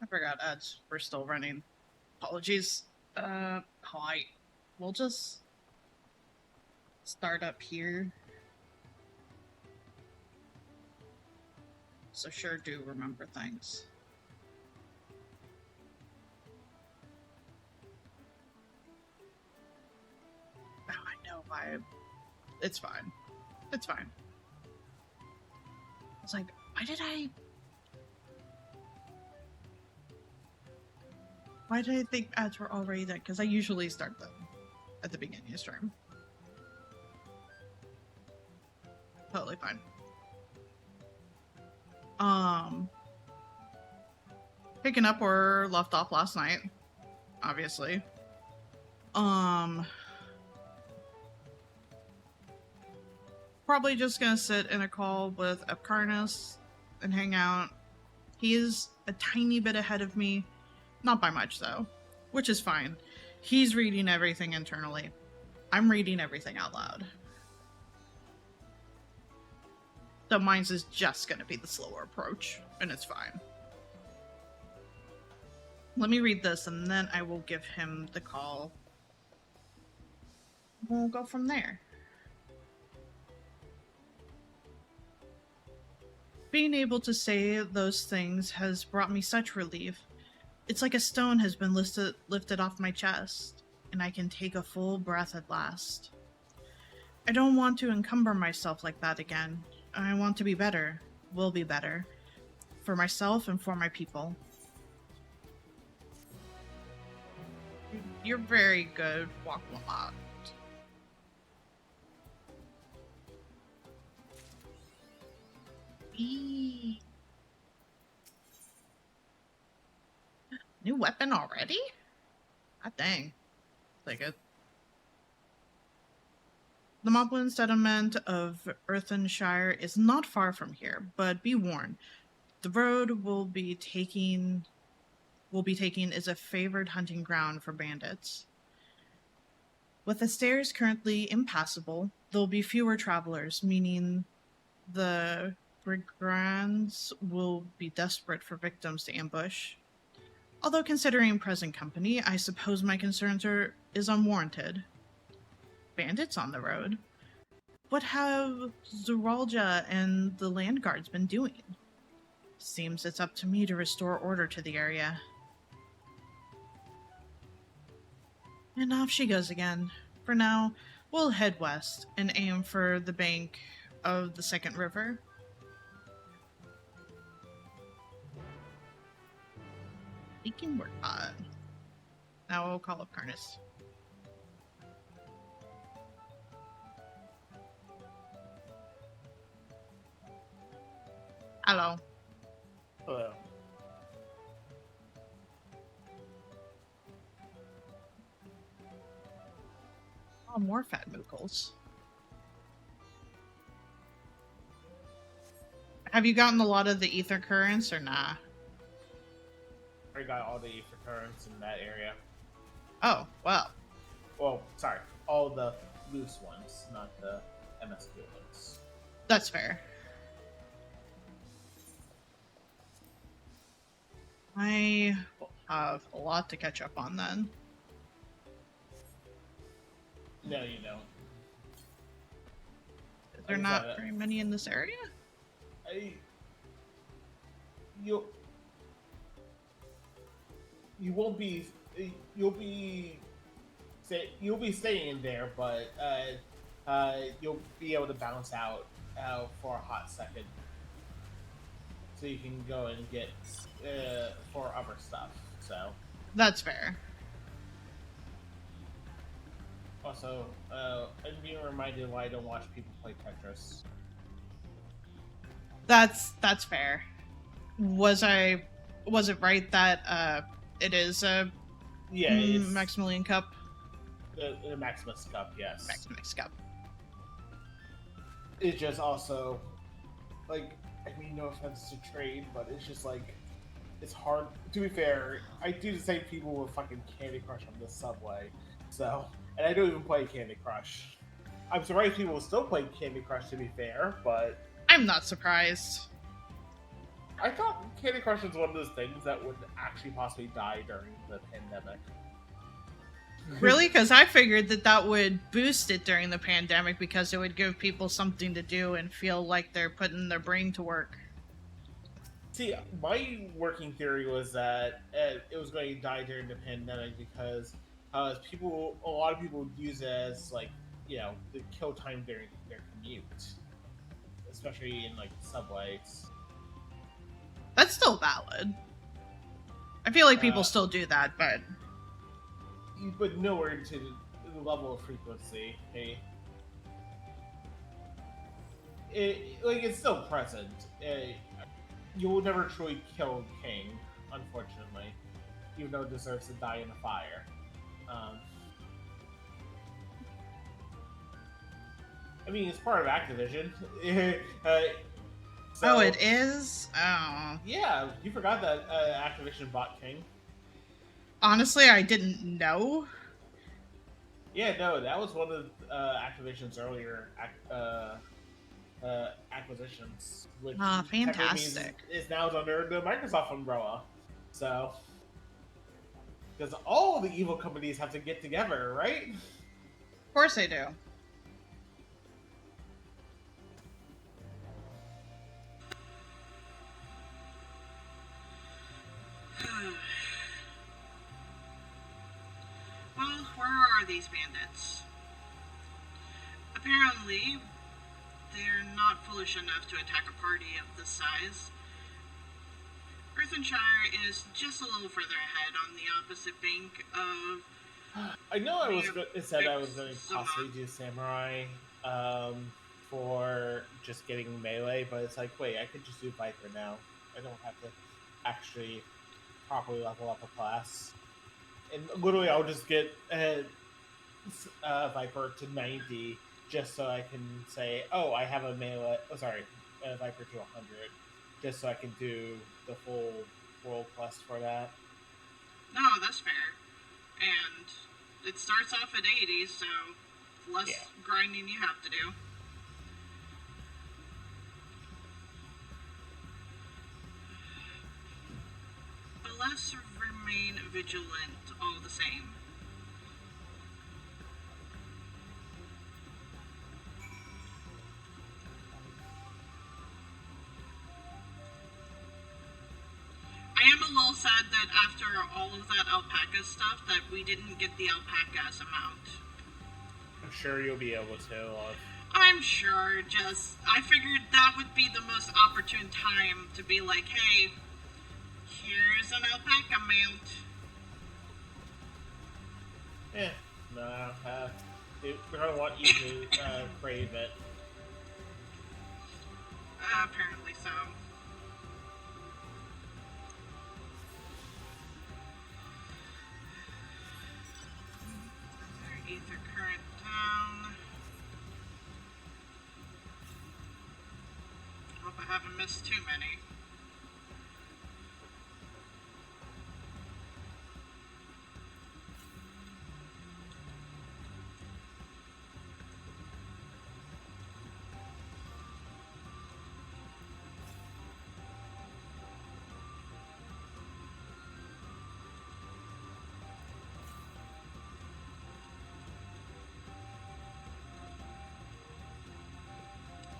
forgot ads were still running. Apologies. Hi. We'll just start up here. So sure do remember things. Oh, I know, vibe. It's fine. It's fine. It's like, why did I think ads were already there? Because I usually start them at the beginning of stream. Totally fine. Picking up where left off last night, obviously. Probably just gonna sit in a call with Epcarnus and hang out. He is a tiny bit ahead of me. Not by much, though. Which is fine. He's reading everything internally. I'm reading everything out loud. So mine's is just gonna be the slower approach, and it's fine. Let me read this, and then I will give him the call. We'll go from there. Being able to say those things has brought me such relief. It's like a stone has been lifted off my chest, and I can take a full breath at last. I don't want to encumber myself like that again. I want to be better, will be better, for myself and for my people. You're very good, Wakwamat. New weapon already? God dang. Take it. The Moblin settlement of Earthenshire is not far from here, but be warned, the road we'll be taking is a favored hunting ground for bandits. With the stairs currently impassable, there'll be fewer travelers, meaning the brigands will be desperate for victims to ambush. Although considering present company, I suppose my concerns is unwarranted. Bandits on the road? What have Zuralja and the land guards been doing? Seems it's up to me to restore order to the area. And off she goes again. For now, we'll head west and aim for the bank of the second river. Leaking work pot. Now we'll call up Carnus. Hello. Hello. Oh, more fat mookles. Have you gotten a lot of the ether currents or nah? I got all the ether currents in that area. Oh, well. Well, sorry, all the loose ones, not the MSQ ones. That's fair. I will have a lot to catch up on then. No, you don't. Is there not very many in this area? You won't be. You'll be staying there, but you'll be able to bounce out for a hot second, so you can go and get for other stuff. So that's fair. Also, I'm being reminded why I don't watch people play Tetris. That's fair. Was it right that it is a Maximilian Cup? The Maximus Cup, yes. Maximus Cup. It's just also like, I mean, no offense to trade, but it's just like, it's hard. To be fair, I do the same people with fucking Candy Crush on the subway, so, and I don't even play Candy Crush. I'm surprised people still play Candy Crush, to be fair, but I'm not surprised. I thought Candy Crush was one of those things that would actually possibly die during the pandemic. Really? Because I figured that would boost it during the pandemic because it would give people something to do and feel like they're putting their brain to work. See, my working theory was that it was going to die during the pandemic because a lot of people would use it as like the kill time during their commute, especially in like subways. That's still valid. I feel like people Uh, still do that, but but nowhere to the level of frequency. Hey, it's still present. You will never truly kill King, unfortunately, even though it deserves to die in a fire. Um, I mean, it's part of Activision. oh, So it is. Oh, yeah, you forgot that Activision bought King. honestly, I didn't know. Yeah, no, that was one of Activision's earlier acquisitions, which Ah, technically means fantastic. is now under the Microsoft umbrella. So, because all the evil companies have to get together, right? Of course they do. Well, where are these bandits? Apparently, they're not foolish enough to attack a party of this size. Earthenshire is just a little further ahead on the opposite bank of I know it said I was going to Zuma. possibly do Samurai for just getting melee, but it's like, wait, I could just do Viper now. I don't have to actually properly level up a class. And literally, I'll just get Viper to 90 just so I can say, oh, I have a melee. Oh, sorry, Viper to 100, just so I can do the full world quest for that. No, that's fair. And it starts off at 80, so less grinding you have to do. But let's remain vigilant all the same. I am a little sad that after all of that alpaca stuff that we didn't get the alpaca as a mount. I'm sure you'll be able to. I'm sure, I figured that would be the most opportune time to be like, hey, here's an alpaca mount. No, they're going to want you to crave it. Apparently so. Ether current down. Hope I haven't missed too many.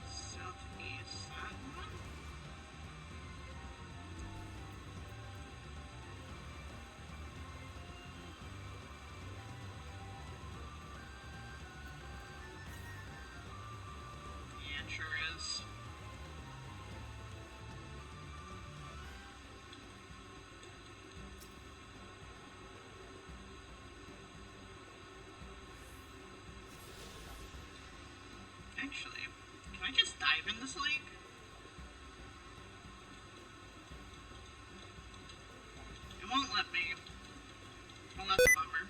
Southeast, that one. Yeah, it sure is. Actually, can I just dive in this lake? It won't let me. Well, that's a bummer.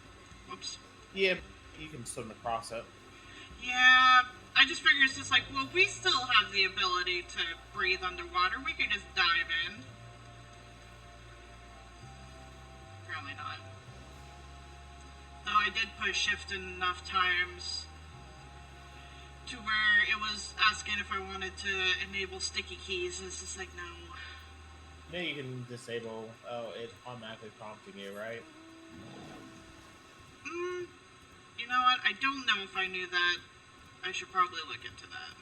Whoops. Yeah, you can swim across it. Yeah, I just figured it's just like, well, we still have the ability to breathe underwater. We could just dive in. Apparently not. Though I did push shift enough times to where it was asking if I wanted to enable sticky keys, and it's just like, no. Maybe you can disable it automatically prompting you, right? Mm, you know what? I don't know if I knew that. I should probably look into that.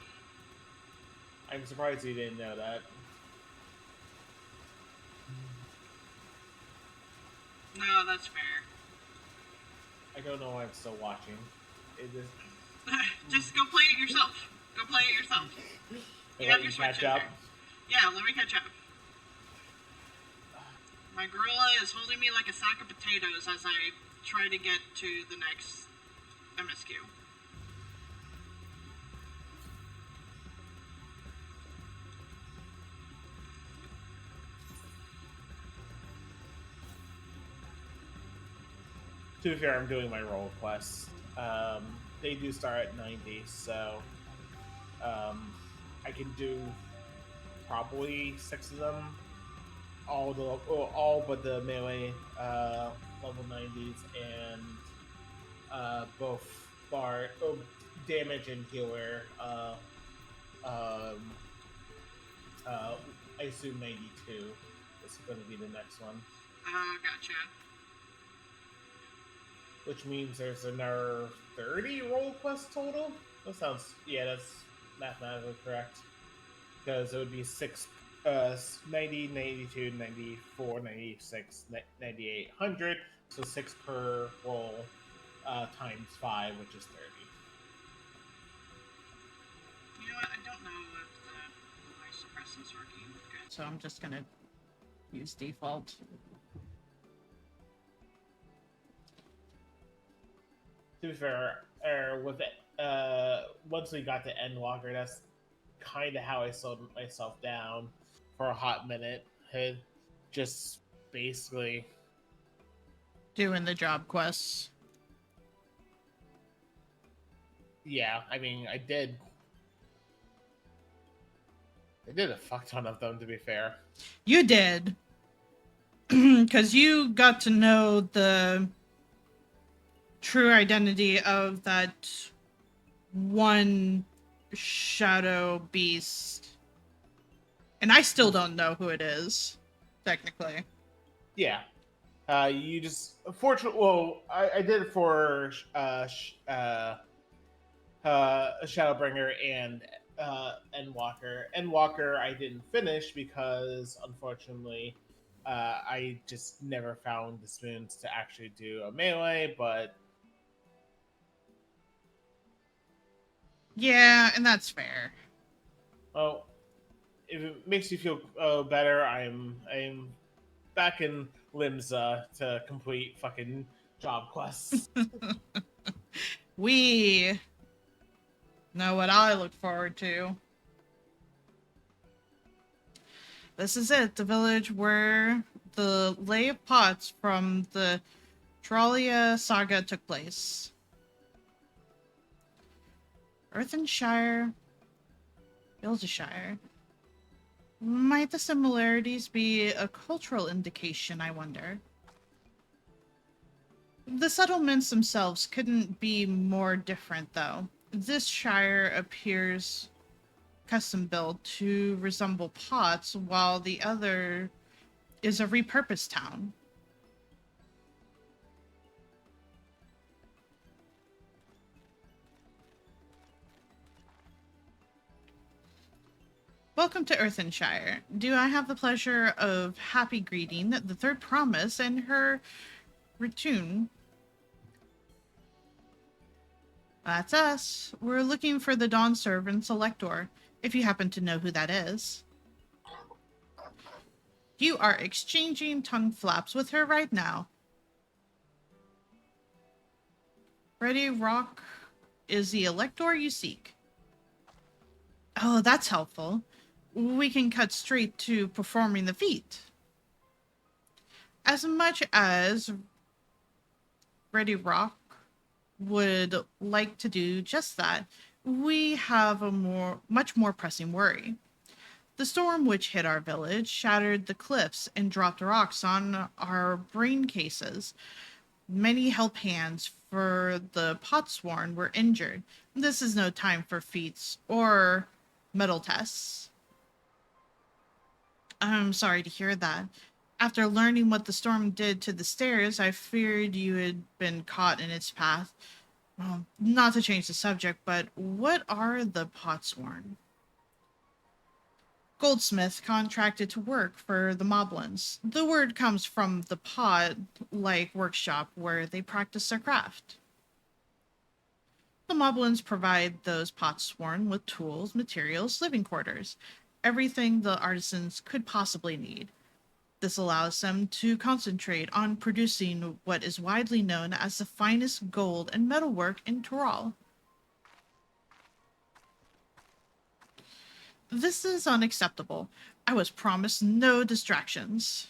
I'm surprised you didn't know that. No, that's fair. I don't know why I'm still watching. It is. Just go play it yourself. Go play it yourself. You have Let your you Switch catch in up. here. Yeah, let me catch up. My gorilla is holding me like a sack of potatoes as I try to get to the next MSQ. To be fair, I'm doing my role quests. They do start at 90, so um, I can do probably 6 of them. All but the melee level 90s and both bar damage and healer. Um, uh, I assume 92 is going to be the next one, Gotcha. which means there's another 30 role quests total. That's mathematically correct. Because it would be 6, 90, 92, 94, 96, 98, 100. So 6 per roll times 5, which is 30. You know what? I don't know if the noise suppressant's working. Good. So I'm just gonna use default. To be fair, with it, once we got to Endwalker, that's kind of how I slowed myself down for a hot minute. It just basically, Doing the job quests. yeah. I mean, I did a fuck ton of them. To be fair, You did. Because you got to know the true identity of that one shadow beast. And I still don't know who it is, technically. yeah. You just fortunately, well, I did it for Shadowbringer and Endwalker. Endwalker I didn't finish because unfortunately I just never found the spoons to actually do a melee. But Yeah, and that's fair. well, if it makes you feel better, I'm back in Limsa to complete fucking job quests. We know what I look forward to. This is it, the village where the Lay of Pots from the Tralia saga took place. Earthenshire, Buildshire. Might the similarities be a cultural indication, I wonder? The settlements themselves couldn't be more different, though. This shire appears custom built to resemble Potts, while the other is a repurposed town. Welcome to Earthenshire. Do I have the pleasure of happy greeting the third promise and her return? That's us. We're looking for the Dawn Servant Selector, if you happen to know who that is. You are exchanging tongue flaps with her right now. Ready Rock is the elector you seek. Oh, that's helpful. We can cut straight to performing the feat. As much as Ready Rock would like to do just that, we have a much more pressing worry. The storm which hit our village shattered the cliffs and dropped rocks on our brain cases. Many help hands for the Potsworn were injured. This is no time for feats or metal tests. I'm sorry to hear that. After learning what the storm did to the stairs, I feared you had been caught in its path. Not to change the subject, but what are the Potsworn? Goldsmith contracted to work for the Moblins. The word comes from the pot, like workshop, where they practice their craft. The Moblins provide those Potsworn with tools, materials, living quarters, everything the artisans could possibly need. This allows them to concentrate on producing what is widely known as the finest gold and metalwork in Tyrol. This is unacceptable. I was promised no distractions.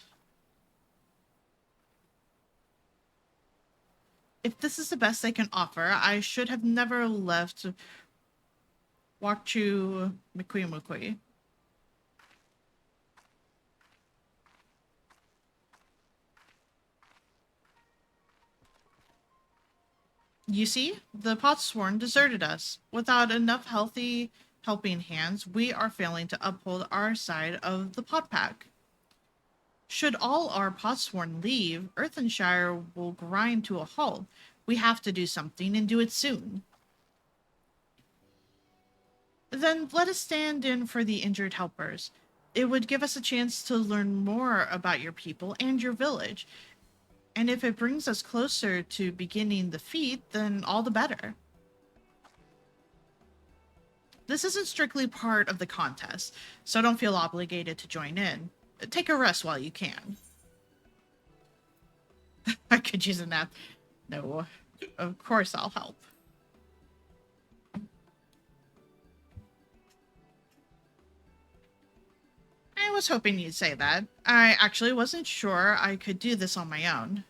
If this is the best they can offer, I should have never left Wakchu Mukui. You see, the Potsworn deserted us. Without enough healthy helping hands, we are failing to uphold our side of the pot pack. Should all our Potsworn leave, Earthenshire will grind to a halt. We have to do something and do it soon. Then let us stand in for the injured helpers. It would give us a chance to learn more about your people and your village. And if it brings us closer to beginning the feat, then all the better. This isn't strictly part of the contest, so don't feel obligated to join in. Take a rest while you can. I could use a nap. No, of course I'll help. I was hoping you'd say that. I actually wasn't sure I could do this on my own.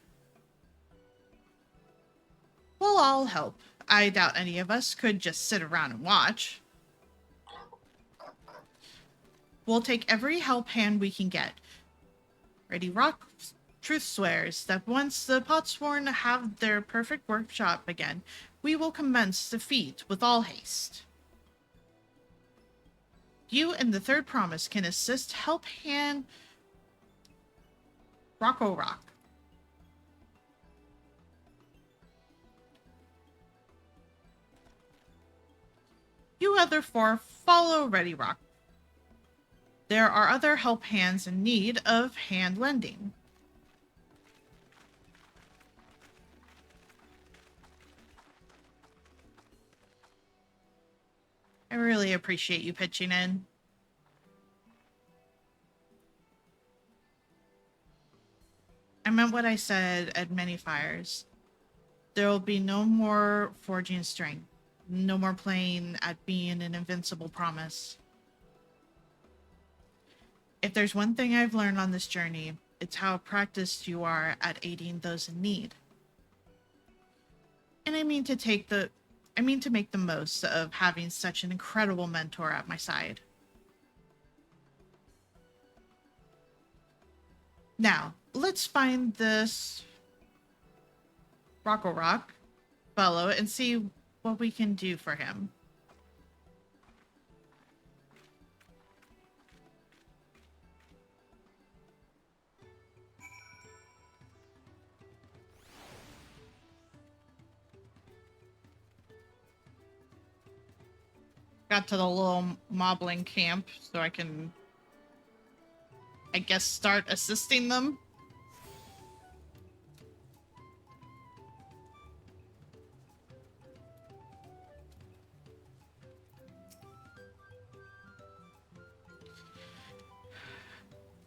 Well, I'll help. I doubt any of us could just sit around and watch. We'll take every help hand we can get. Ready Rock truth swears that once the Potsworn have their perfect workshop again, we will commence the feat with all haste. You and the third promise can assist help hand Rocco Rock. You other four follow Ready Rock. There are other help hands in need of hand lending. I really appreciate you pitching in. I meant what I said at many fires. There will be no more forging strength. No more playing at being an invincible promise. If there's one thing I've learned on this journey, it's how practiced you are at aiding those in need. And I mean to make the most of having such an incredible mentor at my side. Now, let's find this Rocco Rock fellow and see what we can do for him. Got to the little moblin camp so I can, I guess, start assisting them.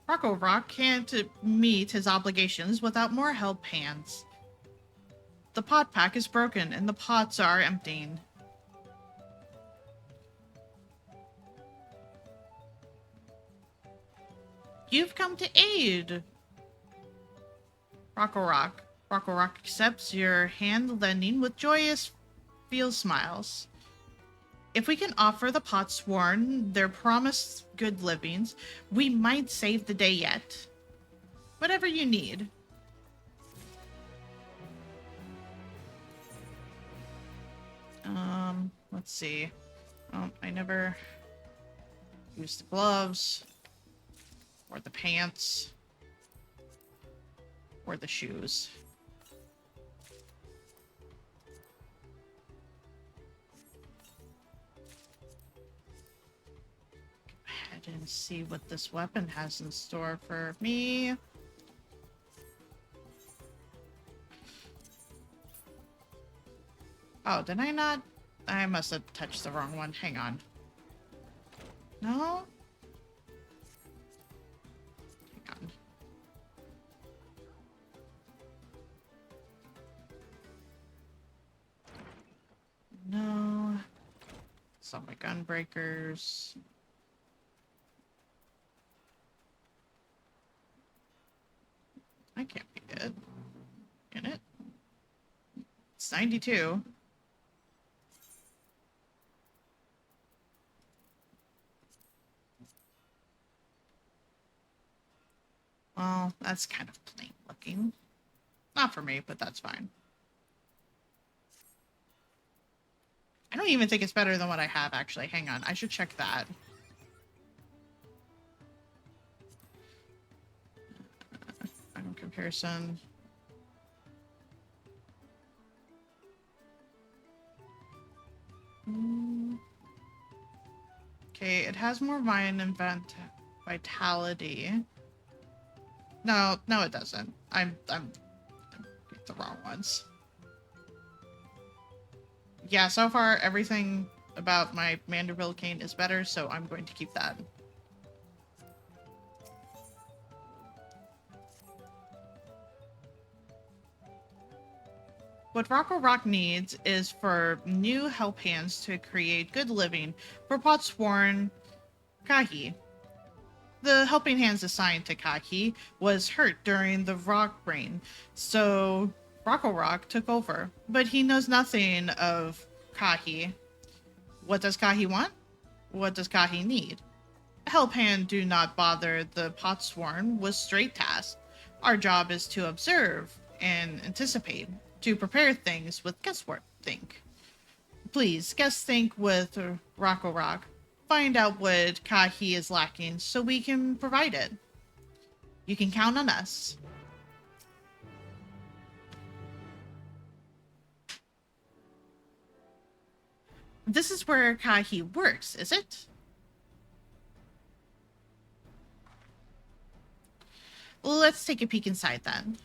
Rocco Rock can't meet his obligations without more help hands. The pot pack is broken and the pots are emptying. You've come to aid, Rocco Rock. Rocco Rock accepts your hand lending with joyous feel smiles. If we can offer the Potsworn their promised good livings, we might save the day yet. Whatever you need. Let's see. Oh, I never used the gloves. Or the pants. Or the shoes. Go ahead and see what this weapon has in store for me. Oh, did I not? I must have touched the wrong one. Hang on. No? Hang on. No. Saw my gun breakers. I can't be good. Can it? It's 92. Well, that's kind of plain looking. Not for me, but that's fine. I don't even think it's better than what I have, actually. Hang on, I should check that. Item comparison. Okay, it has more vitality. No, it doesn't. I'm the wrong ones. Yeah, so far everything about my Manderville cane is better, so I'm going to keep that. What Rocco Rock needs is for new help hands to create good living for Potsworn Kahi. The helping hands assigned to Kahi was hurt during the rock rain, so Rocco Rock took over. But he knows nothing of Kahi. What does Kahi want? What does Kahi need? Help hand do not bother the Potsworn with straight tasks. Our job is to observe and anticipate, to prepare things with guesswork think. Please, guess think with Rocco Rock. Find out what Kahi is lacking so we can provide it. You can count on us. This is where Kahi works, is it? Let's take a peek inside then.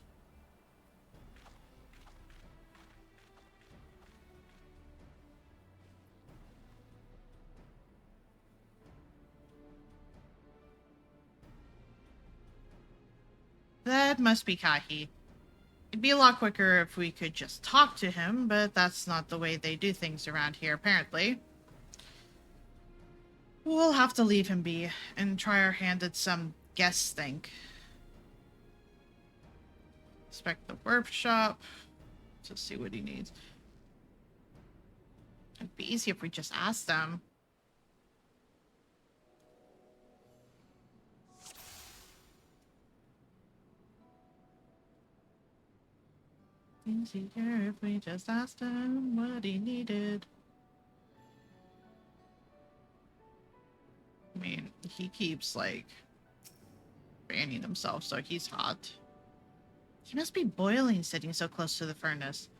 That must be Kahi. It'd be a lot quicker if we could just talk to him, but that's not the way they do things around here, apparently. We'll have to leave him be and try our hand at some guess think. Inspect the workshop to see what he needs. It'd be easy if we just asked them. Easier if we just asked him what he needed. I mean, he keeps, like, fanning himself, so he's hot. He must be boiling sitting so close to the furnace.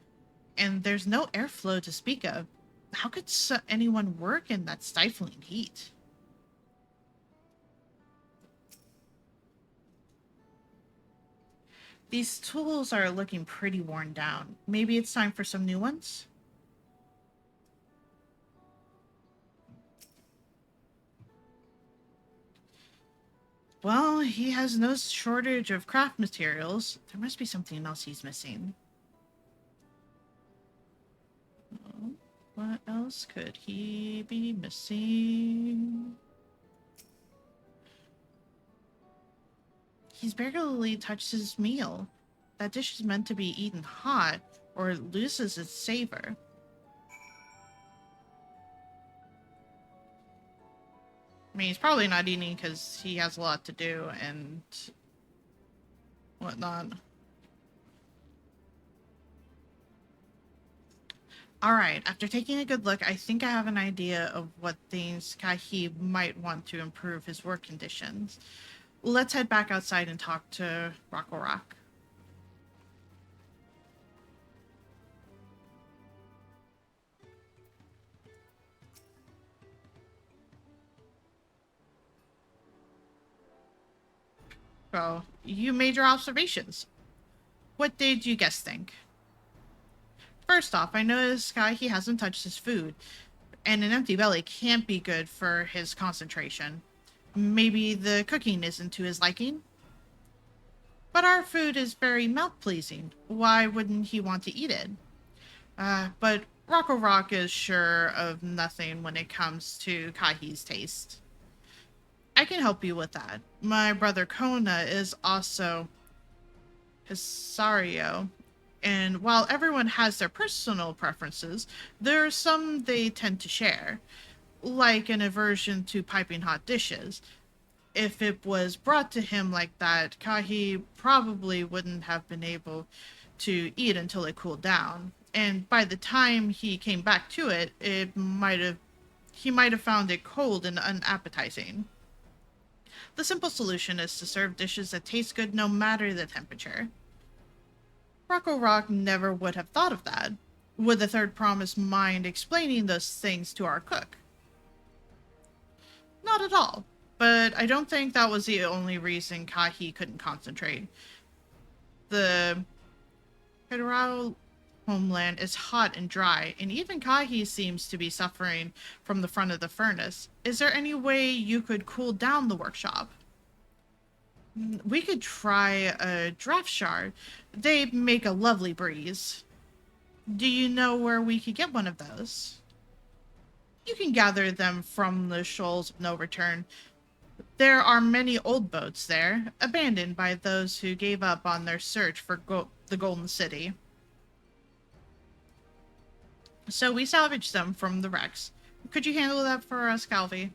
And there's no airflow to speak of. How could anyone work in that stifling heat? These tools are looking pretty worn down. Maybe it's time for some new ones? Well, he has no shortage of craft materials. There must be something else he's missing. Oh, what else could he be missing? He's barely touched his meal. That dish is meant to be eaten hot, or it loses its savor. I mean, he's probably not eating because he has a lot to do and whatnot. Alright, after taking a good look, I think I have an idea of what things Kahi might want to improve his work conditions. let's head back outside and talk to Rocco Rock. So, you made your observations. What did you guys think? First off, I noticed he hasn't touched his food, and an empty belly can't be good for his concentration. Maybe the cooking isn't to his liking? But our food is very mouth-pleasing. Why wouldn't he want to eat it? But Rocco Rock is sure of nothing when it comes to Kahi's taste. I can help you with that. My brother Kona is also Hisario, and while everyone has their personal preferences, there are some they tend to share, like an aversion to piping hot dishes. If it was brought to him like that, Kahi probably wouldn't have been able to eat until it cooled down. And by the time he came back to it, he might have found it cold and unappetizing. The simple solution is to serve dishes that taste good no matter the temperature. Rocco Rock never would have thought of that. Would the third promise mind explaining those things to our cook? Not at all. But I don't think that was the only reason Kahi couldn't concentrate. The Hidarao homeland is hot and dry, and even Kahi seems to be suffering from the front of the furnace. Is there any way you could cool down the workshop? We could try a draft shard. They make a lovely breeze. Do you know where we could get one of those? You can gather them from the shoals of no return. There are many old boats there, abandoned by those who gave up on their search for the Golden City. So we salvaged them from the wrecks. Could you handle that for us, Calvi?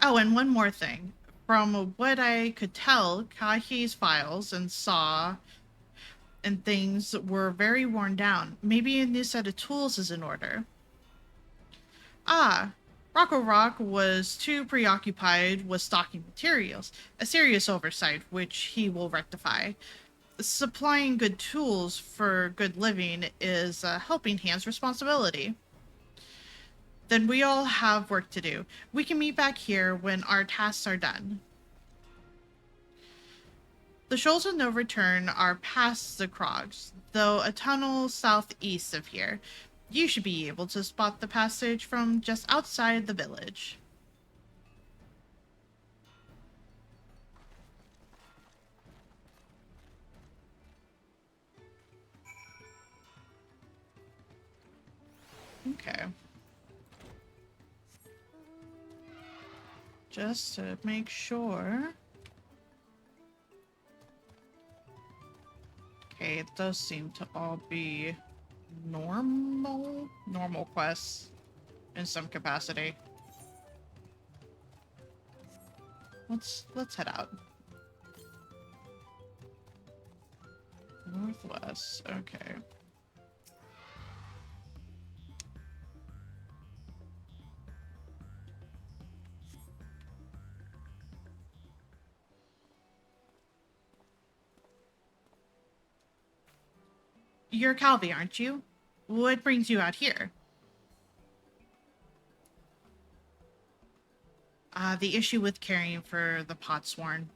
Oh, and one more thing. From what I could tell, Kahi's files and saw and things were very worn down. Maybe a new set of tools is in order. Ah, Rocco Rock was too preoccupied with stocking materials, a serious oversight which he will rectify. Supplying good tools for good living is a helping hand's responsibility. Then we all have work to do. We can meet back here when our tasks are done. The shoals of no return are past the Krogs, though a tunnel southeast of here. You should be able to spot the passage from just outside the village. Okay. Just to make sure. Okay, it does seem to all be normal quests in some capacity. Let's head out. Northwest, okay. You're Calvi, aren't you? What brings you out here? The issue with caring for the Potsworn.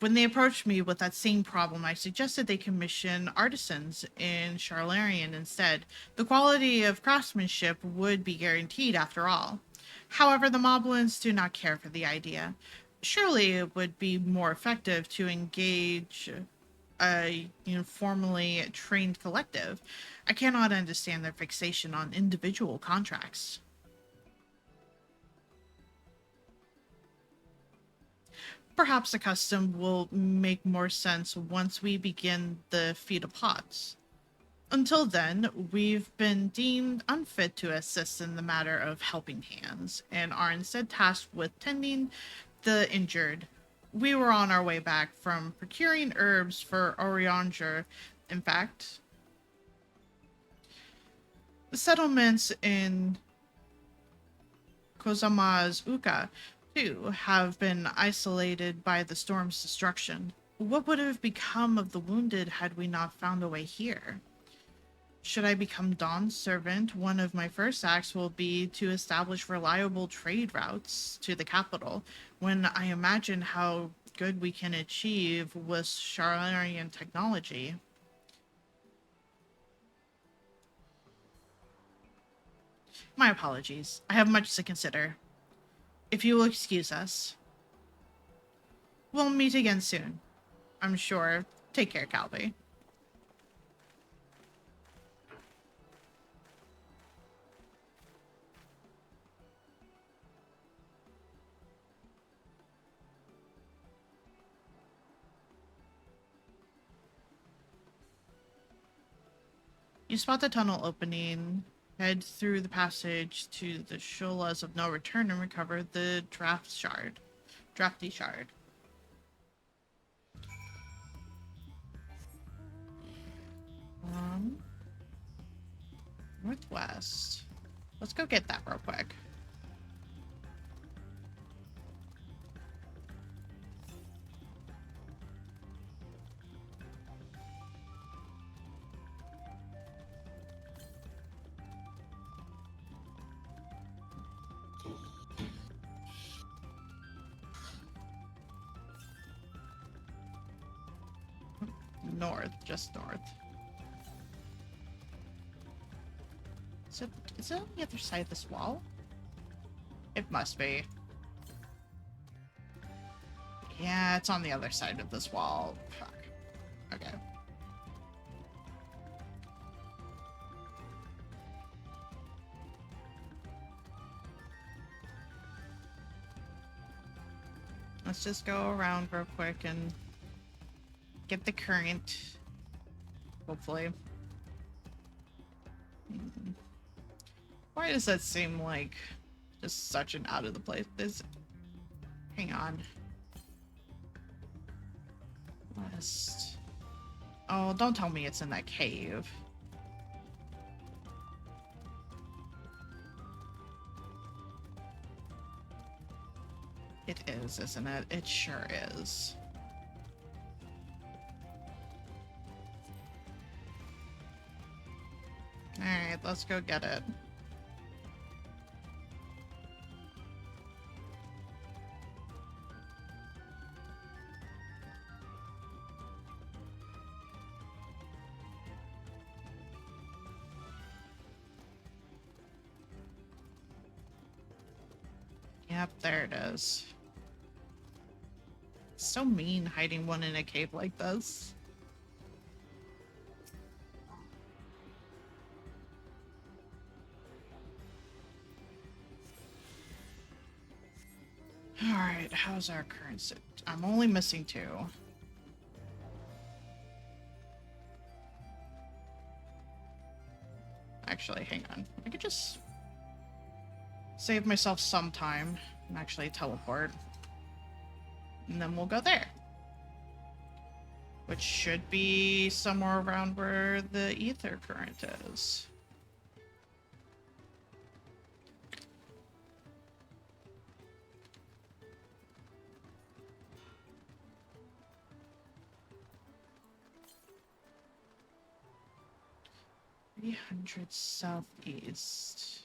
When they approached me with that same problem, I suggested they commission artisans in Charlarian instead. The quality of craftsmanship would be guaranteed after all. However, the Moblins do not care for the idea. Surely it would be more effective to engage a formally trained collective. I cannot understand their fixation on individual contracts. Perhaps the custom will make more sense once we begin the feat of pots. Until then, we've been deemed unfit to assist in the matter of helping hands, and are instead tasked with tending the injured. We were on our way back from procuring herbs for Orianger. In fact, The settlements in Kozama's Uka, too, have been isolated by the storm's destruction. What would have become of the wounded had we not found a way here? Should I become Dawn's servant, one of my first acts will be to establish reliable trade routes to the capital, when I imagine how good we can achieve with Sharian technology. My apologies. I have much to consider. If you will excuse us. We'll meet again soon, I'm sure. Take care, Calvi. You spot the tunnel opening, head through the passage to the Sholas of No Return and recover the drafty shard. Northwest. Let's go get that real quick. North, just north. Is it on the other side of this wall? It must be. Yeah, it's on the other side of this wall. Fuck. Okay. Let's just go around real quick and get the current. Hopefully. Why does that seem like just such an out of the place? Hang on. West. Oh, don't tell me it's in that cave. It is, isn't it? It sure is. Alright, let's go get it. Yep, there it is. It's so mean hiding one in a cave like this. Alright, how's our current sit? I'm only missing 2. Actually, hang on. I could just save myself some time and actually teleport. And then we'll go there. Which should be somewhere around where the ether current is. $300 southeast.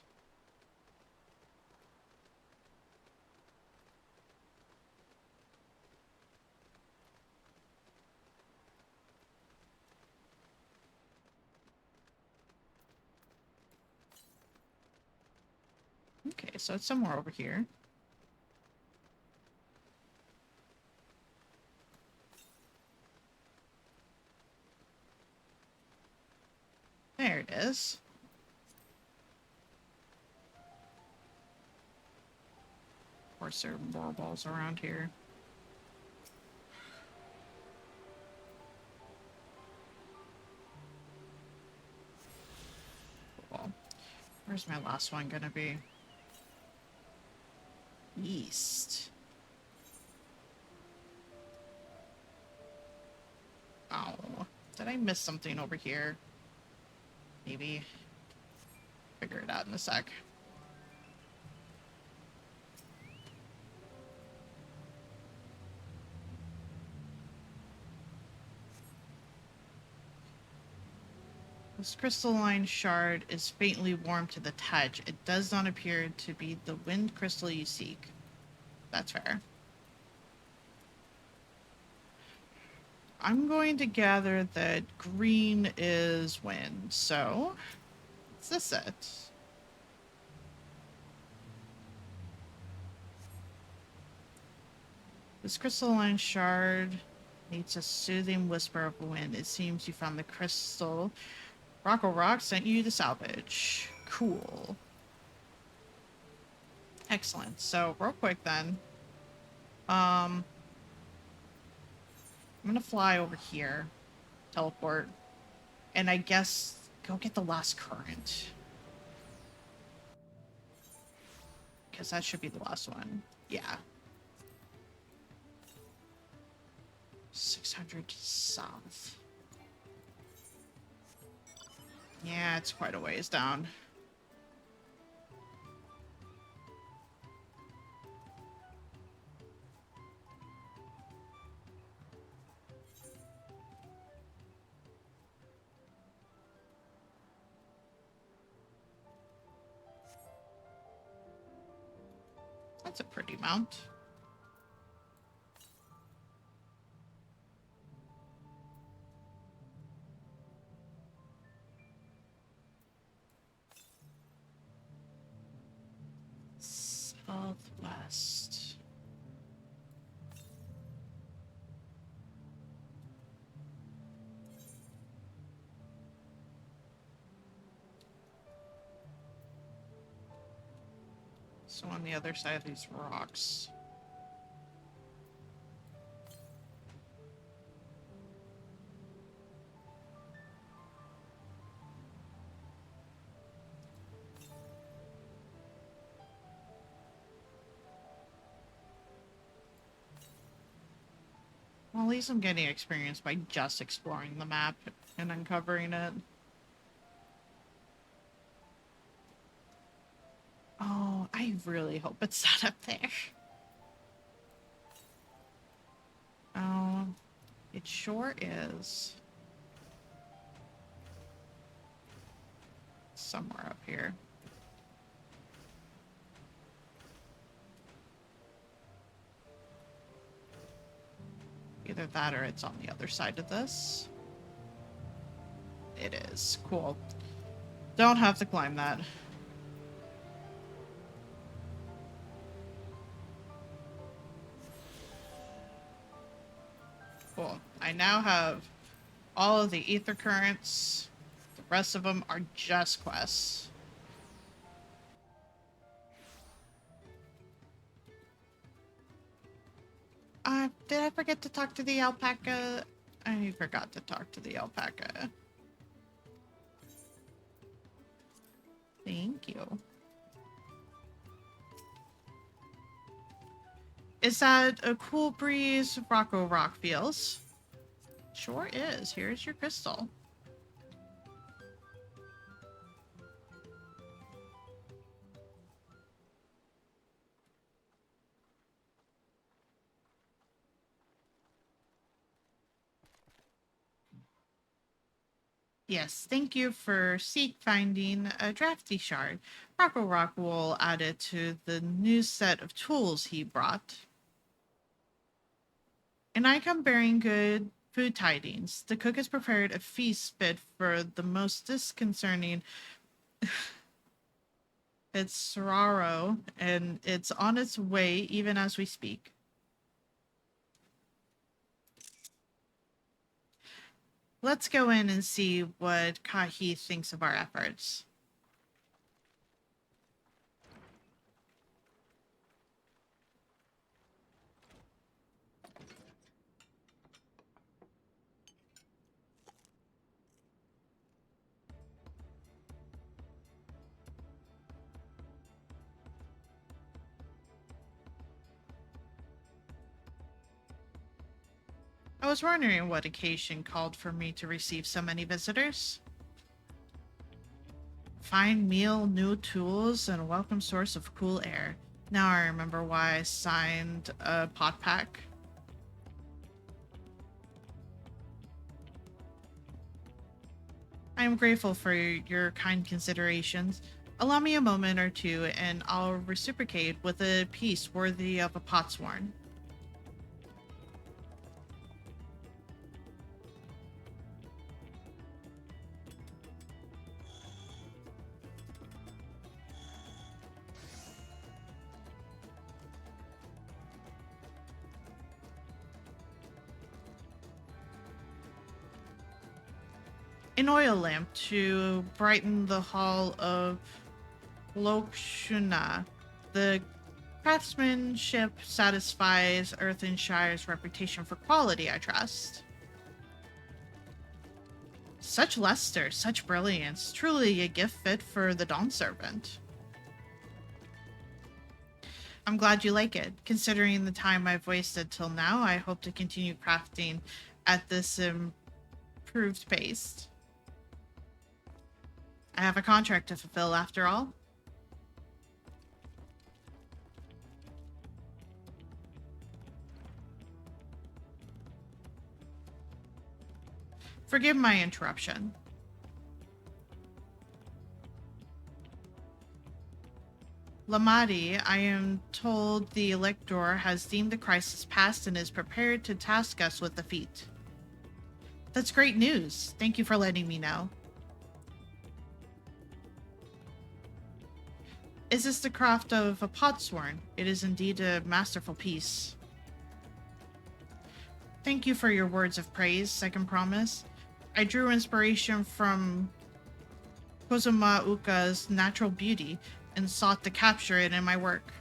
Okay, so it's somewhere over here. There it is. Of course, there are more balls around here. Cool. Where's my last one gonna be? East. Oh, did I miss something over here? Maybe. figure it out in a sec. This crystalline shard is faintly warm to the touch. It does not appear to be the wind crystal you seek. That's fair. I'm going to gather that green is wind, so is this it? This crystalline shard needs a soothing whisper of wind. It seems you found the crystal. Rock sent you to salvage. Cool. Excellent. So, real quick then. I'm gonna fly over here. Teleport. And I guess go get the last current. Because that should be the last one. Yeah. 600 south. Yeah, it's quite a ways down. That's a pretty mount. Southwest. So on the other side of these rocks. Well, at least I'm getting experience by just exploring the map and uncovering it. Oh, I really hope it's not up there. Oh, it sure is. Somewhere up here. Either that or it's on the other side of this. It is. Cool. Don't have to climb that. Cool. I now have all of the ether currents. The rest of them are just quests. Did I forget to talk to the alpaca? I forgot to talk to the alpaca. Thank you. Is that a cool breeze Rocco Rock feels? Sure is. Here's your crystal. Yes, thank you for seek finding a drafty shard. Rocco Rock will add it to the new set of tools he brought. And I come bearing good food tidings. The cook has prepared a feast fit for the most disconcerting. It's Soraro, and it's on its way even as we speak. Let's go in and see what Kahi thinks of our efforts. I was wondering what occasion called for me to receive so many visitors. fine meal, new tools, and a welcome source of cool air. Now I remember why I signed a pot pack. I am grateful for your kind considerations. Allow me a moment or two, and I'll reciprocate with a piece worthy of a potsworn. An oil lamp to brighten the hall of Lokshuna. The craftsmanship satisfies Earthenshire's reputation for quality, I trust. Such luster, such brilliance, truly a gift fit for the Dawn Servant. I'm glad you like it. Considering the time I've wasted till now, I hope to continue crafting at this improved pace. I have a contract to fulfill after all. Forgive my interruption. Lamadi, I am told the Elector has deemed the crisis past and is prepared to task us with the feat. That's great news. Thank you for letting me know. Is this the craft of a potsworn? It is indeed a masterful piece. Thank you for your words of praise, I can promise. I drew inspiration from Kozuma Uka's natural beauty and sought to capture it in my work.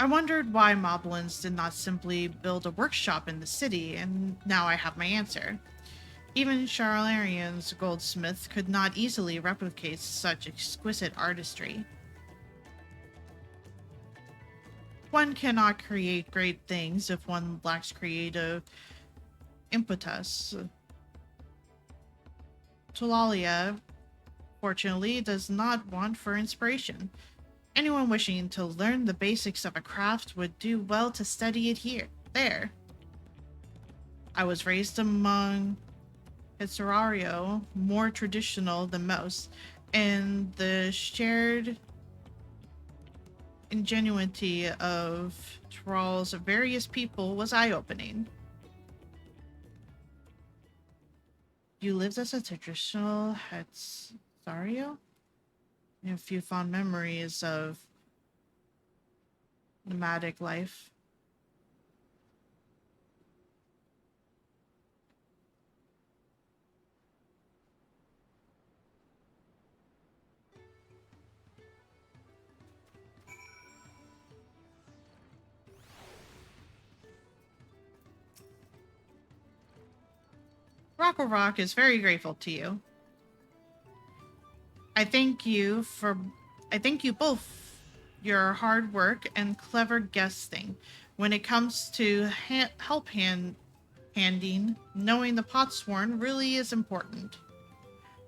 I wondered why Moblins did not simply build a workshop in the city, and now I have my answer. Even Charlarian's goldsmith could not easily replicate such exquisite artistry. One cannot create great things if one lacks creative impetus. Tulalia, fortunately, does not want for inspiration. Anyone wishing to learn the basics of a craft would do well to study it there. I was raised among Hitsurario, more traditional than most, and the shared ingenuity of Thrall's various people was eye-opening. You lived as a traditional Hitsurario? I have a few fond memories of nomadic life. Rockle Rock is very grateful to you. I thank you both your hard work and clever guessing. When it comes to handing, knowing the potsworn really is important.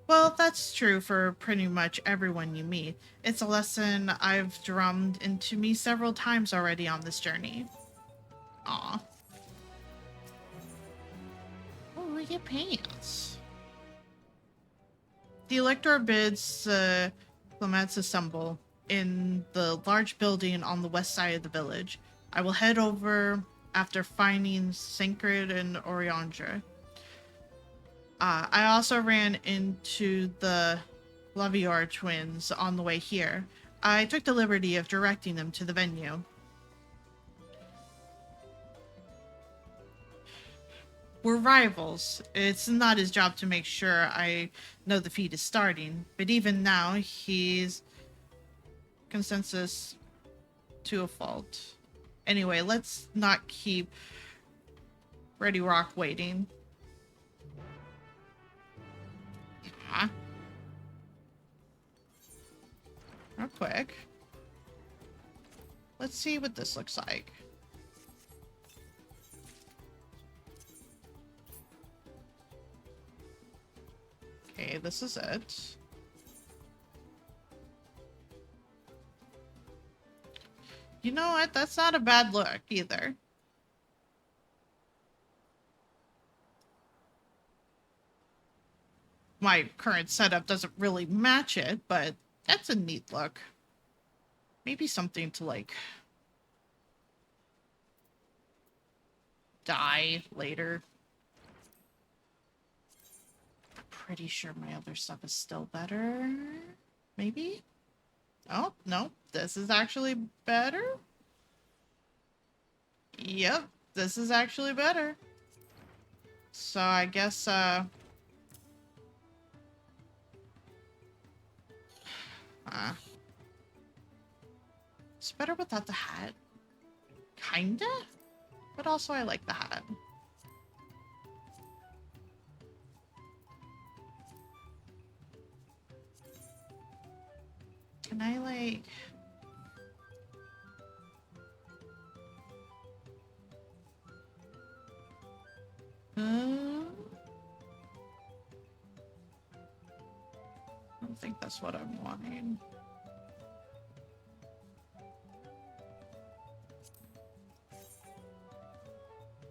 Well, that's true for pretty much everyone you meet. It's a lesson I've drummed into me several times already on this journey. Aw. Oh, your pants. The Elector bids Clements assemble in the large building on the west side of the village. I will head over after finding Sankrid and Oriandra. I also ran into the Lavior twins on the way here. I took the liberty of directing them to the venue. We're rivals. It's not his job to make sure I know the feat is starting, but even now, he's consensus to a fault. Anyway, let's not keep Ready Rock waiting. Yeah. Real quick. Let's see what this looks like. Okay, this is it. You know what? That's not a bad look either. My current setup doesn't really match it, but that's a neat look. Maybe something to, like, dye later. Pretty sure my other stuff is still better. Maybe? Oh, no. This is actually better? Yep, this is actually better. So I guess, it's better without the hat. Kinda? But also I like the hat. Can I, like... I don't think that's what I'm wanting.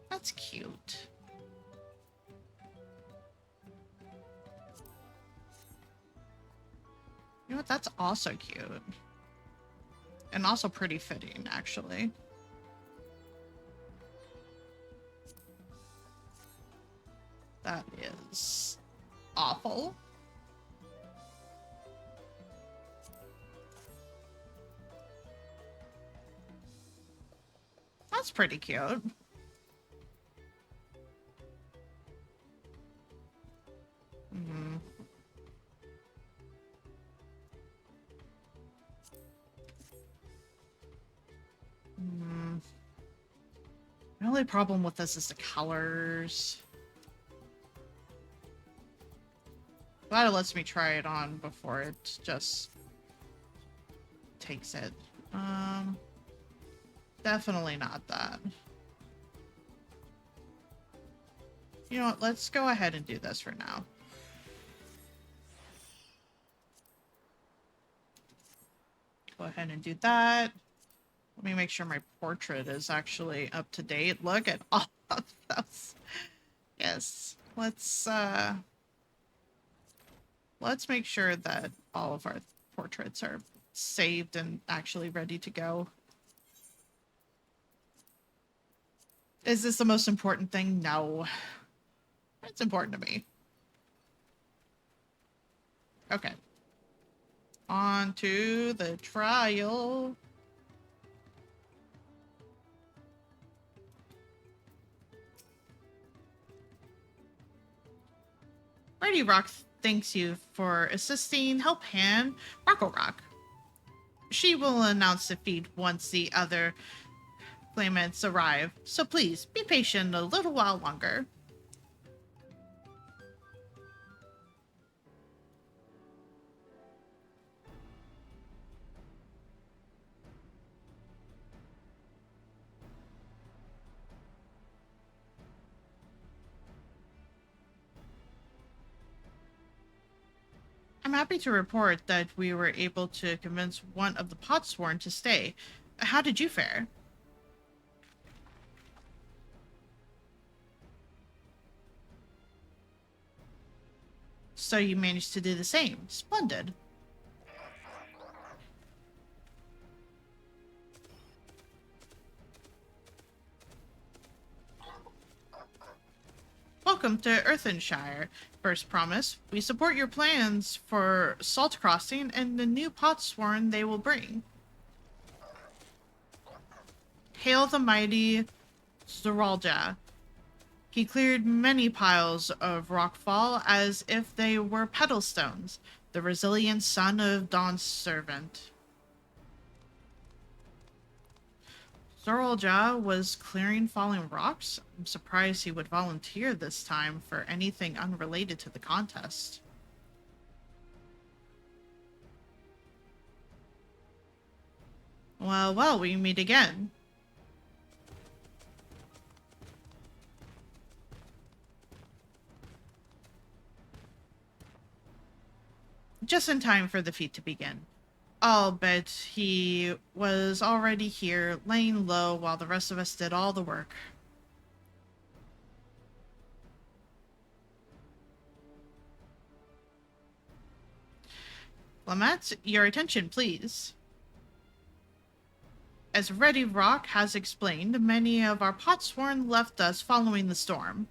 That's cute. You know what? That's also cute. And also pretty fitting, actually. That is awful. That's pretty cute. Mm. Mm. The only problem with this is the colors. Glad it lets me try it on before it just takes it. Definitely not that. You know what? Let's go ahead and do this for now. Go ahead and do that. Let me make sure my portrait is actually up to date. Look at all of those. Yes. Let's make sure that all of our portraits are saved and actually ready to go. Is this the most important thing? No. It's important to me. Okay. On to the trial. Ready Rock thanks you for assisting Help Hand Rockle Rock. She will announce defeat once the other claimants arrive, so please be patient a little while longer. I'm happy to report that we were able to convince one of the Potsworn to stay. How did you fare? So you managed to do the same. Splendid. Welcome to Earthenshire. First promise, we support your plans for Salt Crossing and the new Potsworn they will bring. Hail the mighty Zoralja. He cleared many piles of rockfall as if they were pedal stones, the resilient son of Dawn's servant. Zoralja was clearing falling rocks? I'm surprised he would volunteer this time for anything unrelated to the contest. Well, we meet again. just in time for the feat to begin. I'll bet he was already here, laying low while the rest of us did all the work. Lamet, your attention, please. As Ready Rock has explained, many of our potsworn left us following the storm.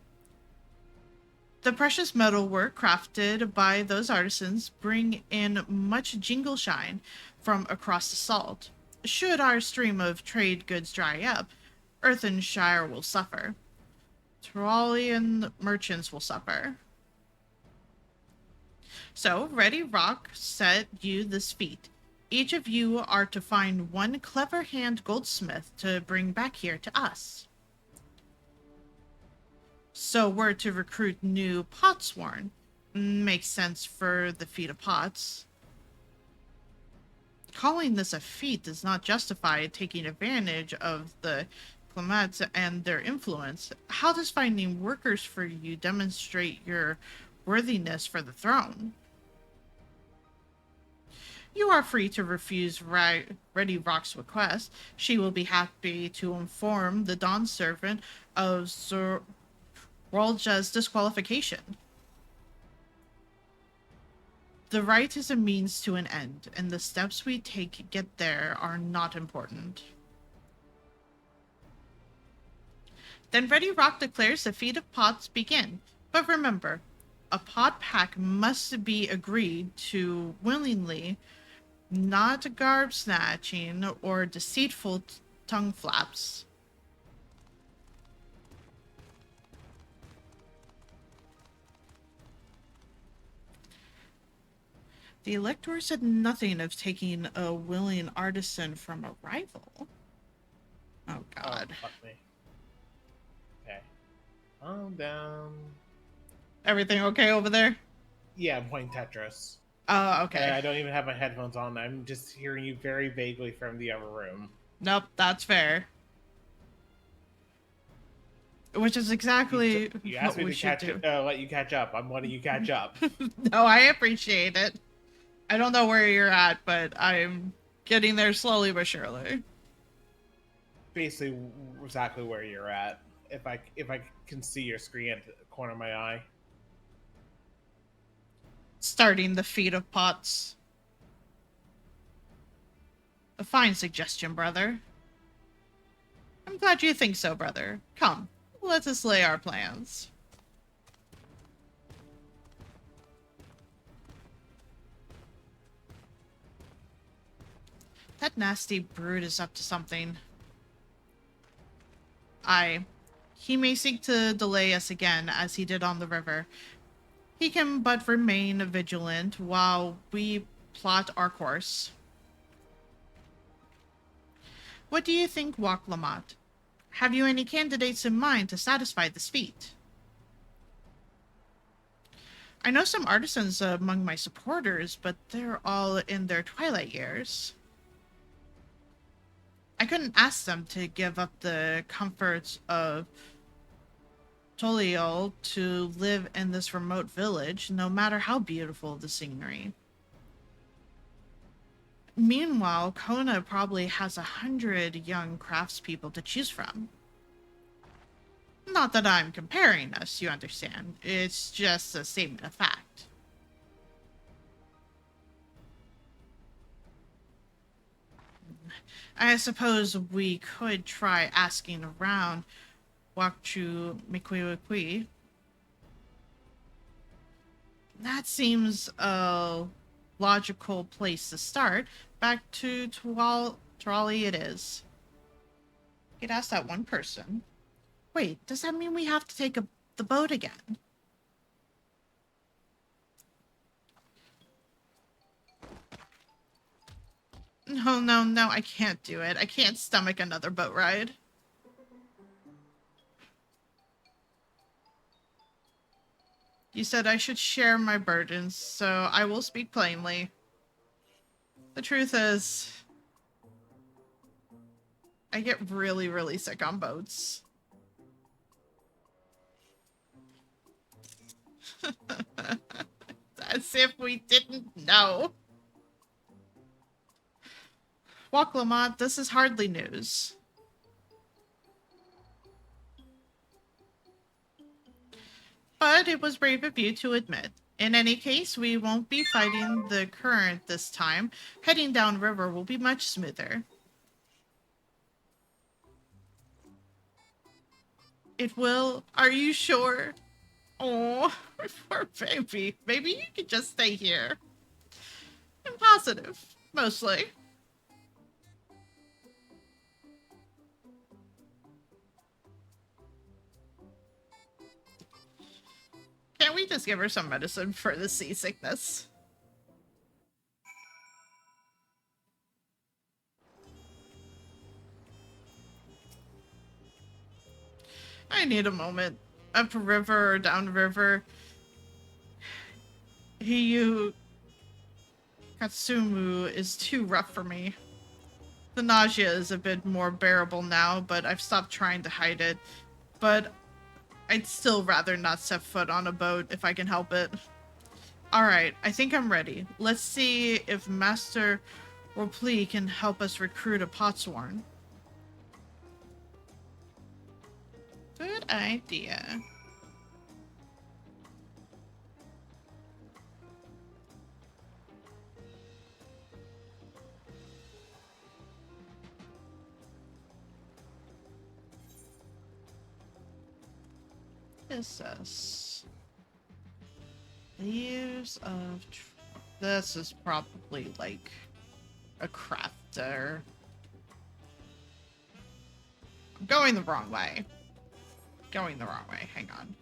The precious metal work crafted by those artisans bring in much jingle shine from across the salt. Should our stream of trade goods dry up, Earthenshire will suffer. Trollian merchants will suffer. So, Ready Rock set you this feat. Each of you are to find one clever hand goldsmith to bring back here to us. So we're to recruit new potsworn. Makes sense for the feat of pots. Calling this a feat does not justify taking advantage of the Clements and their influence. How does finding workers for you demonstrate your worthiness for the throne? You are free to refuse Ready Rock's request. She will be happy to inform the Dawn Servant of Rolja's disqualification. The right is a means to an end, and the steps we take to get there are not important. Then Ready Rock declares the feat of pots begin. But remember, a pot pack must be agreed to willingly, not garb snatching or deceitful tongue flaps. The elector said nothing of taking a willing artisan from a rival. Oh, God. Oh, fuck me. Okay. Calm down. Everything okay over there? Yeah, I'm playing Tetris. Oh, okay. And I don't even have my headphones on. I'm just hearing you very vaguely from the other room. Nope, that's fair. Which is exactly You asked what me we to should do. let you catch up. I'm letting you catch up. No, I appreciate it. I don't know where you're at, but I'm getting there slowly but surely. Basically, exactly where you're at. If I can see your screen at the corner of my eye. Starting the feat of pots. A fine suggestion, brother. I'm glad you think so, brother. Come, let us lay our plans. That nasty brute is up to something. Aye. He may seek to delay us again, as he did on the river. He can but remain vigilant while we plot our course. What do you think, Wak Lamat? Have you any candidates in mind to satisfy this feat? I know some artisans among my supporters, but they're all in their twilight years. I couldn't ask them to give up the comforts of Toliol to live in this remote village, no matter how beautiful the scenery. Meanwhile, Kona probably has 100 young craftspeople to choose from. Not that I'm comparing us, you understand. It's just a statement of fact. I suppose we could try asking around Wakchu Mikwiwikwi. That seems a logical place to start. Back to Trolli it is. Could ask that one person. Wait, does that mean we have to take the boat again? No, I can't do it. I can't stomach another boat ride. You said I should share my burdens, so I will speak plainly. The truth is, I get really, really sick on boats. As if we didn't know. Walk, Lamont, this is hardly news. But it was brave of you to admit. In any case, we won't be fighting the current this time. Heading downriver will be much smoother. It will? Are you sure? Oh, my poor baby. Maybe you could just stay here. I'm positive, mostly. Can't we just give her some medicine for the seasickness? I need a moment. Upriver or downriver. Hiyu Katsumu is too rough for me. The nausea is a bit more bearable now, but I've stopped trying to hide it. But I'd still rather not set foot on a boat if I can help it. Alright, I think I'm ready. Let's see if Master Ropli can help us recruit a Potsworn. Good idea. Leaves of... This is probably like a crafter. I'm going the wrong way. Hang on.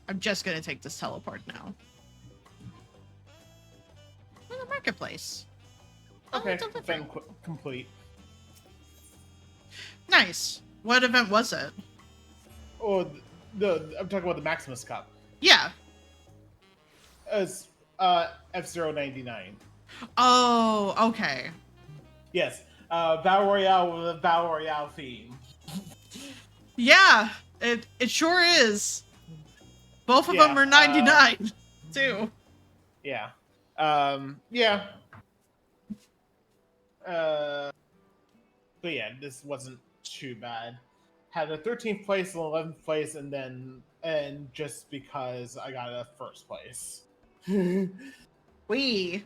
I'm just gonna take this teleport now. Oh, the marketplace. Okay, event complete. Nice. What event was it? Oh, I'm talking about the Maximus Cup. Yeah. As F099. Oh, okay. Yes, Battle Royale with a Battle Royale theme. Yeah, it sure is. Both of them are 99, too. Yeah. Yeah. But yeah, this wasn't too bad. Had a 13th place and 11th place, and just because I got a first place. Wee.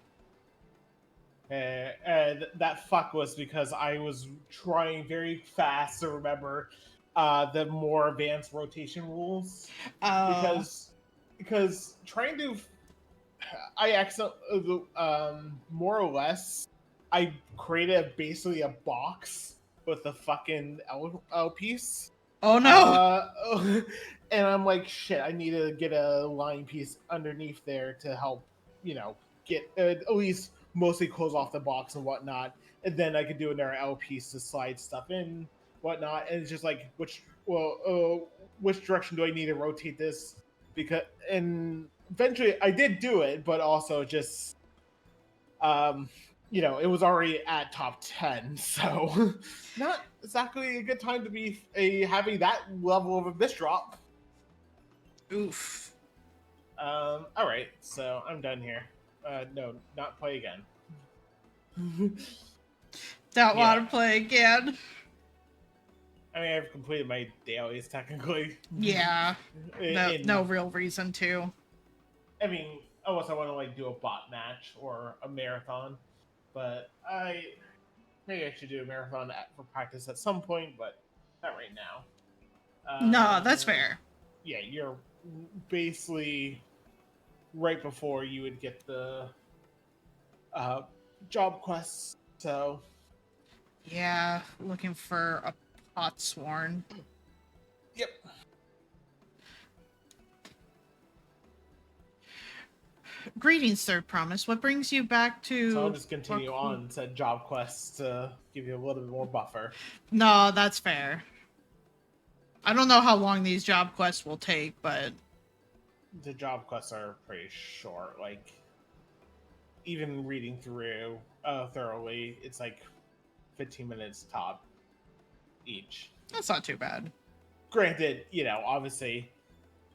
And that fuck was because I was trying very fast to remember the more advanced rotation rules. Because trying to, I accidentally, more or less, I created basically a box with a fucking L piece. Oh no! And I'm like, shit, I need to get a line piece underneath there to help, get at least mostly close off the box and whatnot. And then I could do another L piece to slide stuff in, whatnot. And it's just like, which direction do I need to rotate this? And eventually I did do it, but also just, it was already at top 10, so not exactly a good time to be having that level of a miss drop. Oof. All right, so I'm done here. No, not play again. Don't want to play again. I mean, I've completed my dailies technically. Yeah. No real reason to. I mean, unless I want to do a bot match or a marathon, but maybe I should do a marathon for practice at some point, but not right now. No, that's fair. Yeah, you're basically right before you would get the job quests, so... Yeah, looking for a Potsworn. Yep. Greetings, Third Promise. What brings you back to... So I'll just continue on to job quests to give you a little bit more buffer. No, that's fair. I don't know how long these job quests will take, but... The job quests are pretty short. Even reading through thoroughly, it's 15 minutes top each. That's not too bad. Granted, obviously,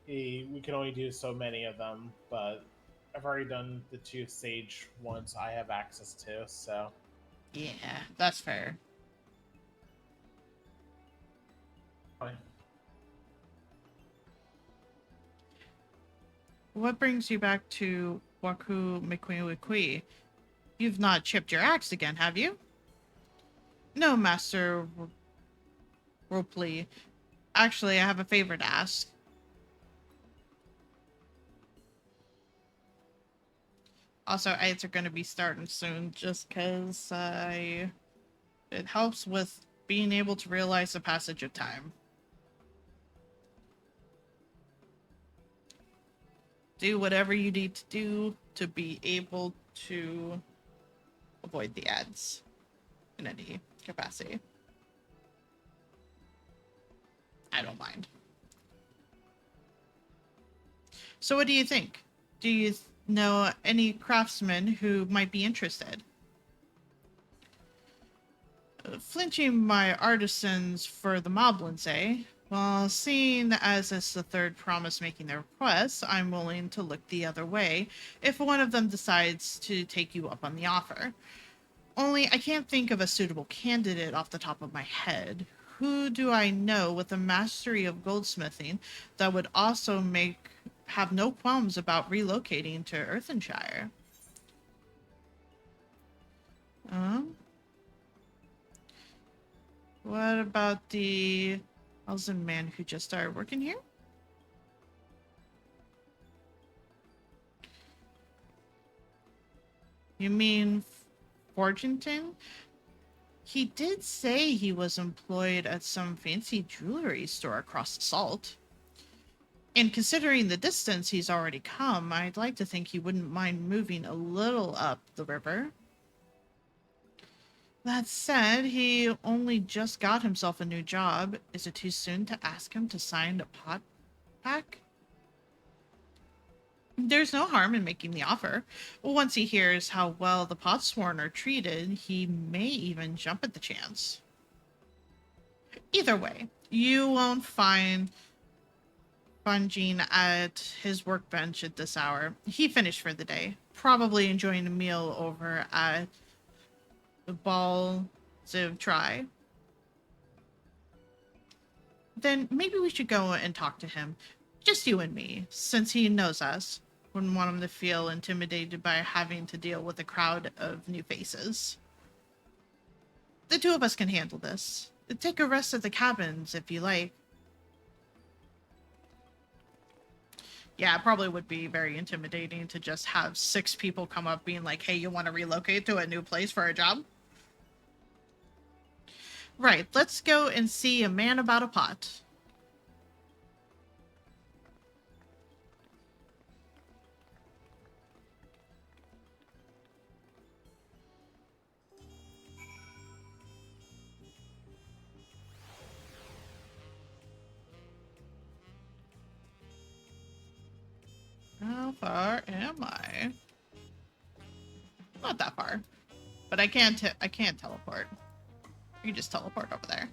we can only do so many of them, but I've already done the 2 sage ones I have access to, so. Yeah, that's fair. Fine. What brings you back to Waku Mikwi? You've not chipped your axe again, have you? No, Master Ropley. Actually, I have a favor to ask. Also, eights are going to be starting soon just because it helps with being able to realize the passage of time. Do whatever you need to do to be able to avoid the ads in any capacity. I don't mind. So what do you think? Do you know any craftsmen who might be interested? Flinching my artisans for the moblins, eh? Well, seeing as it's the third promise making their request, I'm willing to look the other way if one of them decides to take you up on the offer. Only I can't think of a suitable candidate off the top of my head. Who do I know with a mastery of goldsmithing that would also have no qualms about relocating to Earthenshire? What about the Elzen man who just started working here? You mean Forgenton? He did say he was employed at some fancy jewelry store across the salt. And considering the distance he's already come, I'd like to think he wouldn't mind moving a little up the river. That said, he only just got himself a new job. Is it too soon to ask him to sign a pot pack? There's no harm in making the offer. Once he hears how well the Potsworn are treated, he may even jump at the chance. Either way, you won't find Bunjin at his workbench at this hour. He finished for the day, probably enjoying a meal over at the Ball Ziv Try. Then maybe we should go and talk to him. Just you and me, since he knows us. Wouldn't want him to feel intimidated by having to deal with a crowd of new faces. The two of us can handle this. Take a rest at the cabins if you like. Yeah, it probably would be very intimidating to just have 6 people come up being like, hey, you want to relocate to a new place for a job? Right, let's go and see a man about a pot. How far am I? Not that far, but I can't teleport. You just teleport over there.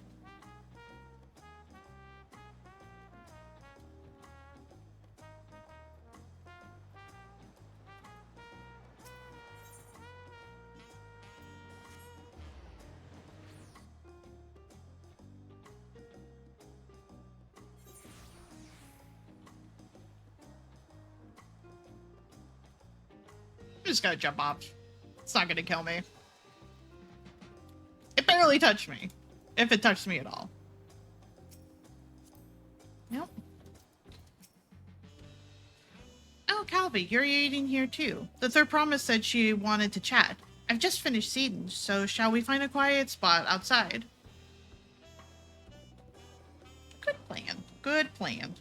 I'm just gonna jump off. It's not gonna kill me. It barely touched me. If it touched me at all. Nope. Oh, Calby, you're eating here too. The third promise said she wanted to chat. I've just finished eating, so shall we find a quiet spot outside? Good plan. Good plan.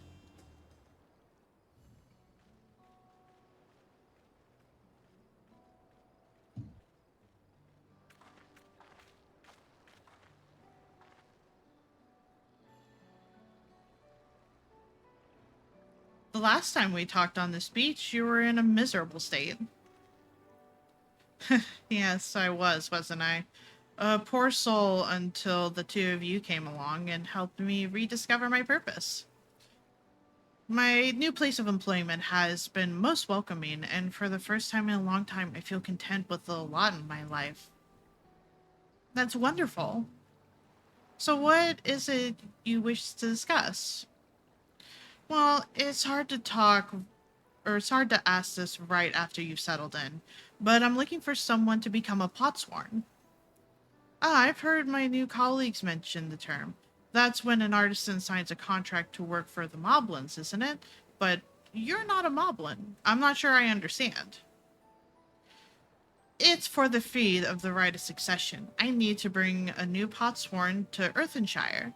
The last time we talked on this beach, you were in a miserable state. Yes, I was, wasn't I? A poor soul until the two of you came along and helped me rediscover my purpose. My new place of employment has been most welcoming, and for the first time in a long time, I feel content with a lot in my life. That's wonderful. So, what is it you wish to discuss? Well, it's hard to talk, or it's hard to ask this right after you've settled in, but I'm looking for someone to become a potsworn. Ah, I've heard my new colleagues mention the term. That's when an artisan signs a contract to work for the moblins, isn't it? But you're not a moblin. I'm not sure I understand. It's for the feed of the right of succession. I need to bring a new potsworn to Earthenshire.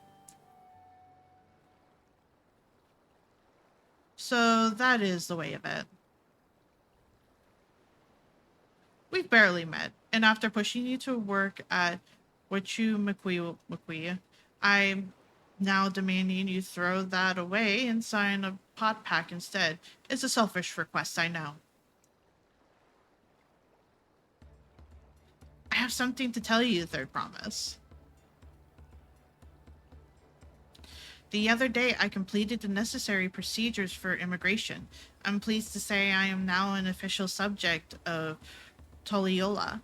So that is the way of it. We've barely met, and after pushing you to work at Wichu McQuee, I'm now demanding you throw that away and sign a pot pack instead. It's a selfish request, I know. I have something to tell you, Third Promise. The other day, I completed the necessary procedures for immigration. I'm pleased to say I am now an official subject of Toliola.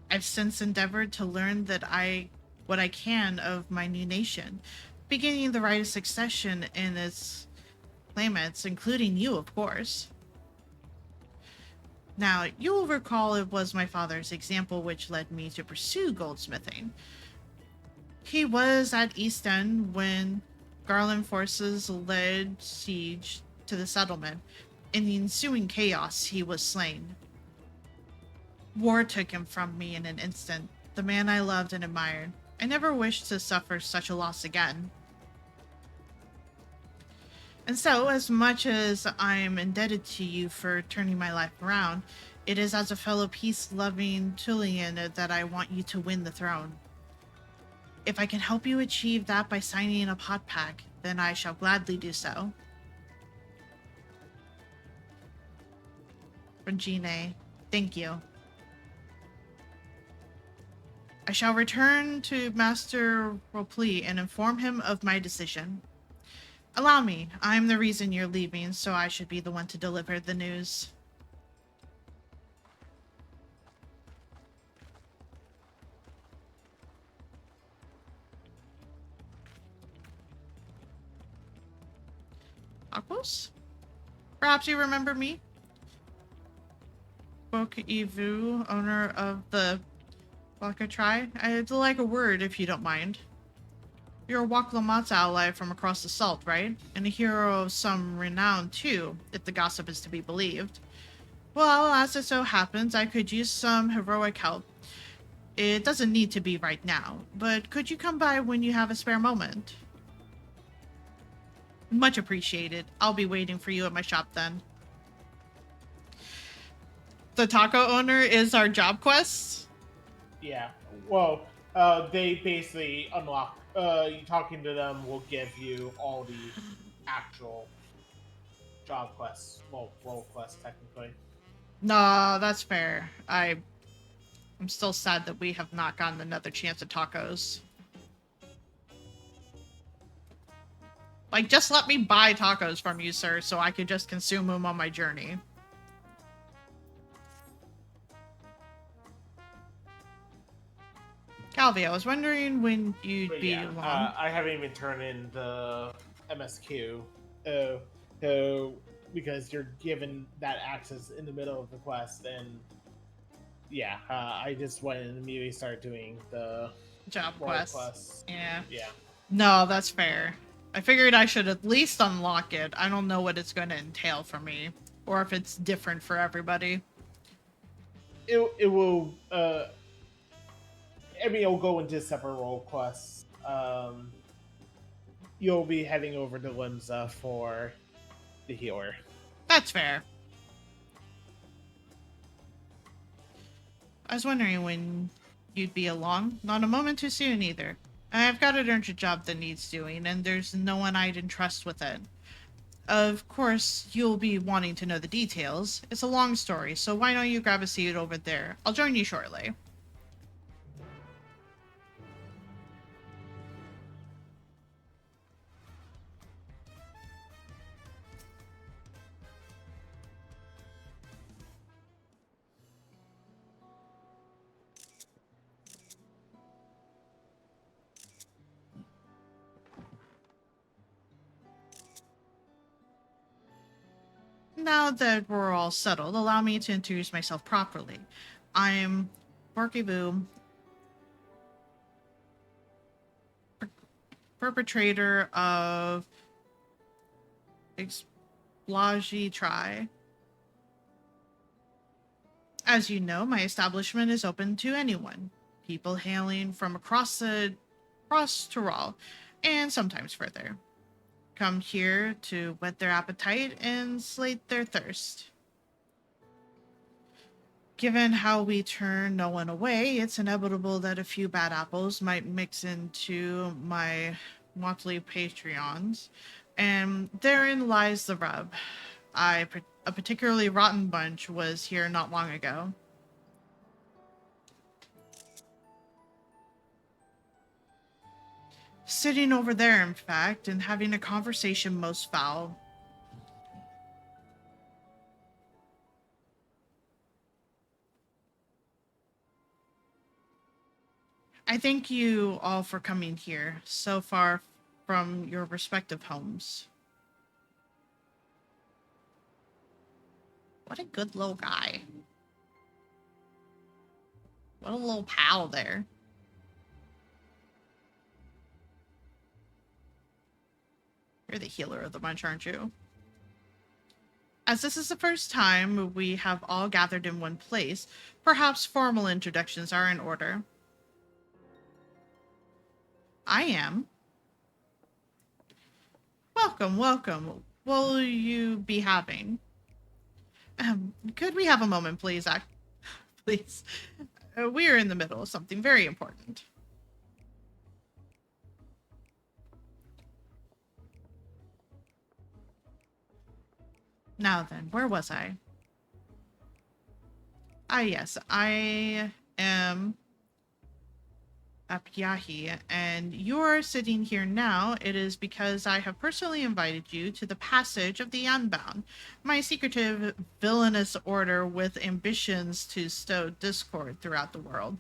I've since endeavored to learn what I can of my new nation, beginning the right of succession in its claimants, including you, of course. Now, you will recall it was my father's example which led me to pursue goldsmithing. He was at East End when Garland forces laid siege to the settlement. In the ensuing chaos, he was slain. War took him from me in an instant, the man I loved and admired. I never wished to suffer such a loss again. And so, as much as I am indebted to you for turning my life around, it is as a fellow peace-loving Tullian that I want you to win the throne. If I can help you achieve that by signing a pot pack, then I shall gladly do so. Regine, thank you. I shall return to Master Ropley and inform him of my decision. Allow me, I am the reason you're leaving, so I should be the one to deliver the news. Aquos? Perhaps you remember me? Bok Ivu, owner of the Waka Tri. I'd like a word if you don't mind. You're a Waklamat's ally from across the salt, right? And a hero of some renown, too, if the gossip is to be believed. Well, as it so happens, I could use some heroic help. It doesn't need to be right now, but could you come by when you have a spare moment? Much appreciated. I'll be waiting for you at my shop then. The taco owner is our job quest? Yeah. Well, they basically unlock. You talking to them will give you all the actual job quests, well, role quests technically. No, that's fair. I'm still sad that we have not gotten another chance at tacos. Like, just let me buy tacos from you, sir, so I could just consume them on my journey. Calvi, I was wondering when you'd be along. I haven't even turned in the MSQ, because you're given that access in the middle of the quest, and yeah, I just went and immediately started doing the job quests. Yeah. Yeah. No, that's fair. I figured I should at least unlock it. I don't know what it's going to entail for me, or if it's different for everybody. It will. I mean, it'll go into separate role quests. You'll be heading over to Limsa for the healer. That's fair. I was wondering when you'd be along. Not a moment too soon, either. I've got an urgent job that needs doing, and there's no one I'd entrust with it. Of course, you'll be wanting to know the details. It's a long story, so why don't you grab a seat over there? I'll join you shortly. Now that we're all settled, allow me to introduce myself properly. I'm Barkyboo, perpetrator of Explagi Tri. As you know, my establishment is open to anyone. People hailing from across Tyrol, and sometimes further. Come here to whet their appetite and slate their thirst. Given how we turn no one away, it's inevitable that a few bad apples might mix into my motley Patreons, and therein lies the rub. A particularly rotten bunch was here not long ago. Sitting over there, in fact, and having a conversation most foul. I thank you all for coming here, so far from your respective homes. What a good little guy. What a little pal there. You're the healer of the bunch, aren't you? As this is the first time we have all gathered in one place, perhaps formal introductions are in order. I am. Welcome, welcome. What will you be having? Could we have a moment, please? Please. We are in the middle of something very important. Now then, where was I? Ah, yes, I am Apyahi, and you're sitting here now. It is because I have personally invited you to the Passage of the Unbound, my secretive, villainous order with ambitions to sow discord throughout the world.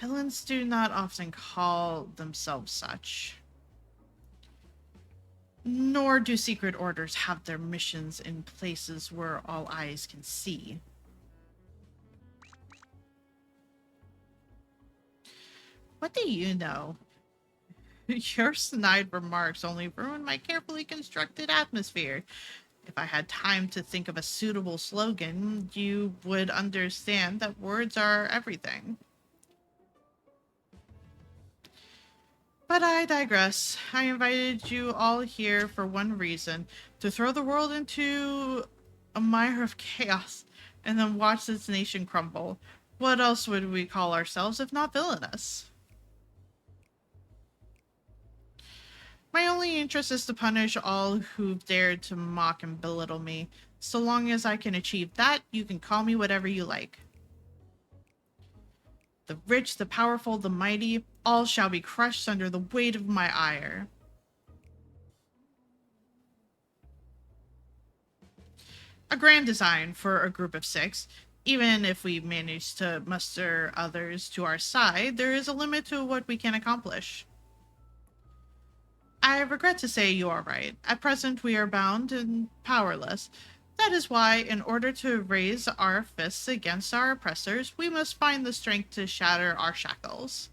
Villains do not often call themselves such. Nor do secret orders have their missions in places where all eyes can see. What do you know? Your snide remarks only ruin my carefully constructed atmosphere. If I had time to think of a suitable slogan, you would understand that words are everything. But I digress. I invited you all here for one reason, to throw the world into a mire of chaos and then watch its nation crumble. What else would we call ourselves if not villainous? My only interest is to punish all who've dared to mock and belittle me. So long as I can achieve that, you can call me whatever you like. The rich, the powerful, the mighty, all shall be crushed under the weight of my ire. A grand design for a group of 6. Even if we manage to muster others to our side, there is a limit to what we can accomplish. I regret to say you are right. At present, we are bound and powerless. That is why, in order to raise our fists against our oppressors, we must find the strength to shatter our shackles.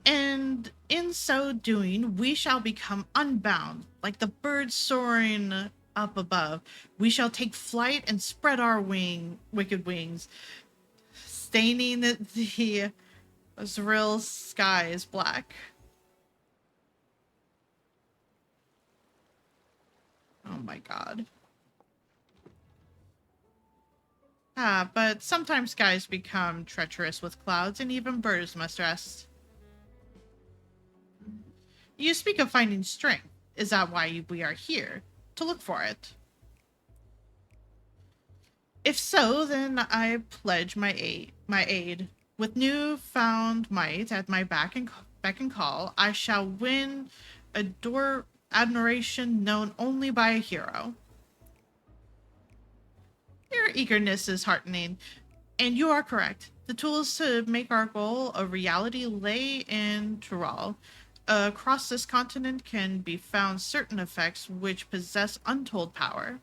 And in so doing, we shall become unbound, like the birds soaring up above. We shall take flight and spread our wicked wings, staining the Azrael sky is black. Oh my god. But sometimes skies become treacherous with clouds, and even birds must rest. You speak of finding strength. Is that why we are here? To look for it? If so, then I pledge my aid. With newfound might at my beck and call, I shall win admiration known only by a hero. Your eagerness is heartening, and you are correct. The tools to make our goal a reality lay in Tural. Across this continent can be found certain effects which possess untold power.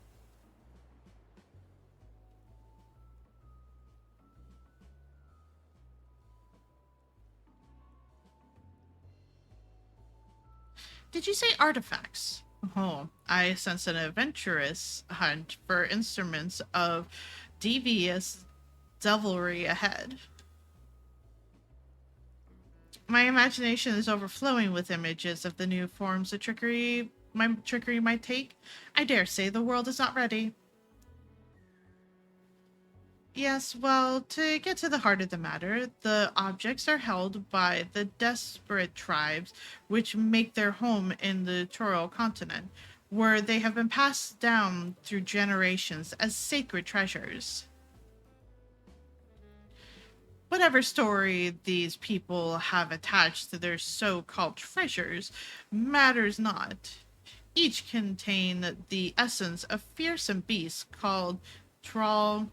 Did you say artifacts? Oh, I sense an adventurous hunt for instruments of devious devilry ahead. My imagination is overflowing with images of the new forms of trickery my trickery might take. I dare say the world is not ready. Yes, well, to get to the heart of the matter, the objects are held by the desperate tribes which make their home in the Toro continent, where they have been passed down through generations as sacred treasures. Whatever story these people have attached to their so-called treasures matters not. Each contain the essence of fearsome beasts called Troll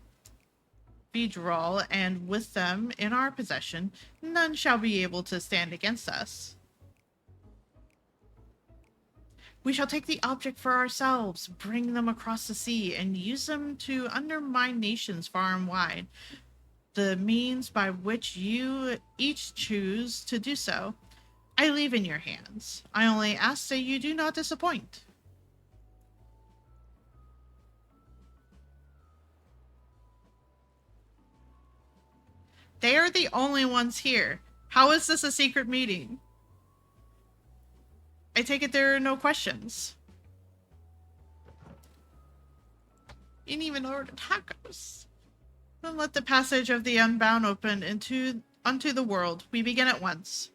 Vidral, and with them in our possession, none shall be able to stand against us. We shall take the object for ourselves, bring them across the sea, and use them to undermine nations far and wide. The means by which you each choose to do so, I leave in your hands. I only ask that you do not disappoint. They are the only ones here. How is this a secret meeting? I take it there are no questions. You didn't even order tacos. Then let the passage of the unbound open unto the world. We begin at once.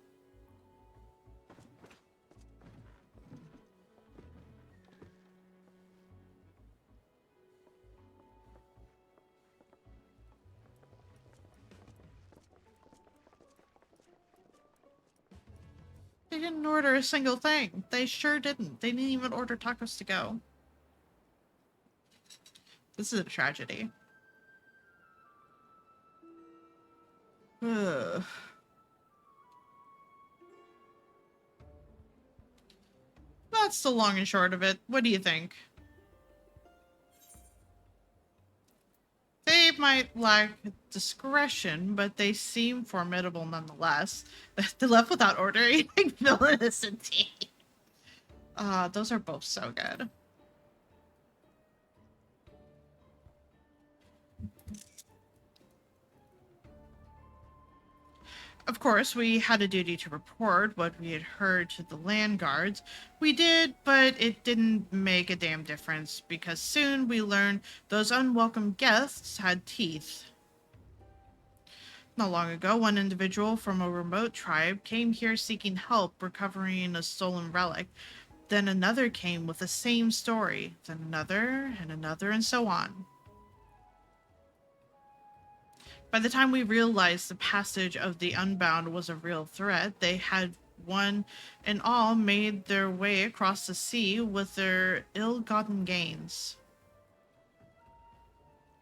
They didn't order a single thing. They sure didn't. They didn't even order tacos to go. This is a tragedy. Ugh. That's the long and short of it. What do you think? They might lack discretion, but they seem formidable nonetheless. They left without ordering villainous indeed. Those are both so good. Of course, we had a duty to report what we had heard to the land guards. We did, but it didn't make a damn difference, because soon we learned those unwelcome guests had teeth. Not long ago, one individual from a remote tribe came here seeking help recovering a stolen relic. Then another came with the same story, then another, and so on. By the time we realized the passage of the Unbound was a real threat, they had one and all made their way across the sea with their ill-gotten gains.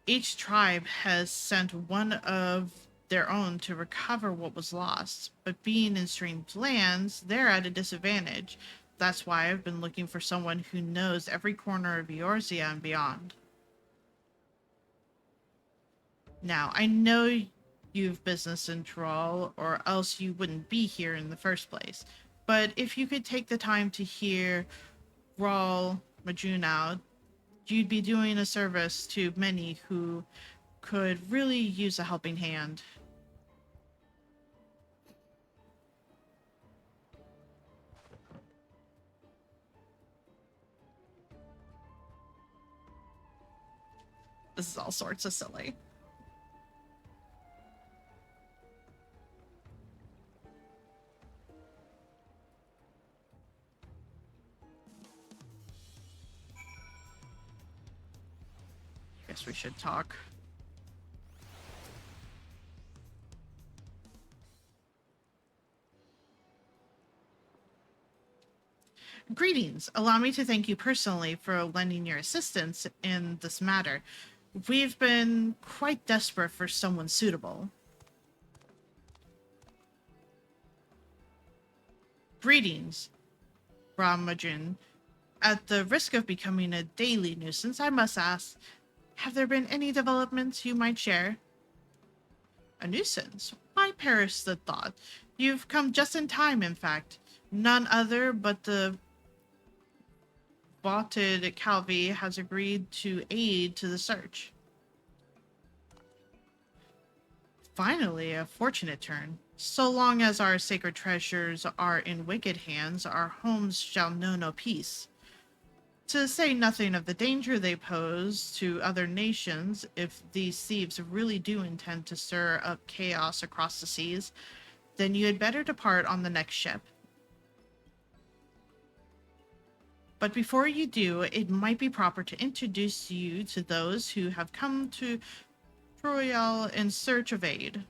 Each tribe has sent one of their own to recover what was lost, but being in strange lands, they're at a disadvantage. That's why I've been looking for someone who knows every corner of Eorzea and beyond. Now, I know you've business in Thrall, or else you wouldn't be here in the first place. But if you could take the time to hear Rawl Majun out, you'd be doing a service to many who could really use a helping hand. This is all sorts of silly. Guess we should talk. Greetings. Allow me to thank you personally for lending your assistance in this matter. We've been quite desperate for someone suitable. Greetings, Ramajin. At the risk of becoming a daily nuisance, I must ask, have there been any developments you might share? A nuisance? Why perish the thought? You've come just in time, in fact. None other but the vaunted Calvi has agreed to aid to the search. Finally, a fortunate turn. So long as our sacred treasures are in wicked hands, our homes shall know no peace. To say nothing of the danger they pose to other nations if these thieves really do intend to stir up chaos across the seas, then you had better depart on the next ship. But before you do, it might be proper to introduce you to those who have come to Troyal in search of aid.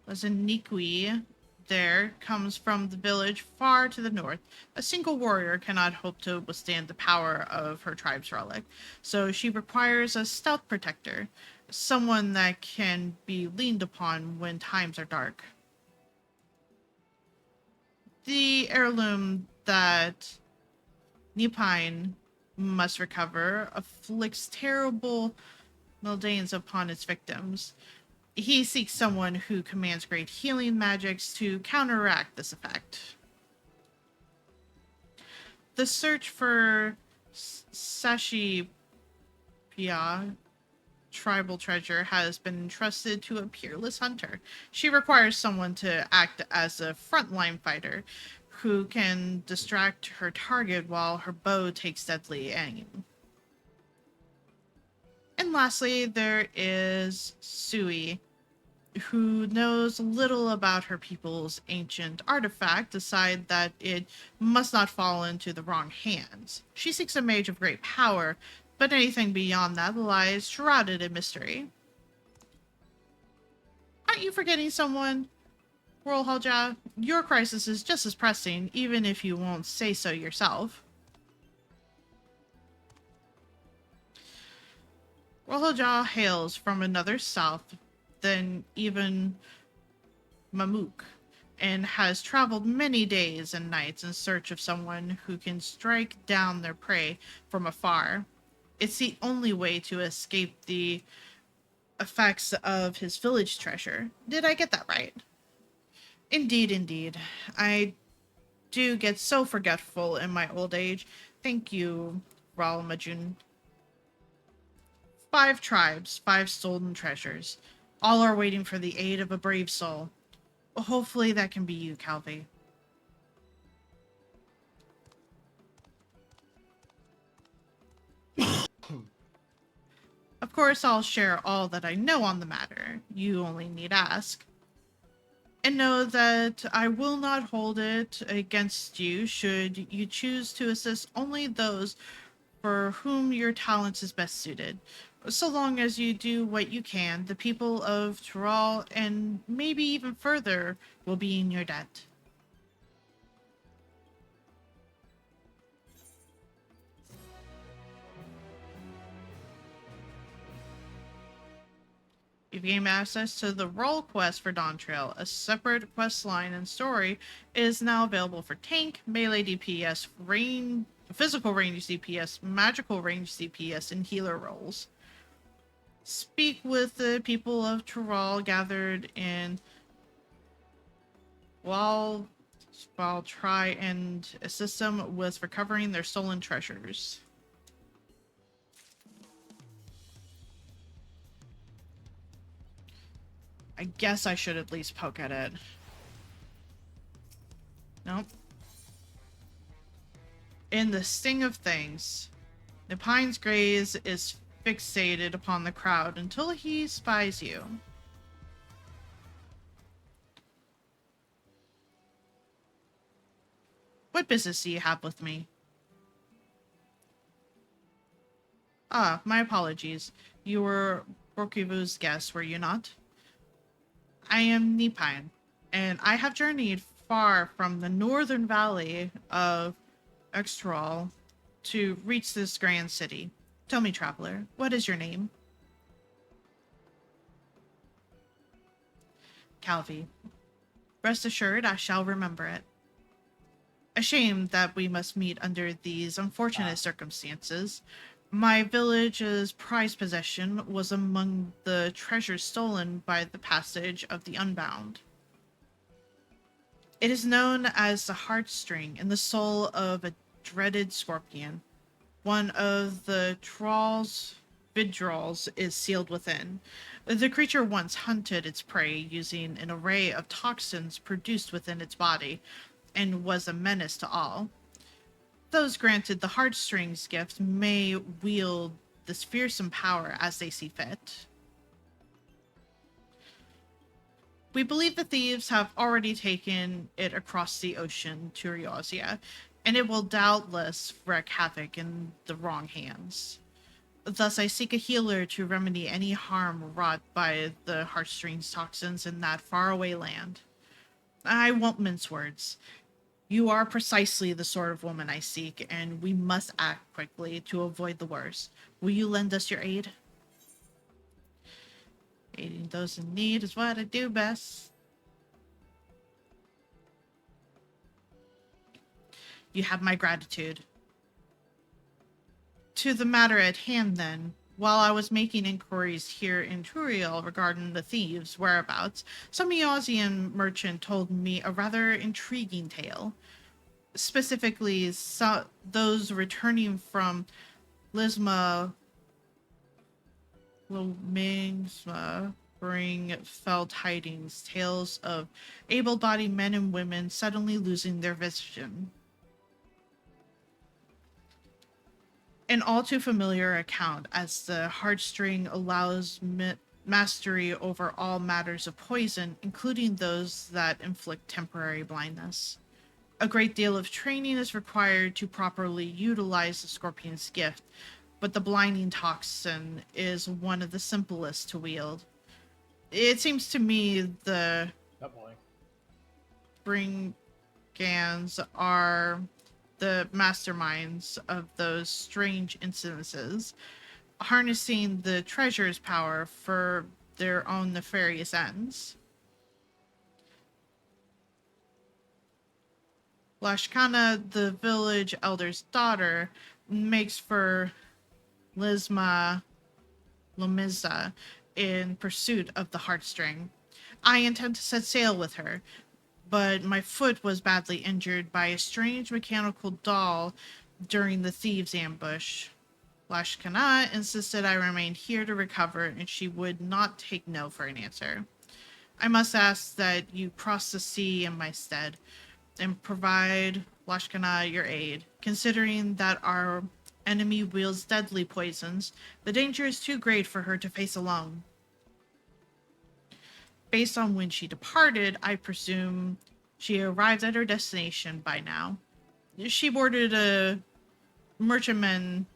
Lazaniqui there comes from the village far to the north. A single warrior cannot hope to withstand the power of her tribe's relic, so she requires a stout protector, someone that can be leaned upon when times are dark. The heirloom that Nipine must recover afflicts terrible maldains upon its victims. He seeks someone who commands great healing magics to counteract this effect. The search for Sashi Pia tribal treasure has been entrusted to a peerless hunter. She requires someone to act as a frontline fighter who can distract her target while her bow takes deadly aim. And lastly, there is Sui, who knows little about her people's ancient artifact, decide that it must not fall into the wrong hands. She seeks a mage of great power, but anything beyond that lies shrouded in mystery. Aren't you forgetting someone? Rolhalja, your crisis is just as pressing, even if you won't say so yourself. Rolhalja hails from another south than even Mamuk, and has traveled many days and nights in search of someone who can strike down their prey from afar. It's the only way to escape the effects of his village treasure. Did I get that right? Indeed, indeed. I do get so forgetful in my old age. Thank you, Ralmajun. 5 tribes, 5 stolen treasures. All are waiting for the aid of a brave soul. Hopefully that can be you, Calvi. Of course, I'll share all that I know on the matter. You only need ask. And know that I will not hold it against you should you choose to assist only those for whom your talents is best suited. So long as you do what you can, the people of Tural and maybe even further will be in your debt. You've gained access to the role quest for Dawntrail. A separate quest line and story is now available for tank, melee DPS, physical range DPS, magical range DPS, and healer roles. Speak with the people of Tural gathered in while try and assist them with recovering their stolen treasures. I guess I should at least poke at it. Nope. In the sting of things, Nepine's gaze is fixated upon the crowd until he spies you. What business do you have with me? Ah, my apologies. You were Borkivu's guest, were you not? I am Nepine, and I have journeyed far from the northern valley of Extral to reach this grand city. Tell me, traveler, what is your name? Calvi. Rest assured, I shall remember it. A shame that we must meet under these unfortunate circumstances. My village's prized possession was among the treasures stolen by the passage of the Unbound. It is known as the heartstring in the soul of a dreaded scorpion. One of the Trolls vidrals is sealed within. The creature once hunted its prey using an array of toxins produced within its body, and was a menace to all. Those granted the heartstrings gift may wield this fearsome power as they see fit. We believe the thieves have already taken it across the ocean to Riosia, and it will doubtless wreak havoc in the wrong hands. Thus, I seek a healer to remedy any harm wrought by the heartstrings toxins in that faraway land. I won't mince words. You are precisely the sort of woman I seek, and we must act quickly to avoid the worst. Will you lend us your aid? Aiding those in need is what I do best. You have my gratitude. To the matter at hand, then. While I was making inquiries here in Turiel regarding the thieves' whereabouts, some Eosian merchant told me a rather intriguing tale. Specifically, those returning from Lisma Lomingsma bring fell tidings, tales of able-bodied men and women suddenly losing their vision. An all too familiar account, as the heartstring allows mastery over all matters of poison, including those that inflict temporary blindness. A great deal of training is required to properly utilize the scorpion's gift, but the blinding toxin is one of the simplest to wield. It seems to me the Bringans are the masterminds of those strange incidences, harnessing the treasure's power for their own nefarious ends. Lashkana, the village elder's daughter, makes for Lisma Lomiza in pursuit of the heartstring. I intend to set sail with her, but my foot was badly injured by a strange mechanical doll during the thieves' ambush. Lashkana insisted I remain here to recover, and she would not take no for an answer. I must ask that you cross the sea in my stead, and provide Lashkana your aid. Considering that our enemy wields deadly poisons, the danger is too great for her to face alone. Based on when she departed, I presume she arrived at her destination by now. She boarded a merchantman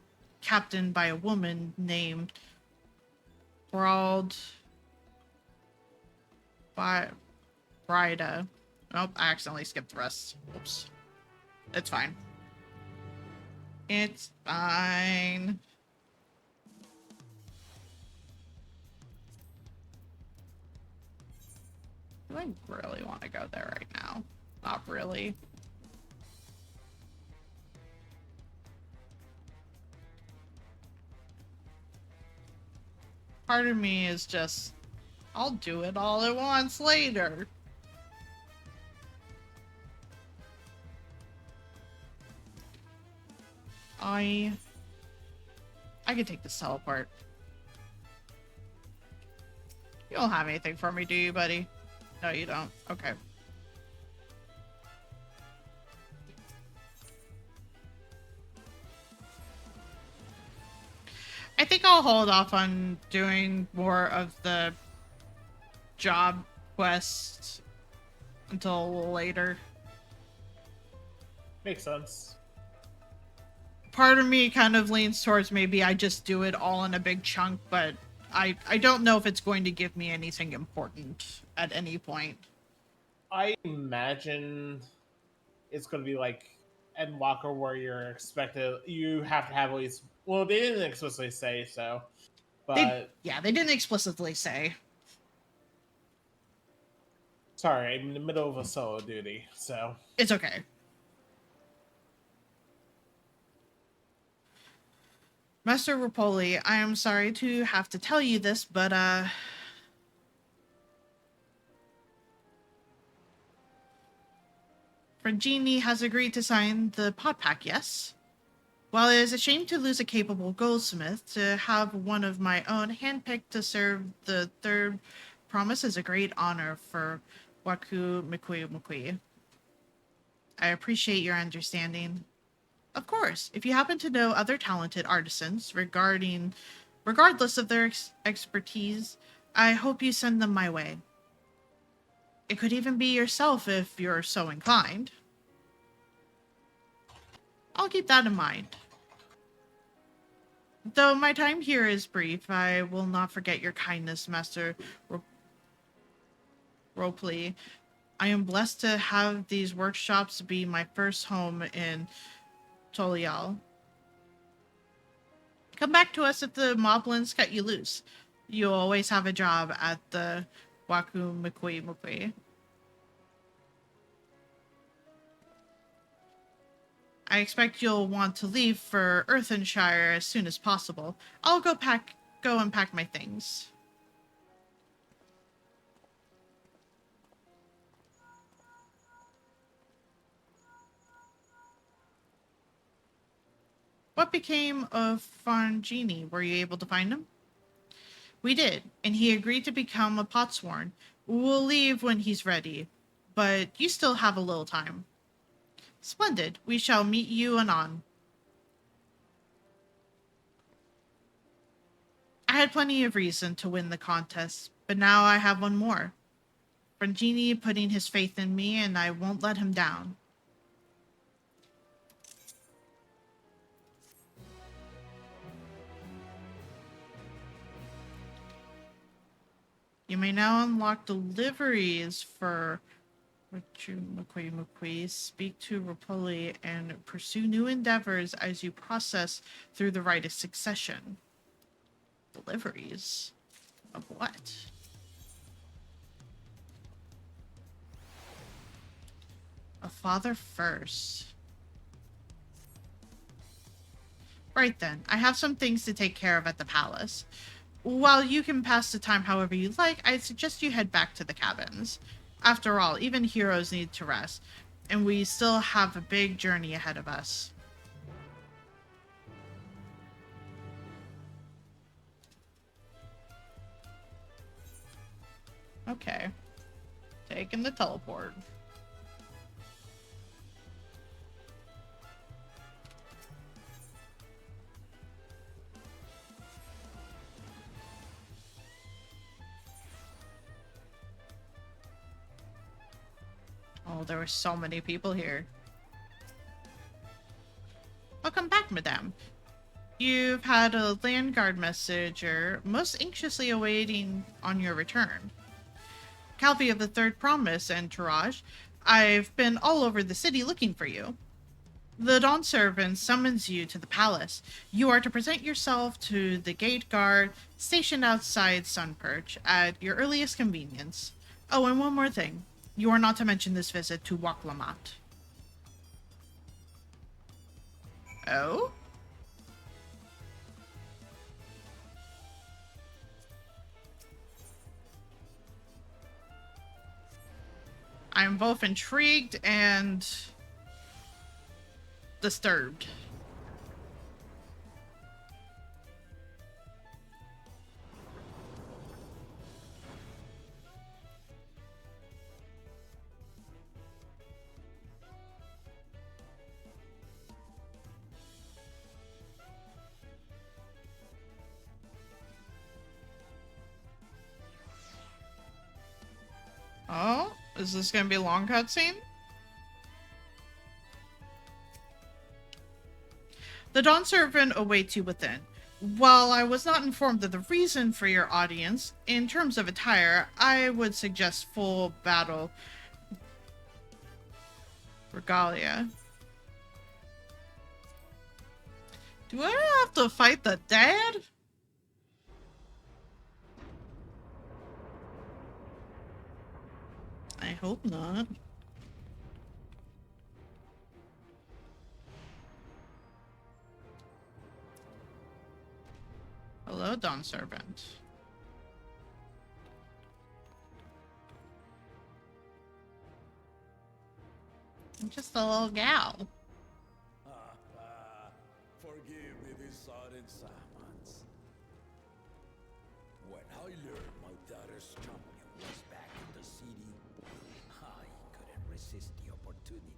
captained by a woman named Brida. Nope, I accidentally skipped the rest. Oops. It's fine. It's fine. Do I really want to go there right now? Not really. Part of me is just, I'll do it all at once later. I can take this teleport. You don't have anything for me, do you, buddy? No, you don't. Okay. I think I'll hold off on doing more of the job quest until later. Makes sense. Part of me kind of leans towards maybe I just do it all in a big chunk, but I don't know if it's going to give me anything important at any point. I imagine it's going to be like Endwalker, where you're expected, you have to have at least, well, they didn't explicitly say so, but they didn't explicitly say. Sorry, I'm in the middle of a solo duty, so. It's okay. Master Rapoli, I am sorry to have to tell you this, but, Frangini has agreed to sign the pod pack, yes? While it is a shame to lose a capable goldsmith, to have one of my own handpicked to serve the third promise is a great honor for Waku Mukui. I appreciate your understanding. Of course, if you happen to know other talented artisans regardless of their expertise, I hope you send them my way. It could even be yourself if you're so inclined. I'll keep that in mind. Though my time here is brief, I will not forget your kindness, Master Ropley. I am blessed to have these workshops be my first home in Tolial. Come back to us if the moblins cut you loose. You'll always have a job at the Waku Mukui. I expect you'll want to leave for Earthenshire as soon as possible. I'll go and pack my things. What became of Frangini? Were you able to find him? We did, and he agreed to become a potsworn. We'll leave when he's ready, but you still have a little time. Splendid. We shall meet you anon. I had plenty of reason to win the contest, but now I have one more. Frangini putting his faith in me, and I won't let him down. You may now unlock deliveries for Mukui. Speak to Rapoli and pursue new endeavors as you process through the rite of succession. Deliveries? Of what? A father first. Right then, I have some things to take care of at the palace. While you can pass the time however you like, I'd suggest you head back to the cabins. After all, even heroes need to rest, and we still have a big journey ahead of us. Okay. Taking the teleport. Oh, there were so many people here. Welcome back, madame. You've had a Landguard messenger most anxiously awaiting on your return. Calvi of the Third Promise, entourage. I've been all over the city looking for you. The Dawn Servant summons you to the palace. You are to present yourself to the gate guard stationed outside Sunperch at your earliest convenience. Oh, and one more thing. You are not to mention this visit to Waklamat. Oh? I'm both intrigued and disturbed. Oh, is this gonna be a long cutscene? The Dawn Servant awaits you within. While I was not informed of the reason for your audience, in terms of attire, I would suggest full battle regalia. Do I have to fight the dad? I hope not. Hello, Dawn Servant. I'm just a little gal. Forgive me this sudden summons. When I learned my daughter's champion was back in the city, I couldn't resist the opportunity.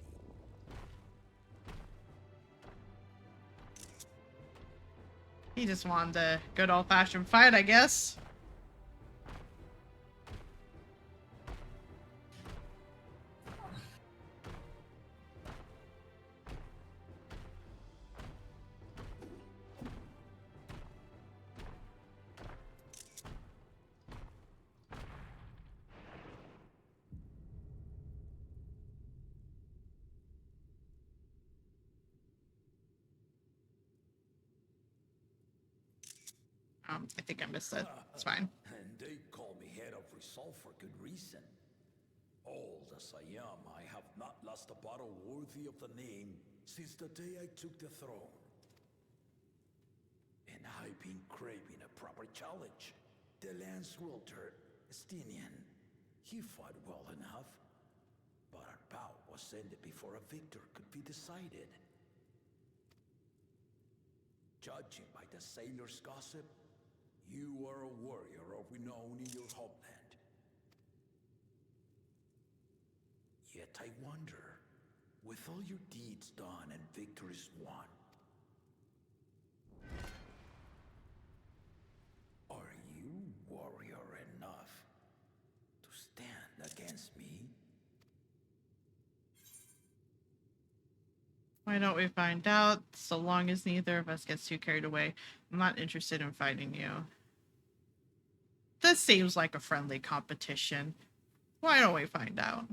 He just wanted a good old-fashioned fight, I guess. I think I missed it. It's fine. And they call me head of resolve for good reason. Old as I am, I have not lost a battle worthy of the name since the day I took the throne. And I've been craving a proper challenge. The lance wielder, Estinian, he fought well enough, but our bout was ended before a victor could be decided. Judging by the sailors' gossip, you are a warrior of renown in your homeland. Yet I wonder, with all your deeds done and victories won, are you warrior enough to stand against me? Why don't we find out? So long as neither of us gets too carried away. I'm not interested in fighting you. This seems like a friendly competition. Why don't we find out?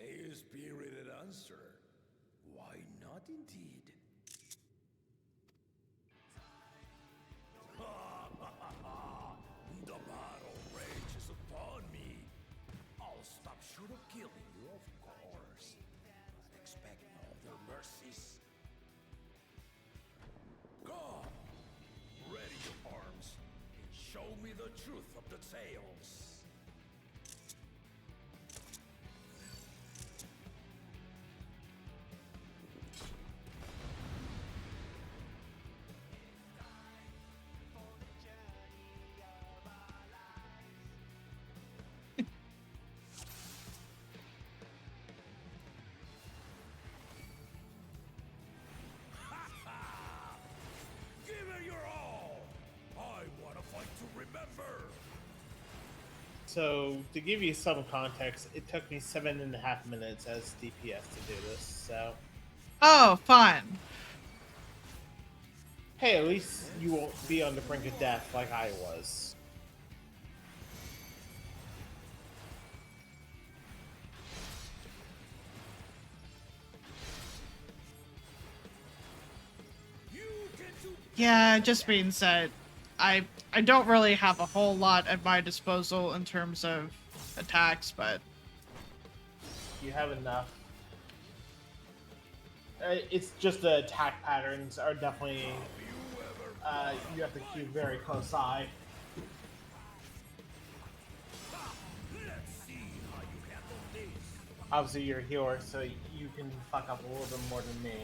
A spirited answer. Why not indeed? The battle rages upon me. I'll stop short of killing you, of course. But expect no other mercies. Come, ready your arms, and show me the truth of the tales. Give it your all! I want to fight to remember! So, to give you some context, it took me 7.5 minutes as DPS to do this, so... Oh, fun. Hey, at least you won't be on the brink of death like I was. You can do Yeah, just being said, I don't really have a whole lot at my disposal in terms of attacks, but You have enough. It's just the attack patterns are definitely... you have to keep very close eye. Let's see how you handle this. Obviously, you're a healer, so you can fuck up a little bit more than me.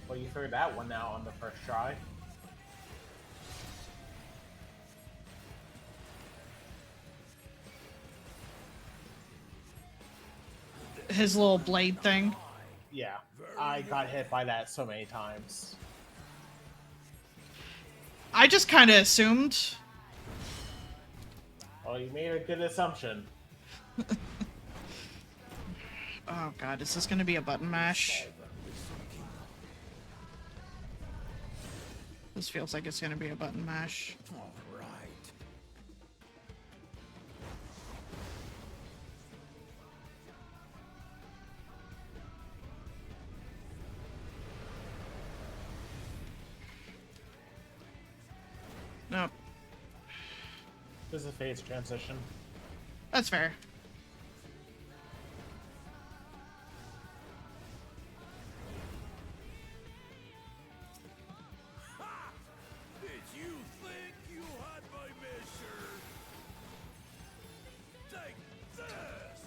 Well, you figured that one out on the first try. his little blade thing. Yeah, I got hit by that so many times. I just kind of assumed. Well, you made a good assumption. Oh god, is this gonna be a button mash? This feels like it's gonna be a button mash. All right. Nope. This is a phase transition. That's fair. Did you think you had my measure? Take this!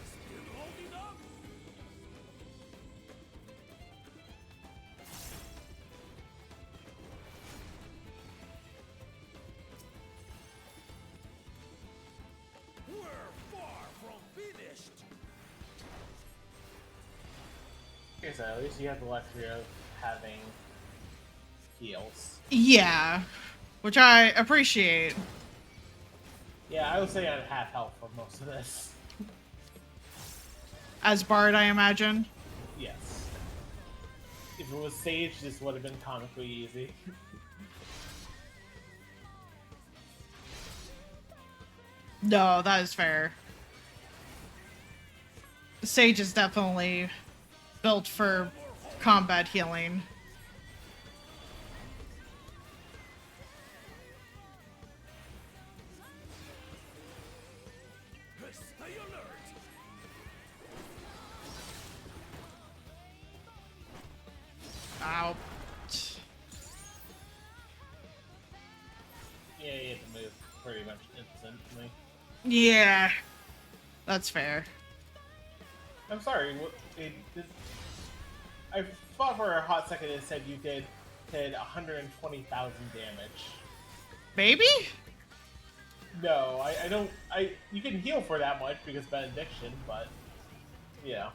Still holding up? We're far from finished. Okay, so at least you have the luxury of having heals. Yeah. Which I appreciate. Yeah, I would say I'm half health for most of this. As Bard, I imagine. Yes. If it was Sage, this would have been comically easy. No, that is fair. Sage is definitely built for combat healing. Stay alert. Ow. Yeah, you have to move pretty much instantly. Yeah. That's fair. I'm sorry, I thought for a hot second it said you did 120,000 damage. Baby? No, I don't. You can heal for that much because benediction, but yeah,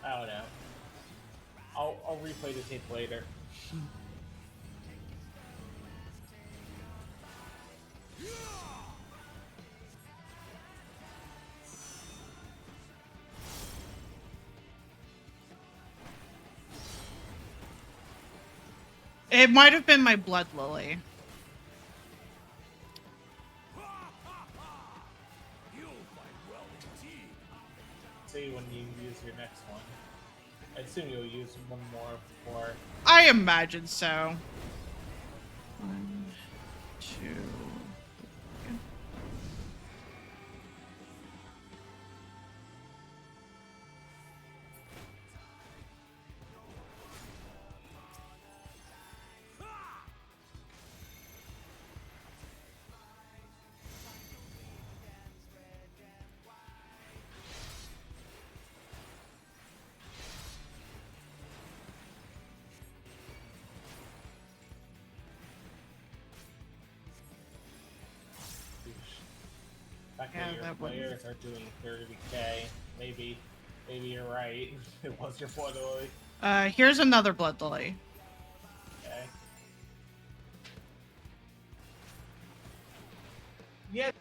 I don't know. I'll replay the tape later. It might have been my blood lily. You'll fight well indeed. See when you use your next one. I assume you'll use one more before. I imagine so. 1, 2. Fact Yeah, that your that wouldn't- players are doing 30k. Maybe you're right. It was your blood lily. Here's another blood lily. Okay. Yeah,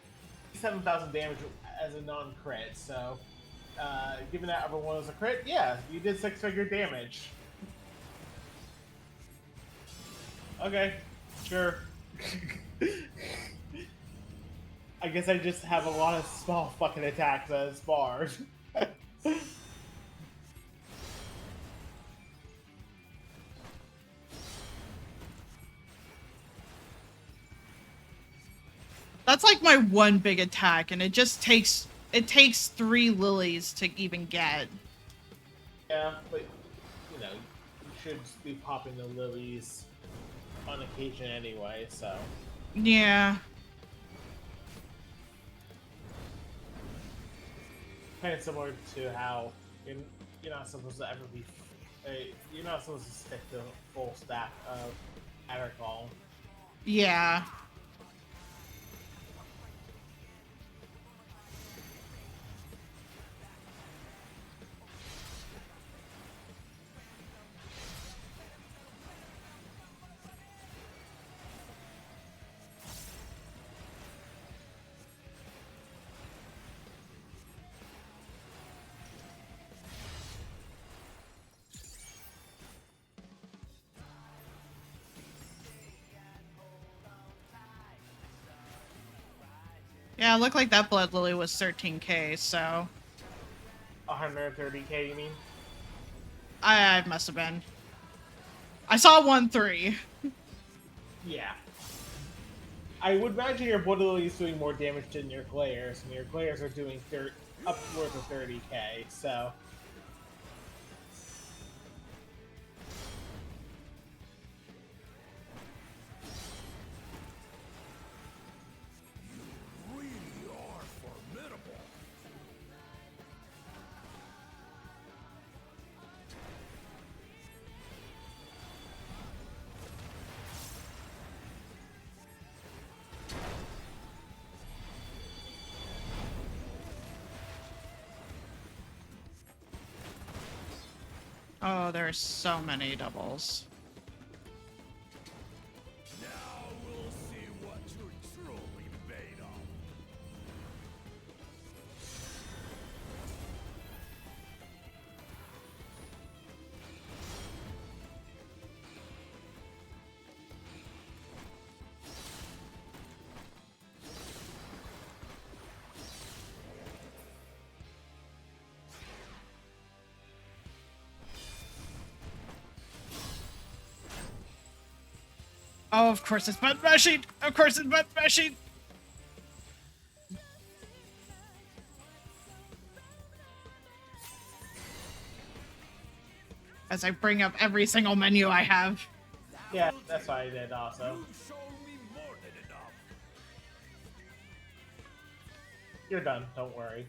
7,000 damage as a non-crit. So, given that other one was a crit, yeah, you did 6-figure damage. Okay, sure. I guess I just have a lot of small fucking attacks as Bard. That's like my one big attack, and it takes 3 lilies to even get. Yeah, but you know, you should be popping the lilies on occasion anyway, so. Yeah. Kind of similar to how you're not supposed to ever be. You're not supposed to stick to a full stack of Attercall. Yeah. Yeah, it looked like that blood lily was 13k, so 130k, you mean? I must have been. I saw 1-3. Yeah. I would imagine your blood lily is doing more damage than your glares, and your glares are doing upwards of 30k, so... Really are formidable. Oh, there's so many doubles. Now we'll see what you're truly made of. Oh, of course it's button mashing! Of course it's button mashing! As I bring up every single menu I have. Yeah, that's what I did also. You've shown me more than enough. You're done, don't worry.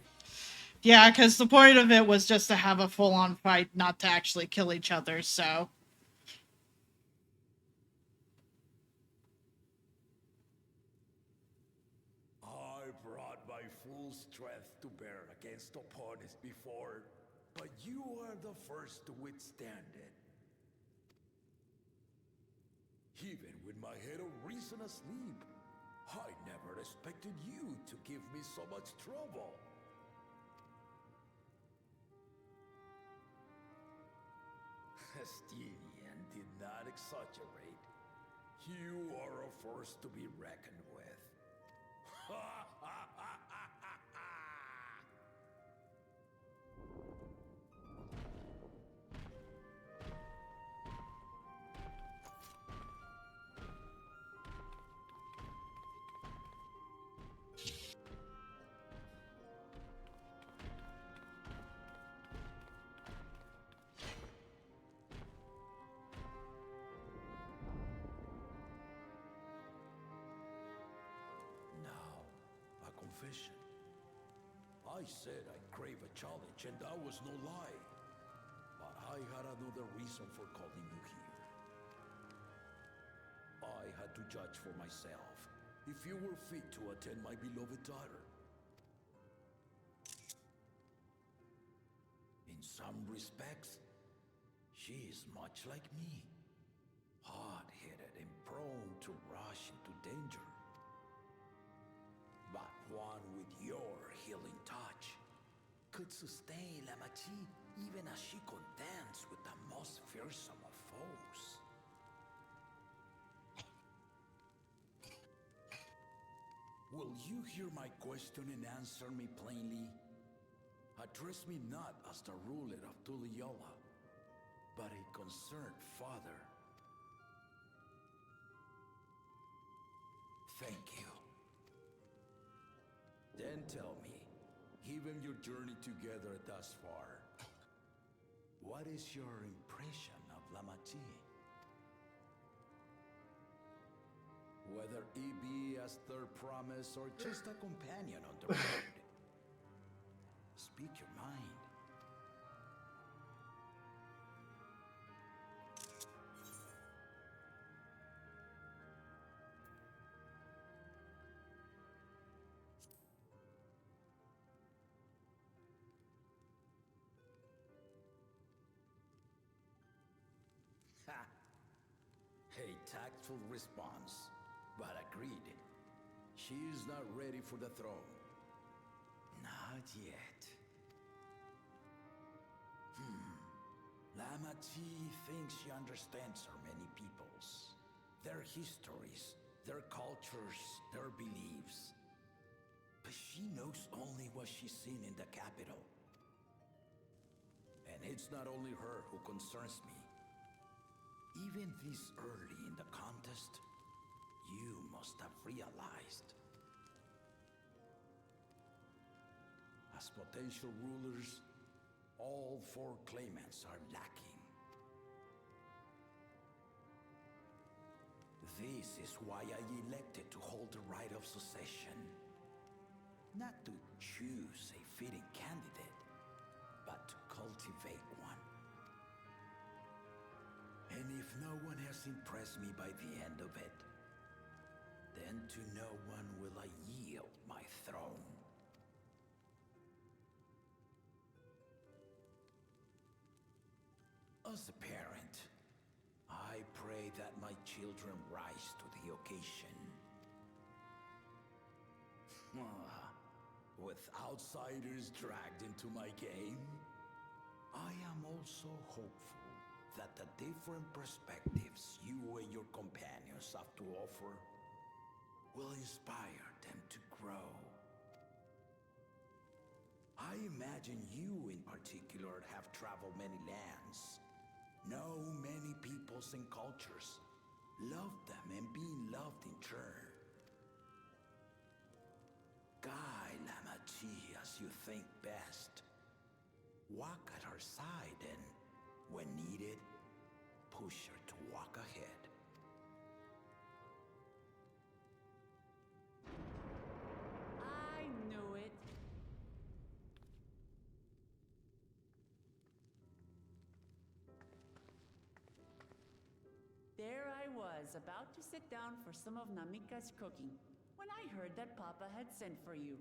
Yeah, because the point of it was just to have a full-on fight, not to actually kill each other, so... I brought my full strength to bear against opponents before, but you are the first to withstand it. Even with my head of reason asleep, I never expected you to give me so much trouble. Estinian did not exaggerate. You are a force to be reckoned with. Now, a confession. I said I crave a challenge, and that was no lie. But I had another reason for calling you here. I had to judge for myself if you were fit to attend my beloved daughter. In some respects, she is much like me. Hard-headed and prone to rush into danger. But one with your healing touch could sustain La Machi even as she contends with the most fearsome of foes. Will you hear my question and answer me plainly? Address me not as the ruler of Tuliola, but a concerned father. Thank you. Then tell me, given your journey together thus far, what is your impression of La Machi? Whether it be as their promise or just a companion on the road. Speak your mind. Ha! A tactful response, but agreed. She is not ready for the throne. Not yet. La Machi thinks she understands her many peoples, their histories, their cultures, their beliefs. But she knows only what she's seen in the capital. And it's not only her who concerns me. Even this early in the contest, you must have realized. As potential rulers, all 4 claimants are lacking. This is why I elected to hold the right of succession. Not to choose a fitting candidate, but to cultivate one. And if no one has impressed me by the end of it, then to no one will I yield my throne. As a parent, I pray that my children rise to the occasion. With outsiders dragged into my game, I am also hopeful that the different perspectives you and your companions have to offer will inspire them to grow. I imagine you in particular have traveled many lands, know many peoples and cultures, love them and being loved in turn. Guide Lamachi as you think best. Walk at her side and, when needed, push her to walk ahead. I knew it. There I was, about to sit down for some of Namika's cooking, when I heard that Papa had sent for you.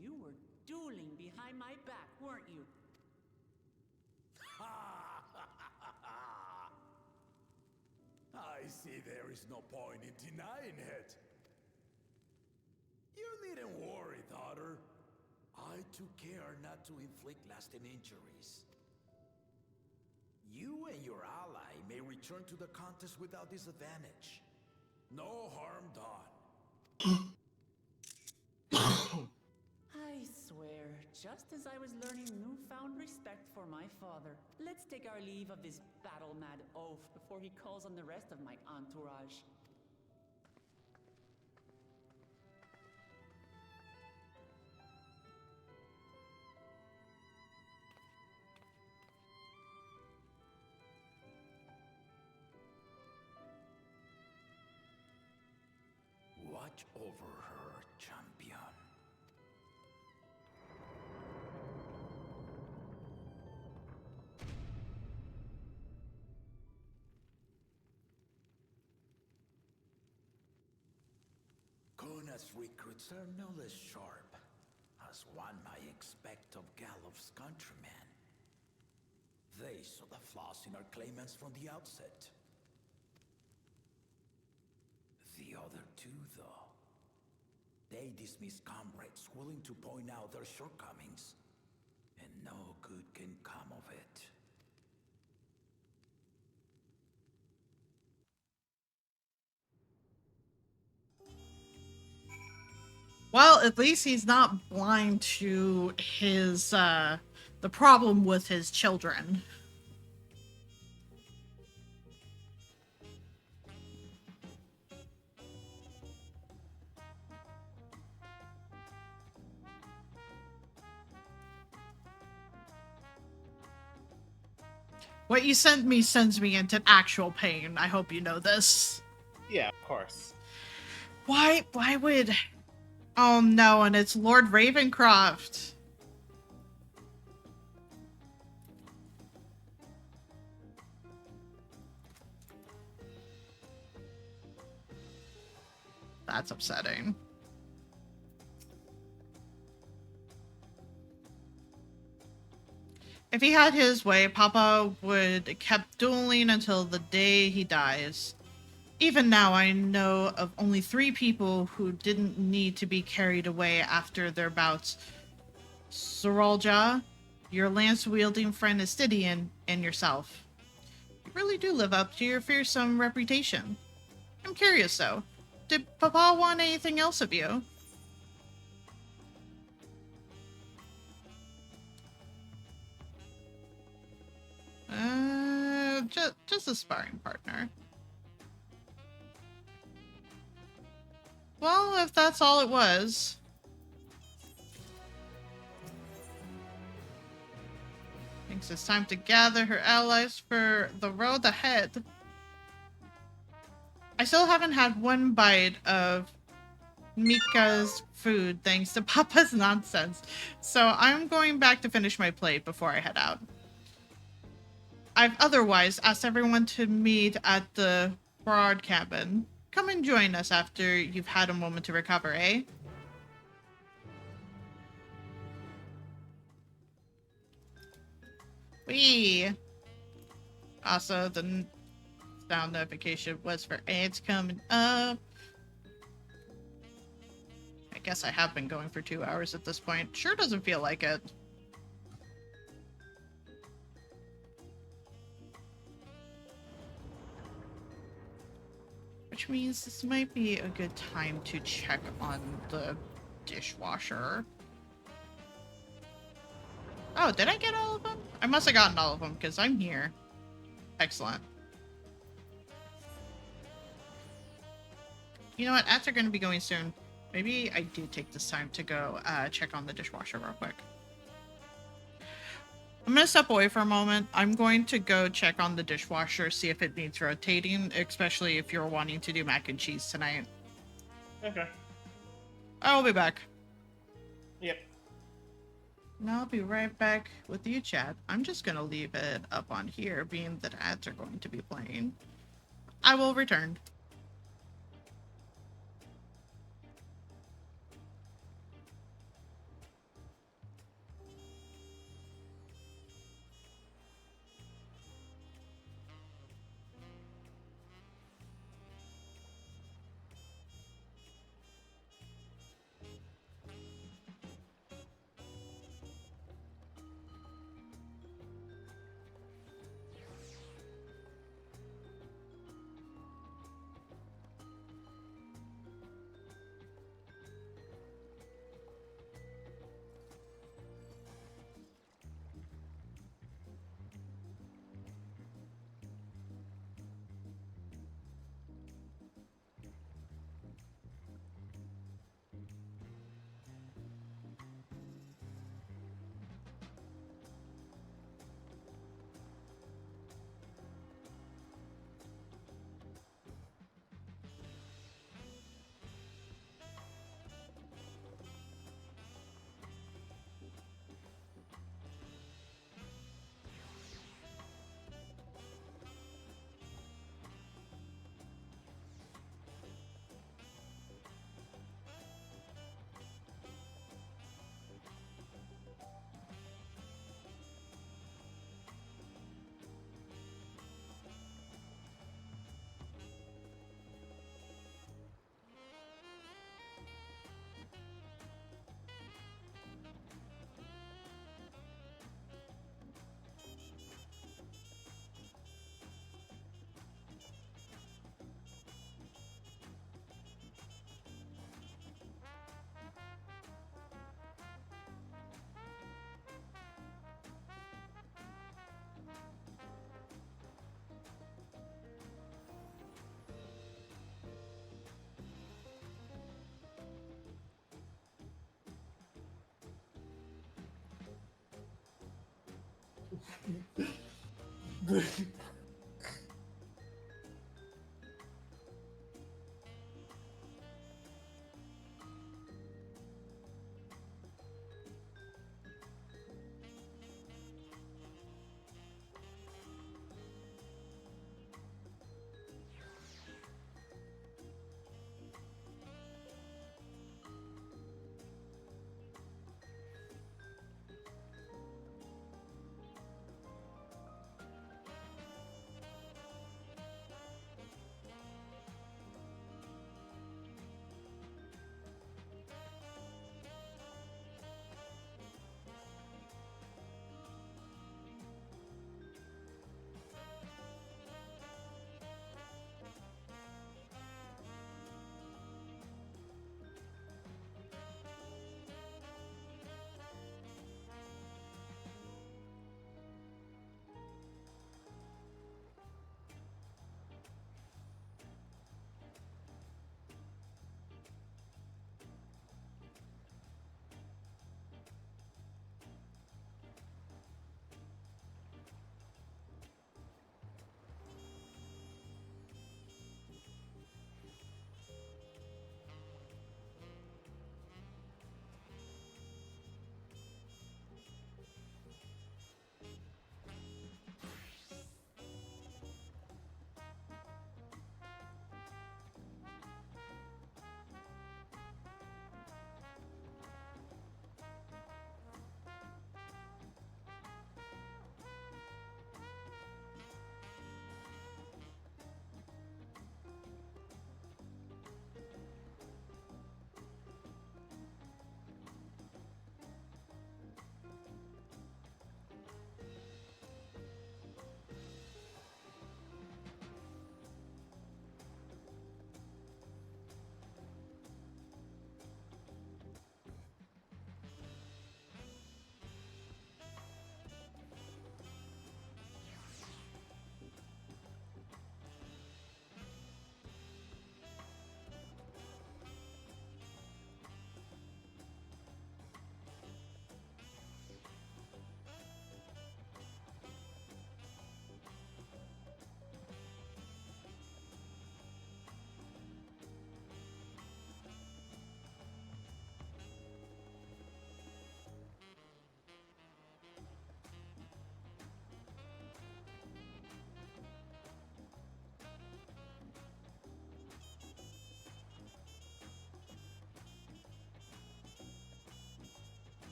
You were dueling behind my back, weren't you? I see there is no point in denying it. You needn't worry, daughter. I took care not to inflict lasting injuries. You and your ally may return to the contest without disadvantage. No harm done. I swear, just as I was learning newfound respect for my father. Let's take our leave of this battle-mad oaf before he calls on the rest of my entourage. Watch over her, champion. Kona's recruits are no less sharp, as one might expect of Gallop's countrymen. They saw the flaws in our claimants from the outset. The other two, though, they dismiss comrades willing to point out their shortcomings, and no good can come of it. Well, at least he's not blind to his, the problem with his children. What you sent me sends me into actual pain. I hope you know this. Yeah, of course. Why would... Oh no, and it's Lord Ravencroft. That's upsetting. If he had his way, Papa would have kept dueling until the day he dies. Even now, I know of only 3 people who didn't need to be carried away after their bouts. Soralja, your lance-wielding friend Estidian, and yourself. You really do live up to your fearsome reputation. I'm curious, though. Did Papa want anything else of you? Just a sparring partner. Well, if that's all it was... Thinks it's time to gather her allies for the road ahead. I still haven't had one bite of Mika's food thanks to Papa's nonsense, so I'm going back to finish my plate before I head out. I've otherwise asked everyone to meet at the Broad Cabin. Come and join us after you've had a moment to recover, eh? Wee! Also, the sound notification was for ants coming up. I guess I have been going for 2 hours at this point. Sure doesn't feel like it. Which means this might be a good time to check on the dishwasher. Oh, did I get all of them? I must have gotten all of them because I'm here. Excellent. You know what? Ads are going to be going soon. Maybe I do take this time to go check on the dishwasher real quick. I'm going to step away for a moment. I'm going to go check on the dishwasher, see if it needs rotating, especially if you're wanting to do mac and cheese tonight. Okay. I'll be back. Yep. And I'll be right back with you, chat. I'm just going to leave it up on here, being that ads are going to be playing. I will return.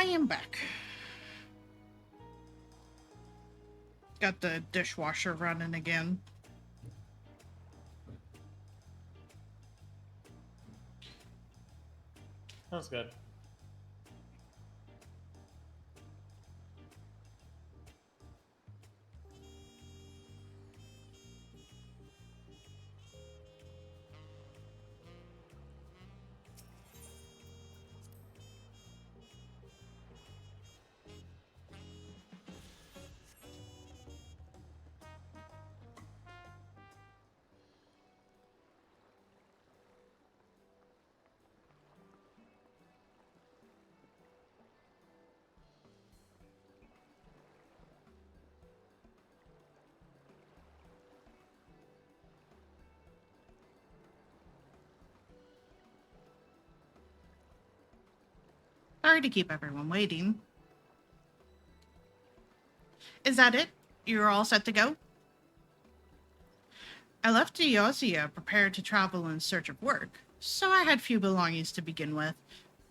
I am back. Got the dishwasher running again. That's good. Sorry to keep everyone waiting. Is that it? You're all set to go? I left Eosia prepared to travel in search of work, so I had few belongings to begin with.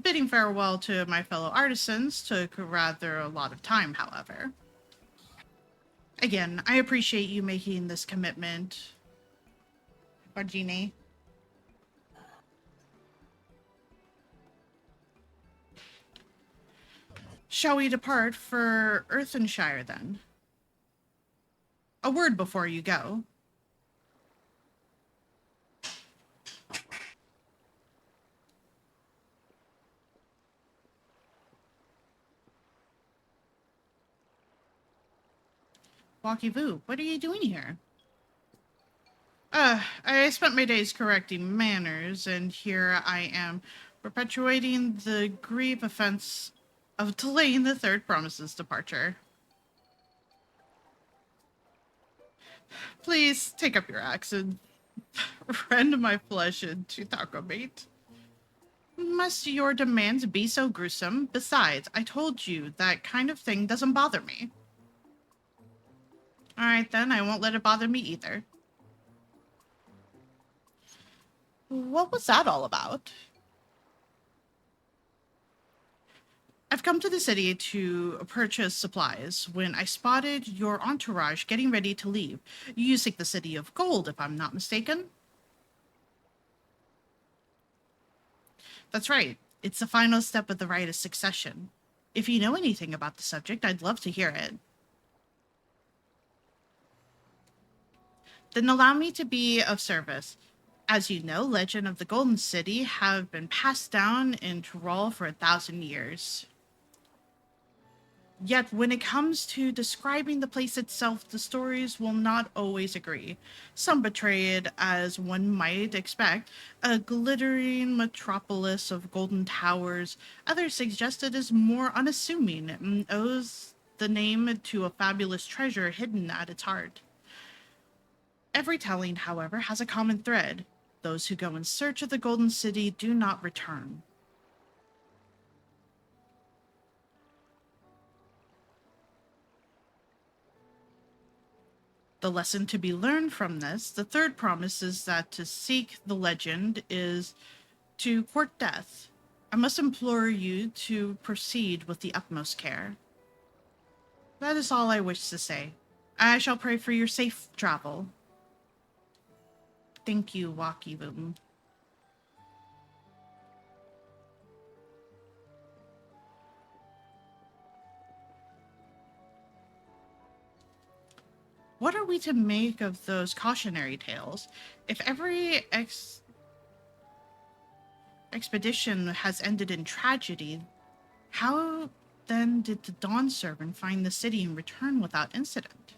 Bidding farewell to my fellow artisans took rather a lot of time, however. Again, I appreciate you making this commitment, Bargini. Shall we depart for Earthenshire, then? A word before you go. Walkie Vu, what are you doing here? I spent my days correcting manners, and here I am perpetuating the grieve offense of delaying the third promise's departure. Please take up your axe and rend my flesh into taco meat. Must your demands be so gruesome? Besides, I told you that kind of thing doesn't bother me. Alright then, I won't let it bother me either. What was that all about? I've come to the city to purchase supplies when I spotted your entourage getting ready to leave. You seek the City of Gold, if I'm not mistaken. That's right. It's the final step of the rite of succession. If you know anything about the subject, I'd love to hear it. Then allow me to be of service. As you know, legend of the Golden City have been passed down in Tyrol for 1,000 years. Yet when it comes to describing the place itself, the stories will not always agree. Some betray it as one might expect, a glittering metropolis of golden towers. Others suggest it is more unassuming and owes the name to a fabulous treasure hidden at its heart. Every telling, however, has a common thread. Those who go in search of the Golden City do not return. The lesson to be learned from this, the third promise is that to seek the legend is to court death. I must implore you to proceed with the utmost care. That is all I wish to say. I shall pray for your safe travel. Thank you, Walkie Boom. What are we to make of those cautionary tales? If every expedition has ended in tragedy, how then did the Dawn Servant find the city and return without incident?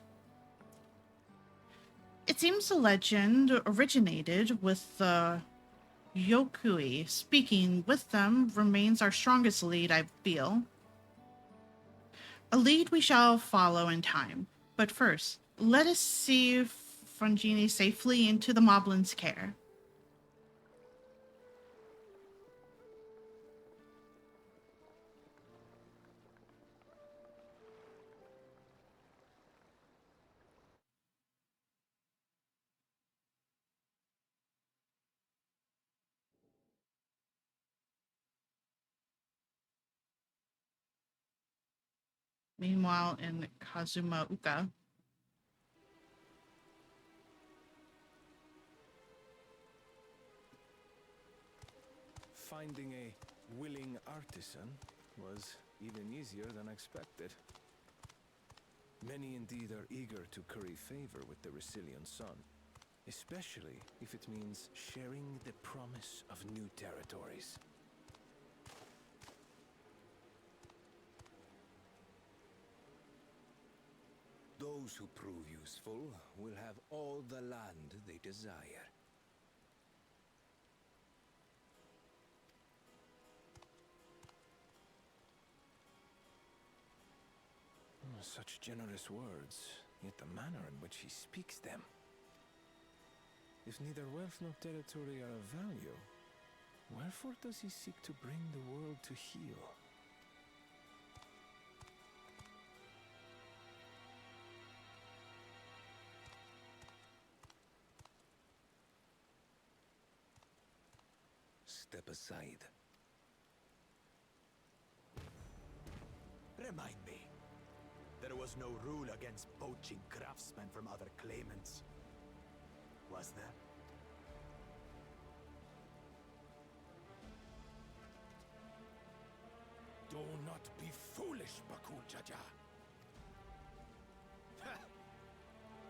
It seems the legend originated with the Yokui. Speaking with them remains our strongest lead, I feel. A lead we shall follow in time. But first, let us see Frangini safely into the Moblin's care. Meanwhile, in Kazumauka, Finding a willing artisan was even easier than expected. Many indeed are eager to curry favor with the Resilient Sun, especially if it means sharing the promise of new territories. Those who prove useful will have all the land they desire. Such generous words, yet the manner in which he speaks them. If neither wealth nor territory are of value, wherefore does he seek to bring the world to heel? Step aside. Remind me. There was no rule against poaching craftsmen from other claimants. Was there? Do not be foolish, Bakul Jaja.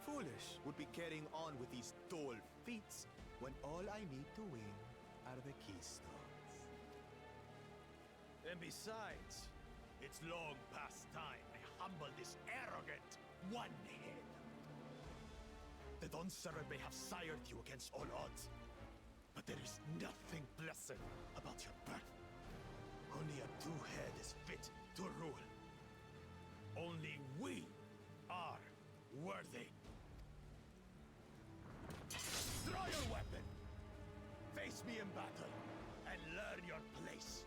Foolish would be carrying on with these dull feats when all I need to win are the keystones. And besides, it's long past time I humble this arrogant one-head. The Dawntrail may have sired you against all odds, but there is nothing blessed about your birth. Only a two-head is fit to rule. Only we are worthy. Draw your weapon! Face me in battle, and learn your place.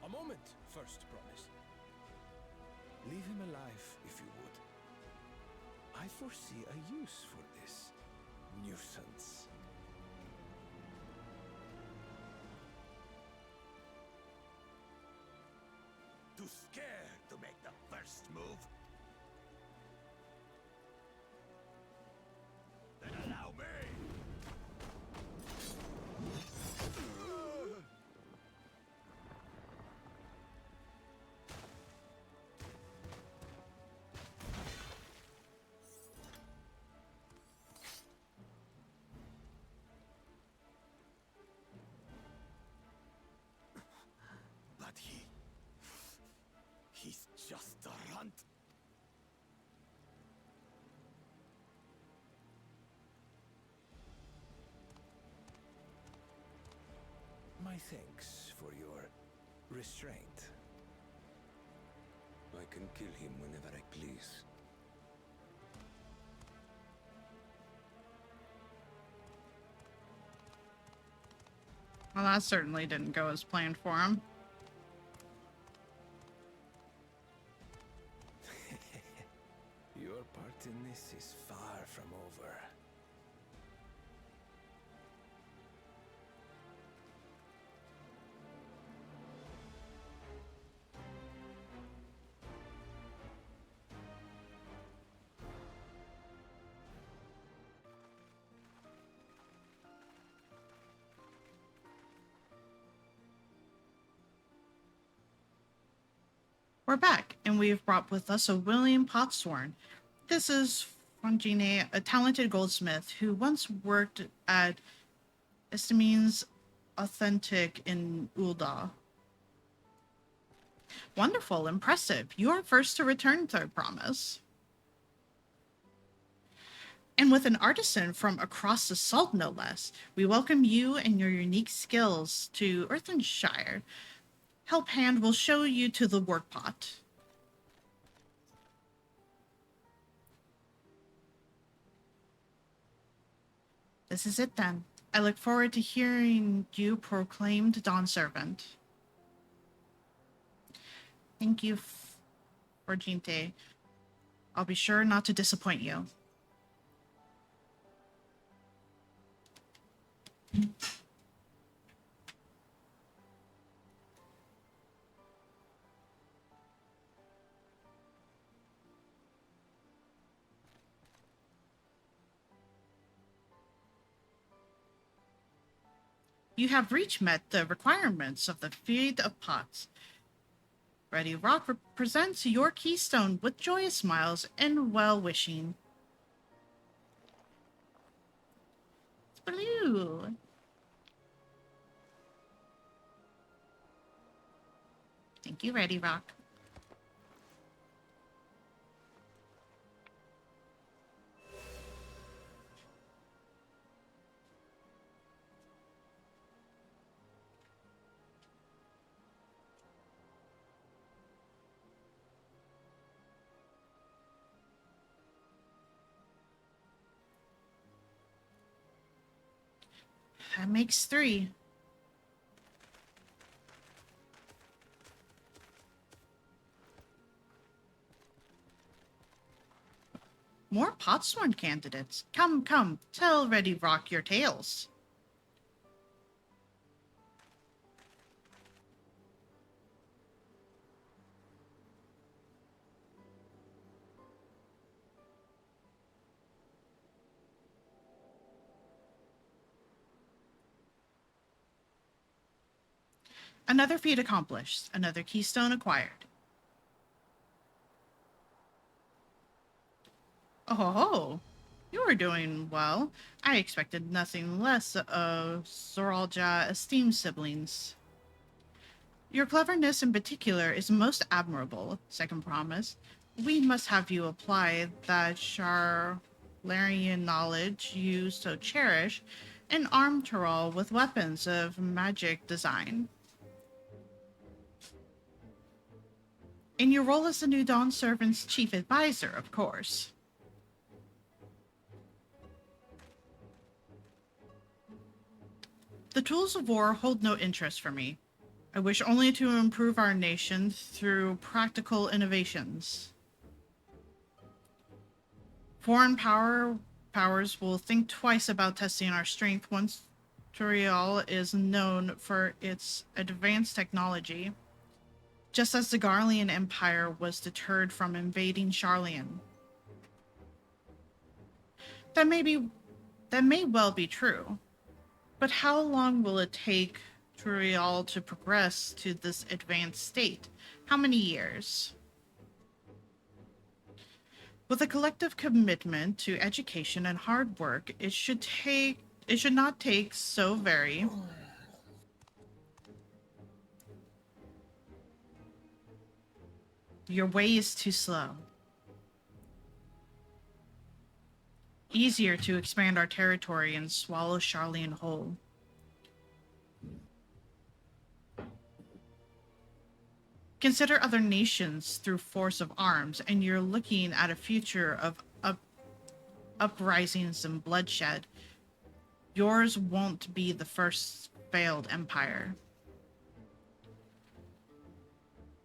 A moment, First Promise. Leave him alive, if you would. I foresee a use for this nuisance. Too scared to make the first move? Then allow me! But he's just a runt. My thanks for your restraint. I can kill him whenever I please. Well, that certainly didn't go as planned for him. Your part in this is far from over. We're back, and we've brought with us a William Potsworn. This is Frangine, a talented goldsmith who once worked at Estimene's Authentic in Ulda. Wonderful, impressive. You are first to return, Third Promise. And with an artisan from across the salt, no less, we welcome you and your unique skills to Earthenshire. Help Hand will show you to the workpot. This is it then. I look forward to hearing you proclaimed Dawn Servant. Thank you, Forginte. I'll be sure not to disappoint you. You have reached met the requirements of the Feed of Pots. Ready Rock presents your keystone with joyous smiles and well-wishing. It's blue. Thank you, Ready Rock. That makes 3. More Potsworn candidates. Come, come, tell Ready Rock your tales. Another feat accomplished, another keystone acquired. Oh, you are doing well. I expected nothing less of Zoralja esteemed siblings. Your cleverness in particular is most admirable, Second Promise. We must have you apply that Charlarian knowledge you so cherish and arm Tural with weapons of magic design. In your role as the New Dawn Servant's chief advisor, of course. The tools of war hold no interest for me. I wish only to improve our nation through practical innovations. Foreign powers will think twice about testing our strength once Turiel is known for its advanced technology, just as the Garlean Empire was deterred from invading Charlian. That may well be true, but how long will it take Turiel to progress to this advanced state? How many years? With a collective commitment to education and hard work, it should not take so very. Your way is too slow. Easier to expand our territory and swallow Charlian whole. Consider other nations through force of arms, and you're looking at a future of uprisings and bloodshed. Yours won't be the first failed empire.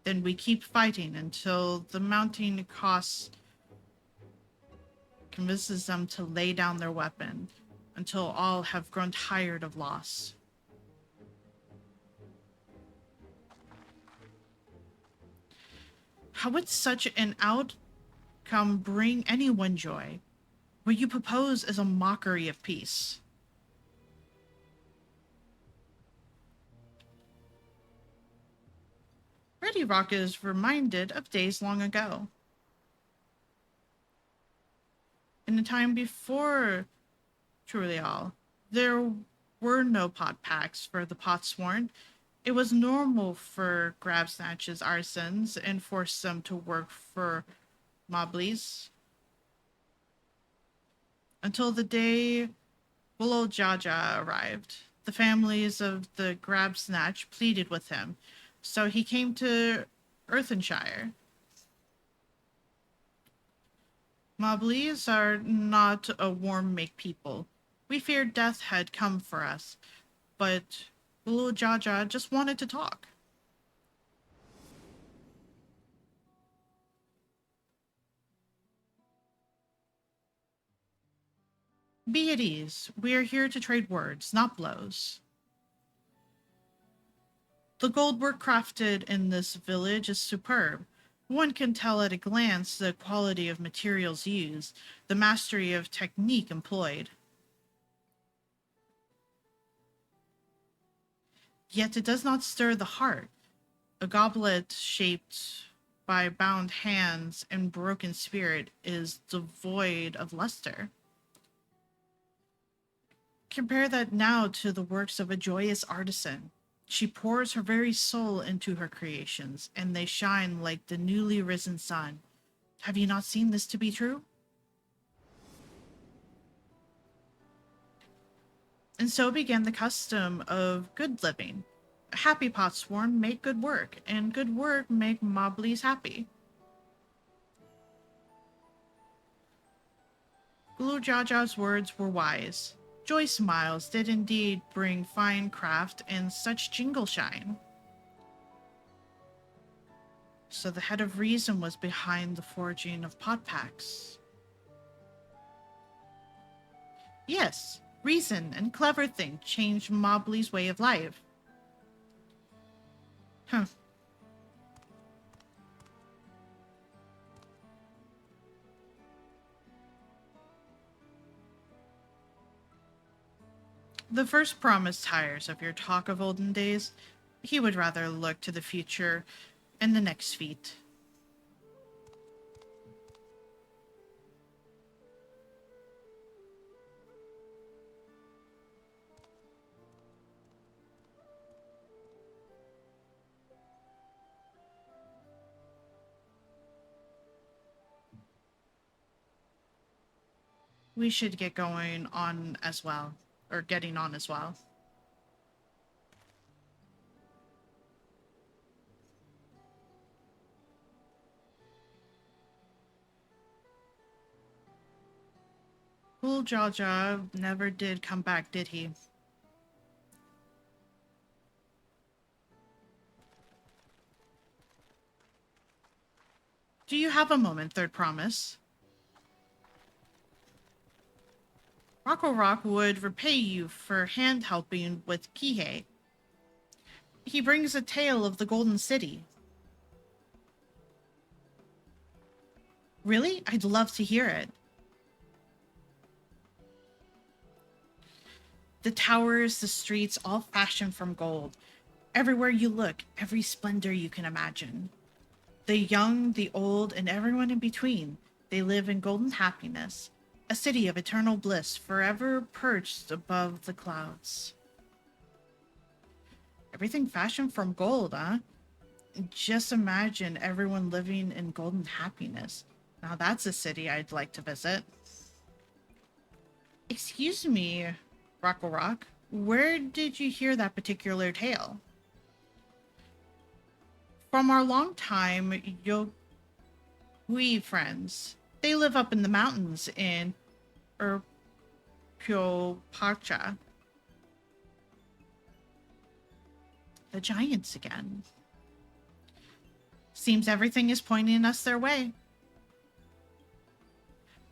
Then we keep fighting until the mounting cost convinces them to lay down their weapon, until all have grown tired of loss. How would such an outcome bring anyone joy? What you propose is a mockery of peace. Ready Rock is reminded of days long ago. In the time before Turiel, there were no pot packs for the Potsworn. It was normal for grab snatches artisans and force them to work for Mobblies. Until the day Willow Jaja arrived. The families of the grab snatch pleaded with him, so he came to Earthenshire. Mobblies are not a warm-make people. We feared death had come for us, but Willow Jaja just wanted to talk. Be at ease. We are here to trade words, not blows. The gold work crafted in this village is superb. One can tell at a glance the quality of materials used, the mastery of technique employed. Yet it does not stir the heart. A goblet shaped by bound hands and broken spirit is devoid of luster. Compare that now to the works of a joyous artisan. She pours her very soul into her creations, and they shine like the newly risen sun. Have you not seen this to be true? And so began the custom of good living. Happy potsworn make good work, and good work make mobblies happy. Glu Jaja's words were wise. Joy smiles did indeed bring fine craft and such jingle shine. So the head of reason was behind the forging of pot packs. Yes, reason and clever think changed Mobley's way of life. Huh. The first promise tires of your talk of olden days. He would rather look to the future and the next feat. We should get going on as well, or getting on as well. Cool Jaja never did come back, did he? Do you have a moment, Third Promise? Rocco Rock would repay you for hand helping with Kihei. He brings a tale of the Golden City. Really? I'd love to hear it. The towers, the streets, all fashioned from gold. Everywhere you look, every splendor you can imagine. The young, the old, and everyone in between, they live in golden happiness. A city of eternal bliss, forever perched above the clouds. Everything fashioned from gold, huh? Just imagine everyone living in golden happiness. Now that's a city I'd like to visit. Excuse me, Rocco Rock, where did you hear that particular tale? From our long-time Yogui friends. They live up in the mountains in Pyopacha. The giants again. Seems everything is pointing us their way.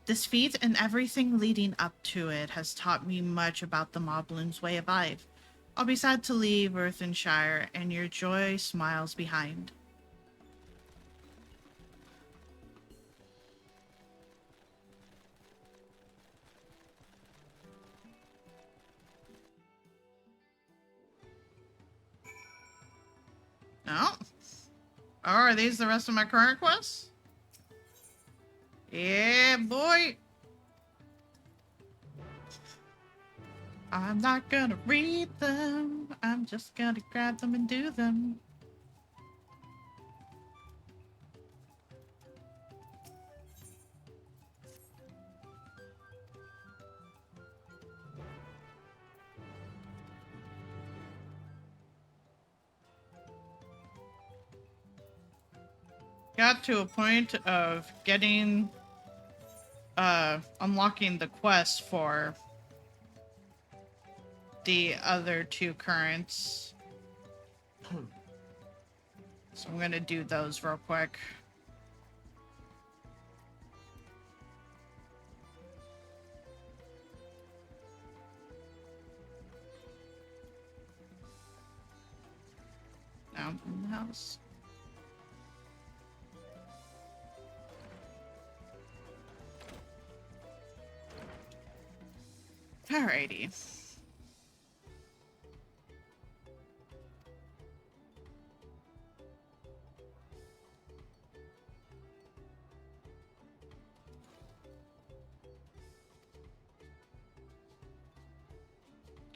This feat and everything leading up to it has taught me much about the Moblin's way of life. I'll be sad to leave Earthenshire, and your joy smiles behind. Oh? Oh, are these the rest of my current quests? Yeah, boy. I'm not gonna read them. I'm just gonna grab them and do them. Got to a point of getting unlocking the quest for the other two currents. So I'm gonna do those real quick. found in the house. Alrighty.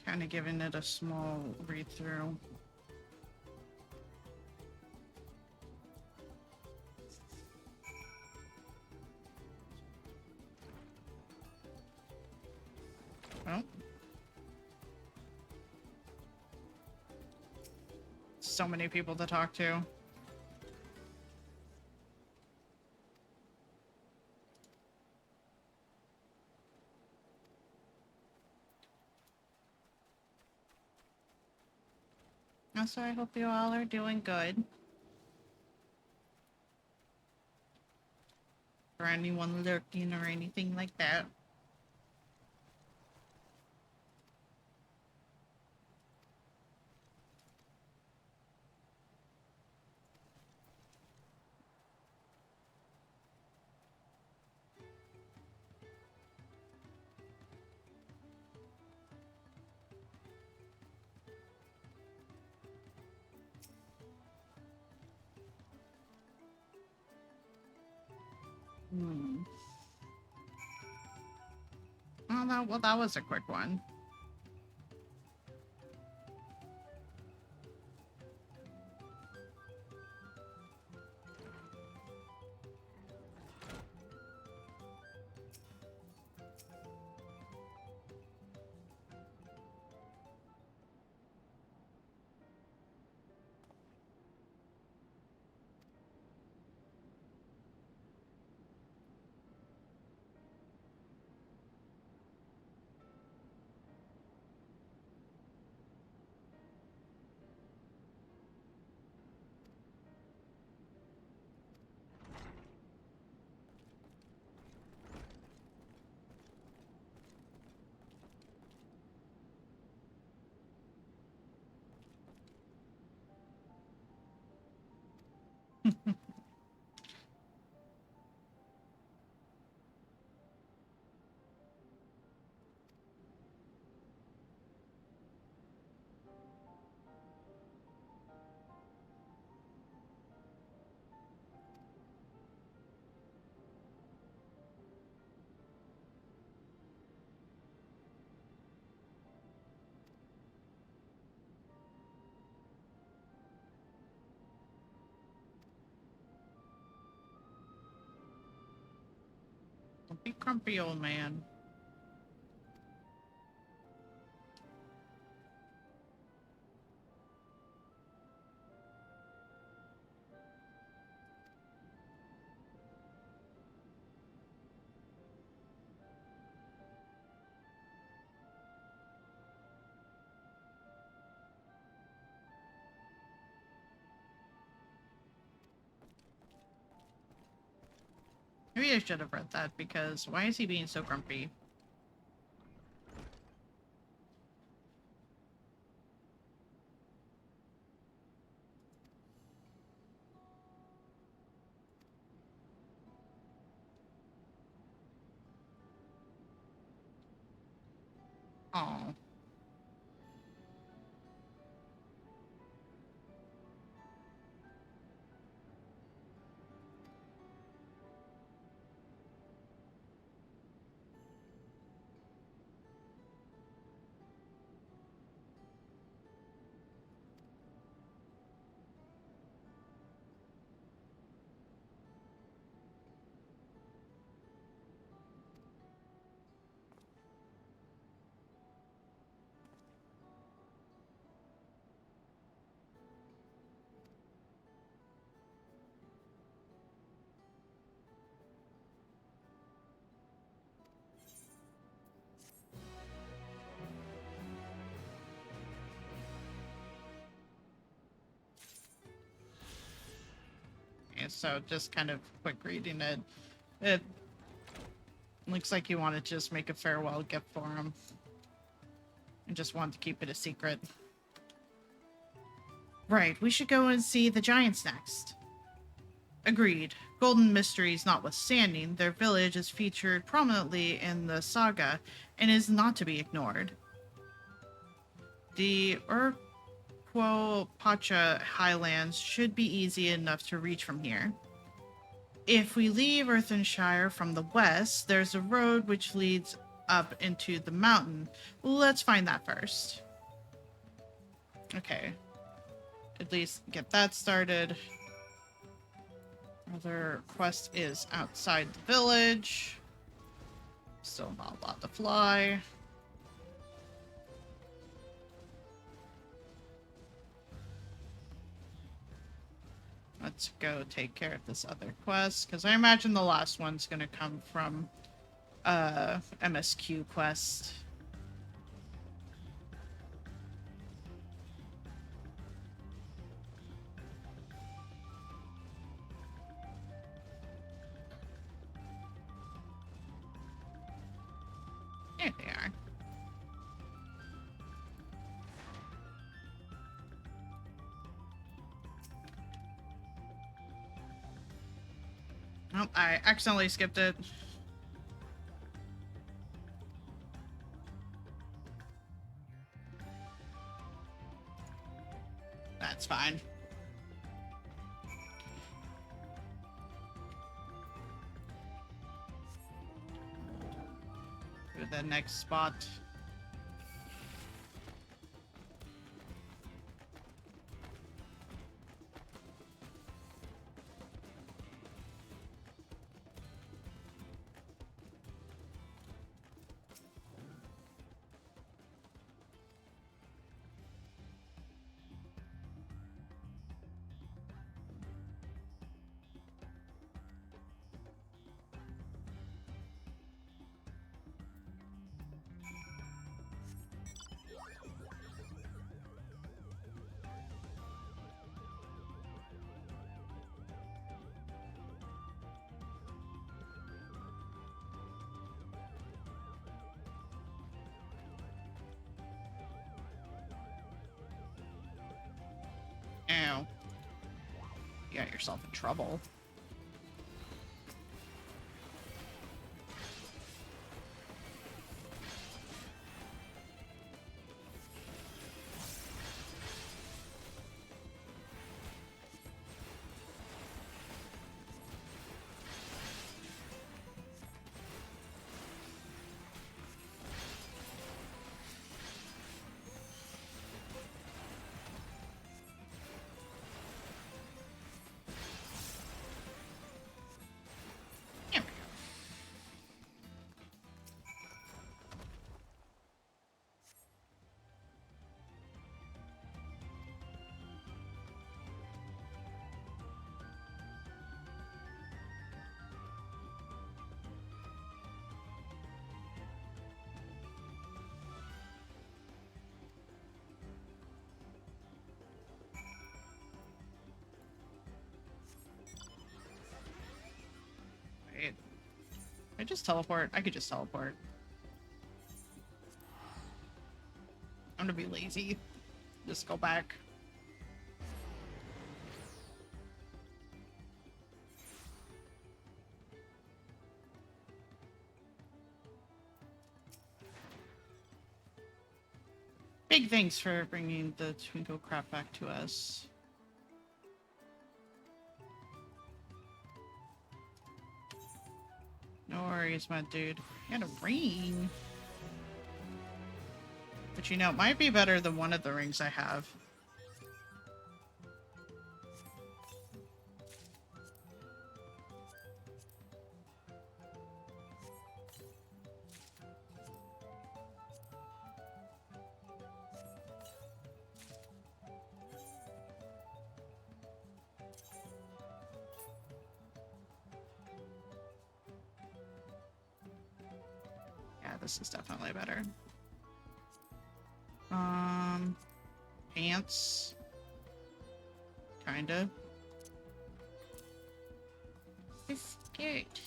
Kind of giving it a small read through. Well, so many people to talk to. Also, I hope you all are doing good. For anyone lurking or anything like that. Oh, well, that was a quick one. Don't be grumpy, old man. Maybe I should have read that, because why is he being so grumpy? Oh. Okay, so just kind of quick reading it. It looks like you want to just make a farewell gift for him. And just want to keep it a secret. Right, we should go and see the giants next. Agreed. Golden Mysteries notwithstanding, their village is featured prominently in the saga and is not to be ignored. The Pacha highlands should be easy enough to reach from here. If we leave Earthenshire from the west, there's a road which leads up into the mountain. Let's find that first. Okay. At least get that started. Other quest is outside the village. Still not a lot to fly. Let's go take care of this other quest, because I imagine the last one's going to come from MSQ quest. There they are. Oh, I accidentally skipped it. That's fine. Go to the next spot. Ow. You got yourself in trouble. There we go. Wait. I just teleport. I could just teleport. I'm gonna be lazy. Just go back. Big thanks for bringing the Twinkle crap back to us. No worries, my dude. You got a ring. But you know, it might be better than one of the rings I have. Yeah, this is definitely better. Pants. Kinda. This skirt.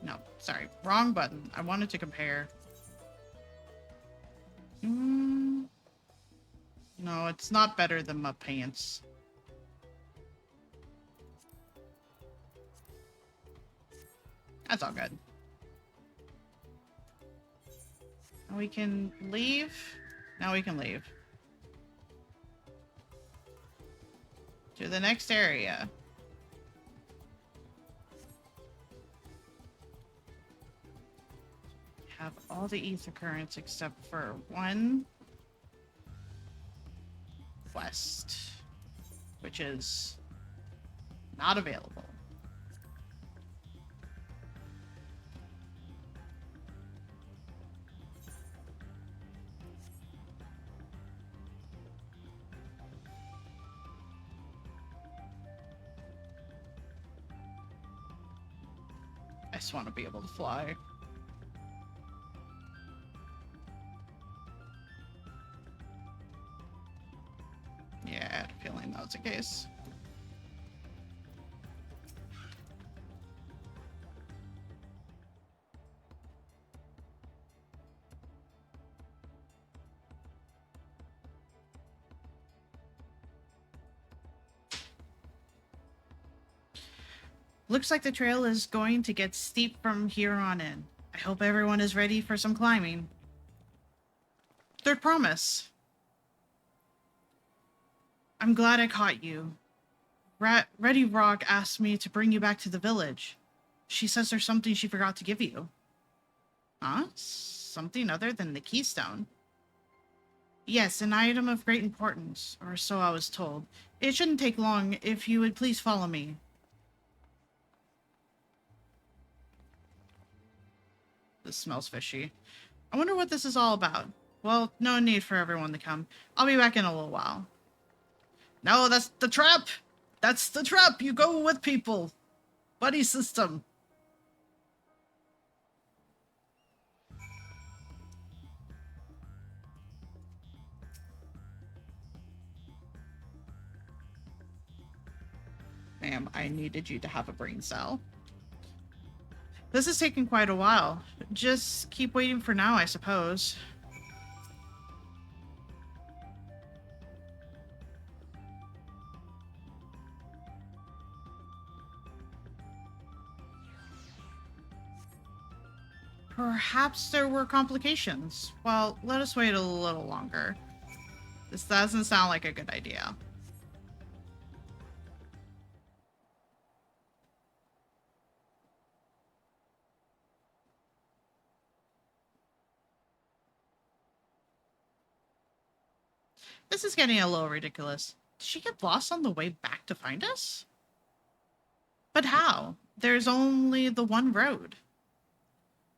No, sorry, wrong button. I wanted to compare. No, it's not better than my pants. That's all good. We can leave. Now we can leave. To the next area. Have all the ether currents except for one west, which is not available. I just want to be able to fly. Yeah, I had a feeling that was the case. Looks like the trail is going to get steep from here on in. I hope everyone is ready for some climbing. Third promise. I'm glad I caught you. Ready Rock asked me to bring you back to the village. She says there's something she forgot to give you. Huh? Something other than the keystone? Yes, an item of great importance, or so I was told. It shouldn't take long if you would please follow me. This smells fishy. I wonder what this is all about. Well, no need for everyone to come. I'll be back in a little while. No, that's the trap! That's the trap! You go with people! Buddy system. Ma'am, I needed you to have a brain cell. This is taking quite a while. Just keep waiting for now, I suppose. Perhaps there were complications. Well, let us wait a little longer. This doesn't sound like a good idea. This is getting a little ridiculous. Did she get lost on the way back to find us? But how? There's only the one road.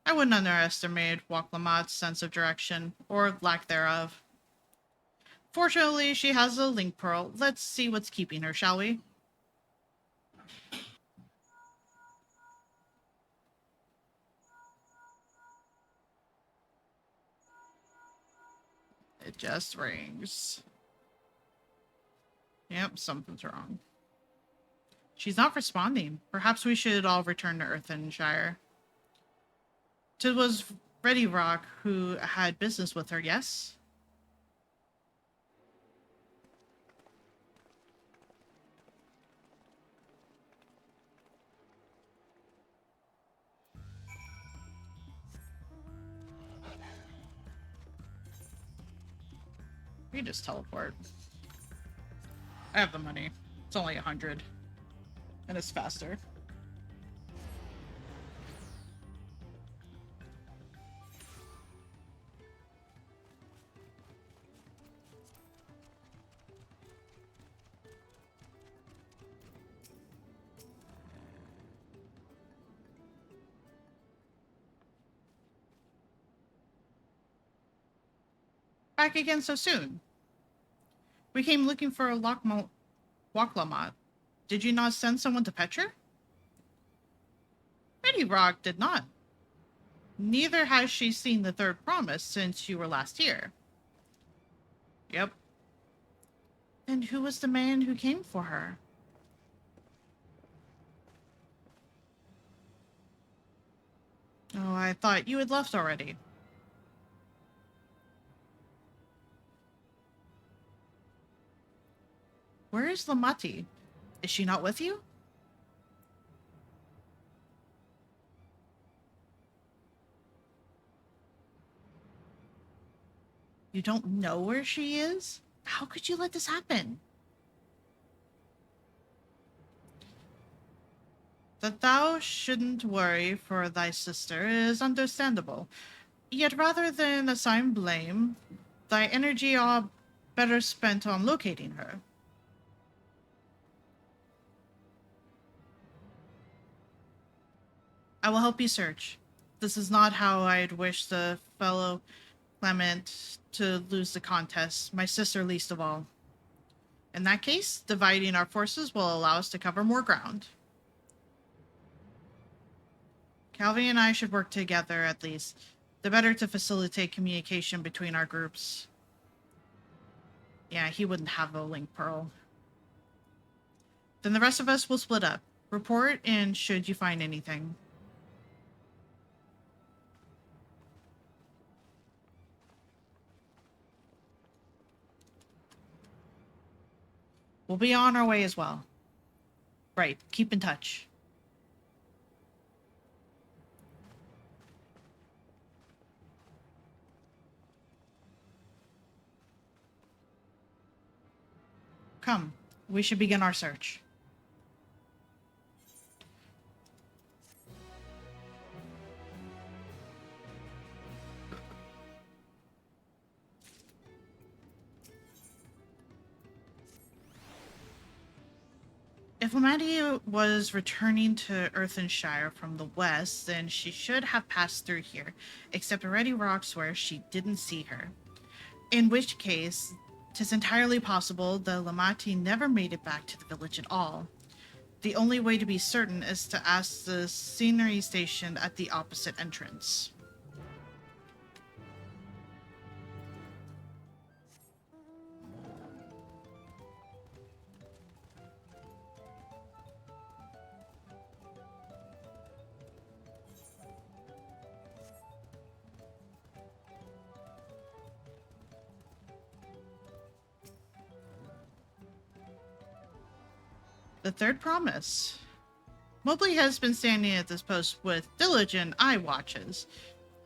I wouldn't underestimate Waklamat's sense of direction, or lack thereof. Fortunately, she has a link pearl. Let's see what's keeping her, shall we? It just rings. Yep, something's wrong. She's not responding. Perhaps we should all return to Earthenshire. 'Twas Ready Rock who had business with her, yes? We just teleport. I have the money. It's only 100. And it's faster. Back again so soon. We came looking for Waklamat. Did you not send someone to fetch her? Ready Rock did not. Neither has she seen the third promise since you were last here. Yep. Then who was the man who came for her? Oh, I thought you had left already. Where is Lamati? Is she not with you? You don't know where she is? How could you let this happen? That thou shouldn't worry for thy sister is understandable. Yet rather than assign blame, thy energy are better spent on locating her. I will help you search. This is not how I'd wish the fellow Clement to lose the contest, my sister least of all. In that case, dividing our forces will allow us to cover more ground. Calvi and I should work together at least, the better to facilitate communication between our groups. Yeah, he wouldn't have a link pearl. Then the rest of us will split up. Report in should you find anything. We'll be on our way as well. Right, keep in touch. Come, we should begin our search. If Lamati was returning to Earthenshire from the west, then she should have passed through here, except already rocks where she didn't see her. In which case, 'tis entirely possible the Lamati never made it back to the village at all. The only way to be certain is to ask the scenery station at the opposite entrance. The third promise. Mobley has been standing at this post with diligent eye watches.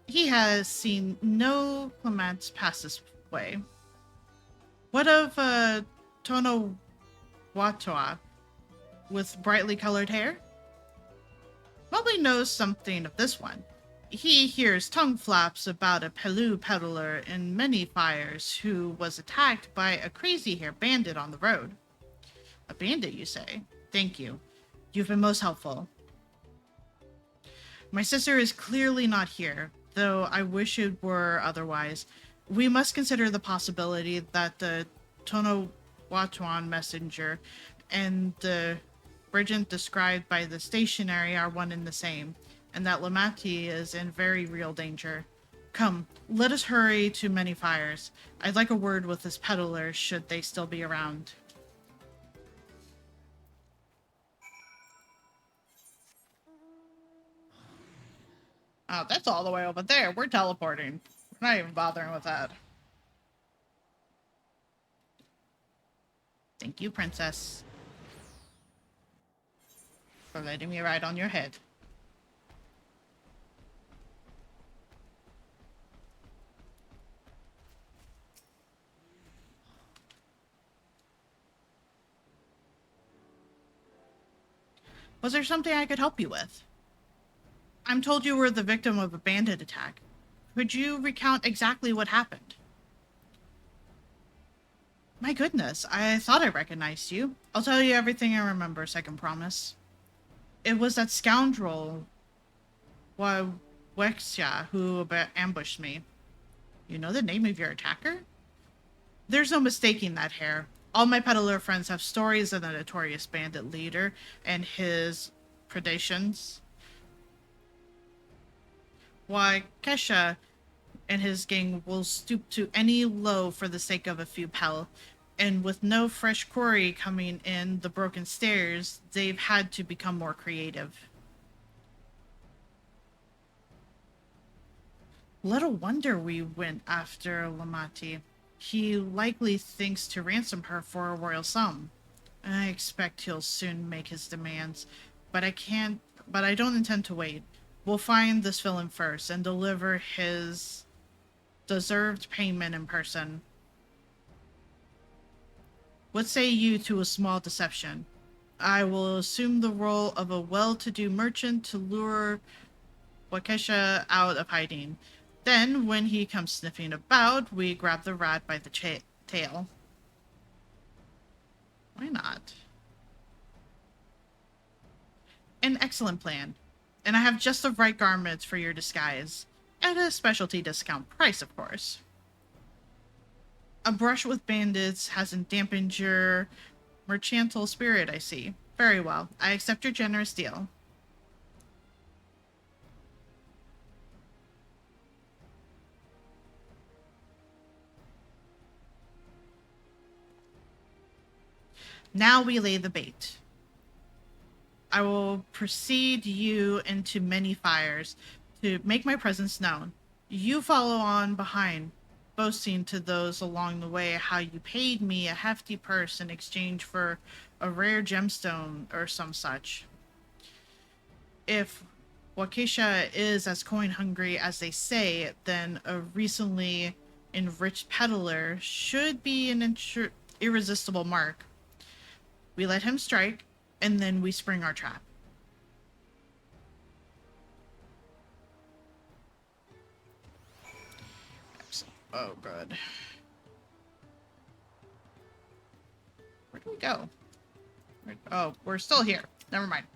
He has seen no Clements pass this way. What of Tono Watoa with brightly colored hair? Mobley knows something of this one. He hears tongue flaps about a Pelu peddler in many fires who was attacked by a crazy hair bandit on the road. A bandit, you say? Thank you. You've been most helpful. My sister is clearly not here, though I wish it were otherwise. We must consider the possibility that the Tonawatuan messenger and the brigand described by the stationary are one and the same, and that Lamati is in very real danger. Come, let us hurry to Many Fires. I'd like a word with this peddler should they still be around. Oh, that's all the way over there. We're teleporting. We're not even bothering with that. Thank you, princess, for letting me ride on your head. Was there something I could help you with? I'm told you were the victim of a bandit attack. Could you recount exactly what happened? My goodness, I thought I recognized you. I'll tell you everything I remember, second promise. It was that scoundrel, Wexia, who ambushed me. You know the name of your attacker? There's no mistaking that hair. All my peddler friends have stories of the notorious bandit leader and his predations. Why, Kesha and his gang will stoop to any low for the sake of a few pel, and with no fresh quarry coming in the broken stairs, they've had to become more creative. Little wonder we went after Lamati. He likely thinks to ransom her for a royal sum. I expect he'll soon make his demands, but I don't intend to wait. We'll find this villain first and deliver his deserved payment in person. What say you to a small deception? I will assume the role of a well-to-do merchant to lure Wakesha out of hiding. Then, when he comes sniffing about, we grab the rat by the tail. Why not? An excellent plan. And I have just the right garments for your disguise. At a specialty discount price, of course. A brush with bandits hasn't dampened your mercantile spirit, I see. Very well. I accept your generous deal. Now we lay the bait. I will precede you into many fires to make my presence known. You follow on behind, boasting to those along the way how you paid me a hefty purse in exchange for a rare gemstone or some such. If Waukesha is as coin-hungry as they say, then a recently enriched peddler should be an irresistible mark. We let him strike, and then we spring our trap. Oh, good. Where do we go? Oh, we're still here. Never mind.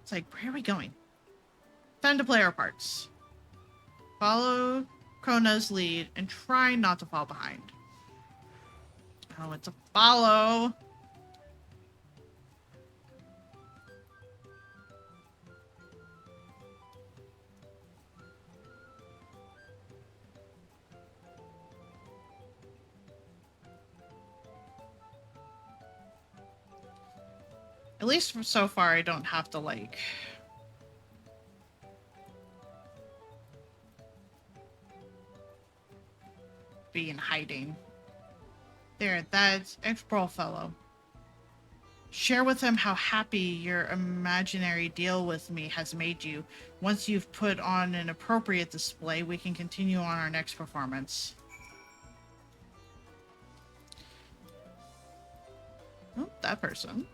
It's like, where are we going? Time to play our parts. Follow Kona's lead and try not to fall behind. Oh, it's a follow. At least so far, I don't have to, like... be in hiding. There, that's ex-bro fellow. Share with him how happy your imaginary deal with me has made you. Once you've put on an appropriate display, we can continue on our next performance. Oh, that person.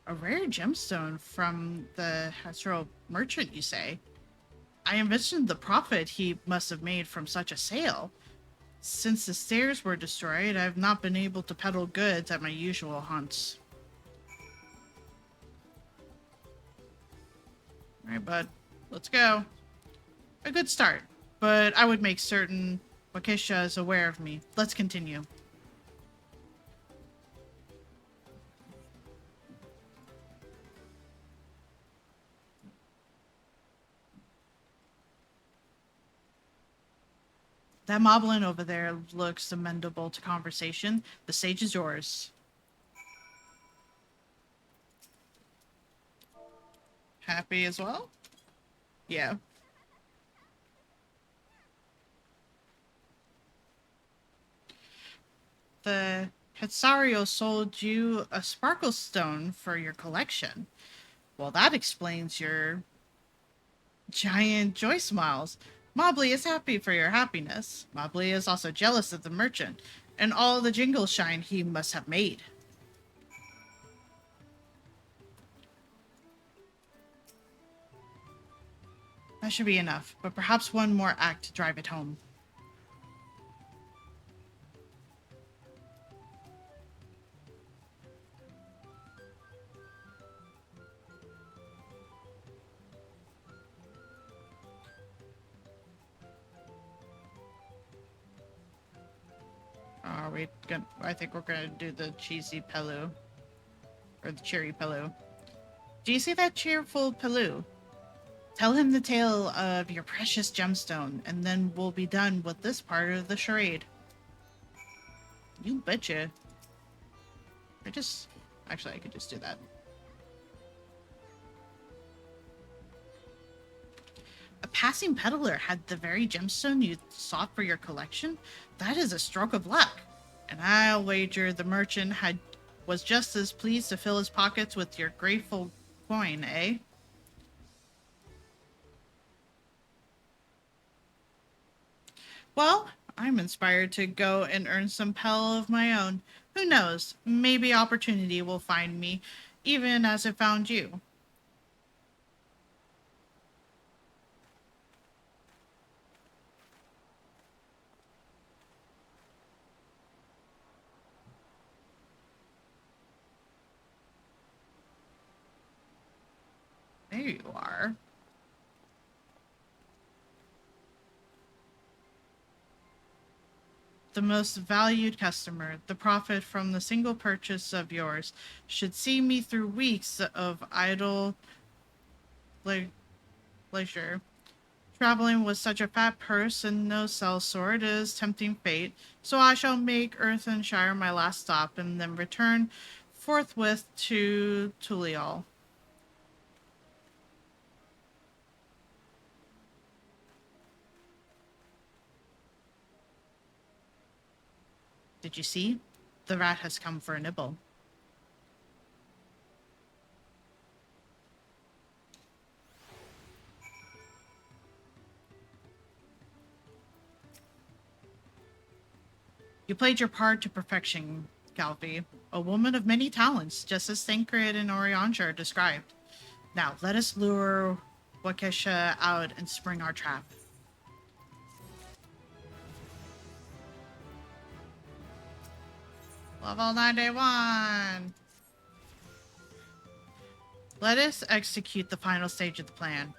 A rare gemstone from the Hasro merchant, you say? I envisioned the profit he must have made from such a sale. Since the stairs were destroyed, I've not been able to peddle goods at my usual haunts. Alright, bud. Let's go. A good start, but I would make certain Wakesha is aware of me. Let's continue. That moblin over there looks amenable to conversation. The stage is yours. Happy as well? Yeah. The Hetsario sold you a sparkle stone for your collection. Well, that explains your giant joy smiles. Mobley is happy for your happiness. Mobley is also jealous of the merchant and all the jingle shine he must have made. That should be enough, but perhaps one more act to drive it home. Are we gonna? I think we're gonna do the cheesy Pelu. Or the cheery Pelu. Do you see that cheerful Pelu? Tell him the tale of your precious gemstone, and then we'll be done with this part of the charade. You betcha. Actually, I could just do that. passing peddler had the very gemstone you sought for your collection, that is a stroke of luck. And I'll wager the merchant was just as pleased to fill his pockets with your grateful coin, eh? Well, I'm inspired to go and earn some pel of my own. Who knows? Maybe opportunity will find me, even as it found you. There you are. The most valued customer, the profit from the single purchase of yours, should see me through weeks of idle leisure. Traveling with such a fat purse and no sellsword is tempting fate, so I shall make Earthenshire my last stop and then return forthwith to Tulial. Did you see? The rat has come for a nibble. You played your part to perfection, Calvi. A woman of many talents, just as Thancred and Orianger described. Now, let us lure Wakesha out and spring our trap. Level 91! Let us execute the final stage of the plan.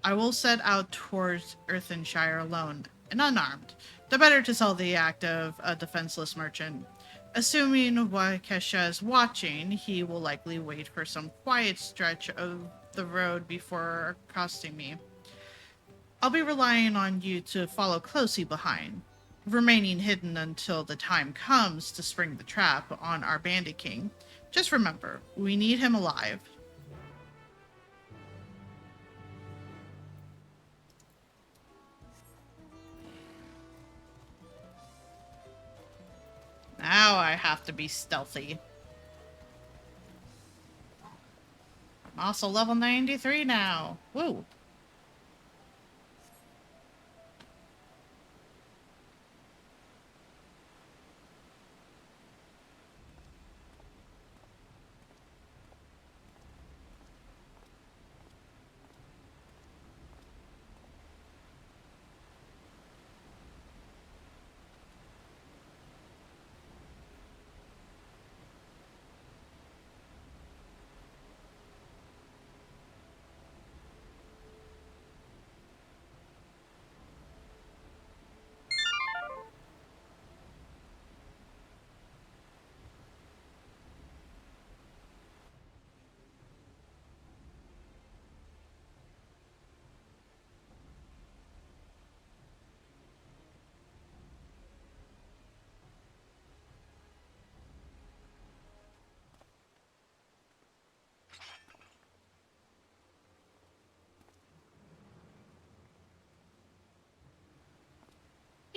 I will set out towards Earthenshire alone and unarmed, the better to sell the act of a defenseless merchant. Assuming Wakesha is watching, he will likely wait for some quiet stretch of the road before accosting me. I'll be relying on you to follow closely behind, remaining hidden until the time comes to spring the trap on our bandit king. Just remember, we need him alive. Now I have to be stealthy. I'm also level 93 now. Woo!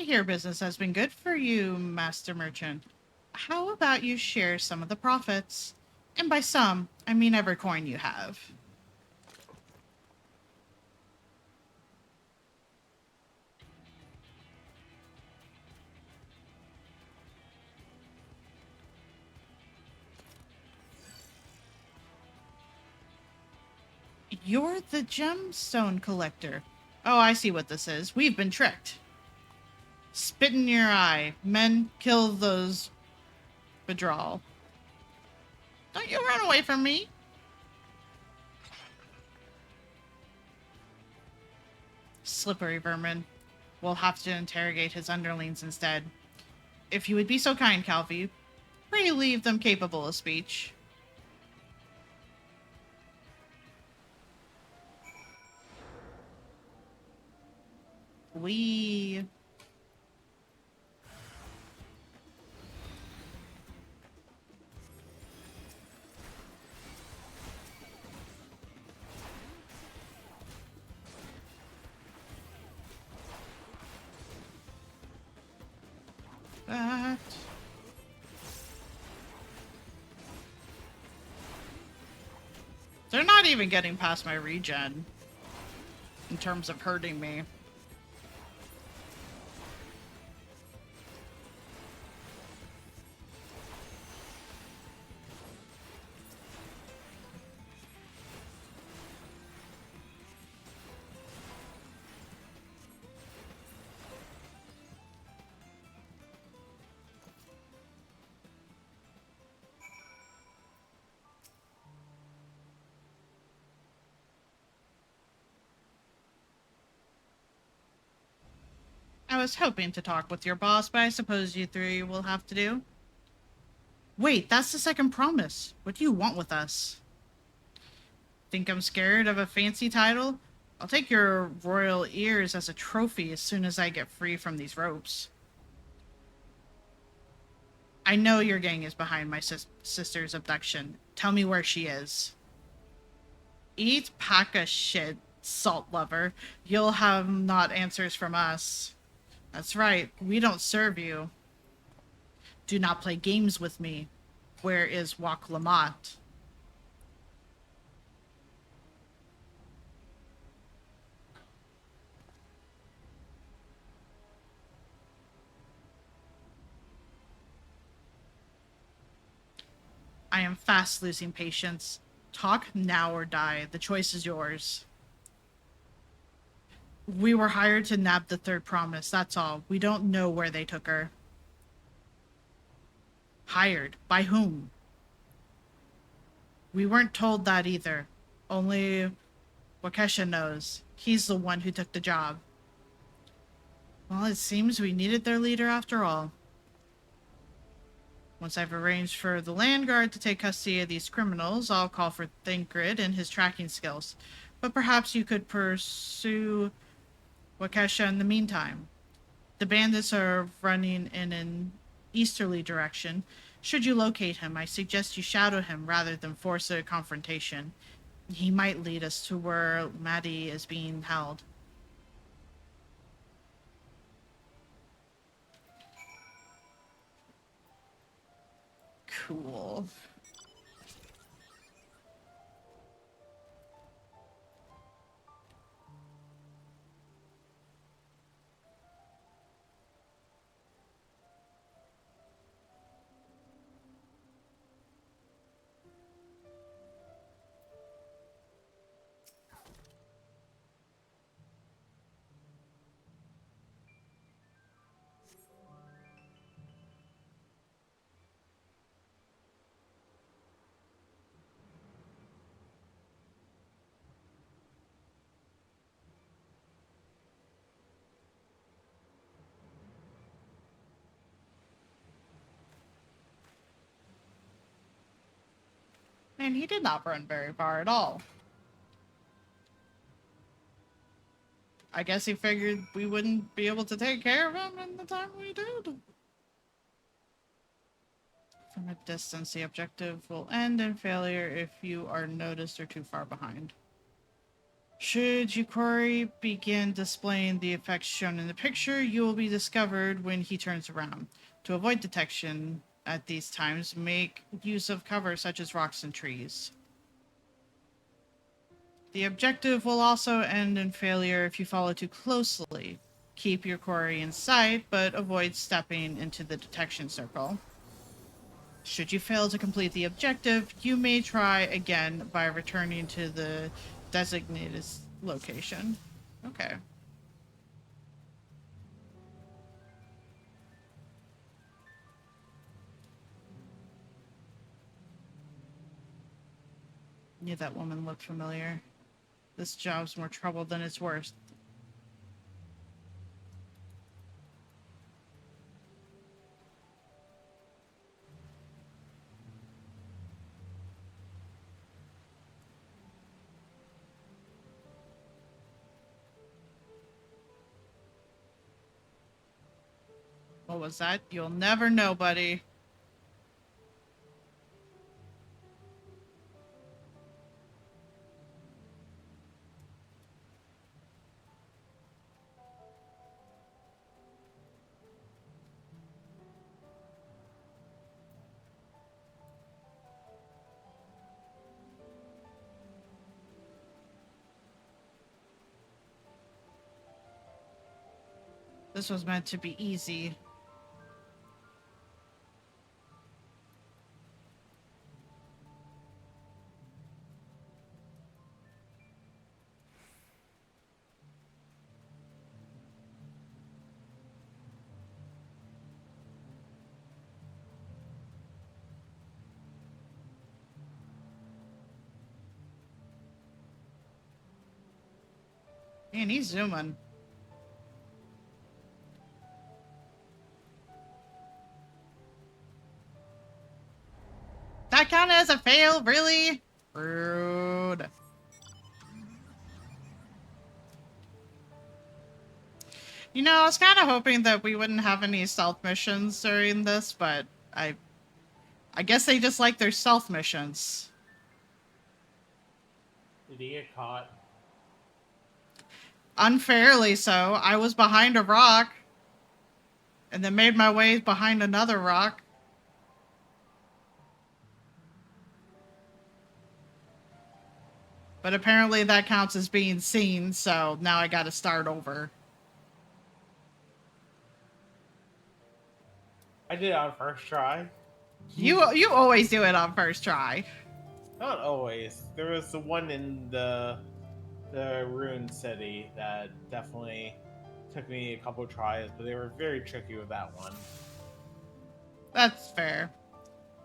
I hear business has been good for you, Master Merchant. How about you share some of the profits? And by some, I mean every coin you have. You're the gemstone collector. Oh, I see what this is. We've been tricked. Spit in your eye. Men, kill those withdrawal. Don't you run away from me. Slippery vermin. We'll have to interrogate his underlings instead. If you would be so kind, Calvi, pray leave them capable of speech. We... They're not even getting past my regen in terms of hurting me. I was hoping to talk with your boss, but I suppose you three will have to do. Wait, that's the second promise. What do you want with us? Think I'm scared of a fancy title? I'll take your royal ears as a trophy as soon as I get free from these ropes. I know your gang is behind my sister's abduction. Tell me where she is. Eat pack of shit, salt lover. You'll have not answers from us. That's right, we don't serve you. Do not play games with me. Where is Wak Lamat? I am fast losing patience. Talk now or die. The choice is yours. We were hired to nab the third promise, that's all. We don't know where they took her. Hired? By whom? We weren't told that either. Only Wakesha knows. He's the one who took the job. Well, it seems we needed their leader after all. Once I've arranged for the land guard to take custody of these criminals, I'll call for Thancred and his tracking skills. But perhaps you could pursue Wakesha in the meantime. The bandits are running in an easterly direction. Should you locate him, I suggest you shadow him rather than force a confrontation. He might lead us to where Maddie is being held. Cool. And he did not run very far at all. I guess he figured we wouldn't be able to take care of him in the time we did. From a distance, the objective will end in failure if you are noticed or too far behind. Should Yukori begin displaying the effects shown in the picture, you will be discovered when he turns around. To avoid detection at these times, make use of cover such as rocks and trees. The objective will also end in failure if you follow too closely. Keep your quarry in sight, but avoid stepping into the detection circle. Should you fail to complete the objective, you may try again by returning to the designated location. Okay. Yeah, that woman looked familiar. This job's more trouble than it's worth. What was that? You'll never know, buddy. This was meant to be easy. Man, he's zooming. That counted as a fail? Really? Rude. You know, I was kind of hoping that we wouldn't have any stealth missions during this, but I guess they just like their stealth missions. Did he get caught? Unfairly so. I was behind a rock, and then made my way behind another rock. But apparently that counts as being seen, so now I gotta start over. I did it on first try. You always do it on first try. Not always. There was the one in the ruined city that definitely took me a couple tries, but they were very tricky with that one. That's fair.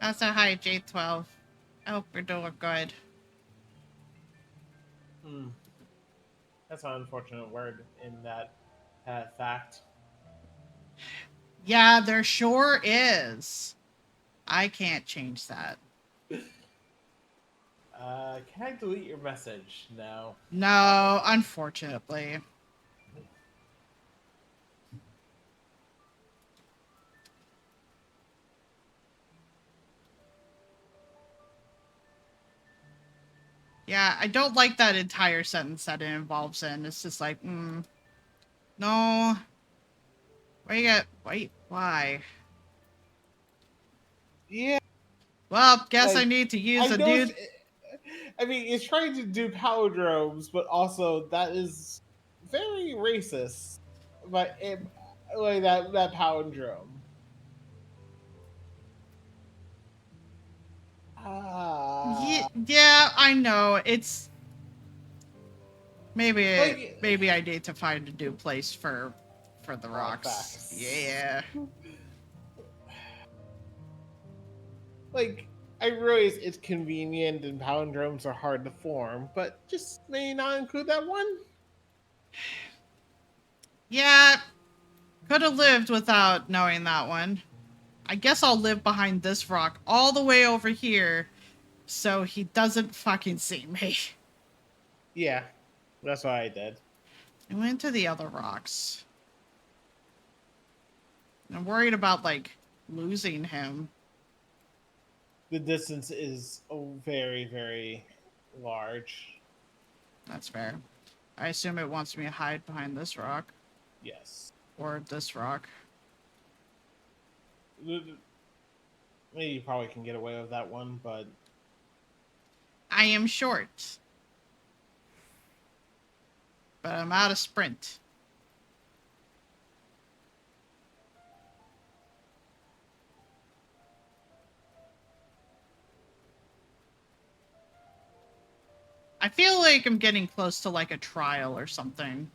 That's a high J12. I hope we're doing good. That's an unfortunate word in that fact. Yeah, there sure is. I can't change that. Can I delete your message? No. No, unfortunately. Yeah, I don't like that entire sentence that it involves in. It's just like, no. Wait, why? Yeah. Well, guess Like, I need to use I a know new... I mean, it's trying to do palindromes, but also that is very racist. But like that palindrome. Yeah, I know. It's... Like, Maybe I need to find a new place for the rocks. facts. Yeah. Like, I realize it's convenient and palindromes are hard to form, but just maybe not include that one. Yeah, could have lived without knowing that one. I guess I'll live behind this rock all the way over here so he doesn't fucking see me. Yeah, that's what I did. I went to the other rocks. I'm worried about, like, losing him. The distance is very, very large. That's fair. I assume it wants me to hide behind this rock. Yes. Or this rock. Maybe you probably can get away with that one, but... I am short. But I'm out of sprint. I feel like I'm getting close to, like, a trial or something.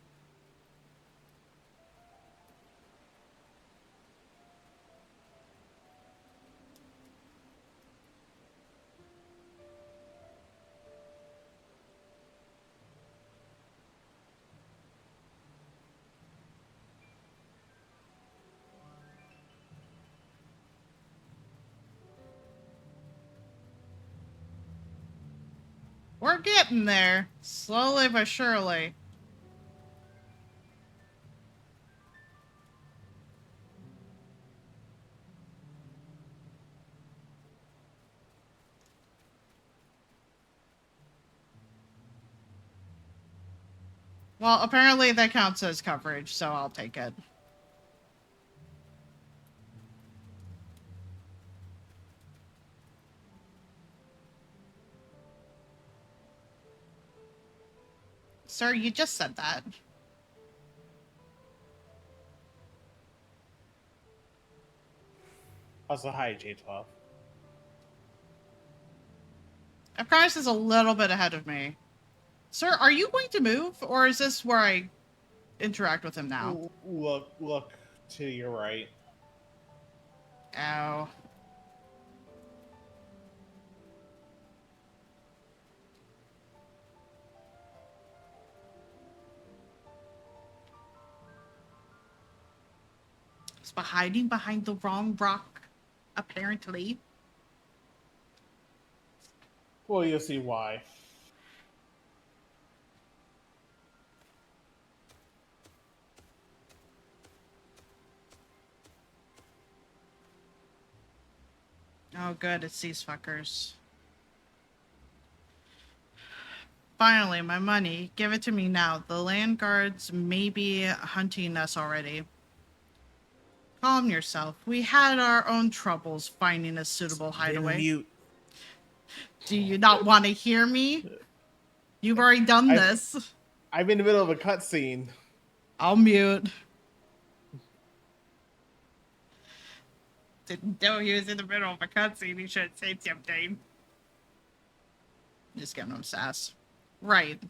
We're getting there. Slowly but surely. Well, apparently that counts as coverage, so I'll take it. Sir, you just said that. Also, hi, J12. Apprentice is a little bit ahead of me. Sir, are you going to move, or is this where I interact with him now? Look to your right. Oh. It's hiding behind the wrong rock, apparently. Well, you'll see why. Oh, good, it's these fuckers. Finally, my money. Give it to me now. The land guards may be hunting us already. Calm yourself. We had our own troubles finding a suitable hideaway. Mute. Do you not want to hear me? You've already done this. I'm in the middle of a cutscene. I'll mute. Didn't know he was in the middle of a cutscene. He should have said something. Just giving him sass. Right.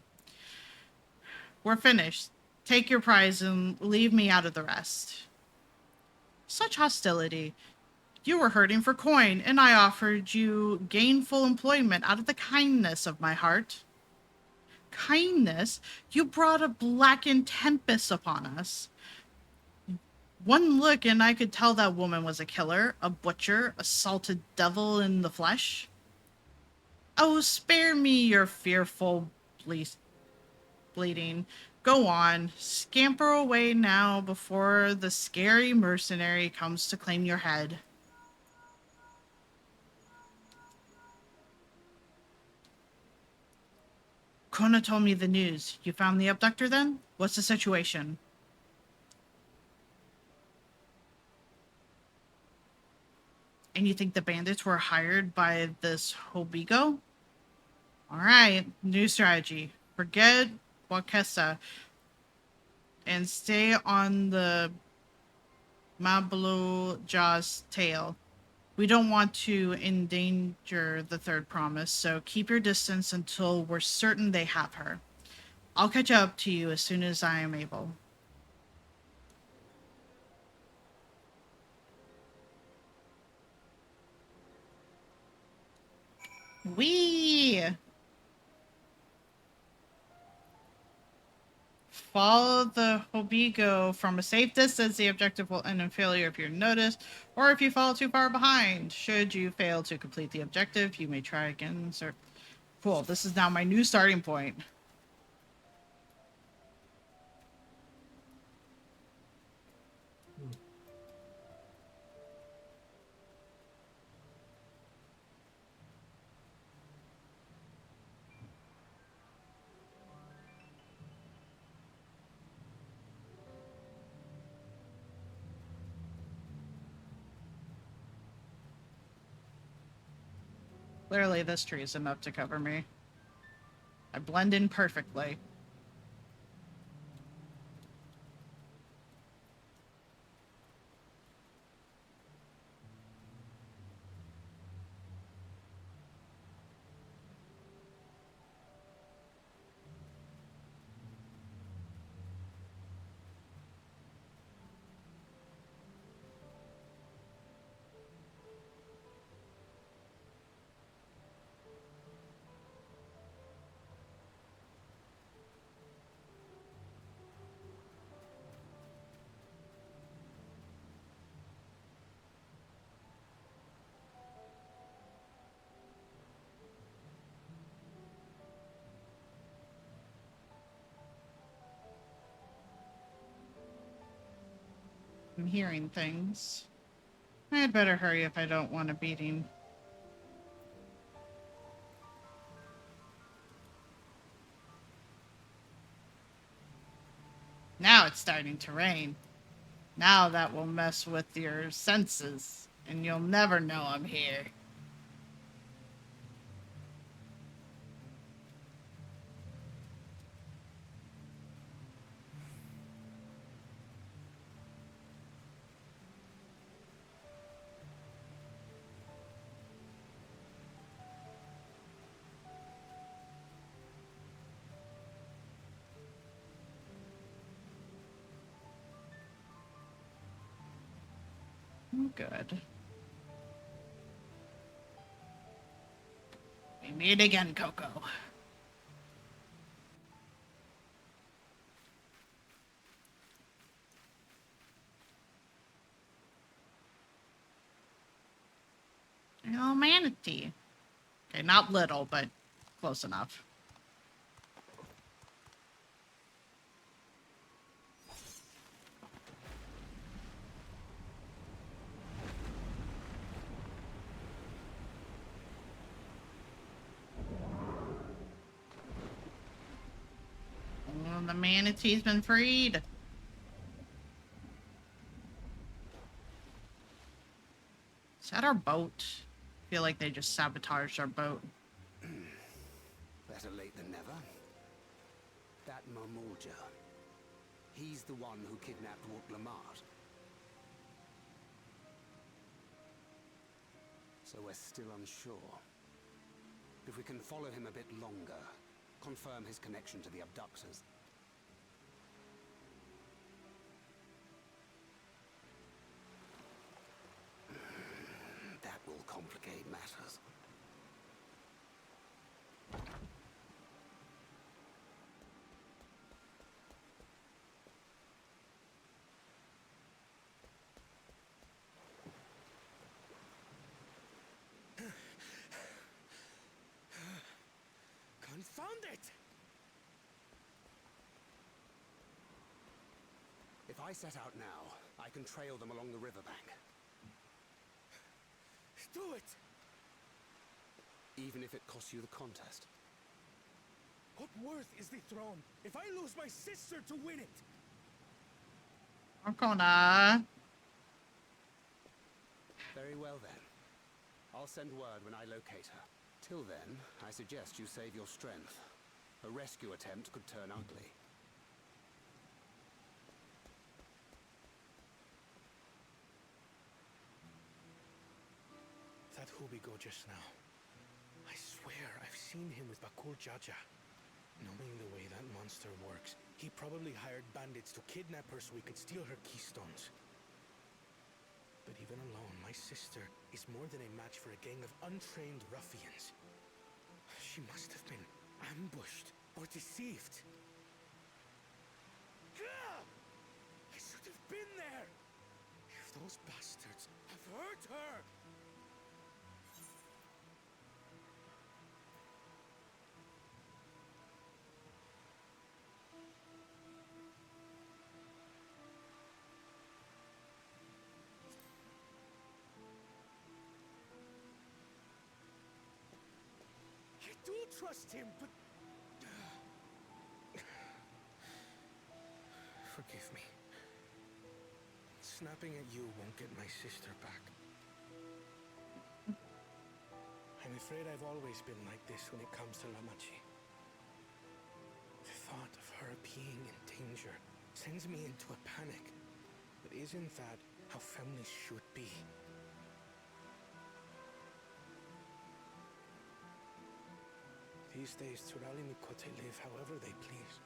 We're finished. Take your prize and leave me out of the rest. Such hostility. You were hurting for coin, and I offered you gainful employment out of the kindness of my heart. Kindness? You brought a blackened tempest upon us. One look and I could tell that woman was a killer, a butcher, a salted devil in the flesh. Oh, spare me your fearful bleeding. Go on, scamper away now before the scary mercenary comes to claim your head. Kona told me the news. You found the abductor then? What's the situation? And you think the bandits were hired by this Hobigo? Alright, new strategy. Forget Wakesa and stay on the Mablu Jaw's tail. We don't want to endanger the third promise, so keep your distance until we're certain they have her. I'll catch up to you as soon as I am able. Whee! Follow the Hobigo from a safe distance. The objective will end in failure if you're noticed, or if you fall too far behind. Should you fail to complete the objective, you may try again, sir. Cool, this is now my new starting point. Clearly this tree is enough to cover me. I blend in perfectly. I'm hearing things. I'd better hurry if I don't want a beating. Now it's starting to rain. Now that will mess with your senses, and you'll never know I'm here. Good. We meet again, Coco. Oh, manatee. Okay, not little, but close enough. Oh, the manatee's been freed. Is that our boat? I feel like they just sabotaged our boat. Better late than never. That Mamulja. He's the one who kidnapped Walt Lamart. So we're still unsure. If we can follow him a bit longer, confirm his connection to the abductors. That will complicate matters. Confound it! If I set out now, I can trail them along the riverbank. Do it! Even if it costs you the contest. What worth is the throne if I lose my sister to win it? Arcona. Very well then. I'll send word when I locate her. Till then, I suggest you save your strength. A rescue attempt could turn ugly. That Hubigo just now. I swear I've seen him with Bakul Jaja. Knowing the way that monster works, he probably hired bandits to kidnap her so he could steal her keystones. But even alone, my sister is more than a match for a gang of untrained ruffians. She must have been ambushed or deceived. Gah! I should have been there! If those bastards have hurt her! I do trust him, but... Forgive me. Snapping at you won't get my sister back. I'm afraid I've always been like this when it comes to Lamachi. The thought of her being in danger sends me into a panic. But isn't that how families should be? These days, Turali Mikote live however they please.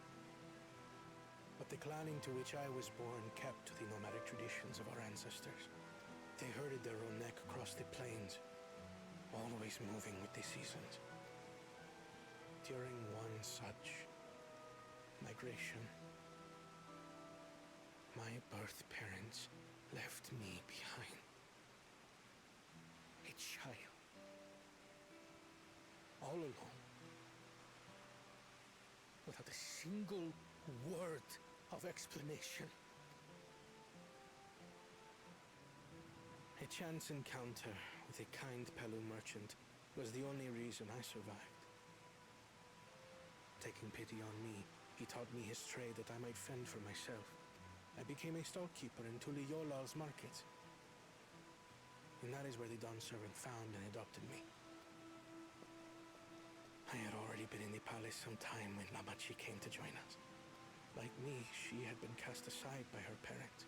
But the clan into which I was born kept to the nomadic traditions of our ancestors. They herded their own neck across the plains, always moving with the seasons. During one such migration, my birth parents left me behind. A child. All alone. Without a single word of explanation. A chance encounter with a kind Pelu merchant was the only reason I survived. Taking pity on me, he taught me his trade that I might fend for myself. I became a stallkeeper in Tuliyolal's market. And that is where the Dawn servant found and adopted me. I had already been in the palace some time when Lamachi came to join us. Like me, she had been cast aside by her parents.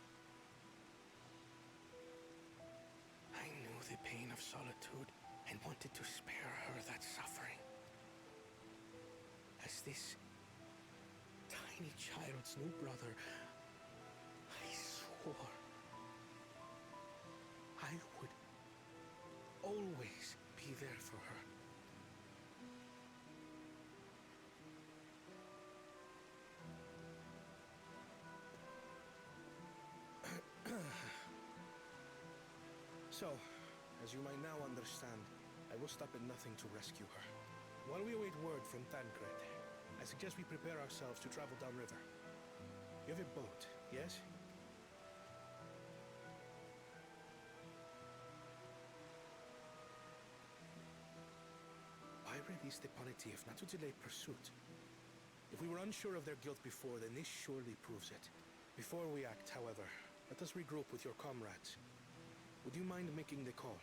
I knew the pain of solitude and wanted to spare her that suffering. As this tiny child's new brother, I swore I there for her. So, as you might now understand, I will stop at nothing to rescue her. While we await word from Tancred, I suggest we prepare ourselves to travel downriver. You have a boat, yes? Why release the punitive not to delay pursuit? If we were unsure of their guilt before, then this surely proves it. Before we act, however, let us regroup with your comrades. Would you mind making the call?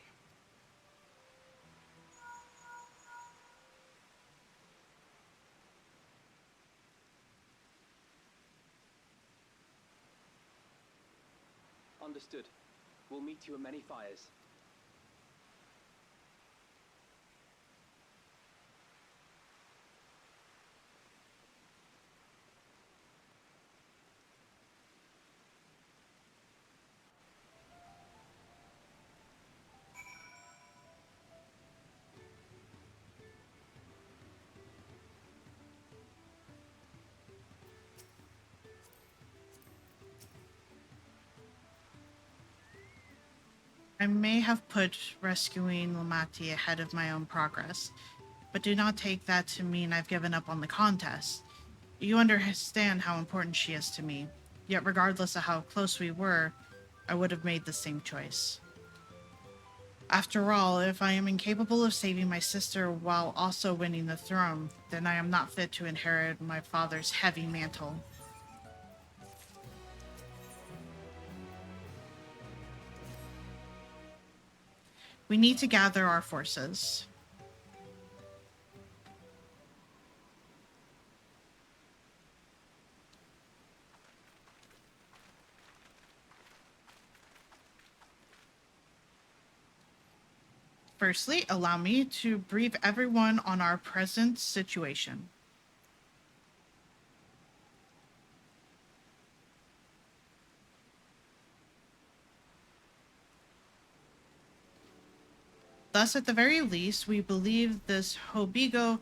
Understood. We'll meet you at many fires. I may have put rescuing Lamati ahead of my own progress, but do not take that to mean I've given up on the contest. You understand how important she is to me, yet regardless of how close we were, I would have made the same choice. After all, if I am incapable of saving my sister while also winning the throne, then I am not fit to inherit my father's heavy mantle. We need to gather our forces. Firstly, allow me to brief everyone on our present situation. Thus, at the very least, we believe this Hobigo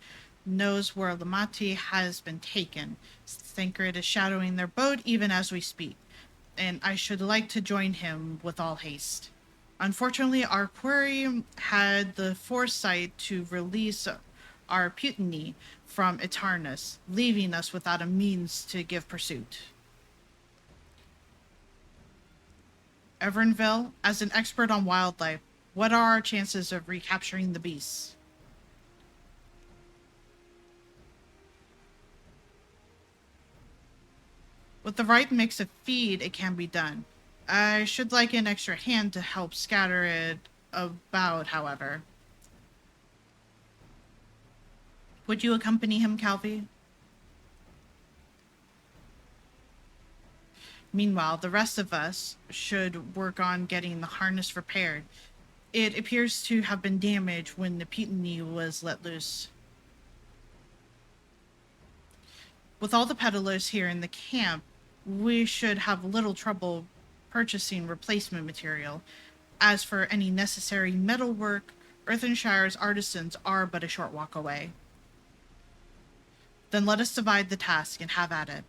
knows where Lamati has been taken. Thancred is shadowing their boat even as we speak, and I should like to join him with all haste. Unfortunately, our quarry had the foresight to release our Putiny from Etarnus, leaving us without a means to give pursuit. Evernville, as an expert on wildlife, what are our chances of recapturing the beasts? With the right mix of feed, it can be done. I should like an extra hand to help scatter it about, however. Would you accompany him, Calvi? Meanwhile, the rest of us should work on getting the harness repaired. It appears to have been damaged when the Putiny was let loose. With all the peddlers here in the camp, we should have little trouble purchasing replacement material. As for any necessary metalwork, Earthenshire's artisans are but a short walk away. Then let us divide the task and have at it.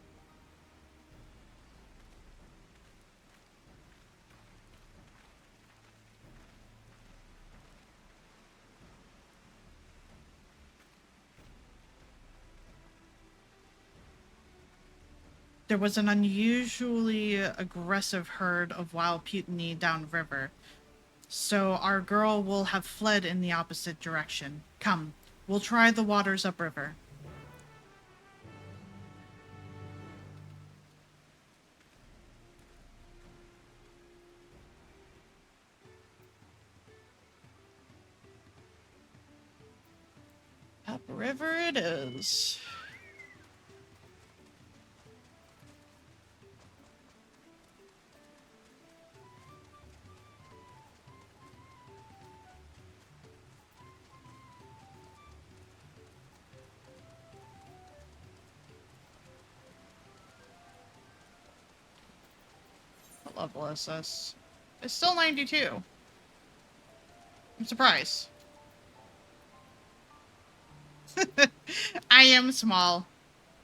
There was an unusually aggressive herd of wild Putiny downriver, so our girl will have fled in the opposite direction. Come, we'll try the waters upriver. Upriver it is. What level is this? It's still 92. I'm surprised. I am small,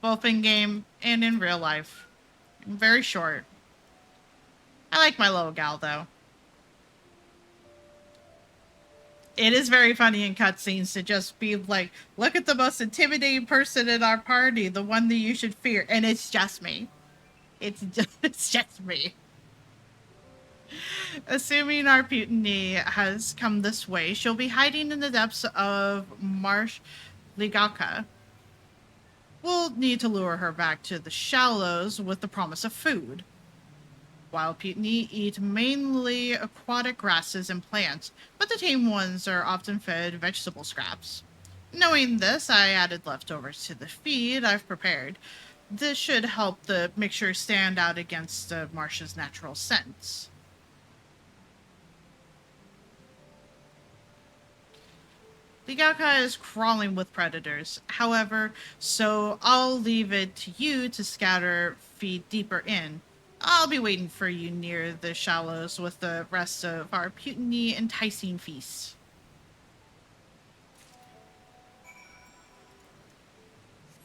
both in game and in real life. I'm very short. I like my little gal, though. It is very funny in cutscenes to just be like, look at the most intimidating person in our party, the one that you should fear, and it's just me. It's just me. Assuming our mutiny has come this way, she'll be hiding in the depths of Marsh Ligaka. We'll need to lure her back to the shallows with the promise of food. Wild Putini eat mainly aquatic grasses and plants, but the tame ones are often fed vegetable scraps. Knowing this, I added leftovers to the feed I've prepared. This should help the mixture stand out against the marsh's natural scents. Ligaka is crawling with predators, however, so I'll leave it to you to scatter feed deeper in. I'll be waiting for you near the shallows with the rest of our Putiny enticing feast.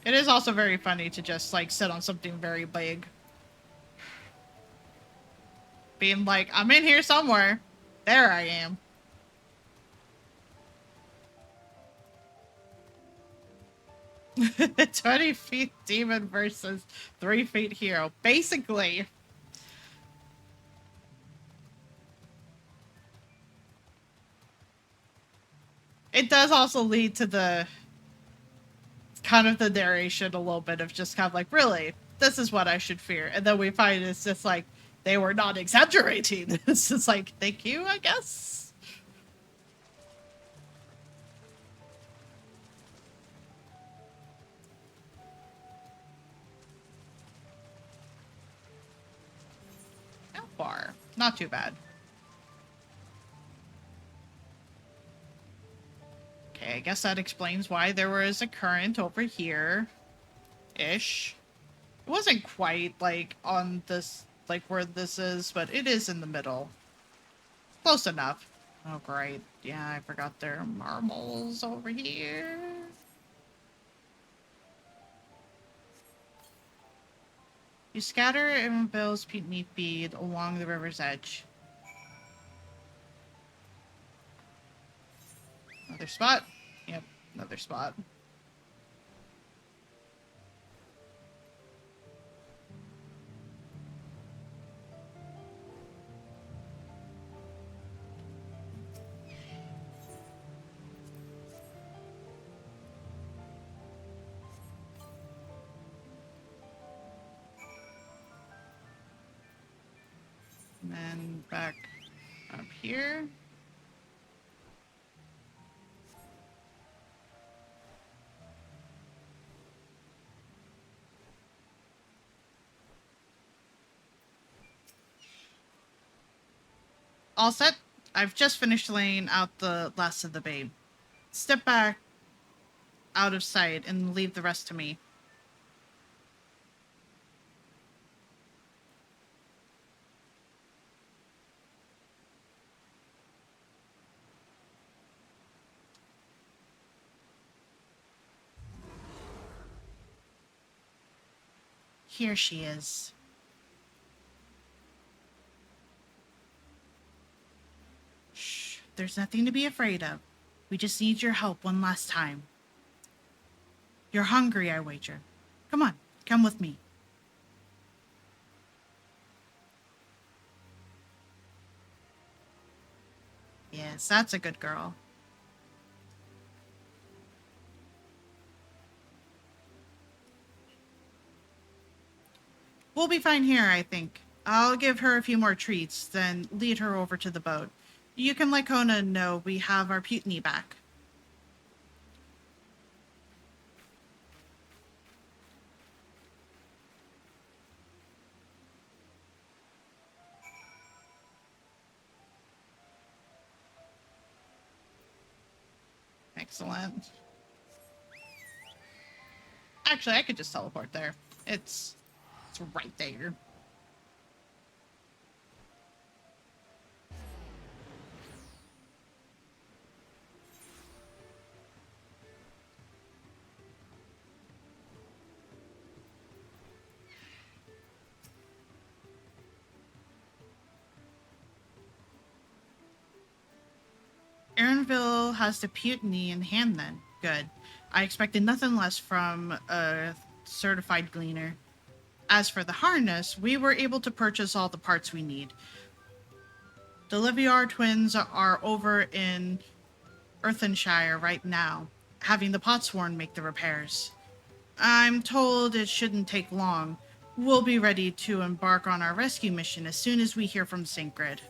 It is also very funny to just, like, sit on something very big. Being like, I'm in here somewhere. There I am. "20 feet demon versus 3 feet hero." Basically. It does also lead to the kind of the narration a little bit of just kind of like, really, this is what I should fear. And then we find it's just like, they were not exaggerating. It's just like, thank you, I guess. How far? Not too bad. Okay, I guess that explains why there was a current over here-ish. It wasn't quite, like, on this, like, where this is, but it is in the middle. Close enough. Oh, great. Yeah, I forgot there are marbles over here. You scatter Bill's Putiny feed along the river's edge. Another spot? Yep, another spot. And then back up here. All set. I've just finished laying out the last of the babe. Step back out of sight and leave the rest to me. Here she is. Shh, there's nothing to be afraid of. We just need your help one last time. You're hungry, I wager. Come on, come with me. Yes, that's a good girl. We'll be fine here, I think. I'll give her a few more treats, then lead her over to the boat. You can let Kona know we have our Putiny back. Excellent. Actually, I could just teleport there. It's right there. Granville has the Putiny in hand then. Good. I expected nothing less from a certified gleaner. As for the harness, we were able to purchase all the parts we need. The Leviar twins are over in Earthenshire right now, having the Potsworn make the repairs. I'm told it shouldn't take long. We'll be ready to embark on our rescue mission as soon as we hear from Syncred.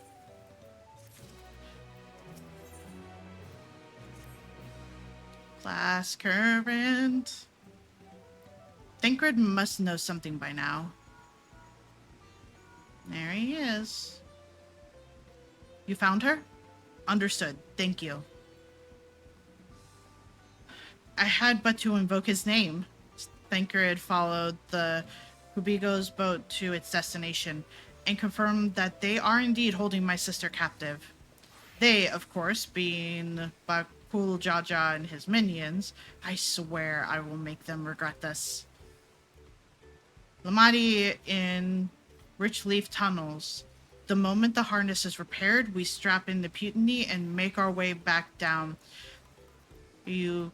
Class current. Syncred must know something by now. There he is. You found her? Understood. Thank you. I had but to invoke his name. Thancred followed the Hubigo's boat to its destination and confirmed that they are indeed holding my sister captive. They, of course, being Bakul Jaja and his minions. I swear I will make them regret this. Lamadi in Richleaf Tunnels. The moment the harness is repaired, we strap in the Putiny and make our way back down Katumu.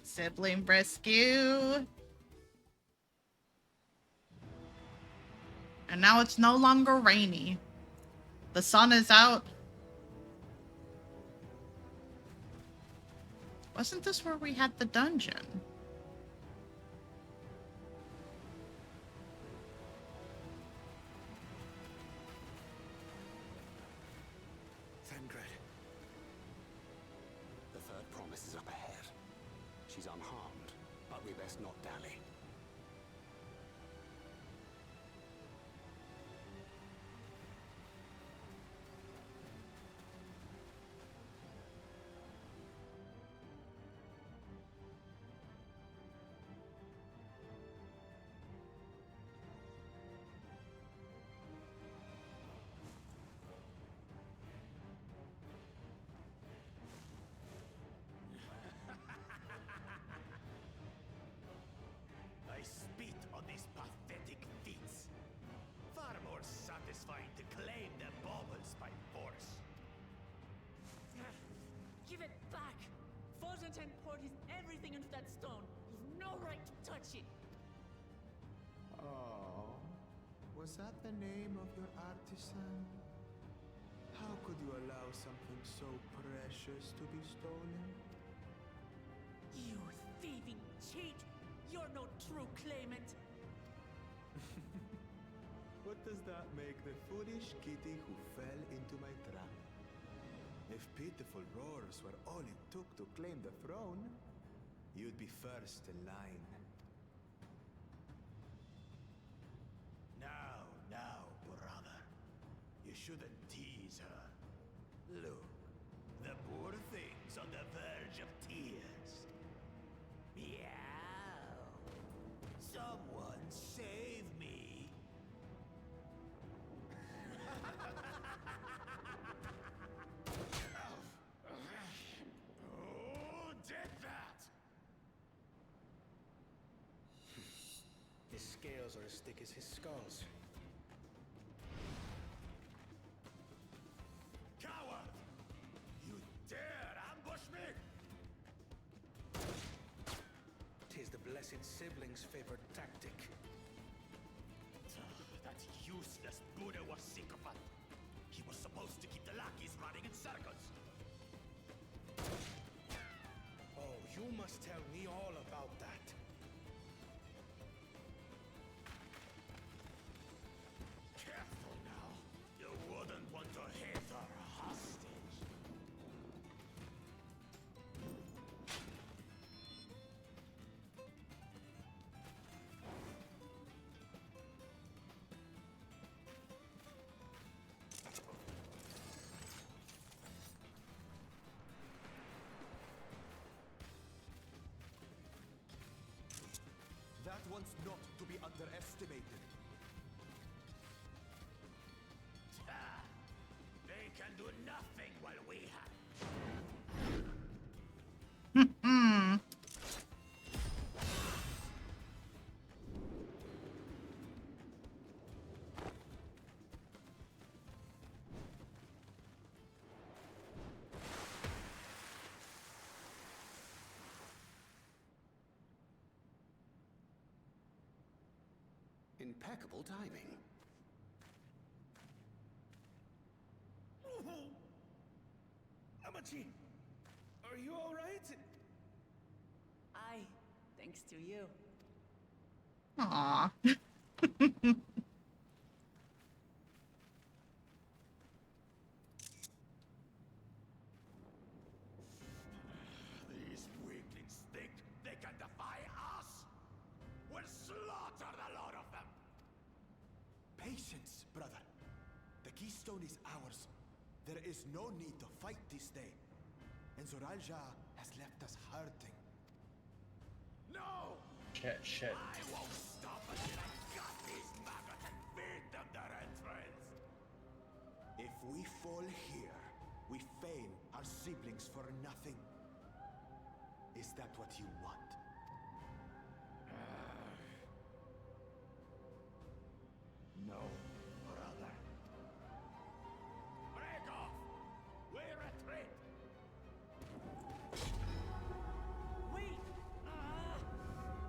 Sibling rescue. And now it's no longer rainy. The sun is out. Wasn't this where we had the dungeon? Thancred. The third promise is up ahead. She's unharmed, but we best not dally. I spit on these pathetic feats. Far more satisfying to claim their baubles by force. Give it back! Forzenten poured his everything into that stone. You've no right to touch it. Oh, was that the name of your artisan? How could you allow something so precious to be stolen? You thieving cheat! You're no true claimant. What does that make the foolish kitty who fell into my trap? If pitiful roars were all it took to claim the throne, you'd be first in line. Now, brother. You shouldn't tease her. Look, the poor thing's on the verge of tears. Meow. Someone save me. Who did that? His scales are as thick as his skulls. Coward! You dare ambush me? Tis the blessed sibling's favorite tactic. That useless Buddha was sycophant. He was supposed to keep the lackeys running in circles. Oh, you must tell me all about that. Careful now. You wouldn't want to hit her hostage. That one's not to be underestimated. Ah, they can do nothing while we have. Impeccable timing. Amachi, are you all right? Aye, thanks to you. Aww. These weaklings think they can defy us? We'll slaughter the lot of them! Patience, brother. The keystone is ours. There is no need to fight this day. And Zoralja has left us hurting. No! Shit. I won't stop until I got these maggots and feed them their entrails! If we fall here, we feign our siblings for nothing. Is that what you want? No, brother. Break off! We retreat! Wait!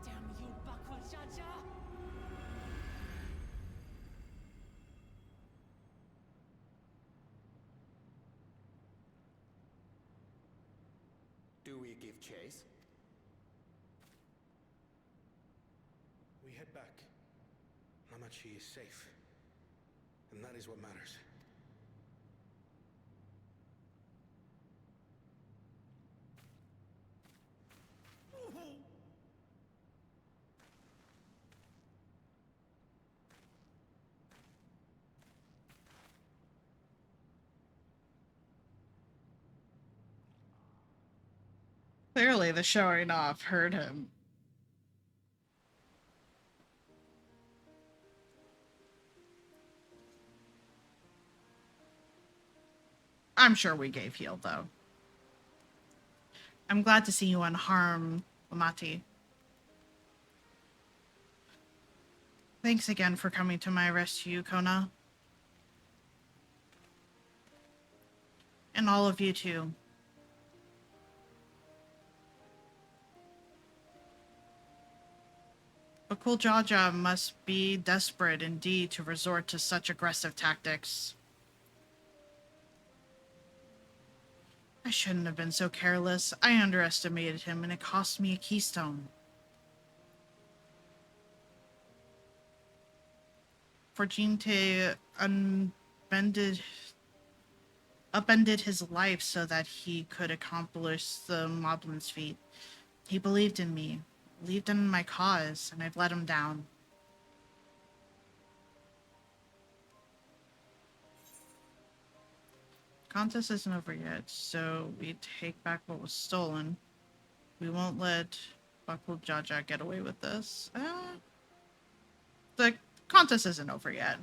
Damn you, Bakul Jaja! Do we give chase? We head back. Amachi is safe. And that is what matters. Clearly, the showing off hurt him. I'm sure we gave heal, though. I'm glad to see you unharmed, Lamati. Thanks again for coming to my rescue, Kona. And all of you, too. Bakul Jaja must be desperate indeed to resort to such aggressive tactics. I shouldn't have been so careless. I underestimated him, and it cost me a keystone. Fortinte upended his life so that he could accomplish the Moblin's feat. He believed in me, believed in my cause, and I've let him down. Contest isn't over yet, so we take back what was stolen. We won't let Bakul Jaja get away with this. The contest isn't over yet.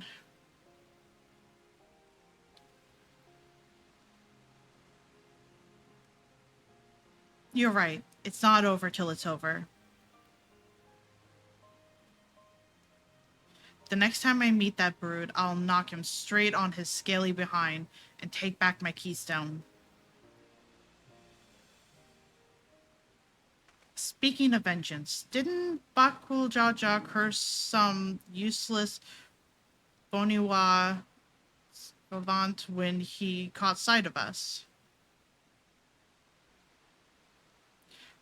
You're right. It's not over till it's over. The next time I meet that brood, I'll knock him straight on his scaly behind and take back my keystone. Speaking of vengeance, didn't Bakul Jaja curse some useless Boniwa savant when he caught sight of us?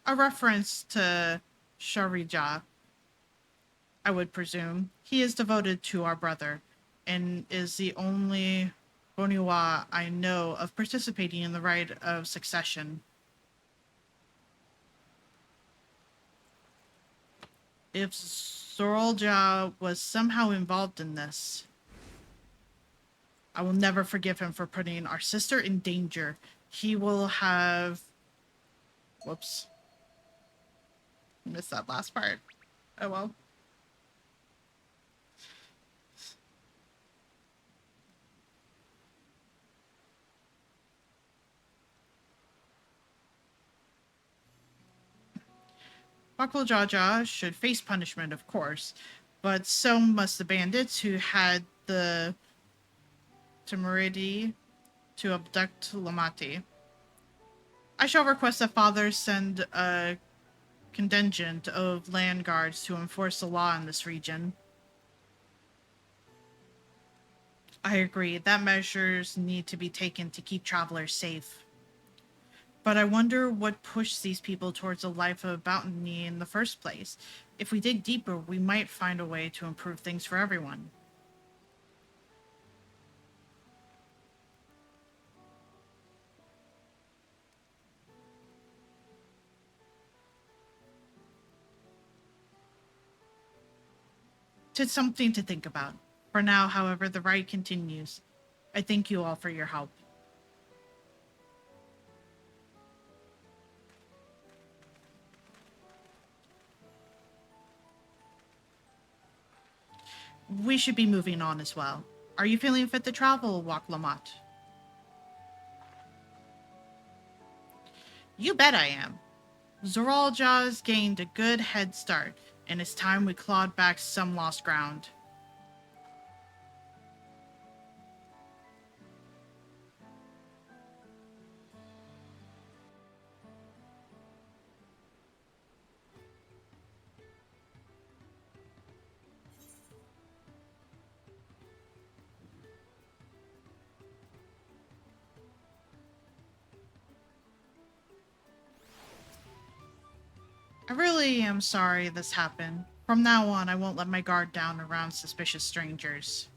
A reference to Sharija, I would presume. He is devoted to our brother, and is the only Boniwa I know of participating in the rite of succession. If Zoralja was somehow involved in this, I will never forgive him for putting our sister in danger. He will have... Whoops. Missed that last part. Oh well. Bakul Jaja should face punishment, of course, but so must the bandits who had the temerity to abduct Lamati. I shall request that Father send a contingent of land guards to enforce the law in this region. I agree that measures need to be taken to keep travelers safe. But I wonder what pushed these people towards a life of bounty in the first place. If we dig deeper, we might find a way to improve things for everyone. It's something to think about. For now, however, the ride continues. I thank you all for your help. We should be moving on as well. Are you feeling fit to travel, Wak Lamat? You bet I am. Zoralja's gained a good head start, and it's time we clawed back some lost ground. I really am sorry this happened. From now on, I won't let my guard down around suspicious strangers.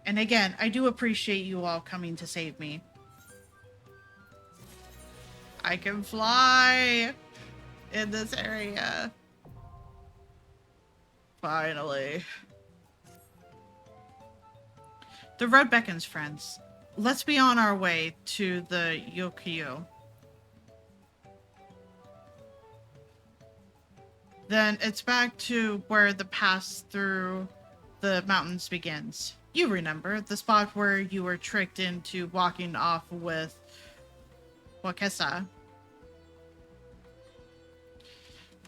And again, I do appreciate you all coming to save me. I can fly in this area. Finally. The road beckons, friends. Let's be on our way to the Yokio. Then it's back to where the pass through the mountains begins. You remember, the spot where you were tricked into walking off with Wakesa.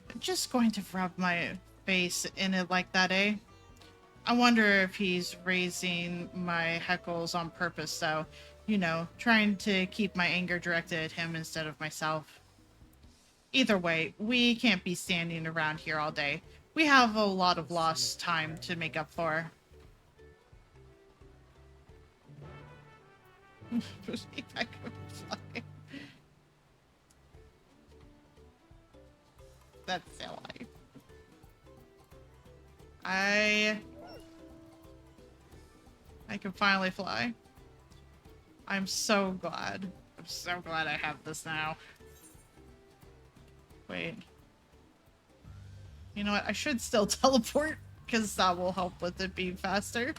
I'm just going to rub my face in it like that, eh? I wonder if he's raising my heckles on purpose, though. You know, trying to keep my anger directed at him instead of myself. Either way, we can't be standing around here all day. We have a lot of lost time to make up for. If I could fly. That's silly. I can finally fly. I'm so glad. I'm so glad I have this now. Wait. You know what? I should still teleport, because that will help with it being faster.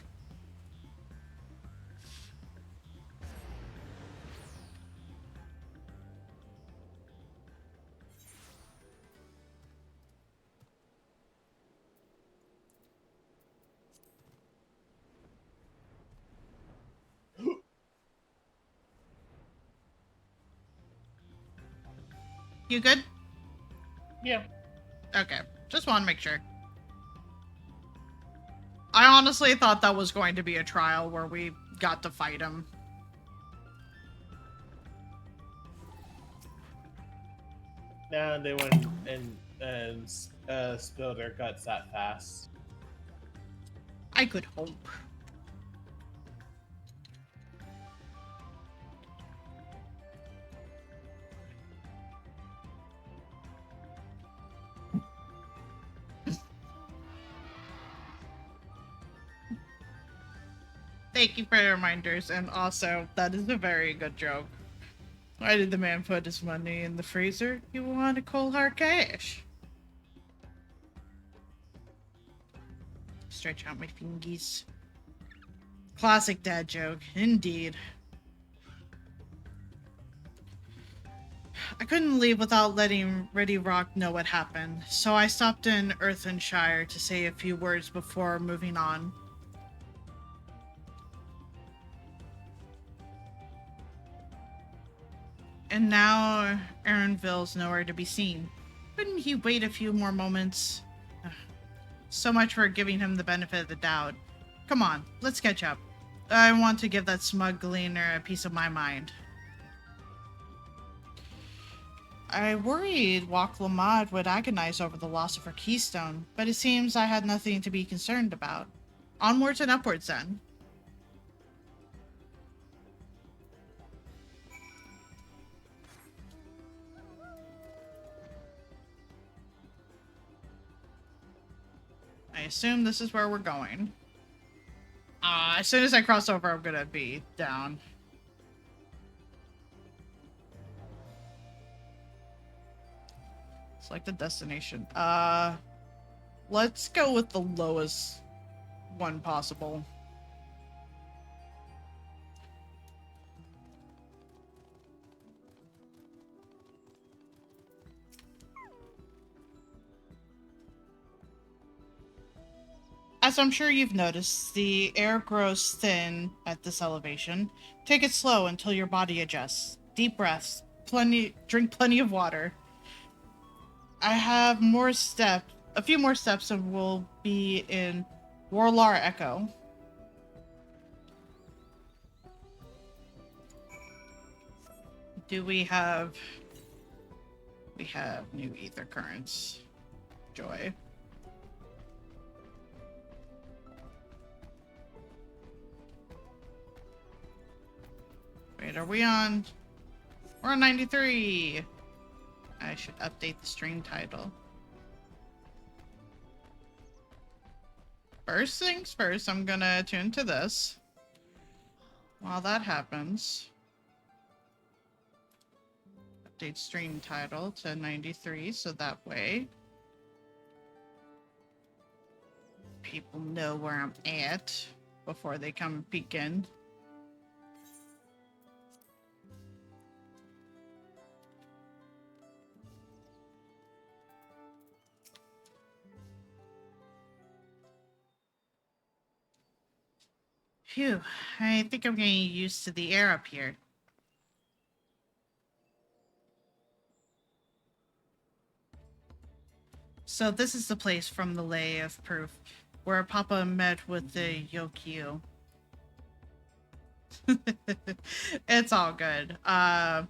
You good? Yeah. Okay. Just want to make sure. I honestly thought that was going to be a trial where we got to fight him. No, they went and spilled their guts that fast. I could hope. Thank you for the reminders, and also, that is a very good joke. Why did the man put his money in the freezer? He wanted cold hard cash. Stretch out my fingies. Classic dad joke, indeed. I couldn't leave without letting Ready Rock know what happened, so I stopped in Earthenshire to say a few words before moving on. And now Aaronville's nowhere to be seen. Couldn't he wait a few more moments? So much for giving him the benefit of the doubt. Come on, let's catch up. I want to give that smug gleaner a piece of my mind. I worried Wak Lamad would agonize over the loss of her keystone, but it seems I had nothing to be concerned about. Onwards and upwards, then. I assume this is where we're going. As soon as I cross over, I'm gonna be down. Select the destination. Let's go with the lowest one possible. As I'm sure you've noticed, the air grows thin at this elevation. Take it slow until your body adjusts. Deep breaths. Drink plenty of water. I have a few more steps, and we'll be in Warlar Echo. We have new ether currents. Joy. Wait, are we on? We're on 93. I should update the stream title. First things first, I'm gonna tune to this. While that happens, update stream title to 93 so that way people know where I'm at before they come peek in. Phew, I think I'm getting used to the air up here. So this is the place from the Lay of Proof, where Papa met with the Yokyu. It's all good. I'm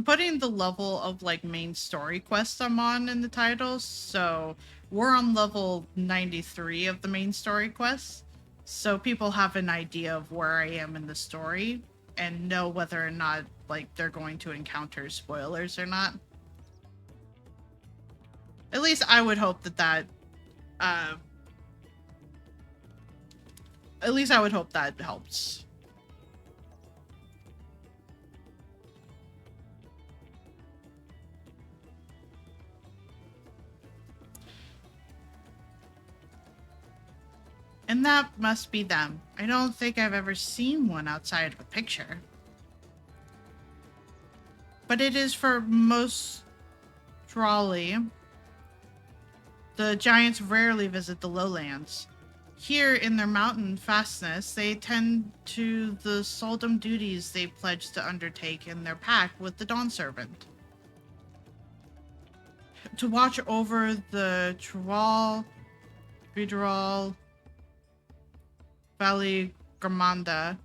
putting the level of like main story quest I'm on in the title, so we're on level 93 of the main story quest. So people have an idea of where I am in the story and know whether or not like they're going to encounter spoilers or not. At least I would hope that at least I would hope that helps. And that must be them. I don't think I've ever seen one outside of a picture. But it is for most Trolley. The giants rarely visit the lowlands. Here in their mountain fastness, they tend to the solemn duties they pledge to undertake in their pact with the Dawn Servant. To watch over the Troll, Vidral, Valley Garmanda,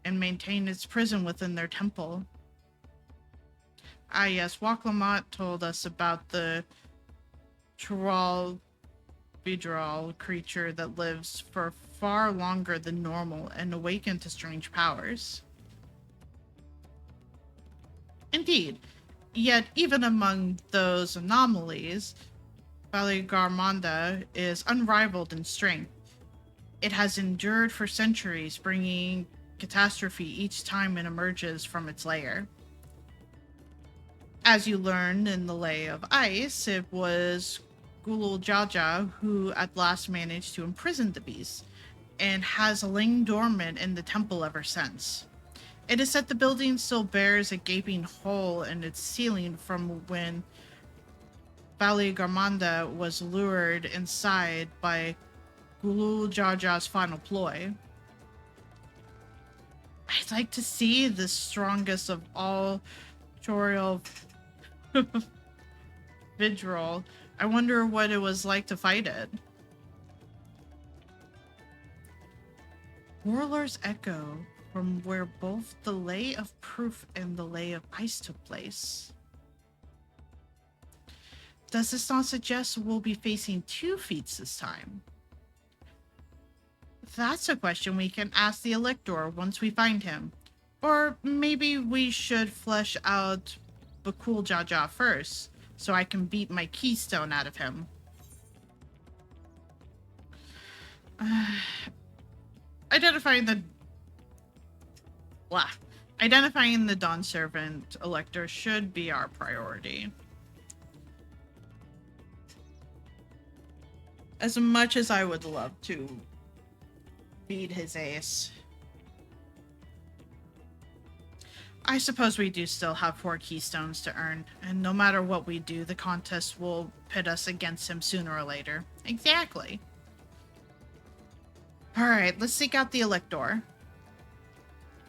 and maintain its prison within their temple. Ah yes, Waklamot told us about the Troll Vidral creature that lives for far longer than normal and awakened to strange powers. Indeed, yet even among those anomalies, Valley Garmanda is unrivaled in strength. It has endured for centuries, bringing catastrophe each time it emerges from its lair. As you learned in the Lay of Ice, it was Gulul Jaja who at last managed to imprison the beast, and has lain dormant in the temple ever since. It is said the building still bears a gaping hole in its ceiling from when Valley Garmanda was lured inside by Gulul Jaja's final ploy. I'd like to see the strongest of all Toriel Vidral. I wonder what it was like to fight it. Warlord's Echo, from where both the Lay of Proof and the Lay of Ice took place. Does this not suggest we'll be facing two feats this time? That's a question we can ask the Elector once we find him. Or maybe we should flesh out Bakul Jaja first, so I can beat my keystone out of him. Identifying the... Blah. Identifying the Dawn Servant Elector should be our priority. As much as I would love to beat his ace, I suppose we do still have 4 keystones to earn, and no matter what we do, the contest will pit us against him sooner or later. Exactly. Alright, let's seek out the Elector.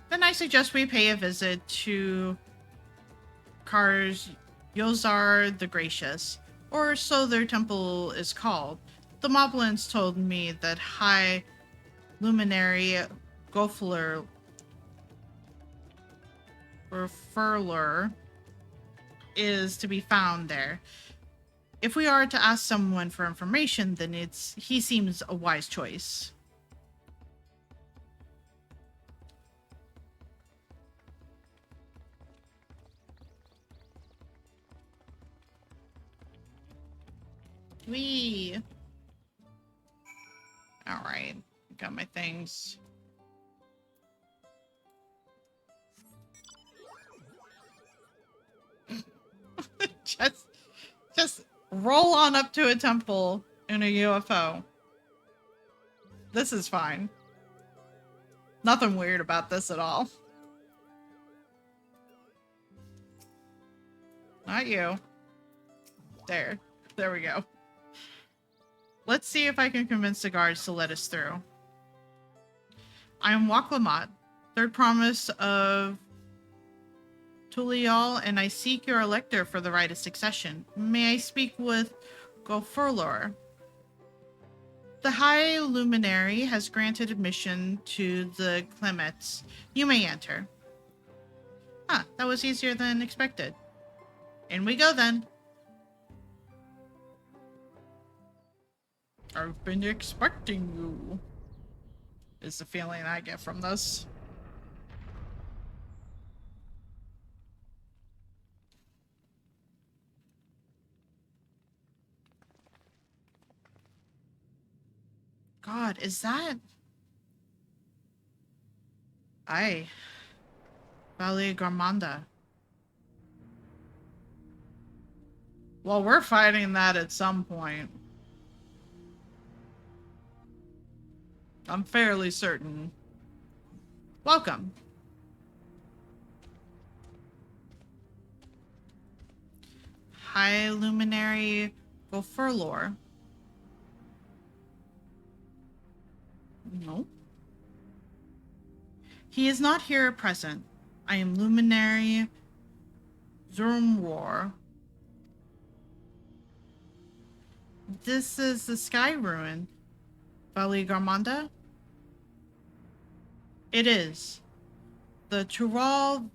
Then I suggest we pay a visit to Kar's Yozar the Gracious, or so their temple is called. The Moblins told me that High Luminary Gofler or Furler is to be found there. If we are to ask someone for information, then he seems a wise choice. Wee. Alright, got my things. just roll on up to a temple in a UFO. This is fine. Nothing weird about this at all. Not you. There we go. Let's see if I can convince the guards to let us through. I am Waklamat, third promise of Tulial, and I seek your elector for the right of succession. May I speak with Gofurlor? The High Luminary has granted admission to the Clemets. You may enter. Ah, that was easier than expected. In we go then. I've been expecting you, is the feeling I get from this. God, is that... Aye. Valley Garmanda. Well, we're fighting that at some point. I'm fairly certain. Welcome. High Luminary Gofurlor. No. He is not here present. I am Luminary Zurmwar. This is the Sky Ruin. Valley Garmanda? It is. The Tural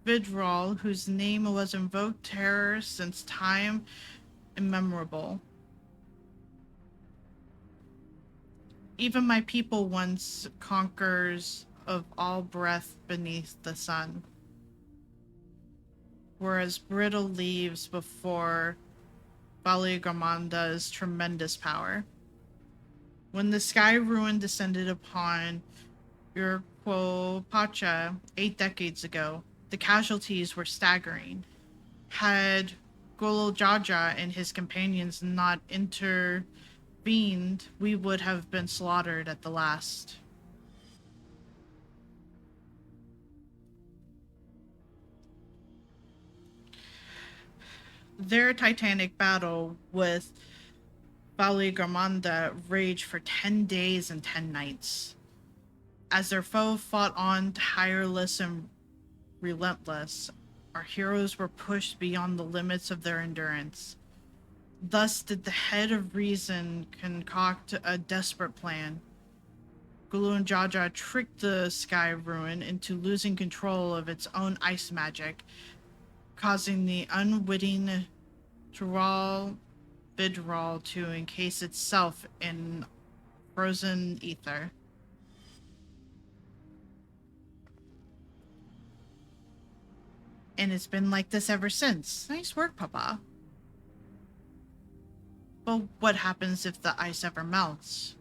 Vidral, whose name was invoked terror since time immemorable. Even my people once conquers of all breath beneath the sun, were as brittle leaves before Valley Garmanda's tremendous power. When the Sky Ruin descended upon Urquopacha 8 decades ago, the casualties were staggering. Had Golojaja and his companions not intervened, we would have been slaughtered at the last. Their titanic battle with Valley Garmanda raged for 10 days and 10 nights. As their foe fought on tireless and relentless, our heroes were pushed beyond the limits of their endurance. Thus did the head of reason concoct a desperate plan. Gulu and Jaja tricked the Sky Ruin into losing control of its own ice magic, causing the unwitting Tural Vidral to encase itself in frozen ether. And it's been like this ever since. Nice work, Papa. But what happens if the ice ever melts?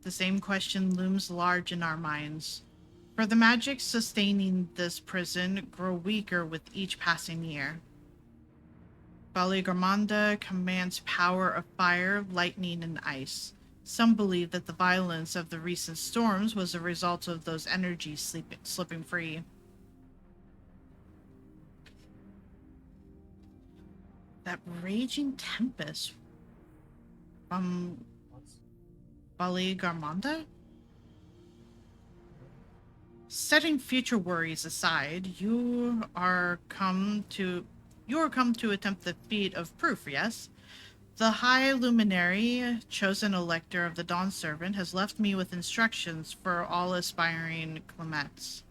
The same question looms large in our minds. For the magic sustaining this prison grow weaker with each passing year. Valigarmanda commands power of fire, lightning, and ice. Some believe that the violence of the recent storms was a result of those energies slipping free. That raging tempest from Valigarmanda? Setting future worries aside, you are come to attempt the feat of proof, yes? The High Luminary, chosen elector of the Dawn Servant, has left me with instructions for all aspiring Clements.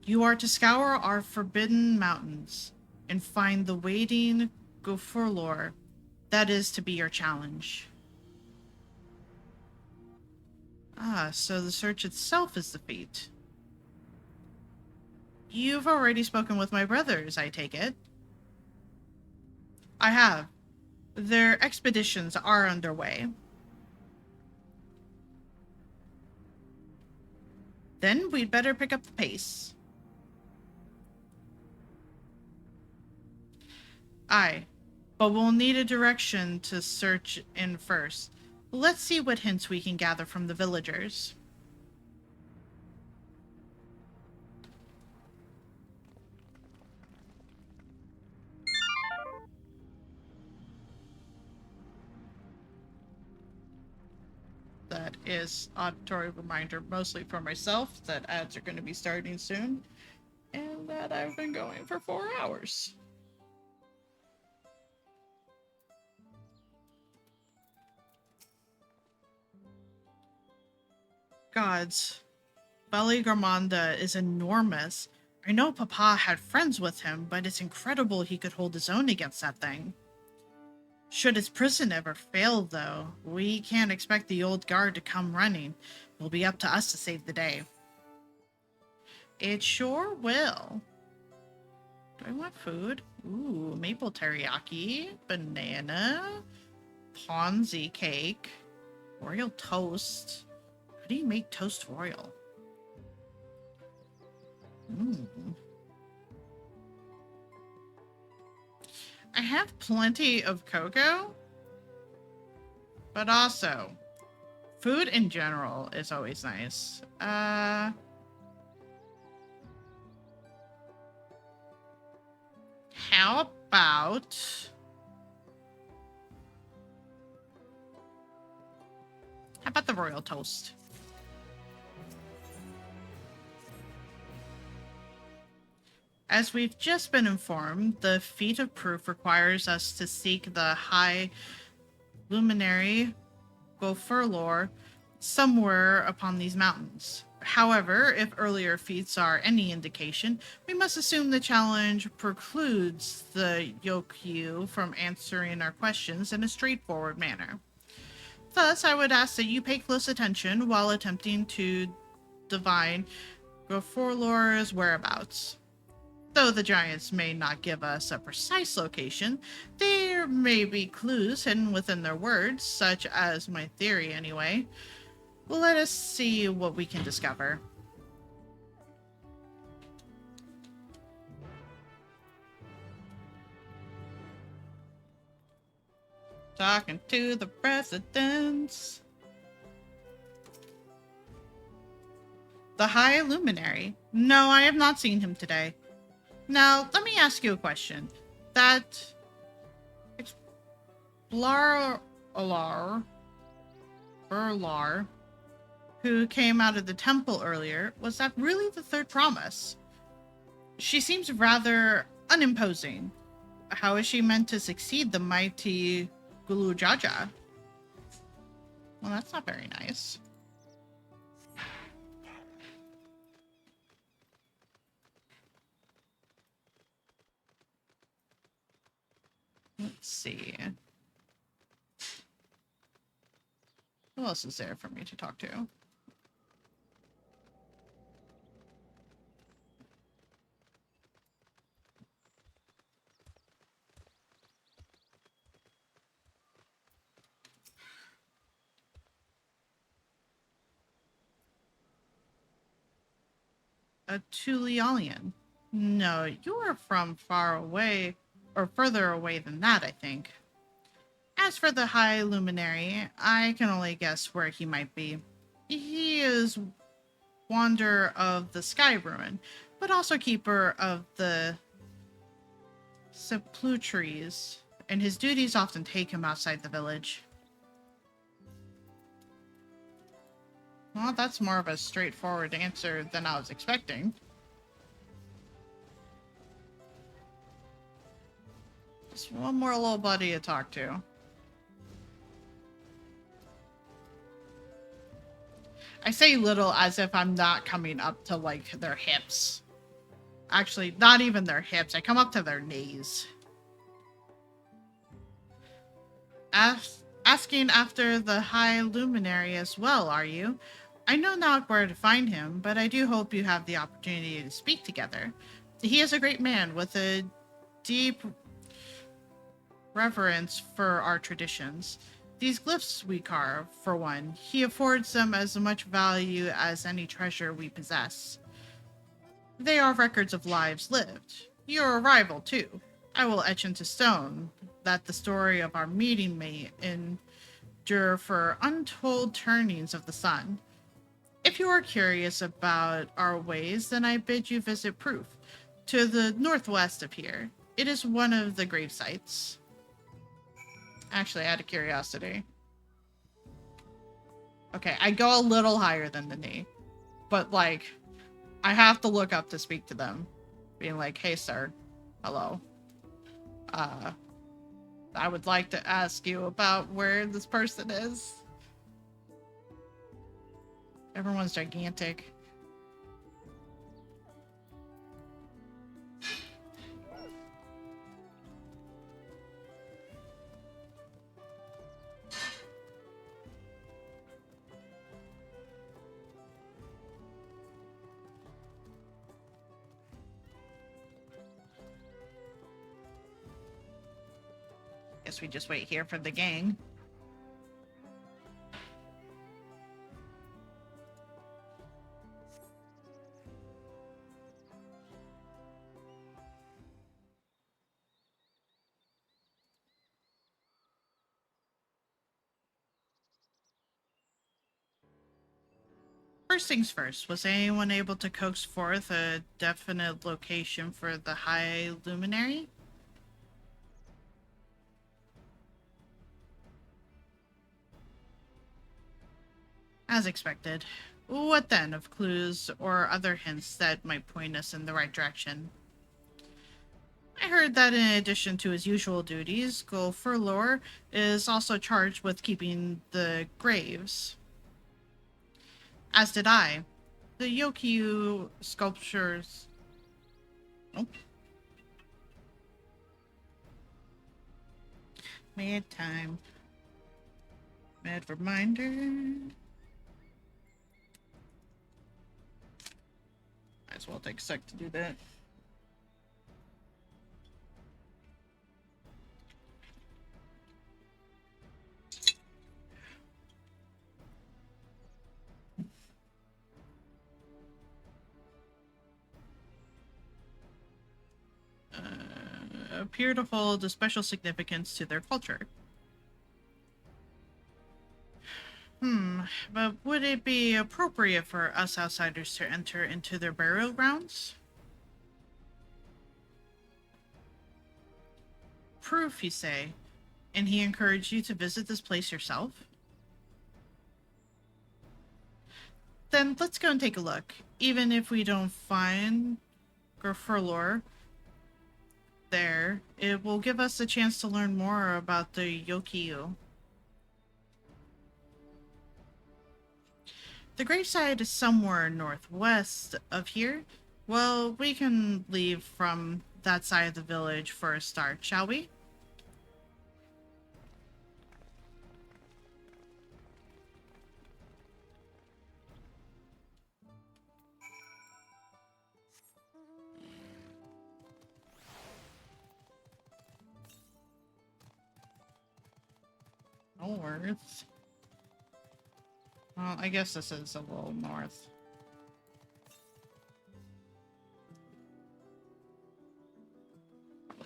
You are to scour our forbidden mountains and find the waiting Gofurlor. That is to be your challenge. Ah, so the search itself is the feat. You've already spoken with my brothers, I take it. I have. Their expeditions are underway. Then we'd better pick up the pace. Aye, but we'll need a direction to search in first. Let's see what hints we can gather from the villagers. That is auditory reminder mostly for myself that ads are going to be starting soon and that I've been going for 4 hours. Gods, Valigarmanda is enormous. I know Papa had friends with him, but it's incredible he could hold his own against that thing. Should his prison ever fail, though, we can't expect the old guard to come running. It'll be up to us to save the day. It sure will. Do I want food? Ooh, maple teriyaki, banana, Ponzi cake, royal toast. How do you make toast royal? I have plenty of cocoa, but also food in general is always nice. How about the royal toast? As we've just been informed, the feat of proof requires us to seek the High Luminary Gofurlor somewhere upon these mountains. However, if earlier feats are any indication, we must assume the challenge precludes the Yokyu from answering our questions in a straightforward manner. Thus, I would ask that you pay close attention while attempting to divine Gofurlor's whereabouts. Though the giants may not give us a precise location, there may be clues hidden within their words, such as my theory anyway. Let us see what we can discover. Talking to the presidents. The High Luminary. No, I have not seen him today. Now, let me ask you a question. That Burlar, who came out of the temple earlier, was that really the third promise? She seems rather unimposing. How is she meant to succeed the mighty Gulu Jaja? Well, that's not very nice. Let's see. Who else is there for me to talk to? a Tulialian. No, you are from far away, or further away than that, I think. As for the High Luminary, I can only guess where he might be. He is Wanderer of the Sky Ruin, but also Keeper of the Sepulchres, and his duties often take him outside the village. Well, that's more of a straightforward answer than I was expecting. Just one more little buddy to talk to. I say little as if I'm not coming up to, like, their hips. Actually, not even their hips. I come up to their knees. Asking after the High Luminary as well, are you? I know not where to find him, but I do hope you have the opportunity to speak together. He is a great man with a deep reverence for our traditions. These glyphs we carve, for one, he affords them as much value as any treasure we possess. They are records of lives lived. Your arrival, too. I will etch into stone that the story of our meeting may endure for untold turnings of the sun. If you are curious about our ways, then I bid you visit Proof, to the northwest of here. It is one of the grave sites. Actually, out of curiosity. Okay, I go a little higher than the knee. But, like, I have to look up to speak to them. Being like, hey, sir. Hello. I would like to ask you about where this person is. Everyone's gigantic. Guess we just wait here for the gang. First things first, was anyone able to coax forth a definite location for the High Luminary? As expected. What then of clues or other hints that might point us in the right direction? I heard that in addition to his usual duties, Gulfurlor is also charged with keeping the graves. As did I. The Yokyu sculptures... Oh. Mad time. Mad reminder. Might as well take a sec to do that. Appear to hold a special significance to their culture. But would it be appropriate for us outsiders to enter into their burial grounds? Proof, you say? And he encouraged you to visit this place yourself? Then let's go and take a look. Even if we don't find Gulfurlor there, it will give us a chance to learn more about the Yokyu. The gravesite is somewhere northwest of here. Well, we can leave from that side of the village for a start, shall we? North. Well, I guess this is a little north.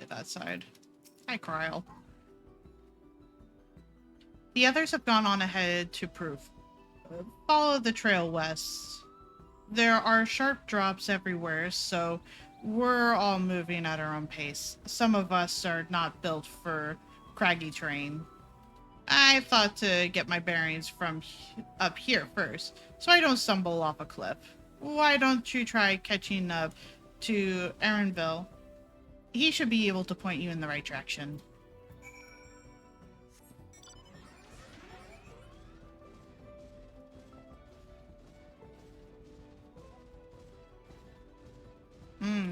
to that side. Hi, Cryle. The others have gone on ahead to prove. Follow the trail west. There are sharp drops everywhere, so we're all moving at our own pace. Some of us are not built for craggy terrain. I thought to get my bearings from up here first, so I don't stumble off a cliff. Why don't you try catching up to Aaronville? He should be able to point you in the right direction.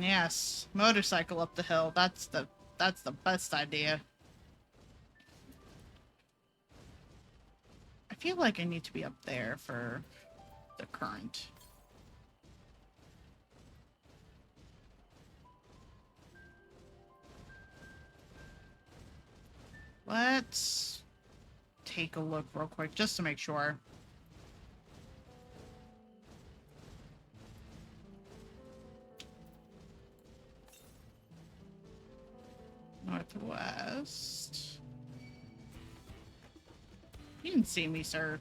Yes. Motorcycle up the hill. That's the best idea. I feel like I need to be up there for the current. Let's take a look real quick just to make sure. Northwest. You didn't see me, sir.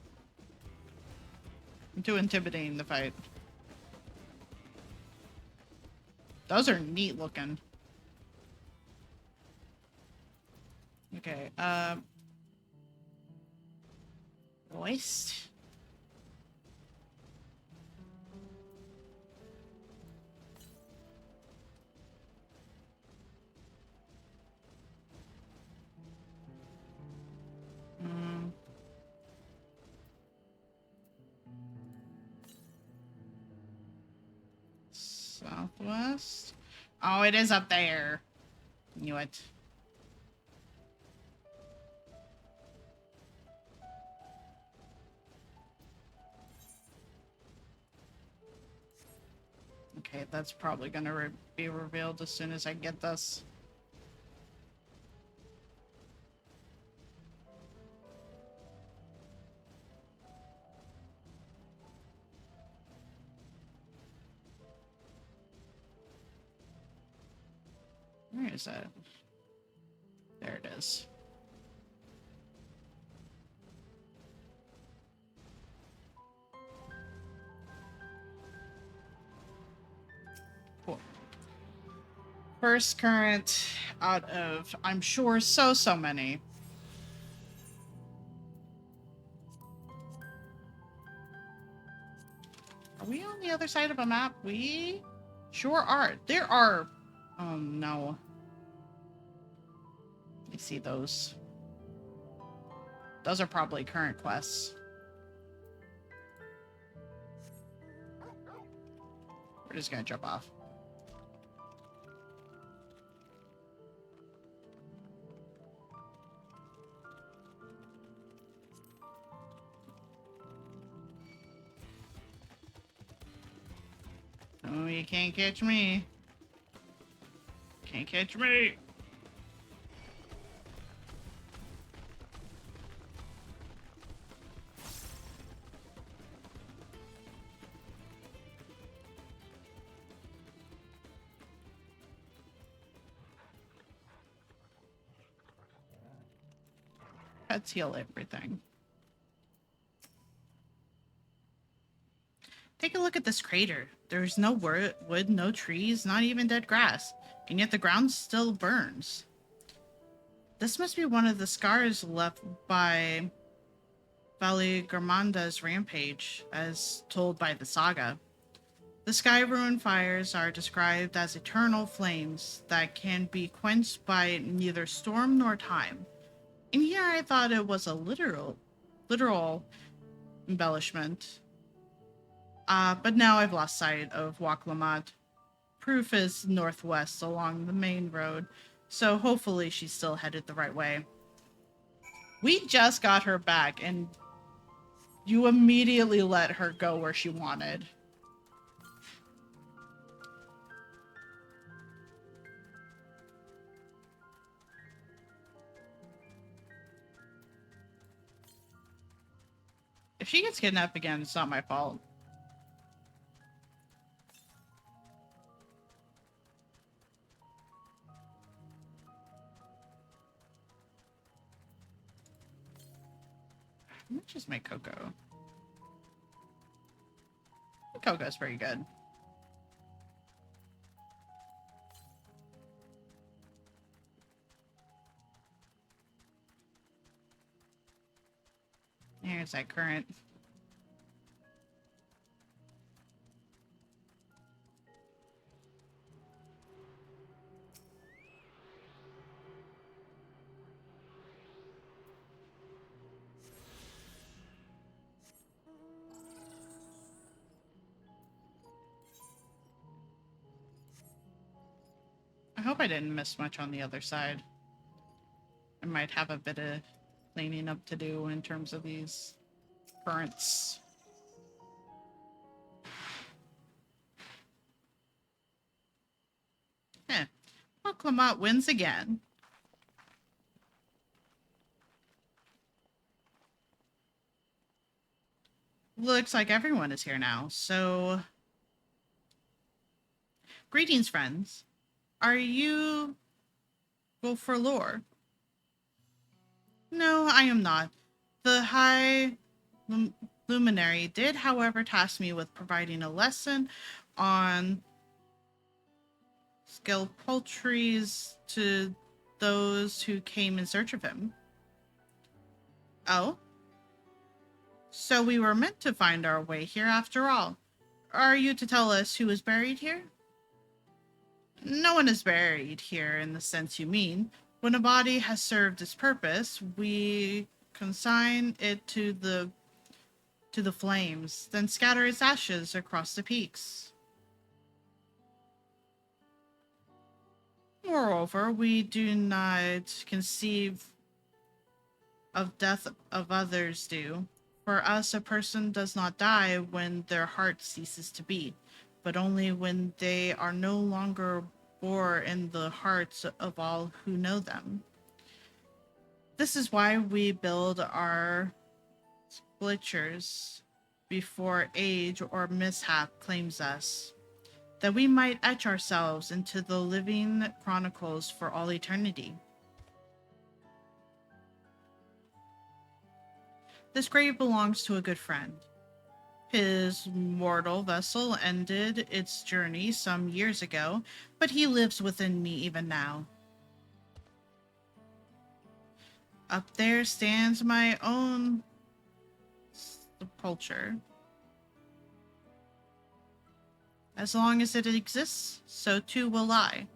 I'm too intimidating to fight. Those are neat looking. Okay, west. Southwest? Oh, it is up there. Knew it. Okay, that's probably gonna be revealed as soon as I get this. Where is that? There it is. Cool. First current out of, I'm sure, so many. Are we on the other side of a map? We sure are. There are... Oh, no. I see those. Those are probably current quests. We're just gonna jump off. Oh, you can't catch me. Can't catch me. Pets heal everything. Take a look at this crater. There's no wood, no trees, not even dead grass. And yet the ground still burns. This must be one of the scars left by Valigarmanda's rampage, as told by the saga. The sky ruin fires are described as eternal flames that can be quenched by neither storm nor time. In here I thought it was a literal embellishment. But now I've lost sight of Waklamad. Proof is northwest along the main road, so hopefully she's still headed the right way. We just got her back, and you immediately let her go where she wanted. If she gets kidnapped again, it's not my fault. Let me just make cocoa. Cocoa's pretty good. Here's that current. I hope I didn't miss much on the other side. I might have a bit of cleaning up to do in terms of these currents. Well, Clement wins again. Looks like everyone is here now, so... Greetings, friends. Are you... go for lore? No, I am not. The High Luminary did, however, task me with providing a lesson on skilled poultries to those who came in search of him. Oh? So we were meant to find our way here after all. Are you to tell us who is buried here? No one is buried here in the sense you mean. When a body has served its purpose, we consign it to the flames, then scatter its ashes across the peaks. Moreover, we do not conceive of death of others do. For us, a person does not die when their heart ceases to beat, but only when they are no longer bore in the hearts of all who know them. This is why we build our sculptures before age or mishap claims us, that we might etch ourselves into the living chronicles for all eternity. This grave belongs to a good friend. His mortal vessel ended its journey some years ago, but he lives within me even now. Up there stands my own sepulcher. As long as it exists, so too will I.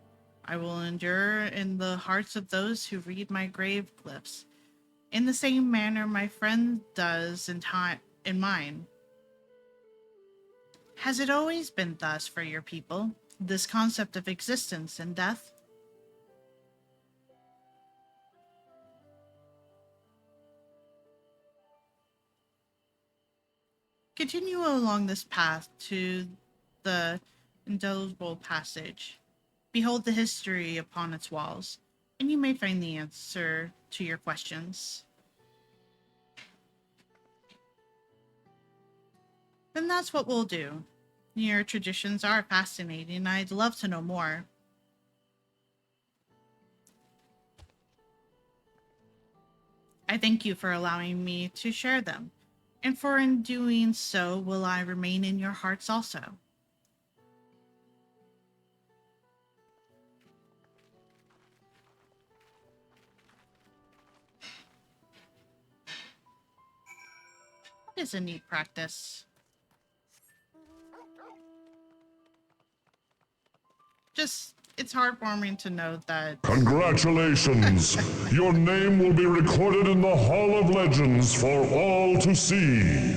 I will endure in the hearts of those who read my grave glyphs, in the same manner my friend does in mine. Has it always been thus for your people, this concept of existence and death? Continue along this path to the indelible passage. Behold the history upon its walls, and you may find the answer to your questions. Then that's what we'll do. Your traditions are fascinating. I'd love to know more. I thank you for allowing me to share them, and for in doing so will I remain in your hearts also. It is a neat practice. It's heartwarming to know that... Congratulations! Your name will be recorded in the Hall of Legends for all to see.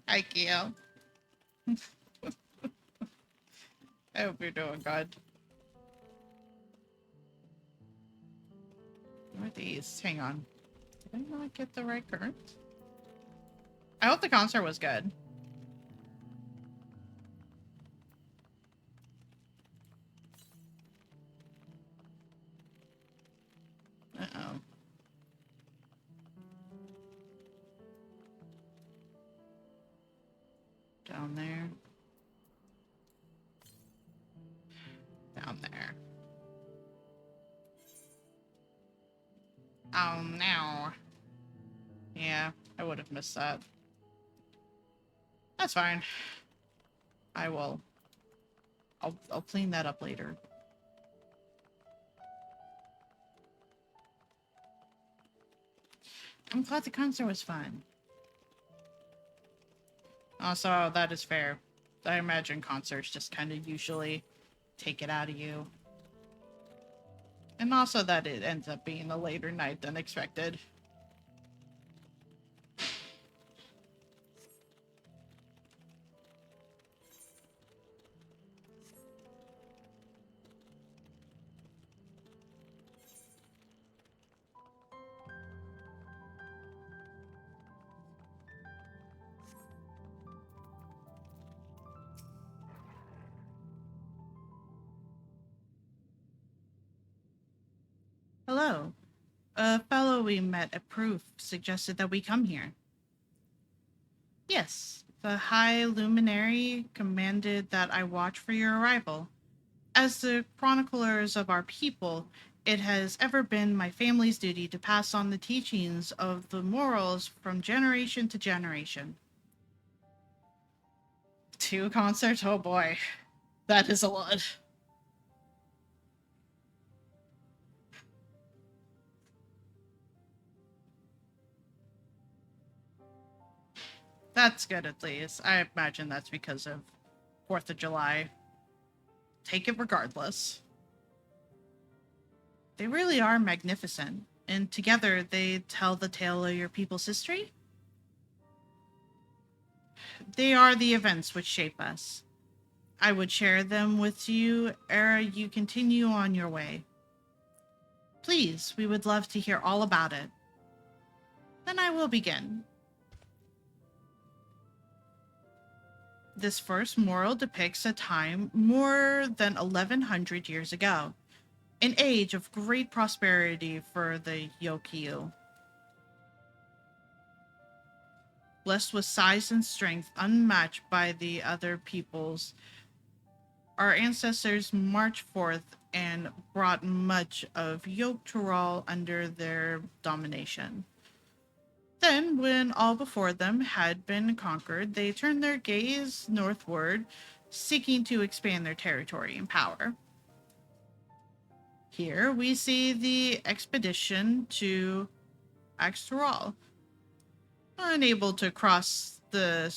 Hi, Keo. I hope you're doing good. What are these? Hang on. Did I not get the right current? I hope the concert was good. Uh-oh. Down there. Down there. Oh no. Yeah, I would have missed that. That's fine. I will. I'll clean that up later. I'm glad the concert was fun. Also, that is fair. I imagine concerts just kind of usually take it out of you. And also that it ends up being a later night than expected. Hello. A fellow we met at Proof suggested that we come here. Yes, the High Luminary commanded that I watch for your arrival. As the chroniclers of our people, it has ever been my family's duty to pass on the teachings of the morals from generation to generation. 2 concerts? Oh boy. That is a lot. That's good at least. I imagine that's because of 4th of July. Take it regardless. They really are magnificent, and together they tell the tale of your people's history. They are the events which shape us. I would share them with you ere you continue on your way. Please, we would love to hear all about it. Then I will begin. This first mural depicts a time more than 1100 years ago, an age of great prosperity for the Yokyu. Blessed with size and strength unmatched by the other peoples, our ancestors marched forth and brought much of Yoktural under their domination. Then, when all before them had been conquered, they turned their gaze northward, seeking to expand their territory and power. Here we see the expedition to Axtural. Unable to cross the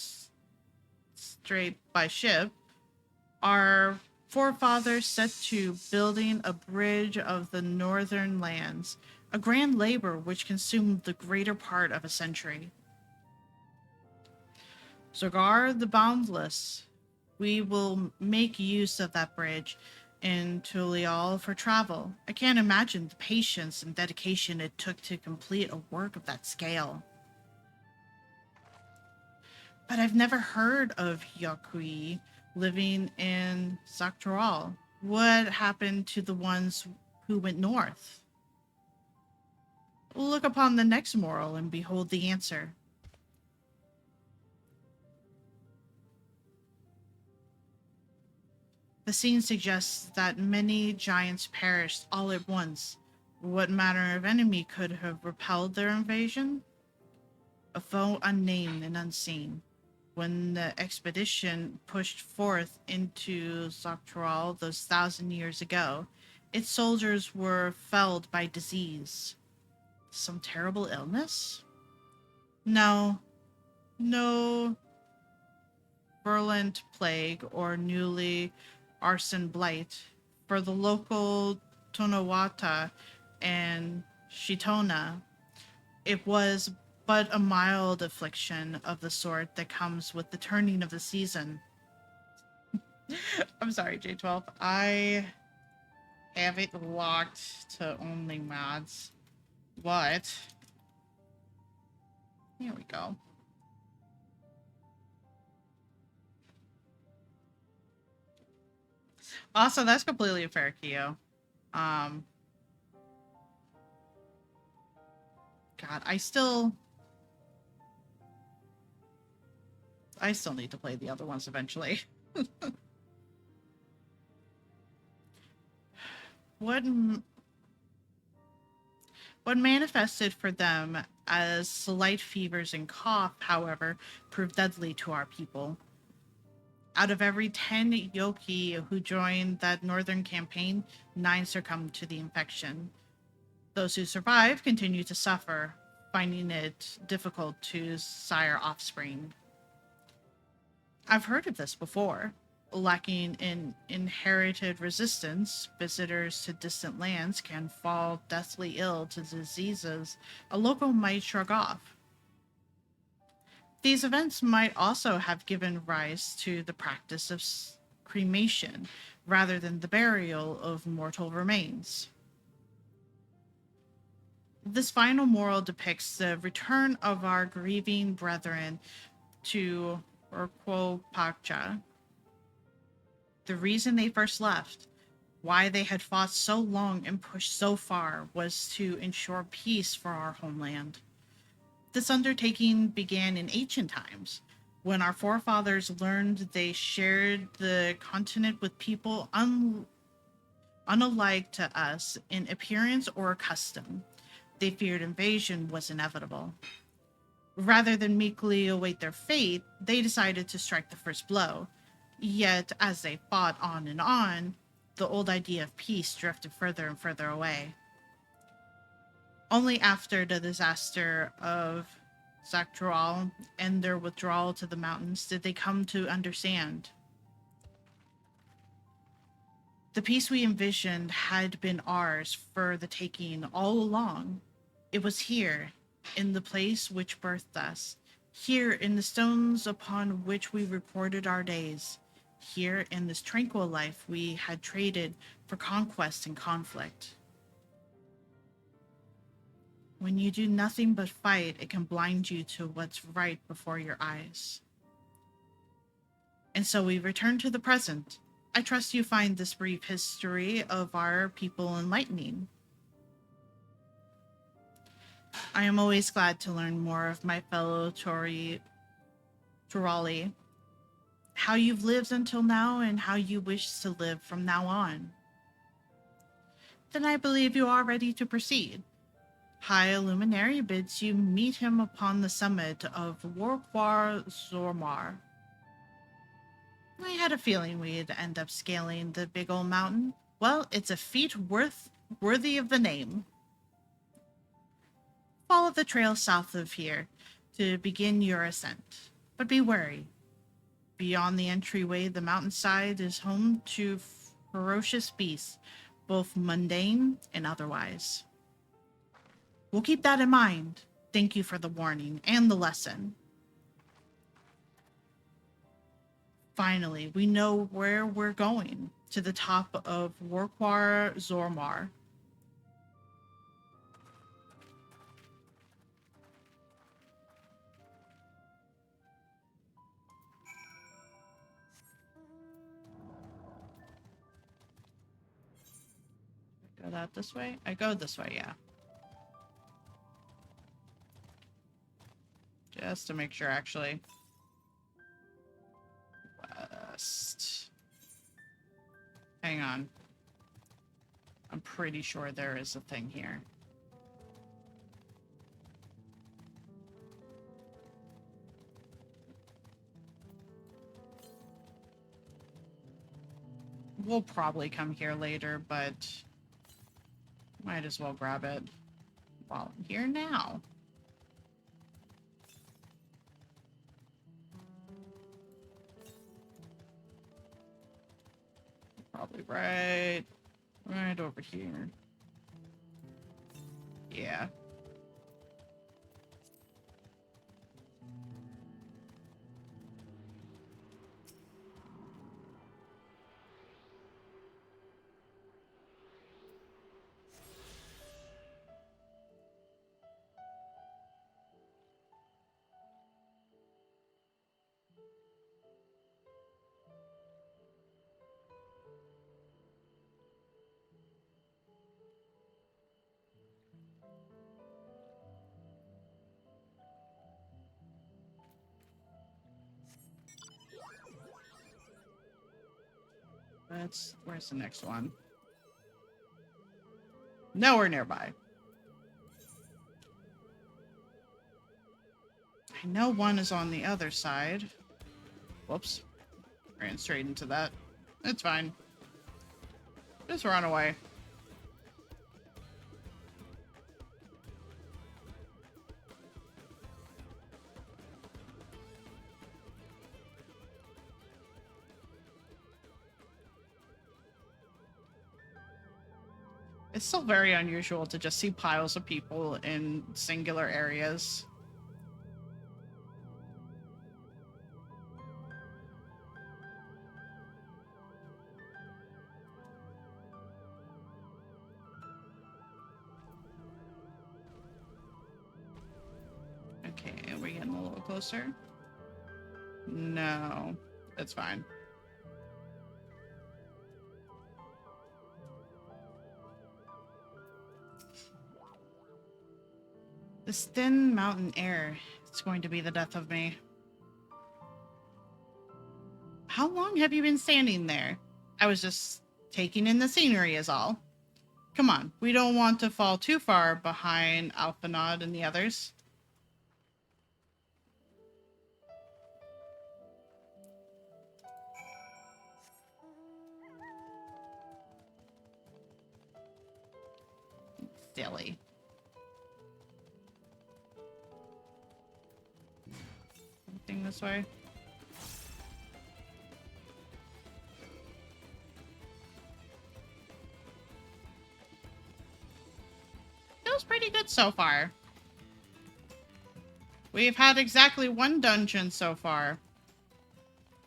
strait by ship, our forefathers set to building a bridge of the northern lands, a grand labor which consumed the greater part of a century. Zogar the Boundless, we will make use of that bridge in Tulial for travel. I can't imagine the patience and dedication it took to complete a work of that scale. But I've never heard of Yokui living in Saktural. What happened to the ones who went north? Look upon the next moral and behold the answer. The scene suggests that many giants perished all at once. What manner of enemy could have repelled their invasion? A foe unnamed and unseen. When the expedition pushed forth into Saktural those 1,000 years ago, its soldiers were felled by disease. Some terrible illness? No virulent plague or newly arson blight. For the local Tonawata and Shitona, it was but a mild affliction of the sort that comes with the turning of the season. I'm sorry, J12. I have it locked to only mods. But here we go. Also, that's completely fair, Keo. God, I still need to play the other ones eventually. What manifested for them as slight fevers and cough, however, proved deadly to our people. Out of every 10 Yoki who joined that northern campaign, 9 succumbed to the infection. Those who survived continue to suffer, finding it difficult to sire offspring. I've heard of this before. Lacking in inherited resistance, visitors to distant lands can fall deathly ill to diseases a local might shrug off. These events might also have given rise to the practice of cremation rather than the burial of mortal remains. This final moral depicts the return of our grieving brethren to Urquopakcha. The reason they first left, why they had fought so long and pushed so far, was to ensure peace for our homeland. This undertaking began in ancient times, when our forefathers learned they shared the continent with people unalike to us in appearance or custom. They feared invasion was inevitable. Rather than meekly await their fate, they decided to strike the first blow. Yet, as they fought on, the old idea of peace drifted further and further away. Only after the disaster of Zaktroal and their withdrawal to the mountains did they come to understand. The peace we envisioned had been ours for the taking all along. It was here, in the place which birthed us, here in the stones upon which we recorded our days, here in this tranquil life we had traded for conquest and conflict. When you do nothing but fight, it can blind you to what's right before your eyes. And so we return to the present. I trust you find this brief history of our people enlightening. I am always glad to learn more of my fellow Turali, how you've lived until now and how you wish to live from now on. Then I believe you are ready to proceed. High Luminary bids you meet him upon the summit of Warquar Zormar. I had a feeling we'd end up scaling the big old mountain. Well, it's a feat worthy of the name. Follow the trail south of here to begin your ascent, but be wary. Beyond the entryway, the mountainside is home to ferocious beasts, both mundane and otherwise. We'll keep that in mind. Thank you for the warning and the lesson. Finally, we know where we're going, to the top of Warquar Zormar. Go that this way? I go this way, yeah. Just to make sure, actually. West. Hang on. I'm pretty sure there is a thing here. We'll probably come here later, but might as well grab it while I'm here now. Probably right over here. Yeah. Where's the next one? Nowhere nearby. I know one is on the other side. Whoops. Ran straight into that. It's fine. Just run away. It's still very unusual to just see piles of people in singular areas. Okay, are we getting a little closer? No, it's fine. This thin mountain air, it's going to be the death of me. How long have you been standing there? I was just taking in the scenery is all. Come on, we don't want to fall too far behind Alphanod and the others. Silly. Anything this way? Feels pretty good so far. We've had exactly one dungeon so far.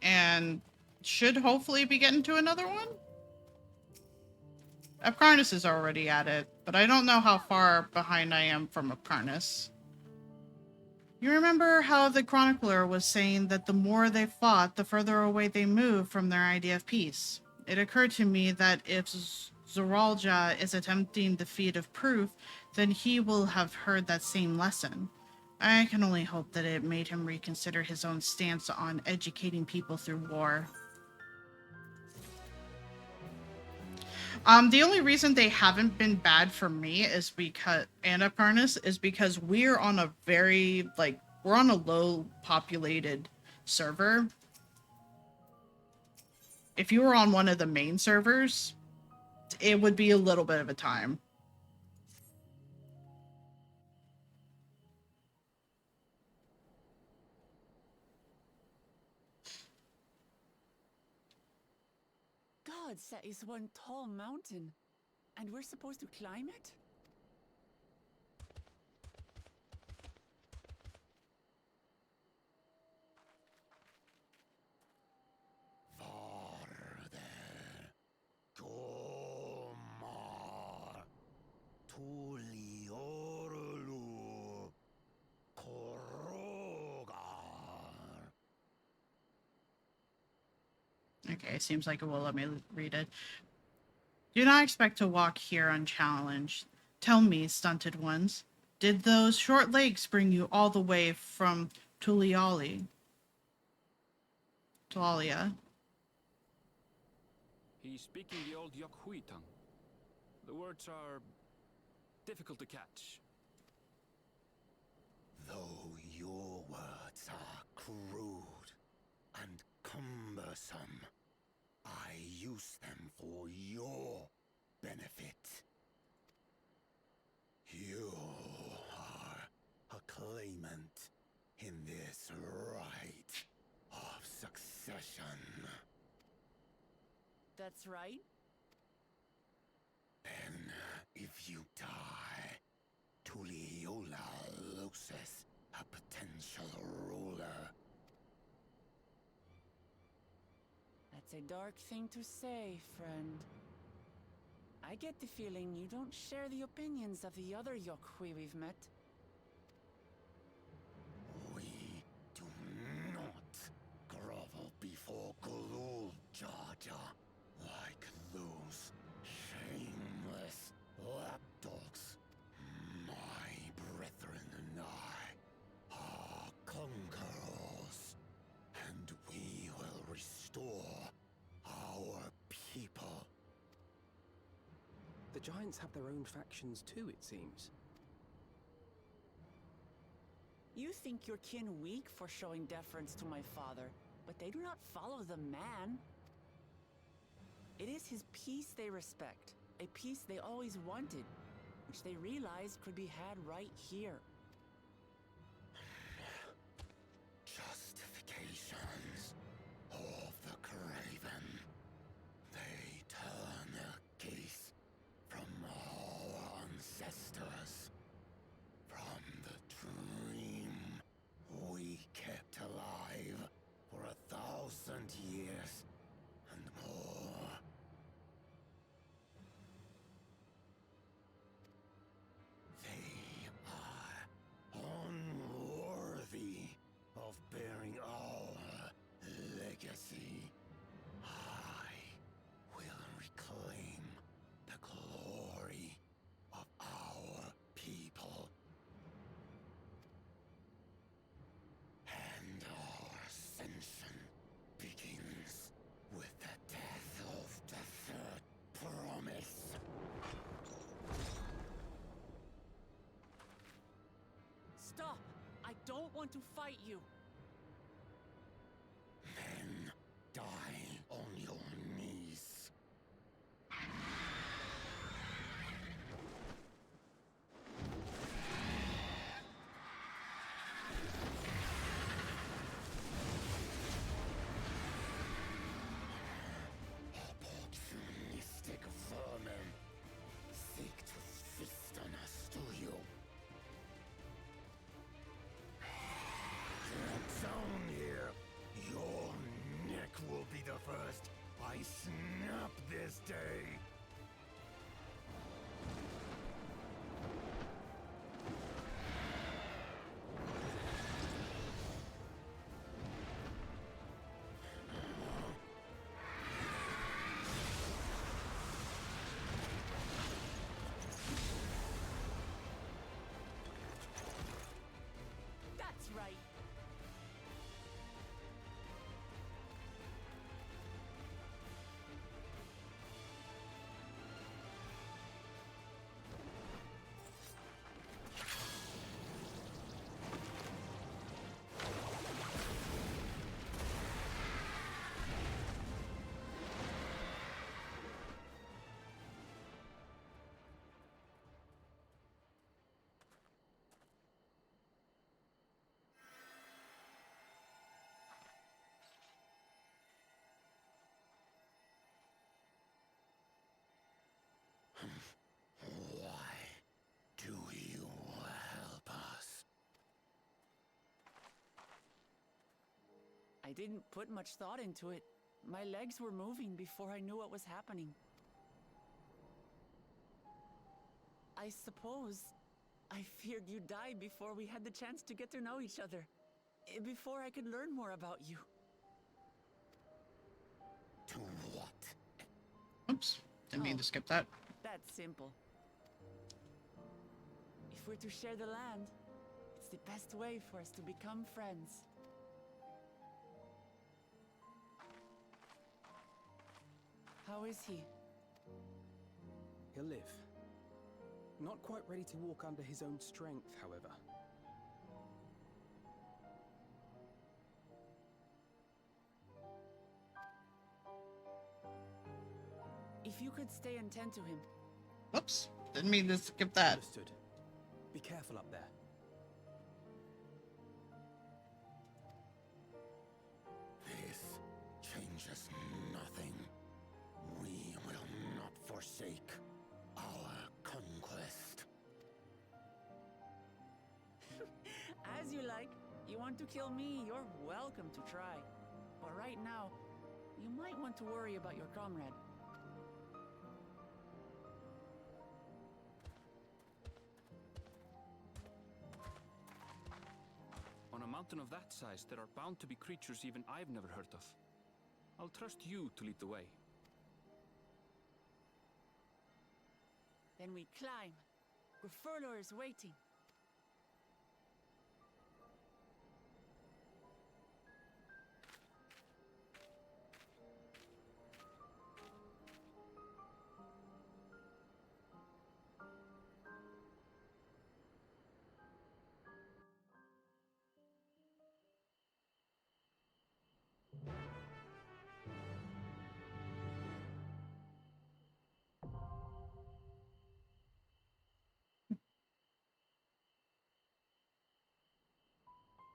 And should hopefully be getting to another one? Upkarnus is already at it, but I don't know how far behind I am from Upkarnus. You remember how the chronicler was saying that the more they fought, the further away they moved from their idea of peace? It occurred to me that if Zoralja is attempting the feat of proof, then he will have heard that same lesson. I can only hope that it made him reconsider his own stance on educating people through war. The only reason they haven't been bad for me is because, and Upkarnus, is because we're on a very, we're on a low populated server. If you were on one of the main servers, it would be a little bit of a time. God, that is one tall mountain. And we're supposed to climb it? Okay, seems like it will let me read it. Do not expect to walk here unchallenged. Tell me, stunted ones, did those short legs bring you all the way from Tulialia? He's speaking the old Yokhui tongue. The words are difficult to catch. Though your words are crude and cumbersome, I use them for your benefit. You are a claimant in this right of succession. That's right. Then, if you die, Tulialia loses a potential ruler. That's a dark thing to say, friend. I get the feeling you don't share the opinions of the other Yokhui we've met. We do not grovel before Galul, Jar Jar, like those shameless lapdogs. My brethren and I are conquerors, and we will restore our people. The Giants have their own factions too, it seems. You think your kin weak for showing deference to my father, but they do not follow the man. It is his peace they respect, a peace they always wanted, which they realized could be had right here. Justifications of the craven. They turn their gaze from our ancestors, from the dream we kept alive for 1,000 years and more. They are unworthy of bearing our legacy. I will reclaim the glory of our people. And our ascension begins with the death of the third promise. Stop! I don't want to fight you! Men die on your knees. Opportunistic vermin seek to feast on us, do you? Get down here. Your neck will be the first I snap this day. That's right! Why do you help us? I didn't put much thought into it. My legs were moving before I knew what was happening. I suppose I feared you'd die before we had the chance to get to know each other. Before I could learn more about you. To what? Oops, didn't mean to skip that. That's simple. If we're to share the land, it's the best way for us to become friends. How is he? He'll live. Not quite ready to walk under his own strength, however. If you could stay and tend to him. Oops, didn't mean to skip that. Understood. Be careful up there. This changes nothing. We will not forsake our conquest. As you like. You want to kill me, you're welcome to try. But right now, you might want to worry about your comrade. On a mountain of that size, there are bound to be creatures even I've never heard of. I'll trust you to lead the way. Then we climb. Grufurlor is waiting.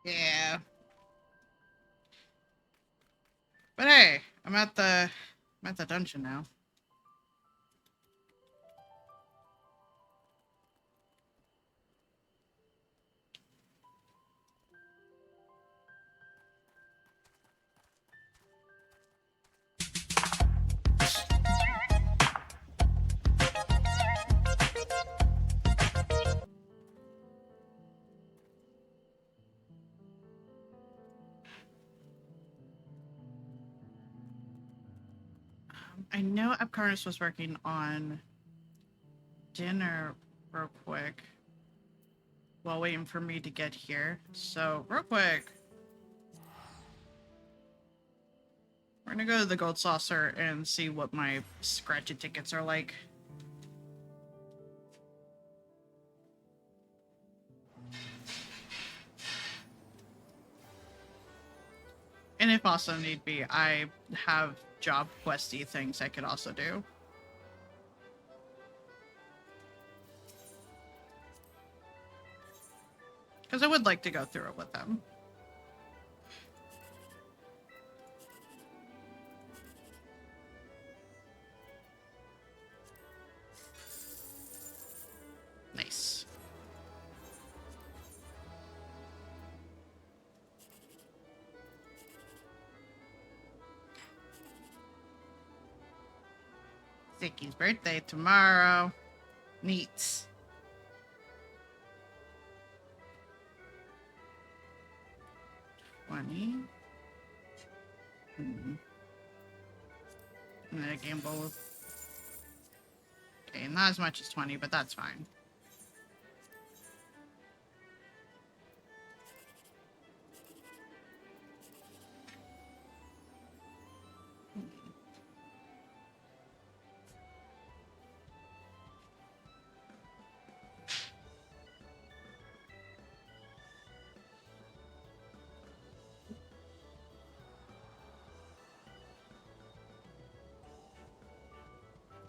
Yeah. But hey, I'm at the dungeon now. I know Epcarnis was working on dinner real quick while waiting for me to get here. So, real quick, we're gonna go to the Gold Saucer and see what my scratchy tickets are like. And if also need be, I have job questy things I could also do. Because I would like to go through it with them. Nice. Zicky's birthday tomorrow. Neat. $20. And then a gamble. Okay, not as much as 20, but that's fine.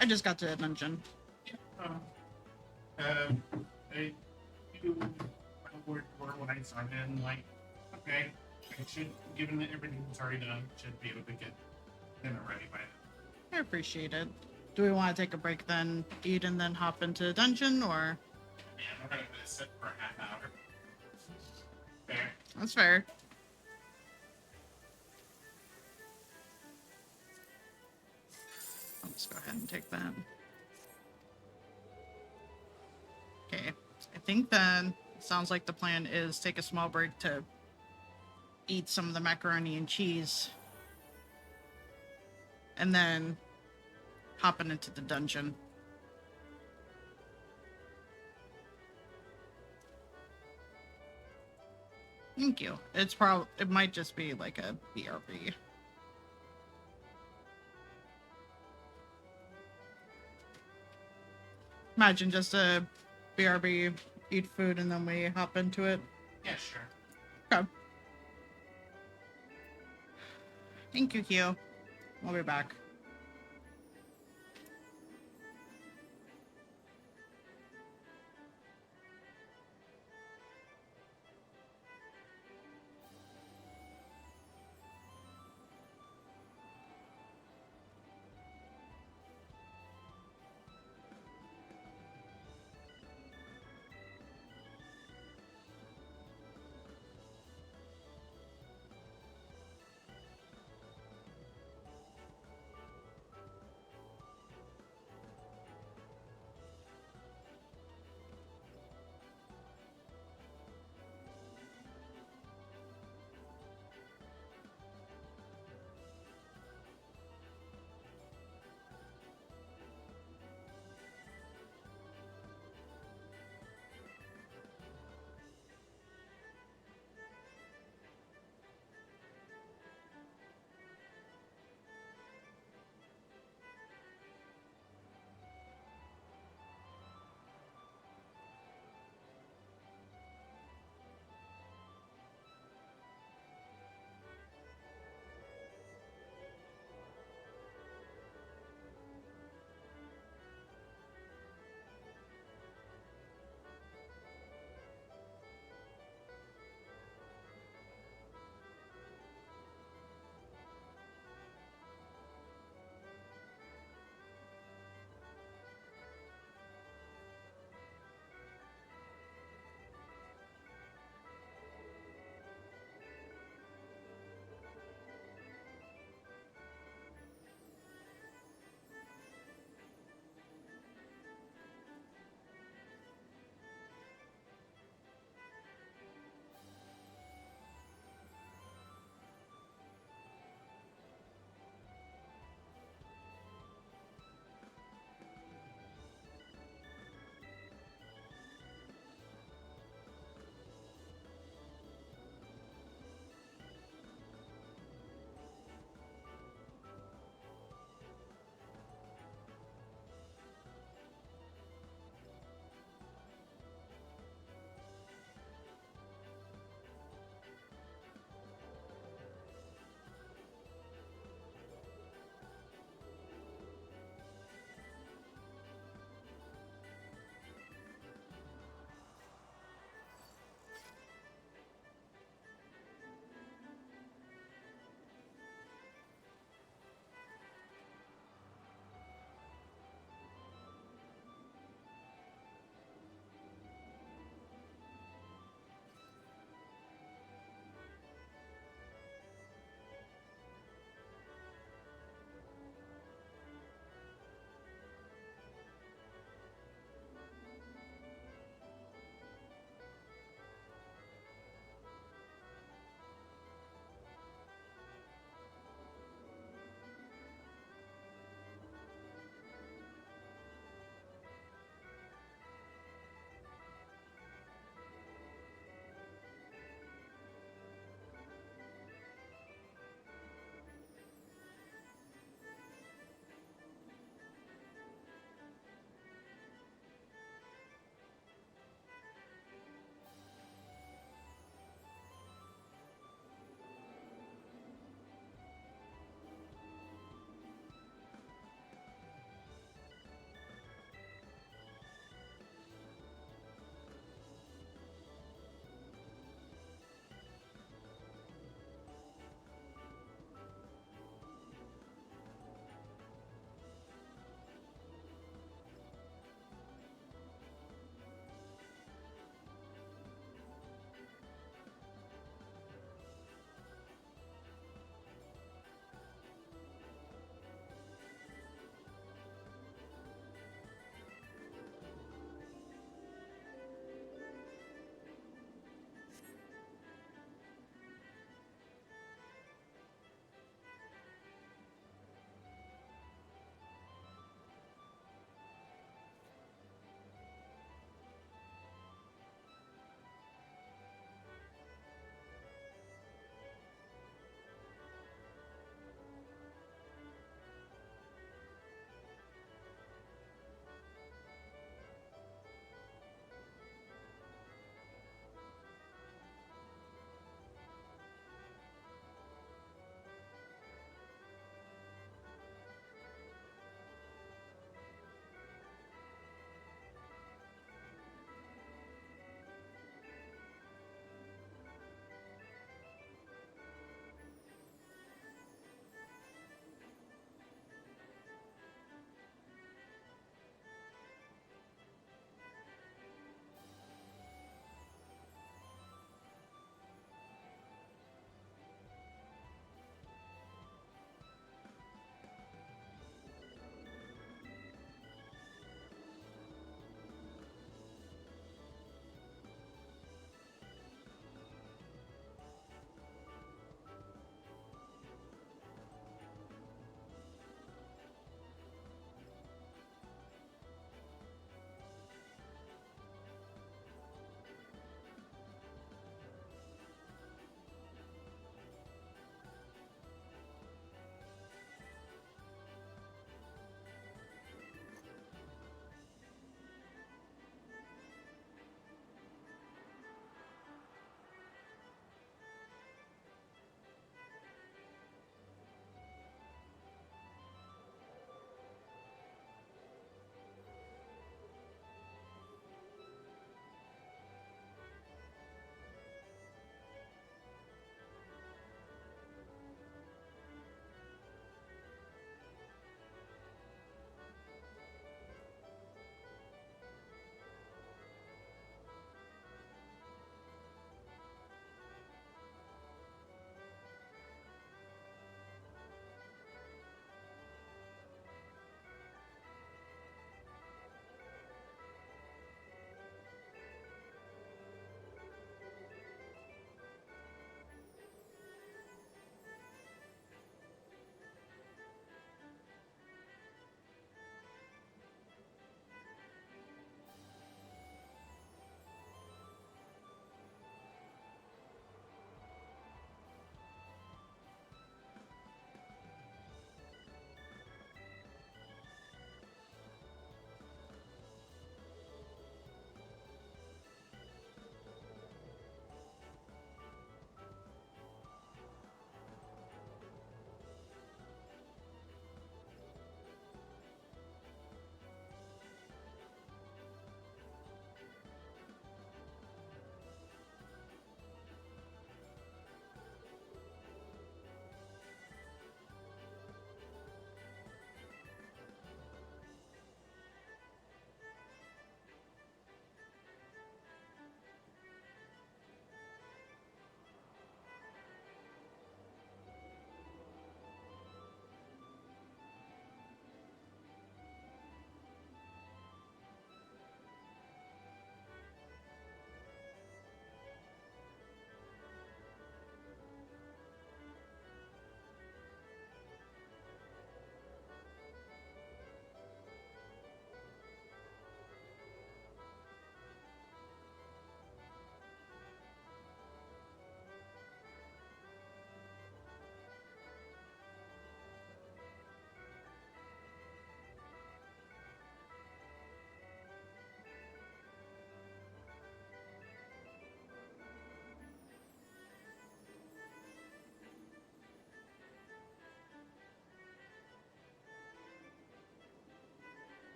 I just got to the dungeon. You were when I signed in, like, okay, I should, given that everything's already done, should be able to get dinner ready by then. I appreciate it. Do we want to take a break then, eat, and then hop into the dungeon, or? Yeah, we're gonna sit for a half hour. Fair. That's fair. Let's go ahead and take that. Okay, I think then sounds like the plan is take a small break to eat some of the macaroni and cheese, and then hopping into the dungeon. Thank you. It might just be like a BRB. Imagine just a BRB, eat food, and then we hop into it. Yeah, sure. Okay. Thank you, Q. We'll be back.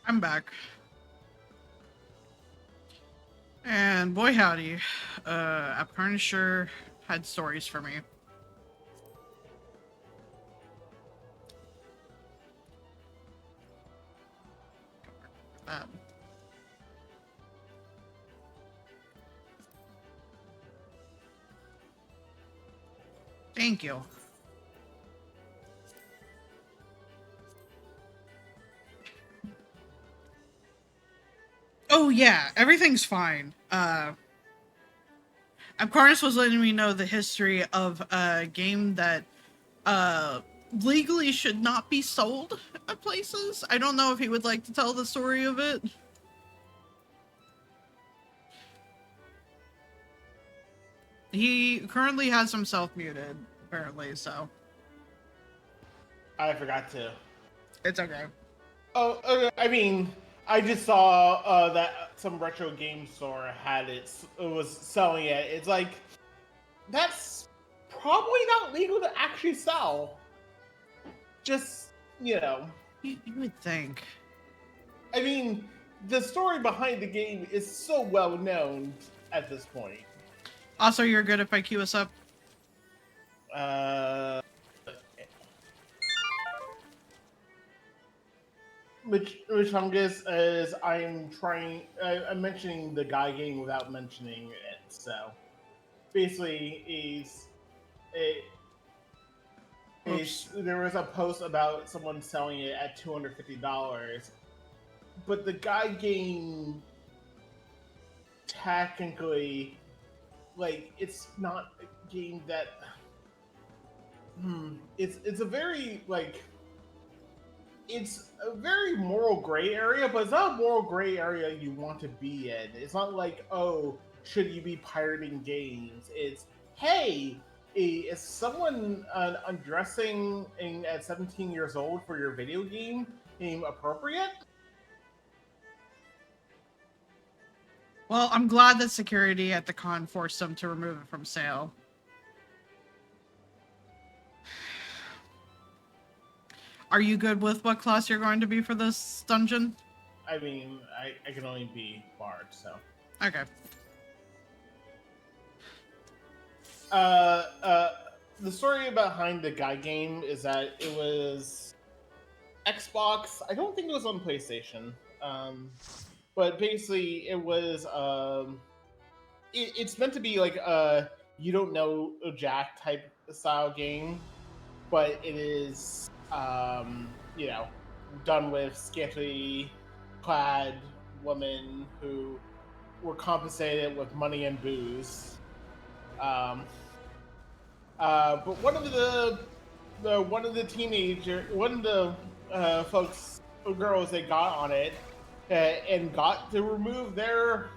I'm back. And boy howdy, Apkarn sure had stories for me. Thank you. Oh yeah, everything's fine. Apkarnus was letting me know the history of a game that legally should not be sold at places. I don't know if he would like to tell the story of it. He currently has himself muted, apparently, so. I forgot to. It's okay. Oh, I mean, I just saw that some retro game store had it was selling it. It's like, that's probably not legal to actually sell. Just, you know. You would think. I mean, the story behind the game is so well known at this point. Also, you're good if I queue us up? Which fungus is I'm mentioning the guy game without mentioning it. So basically, there was a post about someone selling it at $250, but the guy game technically, like, it's not a game that. It's a very like. It's a very moral gray area, but it's not a moral gray area you want to be in. It's not like, oh, should you be pirating games? It's, hey, is someone undressing at 17 years old for your video game appropriate? Well, I'm glad that security at the con forced them to remove it from sale. Are you good with what class you're going to be for this dungeon? I mean, I can only be bard, so. Okay. The story behind the guy game is that it was Xbox. I don't think it was on PlayStation. But basically, it was. It's meant to be like a you don't know Jack type style game, but it is. You know, done with scantily clad women who were compensated with money and booze. But one of the folks or girls that got on it and got to remove their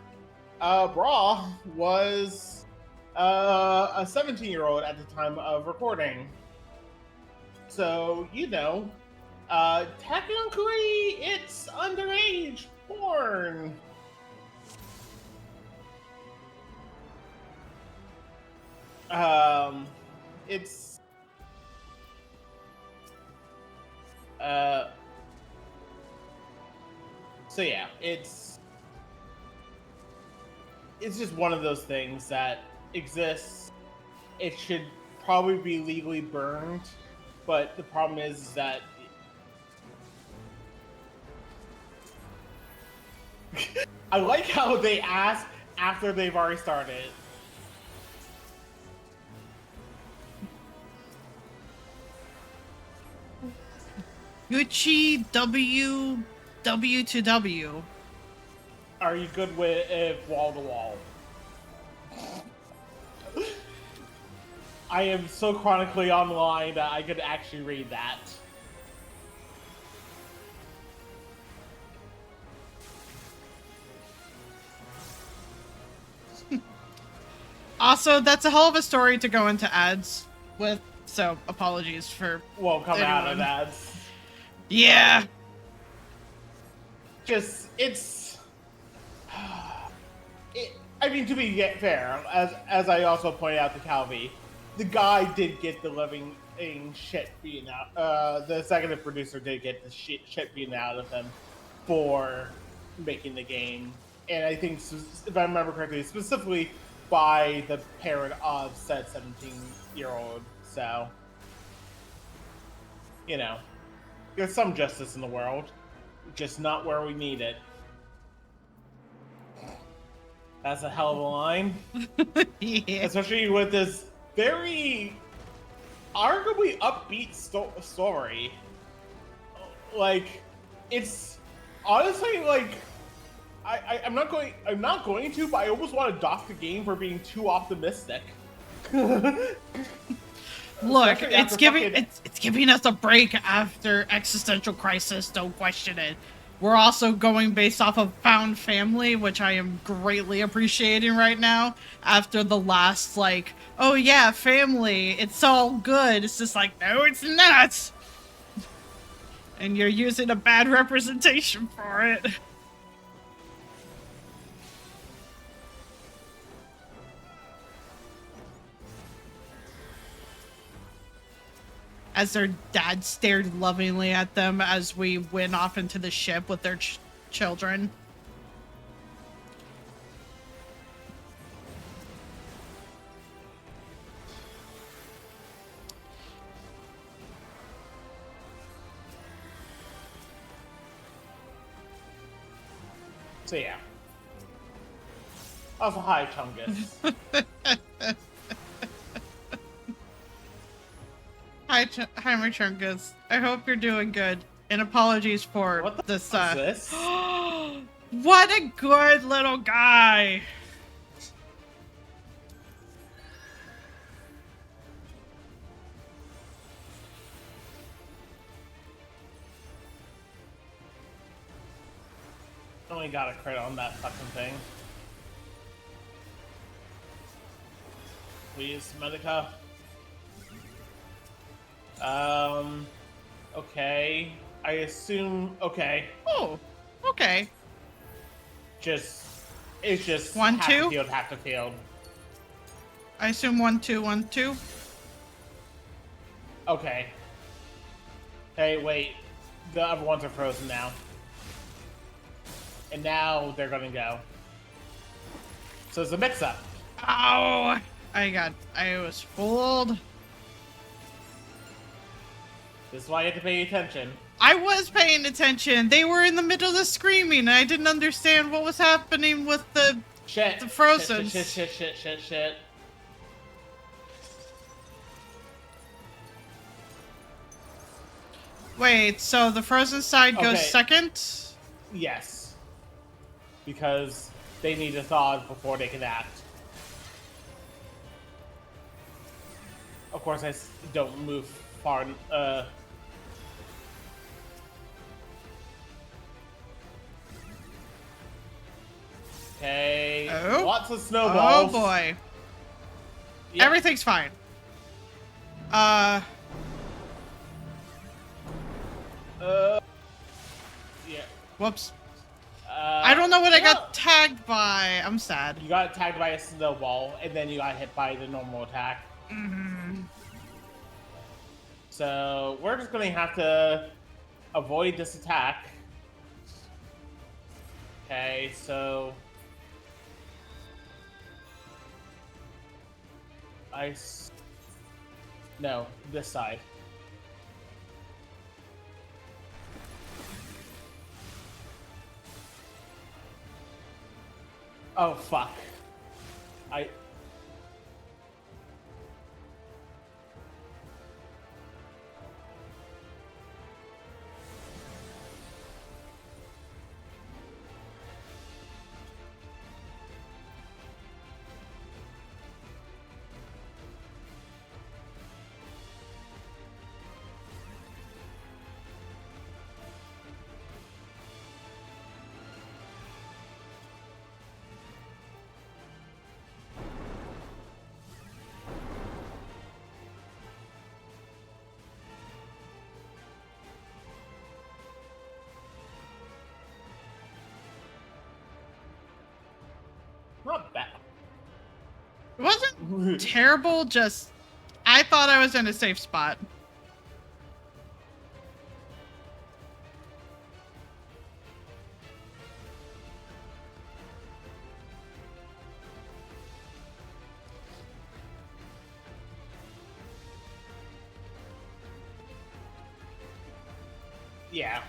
bra was a 17-year-old at the time of recording. So, you know, technically it's underage porn. It's so yeah, it's just one of those things that exists. It should probably be legally burned. But the problem is that I like how they ask after they've already started. Gucci W to W. Are you good with wall to wall? I am so chronically online that I could actually read that. Also, that's a hell of a story to go into ads with, so apologies for won't come out of anyone. ads. Yeah. Just, it's... I mean, to be fair, as I also pointed out to Calvi, the guy did get the living shit beaten out. The executive producer did get the shit beaten out of him. for making the game, and I think, if I remember correctly, specifically by the parent of said 17-year-old. So, you know, there's some justice in the world, just not where we need it. That's a hell of a line. Yeah. Especially with this very arguably upbeat story. Like, it's honestly like I'm not going to, but I almost want to dock the game for being too optimistic. Look, it's giving us a break after existential crisis. Don't question it. We're also going based off of found family, which I am greatly appreciating right now. After the last, like, oh yeah, family, it's all good. It's just like, no, it's not. And you're using a bad representation for it. As their dad stared lovingly at them as we went off into the ship with their children. So yeah. Also, hi, Chungus. Hi, Chungus. I hope you're doing good. And apologies for this. This? What a good little guy. Only got a crit on that fucking thing. Please, Medica. Okay. I assume. Okay. Oh, okay. It's just 1, 2? Half the field. I assume 1, 2, 1, 2. Okay. Hey, wait. The other ones are frozen now. And now they're gonna go. So it's a mix-up. Oh, I was fooled. This is why you have to pay attention. I was paying attention. They were in the middle of screaming, and I didn't understand what was happening with the frozen. Shit. Wait, so the frozen side goes Okay. second? Yes. Because they need to thaw before they can act. Of course, I don't move far. Okay. Oh. Lots of snowballs. Oh boy. Yep. Everything's fine. Yeah. Whoops. I don't know what I got tagged by. I'm sad. You got tagged by a snowball, and then you got hit by the normal attack. Mm-hmm. So we're just going to have to avoid this attack. Okay, so no, this side. Oh fuck. Not bad. It wasn't terrible, just I thought I was in a safe spot. Yeah.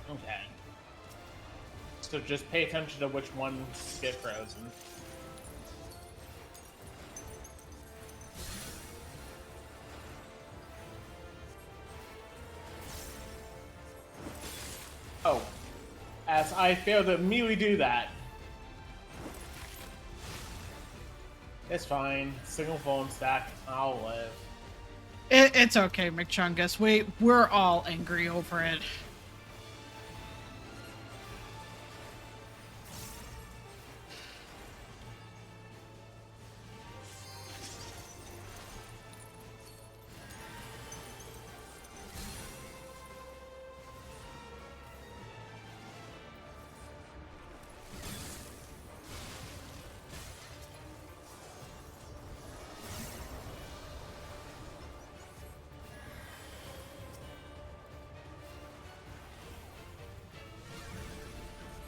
Okay. So just pay attention to which ones get frozen. Oh. As I fail to immediately do that. It's fine. Single phone stack. I'll live. It's okay, McChungus. We're all angry over it.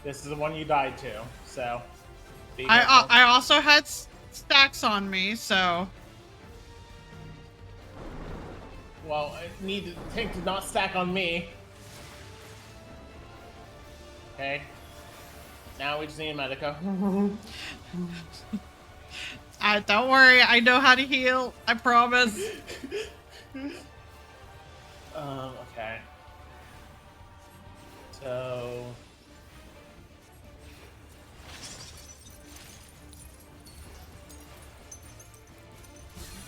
This is the one you died to, so. I also had stacks on me, so. Well, I need the tank to not stack on me. Okay. Now we just need a medico. Don't worry, I know how to heal. I promise. Okay. So.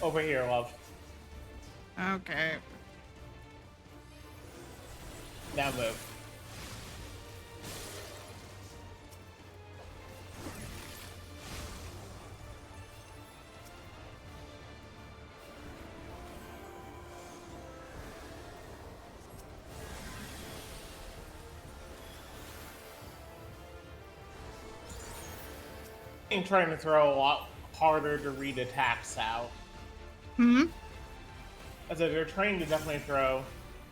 Over here, love. Okay. Now move. I'm trying to throw a lot harder to read attacks out. As if they're trying to definitely throw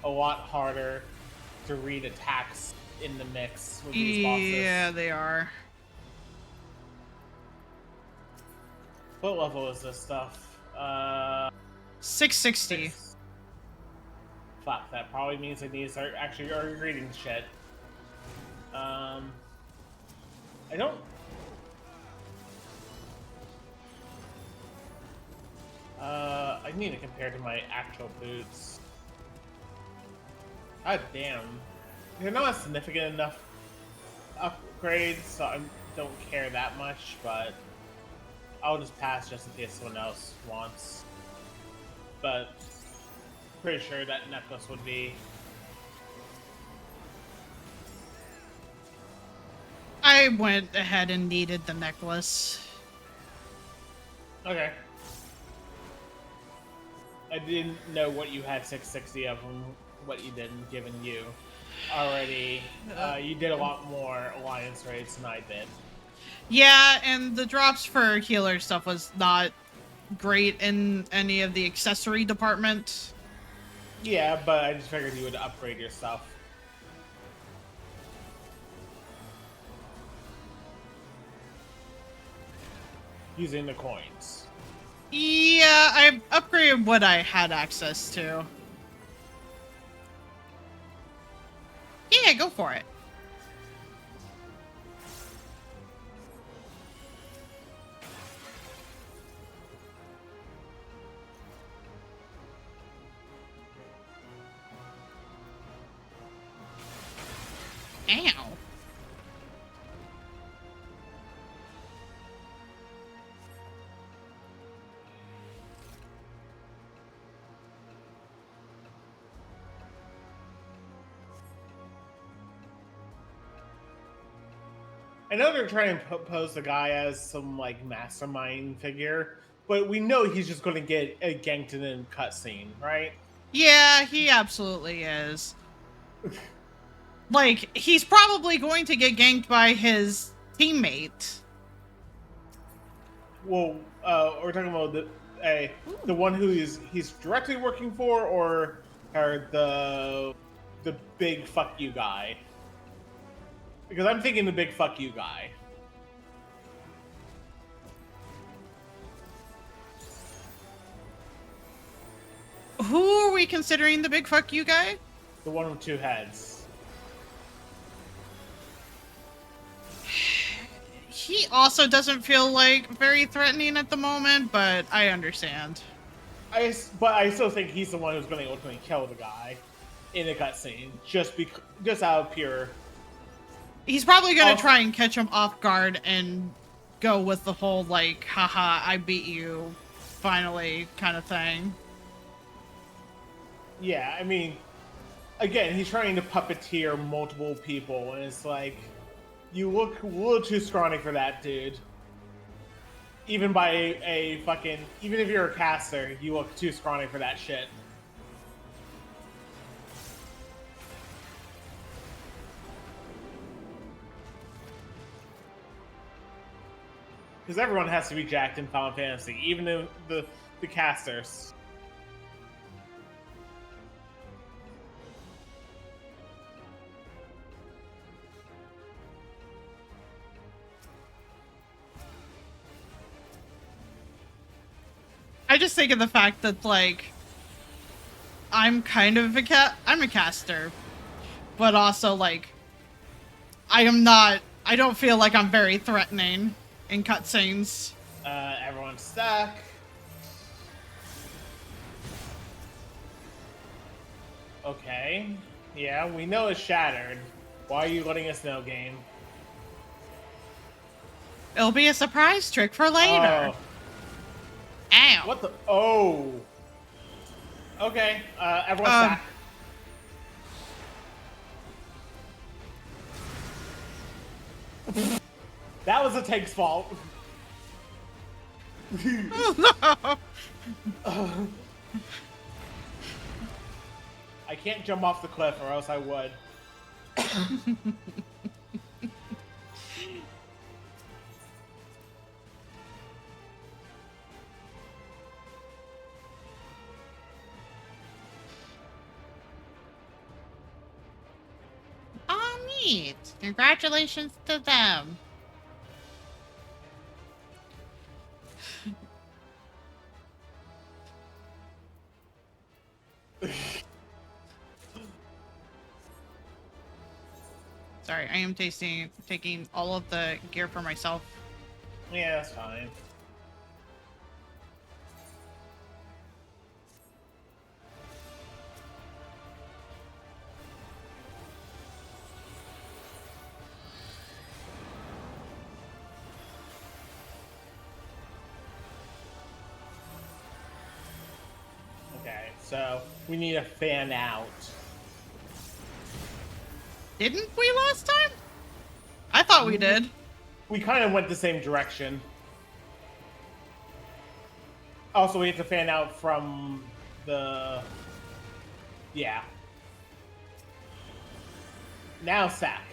a lot harder to read attacks in the mix with these bosses. Yeah, they are. What level is this stuff? 660. Fuck, that probably means I need to start actually reading shit. I don't. I need to compare to my actual boots. God damn. They're not significant enough upgrades, so I don't care that much, but I'll just pass just in case someone else wants. But pretty sure that necklace would be. I went ahead and needed the necklace. Okay. I didn't know what you had 660 of and what you didn't, given you already. You did a lot more alliance raids than I did. Yeah, and the drops for healer stuff was not great in any of the accessory department. Yeah, but I just figured you would upgrade your stuff. Using the coins. Yeah, I upgraded what I had access to. Yeah, go for it. Ow. I know they're trying to pose the guy as some, like, mastermind figure, but we know he's just going to get ganked in a cutscene, right? Yeah, he absolutely is. Like, he's probably going to get ganked by his teammate. Well, we're talking about the one who he's directly working for, or the big fuck you guy. Because I'm thinking the big fuck you guy. Who are we considering the big fuck you guy? The one with two heads. He also doesn't feel like very threatening at the moment, but I understand. But I still think he's the one who's going to ultimately kill the guy in a cutscene, just out of pure. He's probably going to try and catch him off guard and go with the whole like, haha, I beat you, finally, kind of thing. Yeah, I mean, again, he's trying to puppeteer multiple people, and it's like, you look a little too scrawny for that, dude. Even by a fucking, even if you're a caster, you look too scrawny for that shit. Because everyone has to be jacked in Final Fantasy, even the casters. I just think of the fact that, like, I'm kind of I'm a caster, but also, like, I don't feel like I'm very threatening in cutscenes. Everyone's stuck. Okay. Yeah, we know it's shattered. Why are you letting us know, game? It'll be a surprise trick for later. Oh. Ow. What the? Oh. Okay. Everyone's back. That was the tank's fault. Oh, no. I can't jump off the cliff, or else I would. Oh, neat. Congratulations to them. Sorry, I am taking all of the gear for myself. Yeah, that's fine. Okay, so we need a fan out. Didn't we last time? I thought we did. We kind of went the same direction. Also, we have to fan out from the... Yeah. Now sack.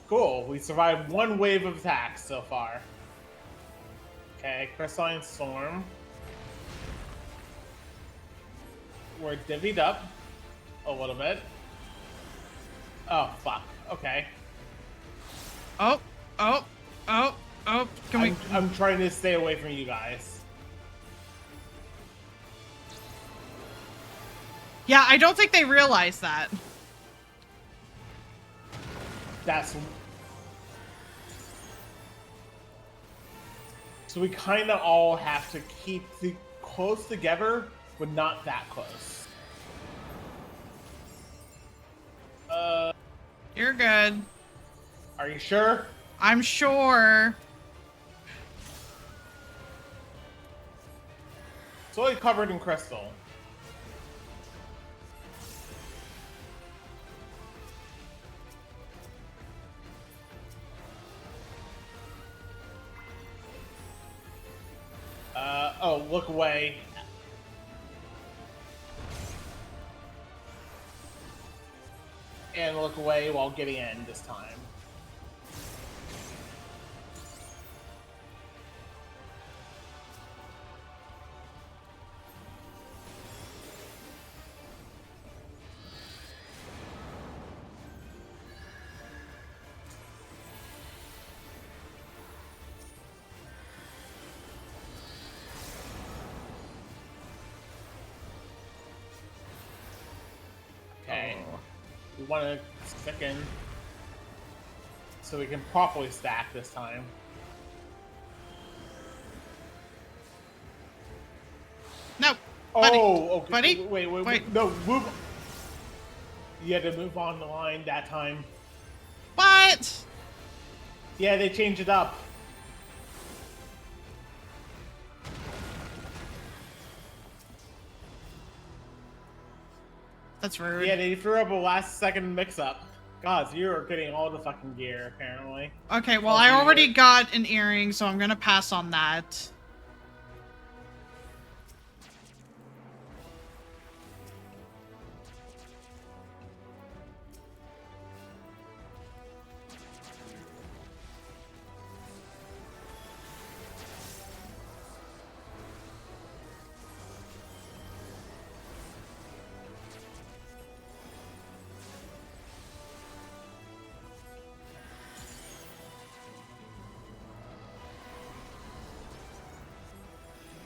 Cool, we survived one wave of attacks so far. Okay, Crystalline Storm. We're divvied up a little bit. Oh, fuck. Okay. Oh. I'm trying to stay away from you guys. Yeah, I don't think they realize that. That's... So we kind of all have to keep close together, but not that close. You're good. Are you sure? I'm sure. It's only covered in crystal. look away. And look away while getting in this time. Okay. We want to stick in so we can properly stack this time. No. Oh, okay. Buddy? Wait. No, move. You had to move on the line that time. What? Yeah, they changed it up. That's rude. Yeah, they threw up a last-second mix-up. God, so you're getting all the fucking gear, apparently. Okay, well, I already got an earring, so I'm gonna pass on that.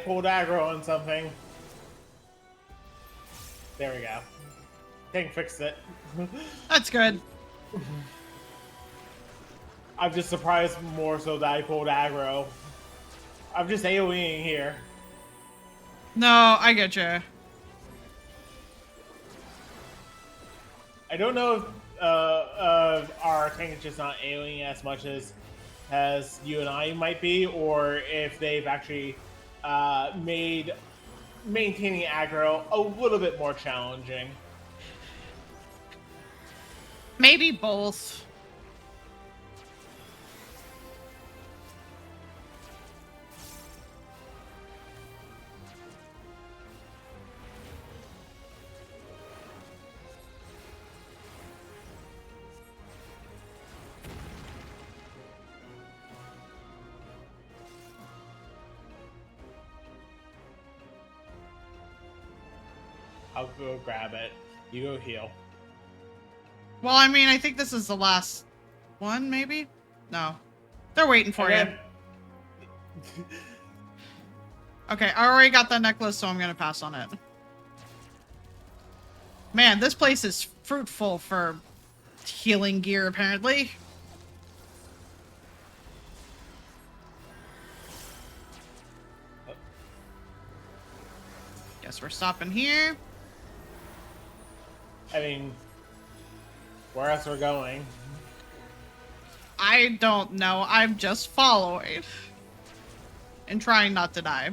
Pulled aggro on something. There we go. Thing fixed it. That's good. I'm just surprised more so that I pulled aggro. I'm just AoEing here. No, I get you. I don't know if our tank is just not AoEing as much as you and I might be, or if they've actually made maintaining aggro a little bit more challenging. Maybe both. I'll go grab it. You go heal. Well, I mean, I think this is the last one, maybe? No. They're waiting for you. Okay, I already got that necklace, so I'm gonna pass on it. Man, this place is fruitful for healing gear, apparently. Guess we're stopping here. I mean, where else we're going? I don't know. I'm just following. And trying not to die.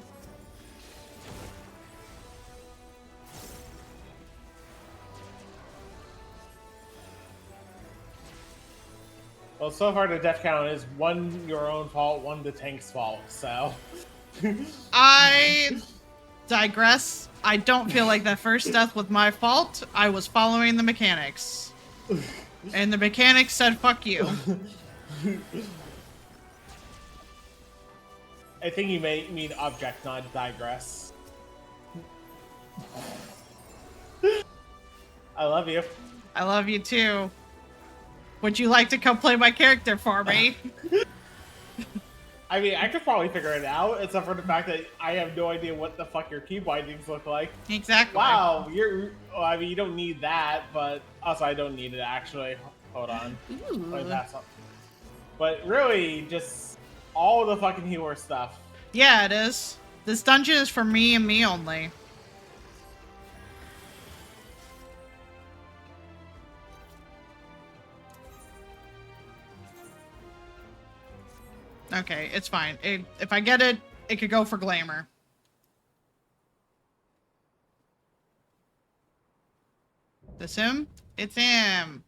Well, so far the death count is one your own fault, one the tank's fault, so... I digress. I don't feel like that first death was my fault. I was following the mechanics. And the mechanics said, fuck you. I think you may mean object, not digress. I love you. I love you too. Would you like to come play my character for me? I mean, I could probably figure it out, except for the fact that I have no idea what the fuck your key bindings look like. Exactly. Wow, well, I mean, you don't need that, but also I don't need it actually. Hold on. Let me pass up. But really, just all the fucking healer stuff. Yeah, it is. This dungeon is for me and me only. Okay, it's fine. If I get it, it could go for glamour. This him? It's him.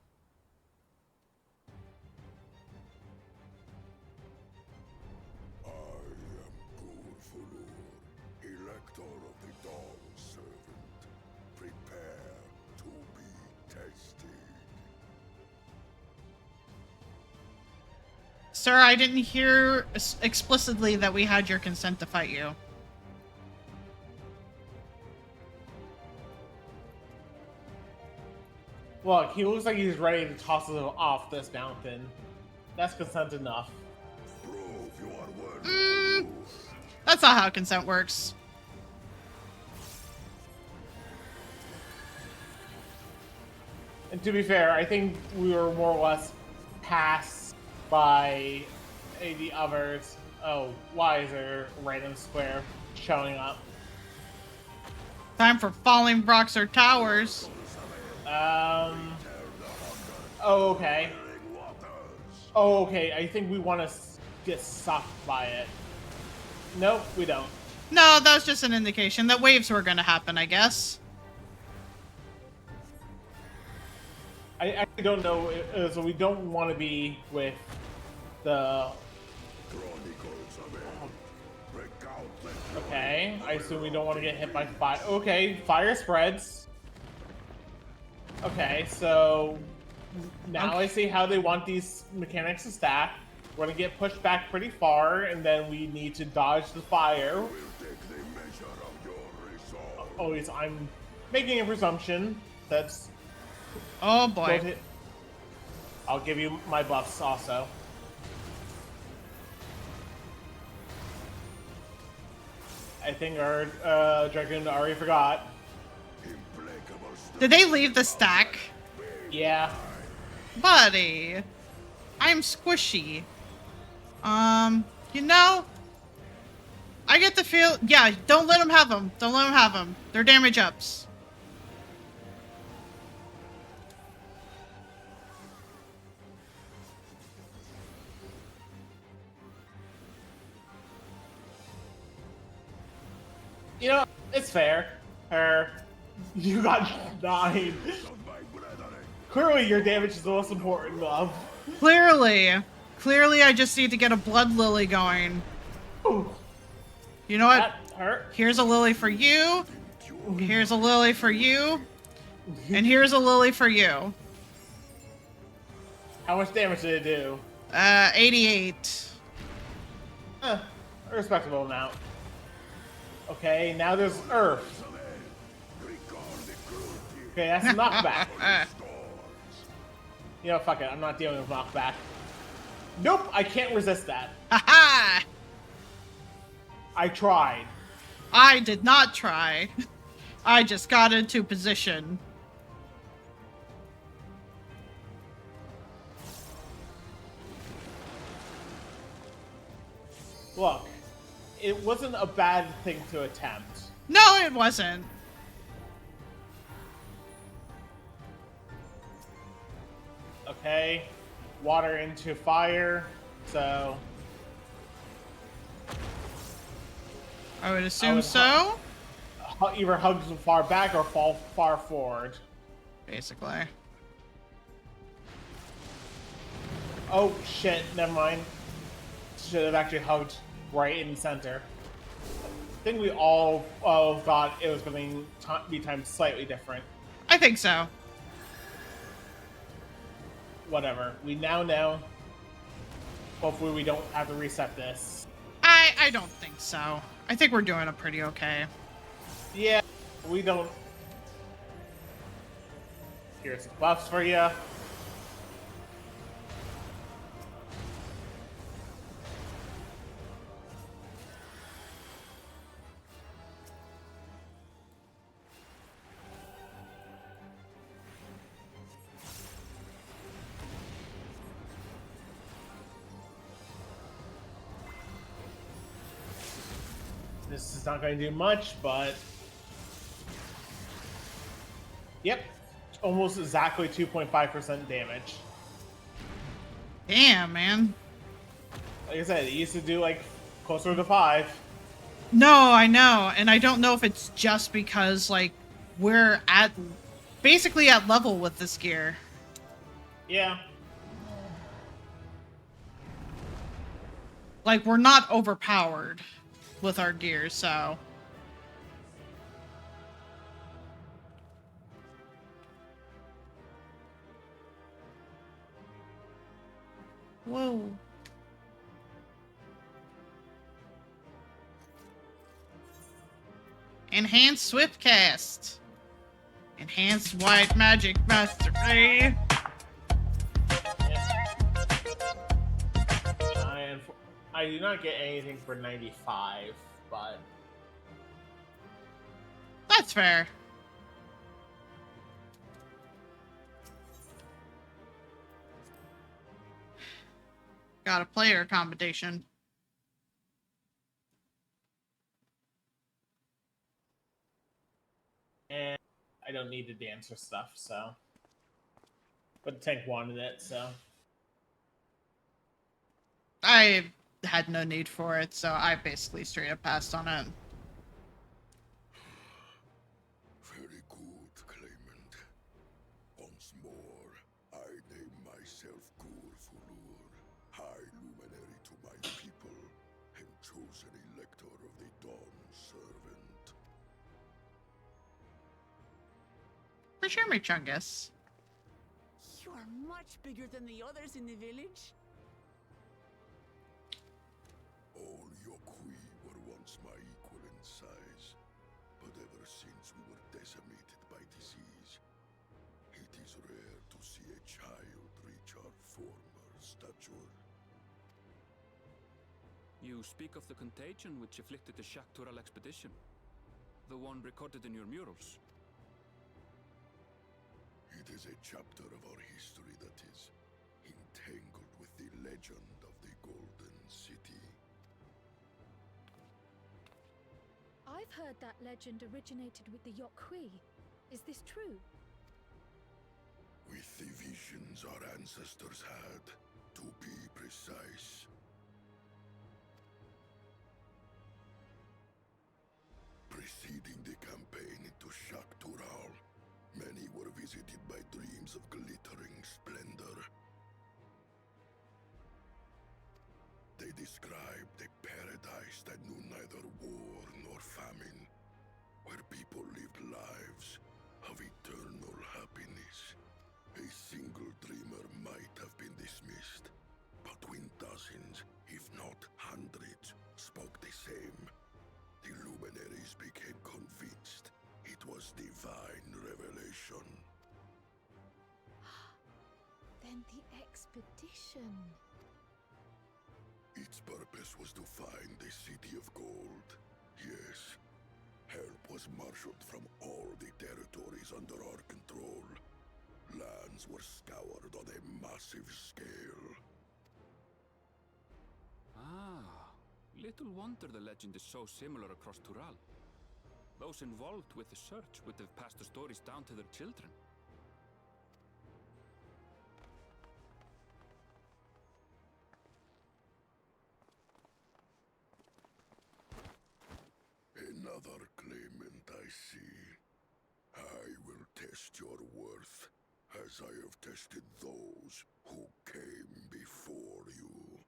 Sir, I didn't hear explicitly that we had your consent to fight you. Look, he looks like he's ready to toss us off this mountain. That's consent enough. That's not how consent works. And to be fair, I think we were more or less passed by the others. Oh, why is there a random square showing up? Time for falling rocks or towers. Oh, okay. Oh, okay. I think we want to get sucked by it. Nope, we don't. No, that was just an indication that waves were going to happen, I guess. I actually don't know, so we don't want to be with the... Okay, I assume we don't want to get hit by fire. Okay, fire spreads. Okay, so now I see how they want these mechanics to stack. We're gonna get pushed back pretty far, and then we need to dodge the fire. Oh, yes, I'm making a presumption. That's... Oh boy. I'll give you my buffs also. I think our Dragoon already forgot. Did they leave the stack? Yeah. Buddy. I'm squishy. You know, I get the feel... Yeah, don't let them have them. Don't let them have them. They're damage ups. You know, it's fair. You got 9. Clearly your damage is the most important, love. Clearly. Clearly I just need to get a blood lily going. Ooh. You know what? That hurt. Here's a lily for you. Here's a lily for you. And here's a lily for you. How much damage did it do? 88. A respectable amount. Okay, now there's Earth. Okay, that's a knockback. You know, fuck it, I'm not dealing with knockback. Nope, I can't resist that. Haha! I tried. I did not try. I just got into position. Look, it wasn't a bad thing to attempt. No, it wasn't. Okay, water into fire, so... I would assume so. Either hug far back or fall far forward. Basically. Oh shit, never mind. Should have actually hugged right in the center. I think we all thought it was going to be timed slightly different. I think so. Whatever. We now know. Hopefully we don't have to reset this. I don't think so. I think we're doing it pretty okay. Yeah, we don't. Here's some buffs for you. This is not going to do much, but... Yep. Almost exactly 2.5% damage. Damn, man. Like I said, it used to do, like, closer to 5. No, I know. And I don't know if it's just because, like, we're at... basically at level with this gear. Yeah. Like, we're not overpowered with our gear, so... Whoa. Enhanced Swift Cast. Enhanced White Magic Mastery. I do not get anything for 95, but That's fair. Got a player accommodation. and I don't need the dancer stuff, so. But the tank wanted it, so. I had no need for it, so I basically straight up passed on it. Very good, Claimant. Once more, I name myself Gur-Fulur, High Luminary to my people, and chosen Elector of the Dawn Servant. For sure, Chungus. You are much bigger than the others in the village. All Yokui were once my equal in size, but ever since we were decimated by disease, it is rare to see a child reach our former stature. You speak of the contagion which afflicted the Shaktural expedition, the one recorded in your murals. It is a chapter of our history that is entangled with the legend of the Golden City. I've heard that legend originated with the Yokui. Is this true? With the visions our ancestors had, to be precise. Preceding the campaign into Shaktural, many were visited by dreams of glittering splendor. They described a paradise that knew neither war nor famine, where people lived lives of eternal happiness. A single dreamer might have been dismissed, but when dozens, if not hundreds, spoke the same, the luminaries became convinced it was divine revelation. Then the expedition. Its purpose was to find the City of Gold. Yes, help was marshaled from all the territories under our control. Lands were scoured on a massive scale. Ah, little wonder the legend is so similar across Tural. Those involved with the search would have passed the stories down to their children. Another claimant, I see. I will test your worth, as I have tested those who came before you.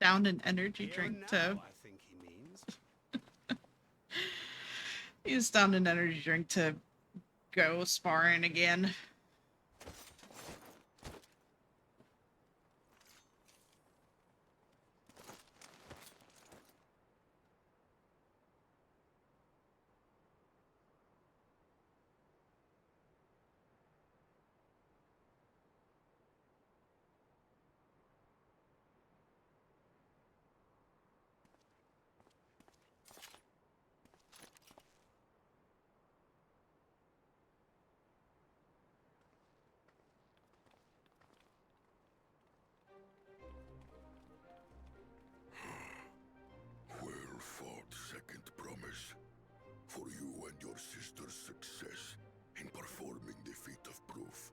Down an energy drink to. I think he means. He's down an energy drink to go sparring again. Well fought, second promise. For you and your sister's success in performing the feat of proof.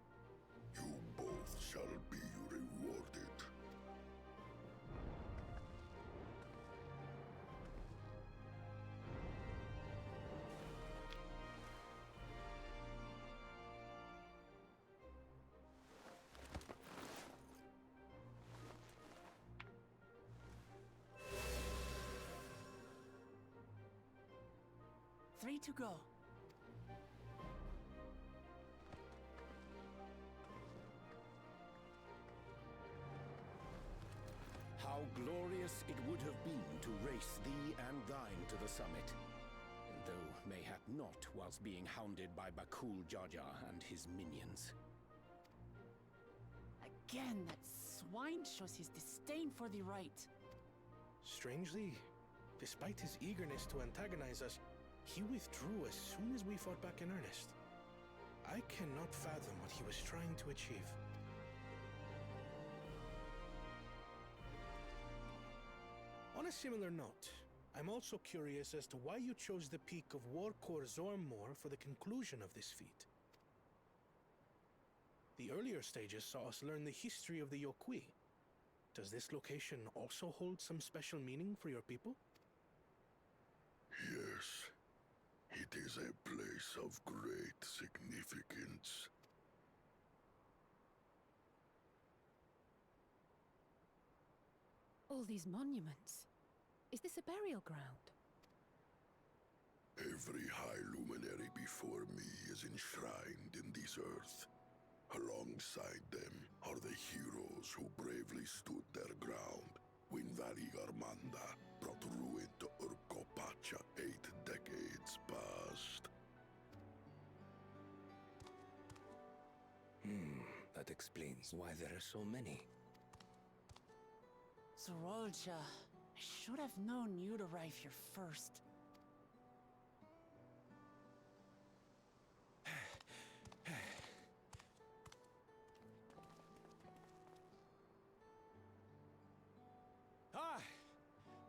You both shall be rewarded. ready to go. How glorious it would have been to race thee and thine to the summit. Though mayhap not whilst being hounded by Bakul Jaja and his minions. Again, that swine shows his disdain for the right. Strangely, despite his eagerness to antagonize us, he withdrew as soon as we fought back in earnest. I cannot fathom what he was trying to achieve. On a similar note, I'm also curious as to why you chose the peak of Warkor Zormor for the conclusion of this feat. The earlier stages saw us learn the history of the Yokui. Does this location also hold some special meaning for your people? Yes, it is a place of great significance. All these monuments. Is this a burial ground? Every high luminary before me is enshrined in this earth. Alongside them are the heroes who bravely stood their ground when Valigarmanda brought ruin to Urkopacha 8 decades past. That explains why there are so many. Zorolja, I should have known you'd arrive here first.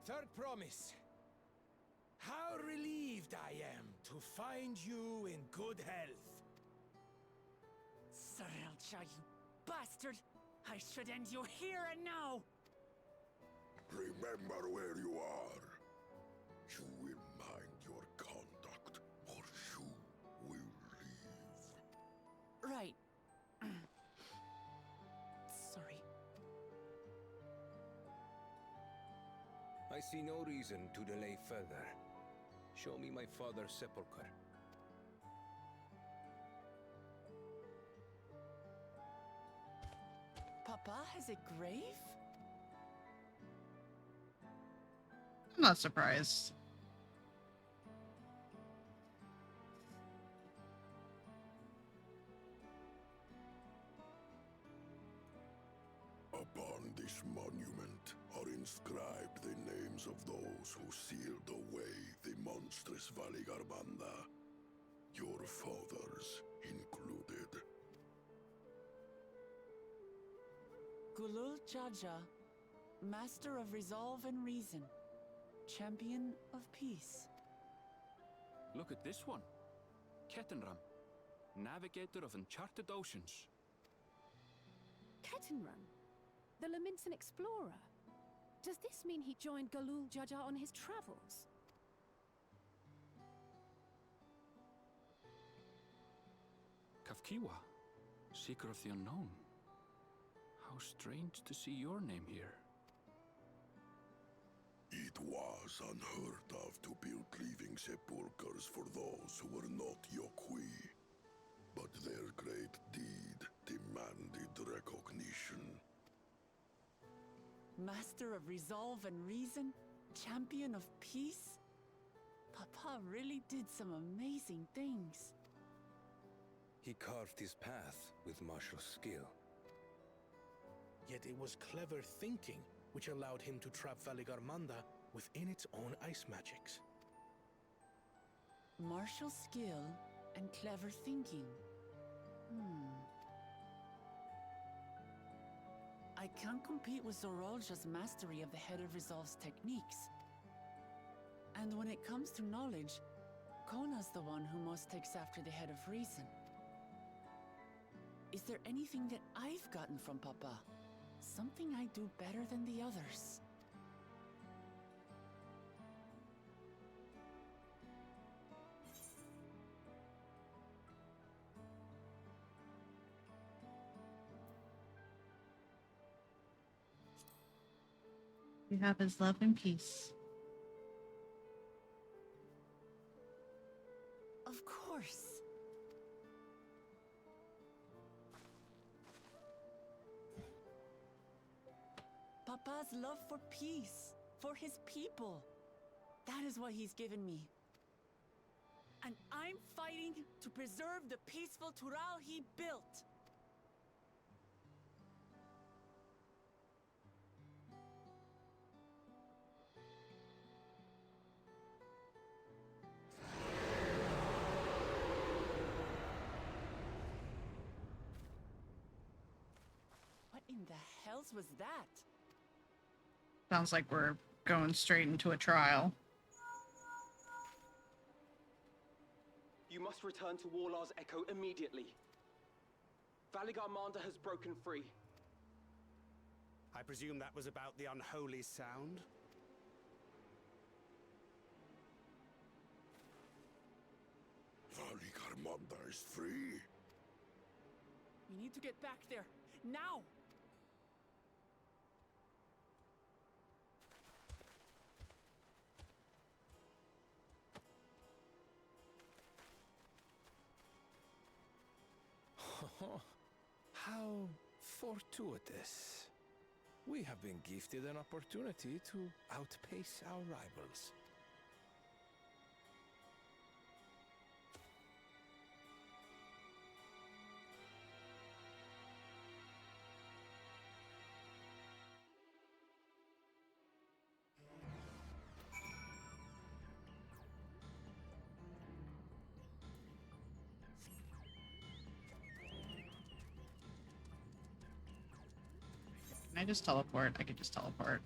Third promise. How relieved I am to find you in good health. Zorolja, you bastard! I should end you here and now! Remember where you are. You will mind your conduct, or you will leave. Right. Sorry. I see no reason to delay further. Show me my father's sepulchre. Papa has a grave? I'm not surprised. Upon this monument are inscribed the names of those who sealed away the monstrous Valigarmanda, your fathers included. Gulul Jaja, Master of Resolve and Reason, Champion of Peace. Look at this one. Kettenram, Navigator of Uncharted Oceans. Kettenrun? The Laminsan explorer? Does this mean he joined Gulul Jaja on his travels? Kafkiwa, Seeker of the Unknown. How strange to see your name here. It was unheard of to build living sepulchres for those who were not Yokui. But their great deed demanded recognition. Master of Resolve and Reason, Champion of Peace? Papa really did some amazing things. He carved his path with martial skill. Yet it was clever thinking which allowed him to trap Valigarmanda within its own ice magics. Martial skill and clever thinking. I can't compete with Zorolja's mastery of the Head of Resolve's techniques. And when it comes to knowledge, Kona's the one who most takes after the Head of Reason. Is there anything that I've gotten from Papa? Something I do better than the others? We have his love and peace. Papa's love for peace, for his people. That is what he's given me. And I'm fighting to preserve the peaceful Tural he built. What in the hells was that? Sounds like we're going straight into a trial. You must return to Warlar's Echo immediately. Valigarmanda has broken free. I presume that was about the unholy sound? Valigarmanda is free. We need to get back there, now! How fortuitous. We have been gifted an opportunity to outpace our rivals. Can I just teleport? I could just teleport.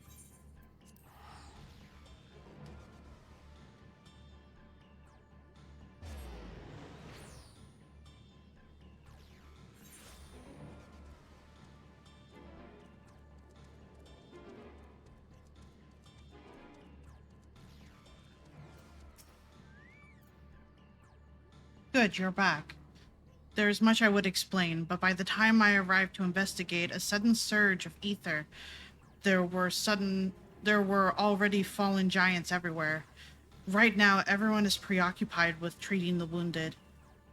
Good, you're back. There is much I would explain, but by the time I arrived to investigate, a sudden surge of ether. There were already fallen giants everywhere. Right now, everyone is preoccupied with treating the wounded.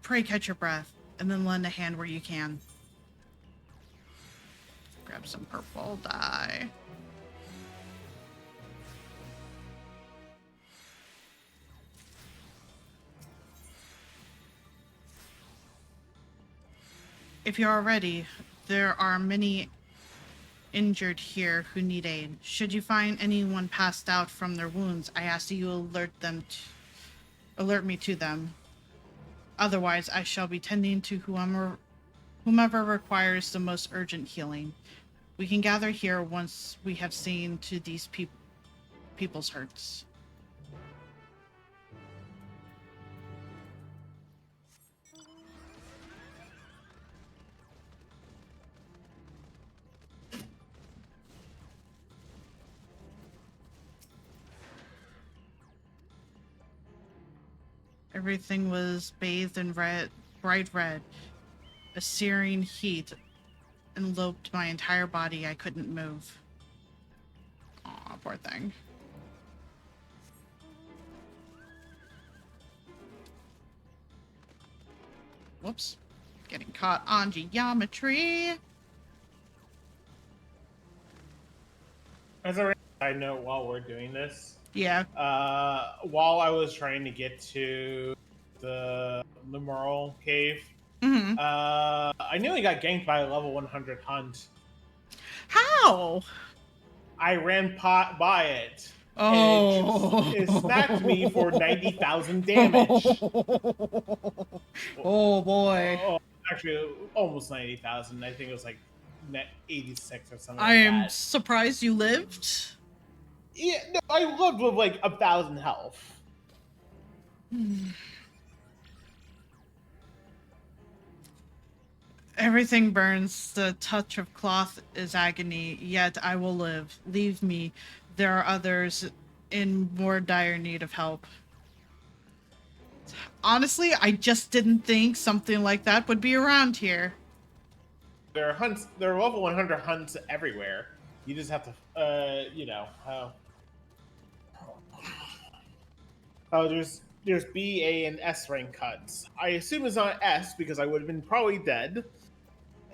Pray catch your breath, and then lend a hand where you can. Grab some purple dye. If you are ready, there are many injured here who need aid. Should you find anyone passed out from their wounds, I ask that you alert me to them. Otherwise, I shall be tending to whomever requires the most urgent healing. We can gather here once we have seen to these people's hurts. Everything was bathed in bright red. A searing heat enveloped my entire body. I couldn't move. Aw, poor thing. Whoops. Getting caught on geometry. As a side note, while we're doing this, yeah. While I was trying to get to the Merle cave, I nearly got ganked by a level 100 hunt. How? I ran by it. Oh. It smacked me for 90,000 damage. Oh boy. Actually, almost 90,000. I think it was like 86 or something. I am surprised you lived. Yeah, no, I lived with like 1,000 health. Everything burns. The touch of cloth is agony, yet I will live. Leave me. There are others in more dire need of help. Honestly, I just didn't think something like that would be around here. There are hunts. There are level 100 hunts everywhere. You just have to, there's B, A, and S rank cuts. I assume it's not S because I would have been probably dead.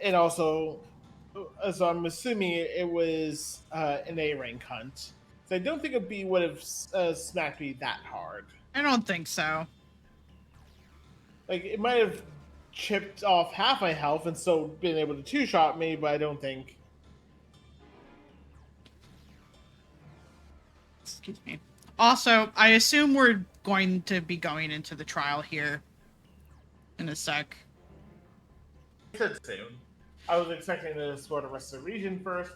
And also, So I'm assuming it was an A rank hunt. So I don't think a B would have smacked me that hard. I don't think so. Like, it might have chipped off half my health and still been able to two-shot me, but I don't think. Excuse me. Also, I assume we're going to be going into the trial here in a sec. I said soon. I was expecting to explore the rest of the region first.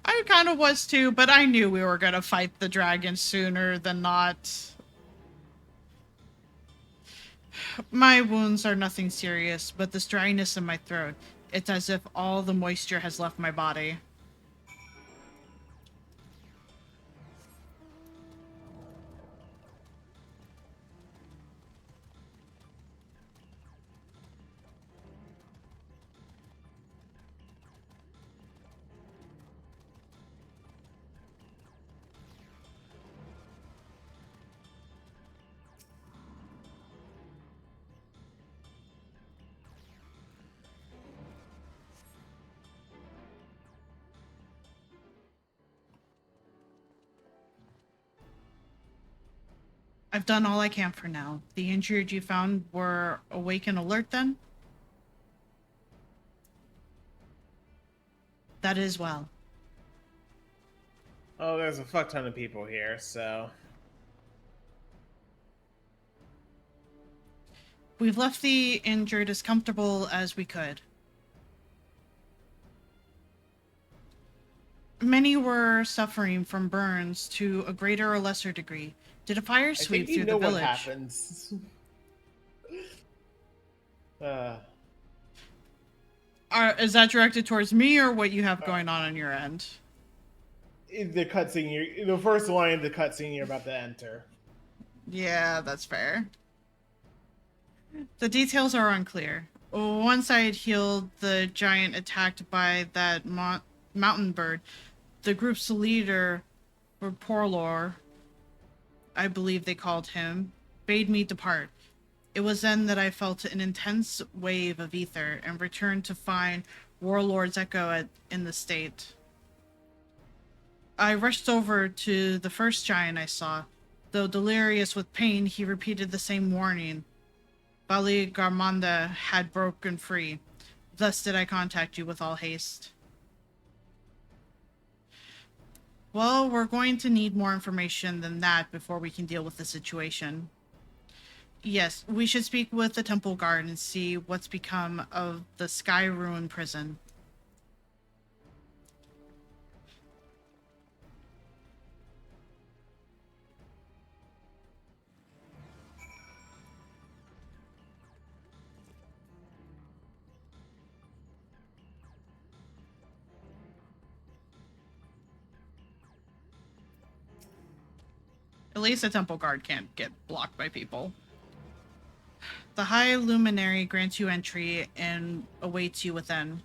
I kind of was too, but I knew we were going to fight the dragon sooner than not. My wounds are nothing serious, but this dryness in my throat, it's as if all the moisture has left my body. I've done all I can for now. The injured you found were awake and alert then? That is well. Oh, there's a fuck ton of people here, so... We've left the injured as comfortable as we could. Many were suffering from burns to a greater or lesser degree. Did a fire sweep through the village? What happens. Is that directed towards me or what you have going on your end? The cutscene, the first line of the cutscene you're about to enter. Yeah, that's fair. The details are unclear. Once I had healed the giant attacked by that mountain bird, the group's leader, or Porlor, I believe they called him, bade me depart. It was then that I felt an intense wave of ether and returned to find Warlord's echo in the state. I rushed over to the first giant I saw. Though delirious with pain, he repeated the same warning. Bali Garmanda had broken free. Thus did I contact you with all haste. Well, we're going to need more information than that before we can deal with the situation. Yes, we should speak with the temple guard and see what's become of the Sky Ruin prison. At least a temple guard can't get blocked by people. The High Luminary grants you entry and awaits you within.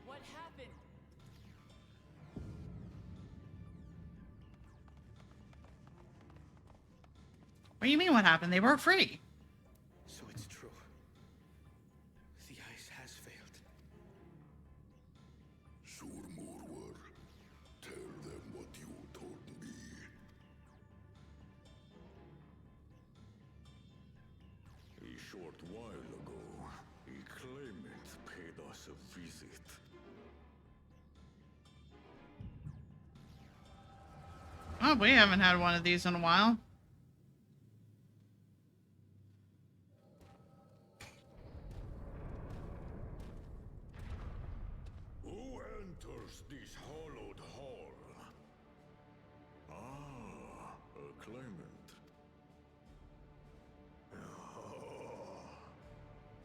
What happened? What do you mean what happened? They were free. So it's true. The ice has failed. Surmurwar, tell them what you told me. A short while ago, a claimant paid us a visit. Oh, we haven't had one of these in a while. Who enters this hollowed hall? Ah, a claimant. Oh.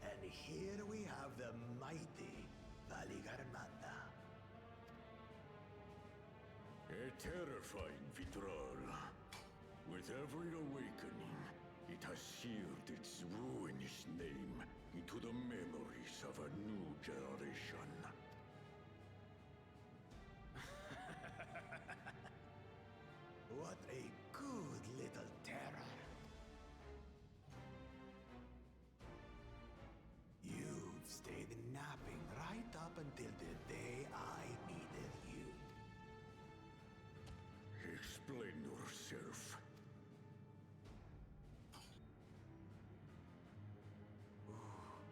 And here we have the mighty Valigarmanda. A terrifying Vitral. With every awakening, it has seared its ruinous name into the memories of a new generation. What a good until the day I needed you. Explain yourself.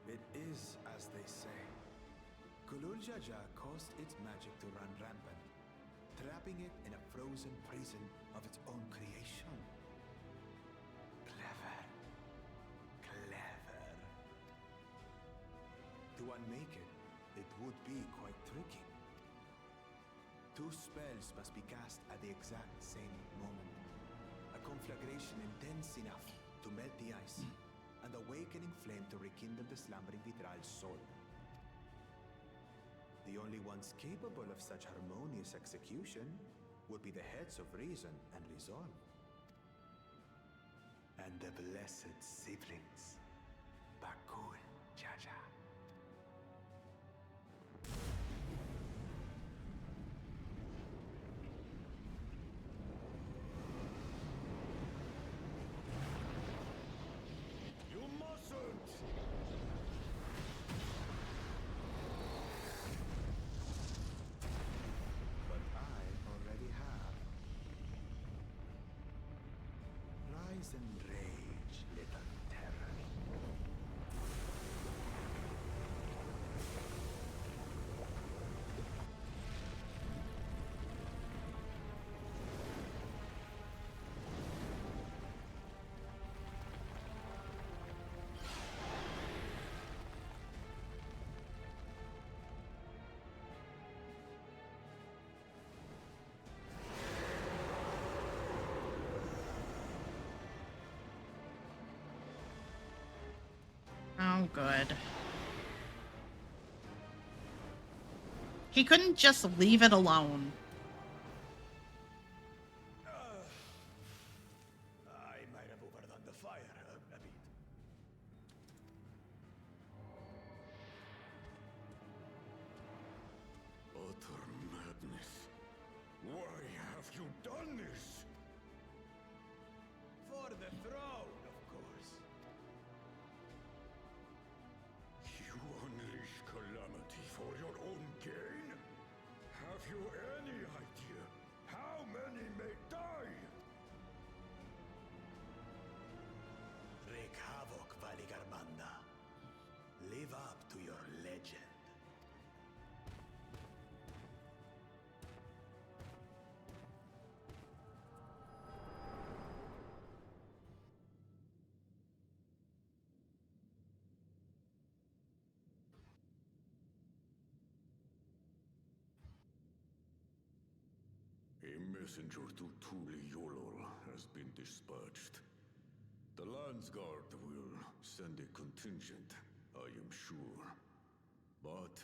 It is as they say. Gulul Jaja caused its magic to run rampant, trapping it in a frozen prison of its own creation. Clever. Clever. To unmake it, it would be quite tricky. 2 spells must be cast at the exact same moment. A conflagration intense enough to melt the ice, and awakening flame to rekindle the slumbering Vitral's soul. The only ones capable of such harmonious execution would be the heads of reason and resolve. And the blessed siblings, Bakul Jaja. You mustn't! But I already have. Rise and rage, little terror. Oh, good. He couldn't just leave it alone. I might have overdone the fire a bit. Utter madness. Why have you done this? For the throne, of course. You unleash calamity for your own gain? Have you any idea how many may die? Wreak havoc, Valigarmanda. Live up to your legend. A messenger to Tuli Yolol has been dispatched. The Landsguard will send a contingent, I am sure. But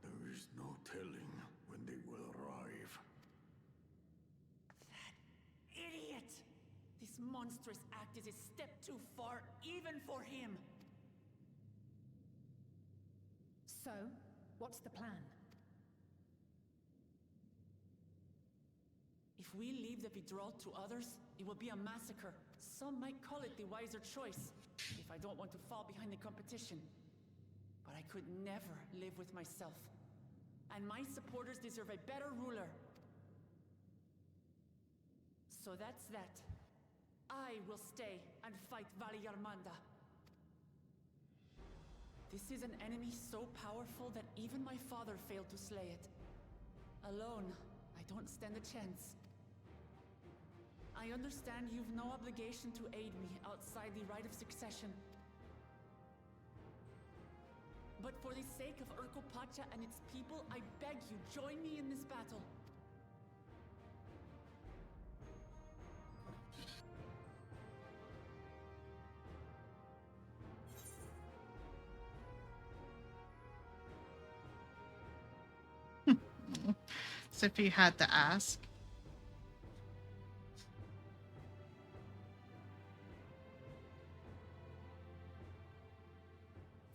there is no telling when they will arrive. Idiot! This monstrous act is a step too far, even for him. So, what's the plan? If we leave the withdrawal to others, it will be a massacre. Some might call it the wiser choice, if I don't want to fall behind the competition. But I could never live with myself. And my supporters deserve a better ruler. So that's that. I will stay and fight Valigarmanda. This is an enemy so powerful that even my father failed to slay it. Alone, I don't stand a chance. I understand you've no obligation to aid me outside the right of succession. But for the sake of Urkopacha and its people, I beg you, join me in this battle. As if you had to ask.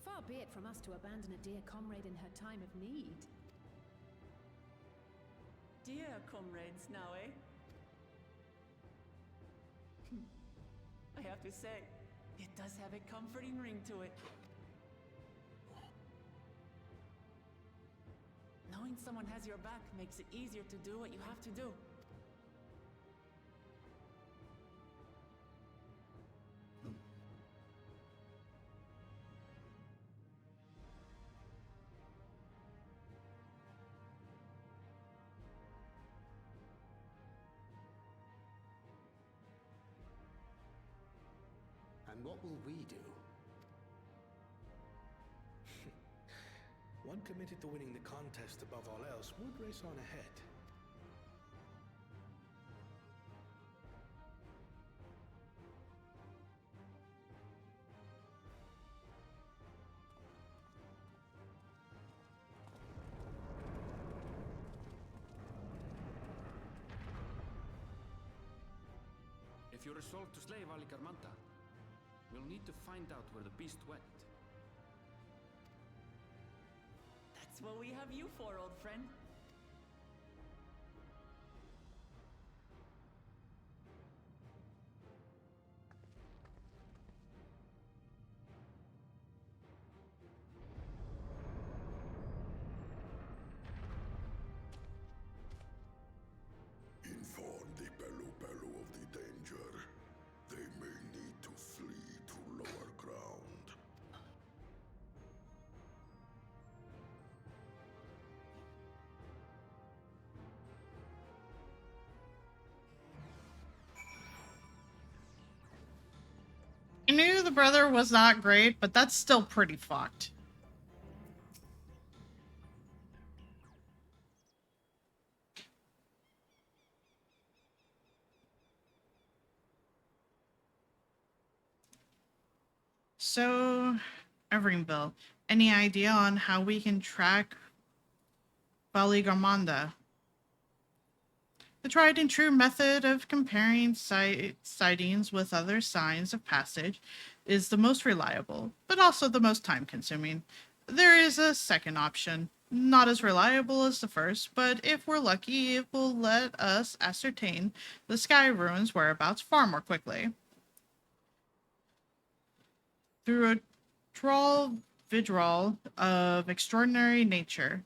Far be it from us to abandon a dear comrade in her time of need. Dear comrades now, eh? I have to say, it does have a comforting ring to it. Knowing someone has your back makes it easier to do what you have to do. And what will we do? One committed to winning the contest above all else would race on ahead. If you're resolved to slay Valigarmanta, we'll need to find out where the beast went. That's what we have you for, old friend. Inform the Bello of the danger. They may need to flee to lower ground. I knew the brother was not great, but that's still pretty fucked. So, Everinville, any idea on how we can track Valigarmanda? The tried and true method of comparing sightings with other signs of passage is the most reliable, but also the most time-consuming. There is a second option, not as reliable as the first, but if we're lucky, it will let us ascertain the sky ruins' whereabouts far more quickly. Through a vidral of extraordinary nature,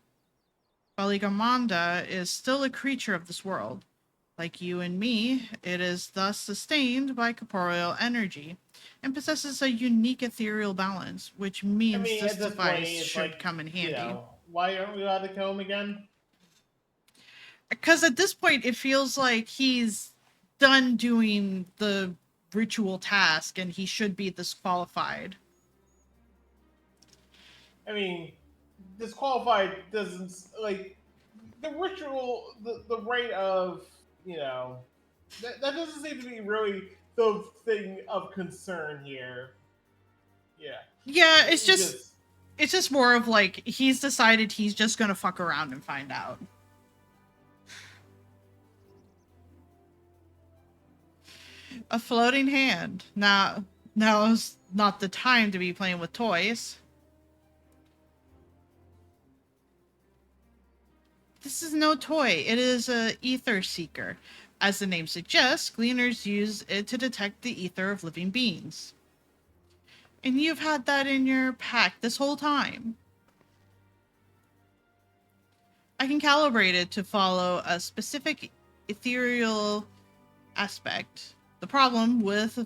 Valigarmanda is still a creature of this world. Like you and me, it is thus sustained by corporeal energy, and possesses a unique ethereal balance, which means this at this device point, it's should come in handy. You know, why aren't we allowed to kill him again? Because at this point, it feels like he's done doing the ritual task, and he should be disqualified. I mean, disqualified doesn't, like, the ritual, the rite of, you know, that doesn't seem to be really the thing of concern here. Yeah. Yeah, it's just more of like, he's decided he's just gonna fuck around and find out. A floating hand. Now's not the time to be playing with toys. This is no toy. It is a ether seeker. As the name suggests, gleaners use it to detect the ether of living beings. And you've had that in your pack this whole time. I can calibrate it to follow a specific ethereal aspect. The problem with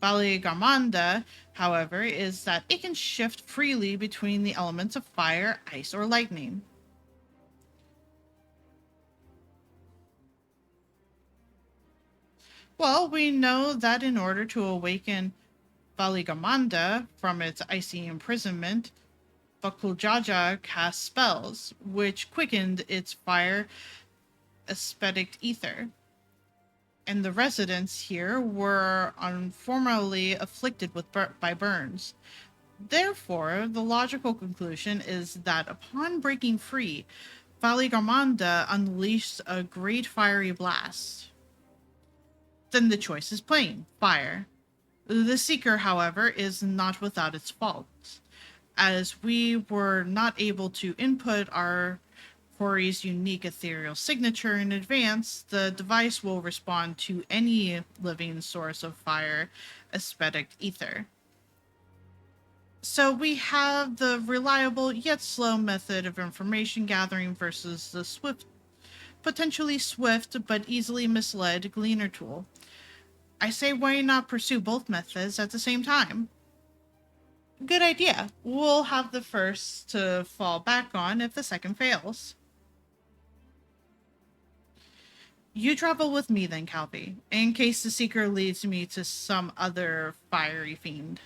Valigarmanda, however, is that it can shift freely between the elements of fire, ice, or lightning. Well, we know that in order to awaken Valigarmanda from its icy imprisonment, Bakuljaja cast spells, which quickened its fire aesthetic ether. And the residents here were formerly afflicted by burns. Therefore, the logical conclusion is that upon breaking free, Valigarmanda unleashed a great fiery blast. Then the choice is plain: fire. The Seeker, however, is not without its faults. As we were not able to input our Corey's unique ethereal signature in advance, the device will respond to any living source of fire aesthetic ether. So we have the reliable yet slow method of information gathering versus the potentially swift but easily misled gleaner tool. I say why not pursue both methods at the same time? Good idea. We'll have the first to fall back on if the second fails. You travel with me then, Calvi, in case the Seeker leads me to some other fiery fiend.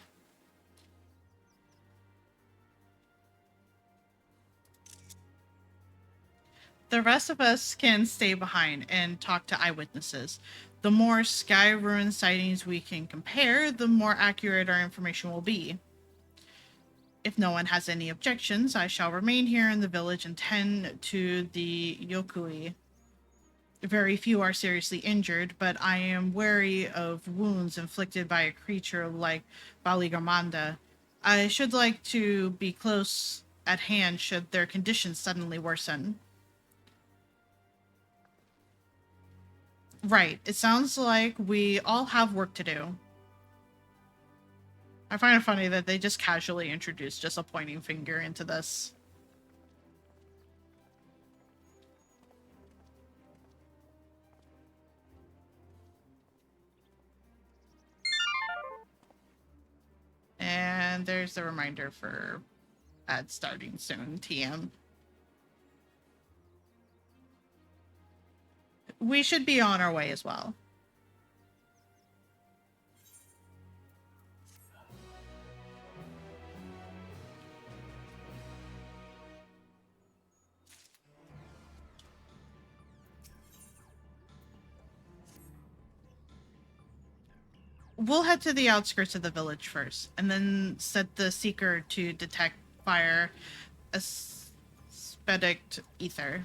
The rest of us can stay behind and talk to eyewitnesses. The more Sky Ruin sightings we can compare, the more accurate our information will be. If no one has any objections, I shall remain here in the village and tend to the Yokui. Very few are seriously injured, but I am wary of wounds inflicted by a creature like Baligamanda. I should like to be close at hand should their condition suddenly worsen. Right, it sounds like we all have work to do. I find it funny that they just casually introduced just a pointing finger into this. And there's the reminder for ad starting soon, TM. We should be on our way as well. We'll head to the outskirts of the village first, and then set the Seeker to detect fire aesthetic ether.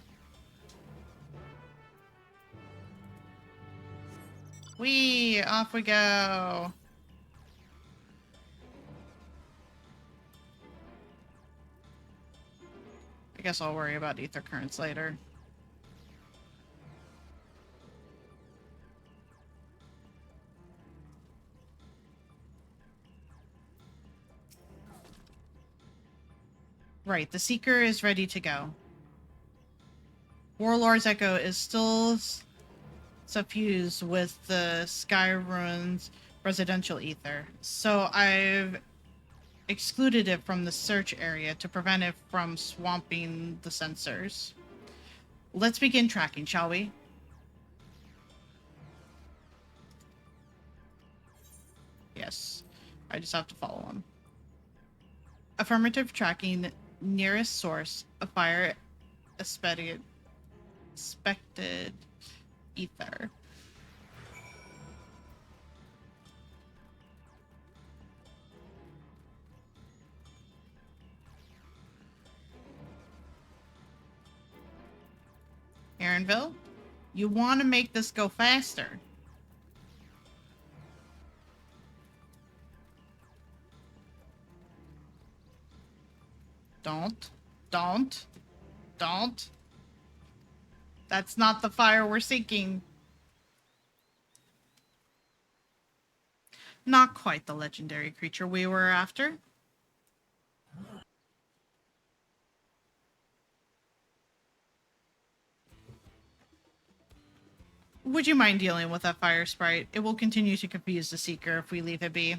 Whee! Off we go! I guess I'll worry about ether currents later. Right, the Seeker is ready to go. Warlord's Echo is still suffused with the Sky Ruins residential ether, so I've excluded it from the search area to prevent it from swamping the sensors. Let's begin tracking, shall we? Yes, I just have to follow him. Affirmative tracking nearest source of fire expected ether. Aaronville, you want to make this go faster. Don't. That's not the fire we're seeking. Not quite the legendary creature we were after. Would you mind dealing with that fire sprite? It will continue to confuse the Seeker if we leave it be.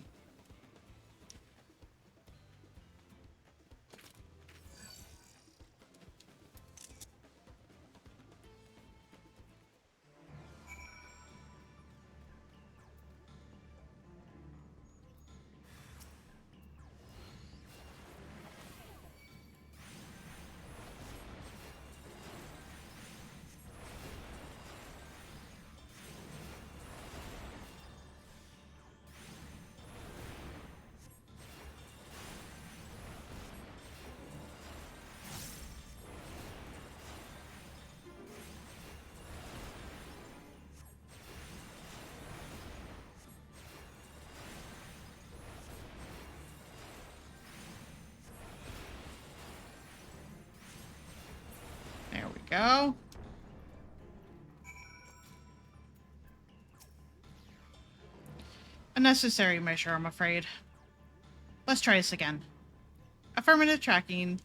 There we go. A necessary measure, I'm afraid. Let's try this again. Affirmative tracking.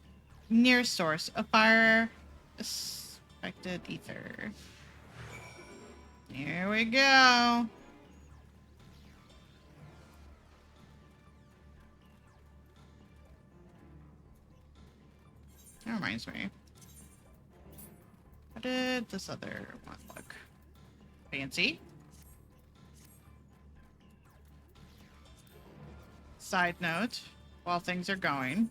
Nearest source. A fire. Suspected ether. Here we go. That reminds me. How did this other one look? Fancy. Side note, while things are going,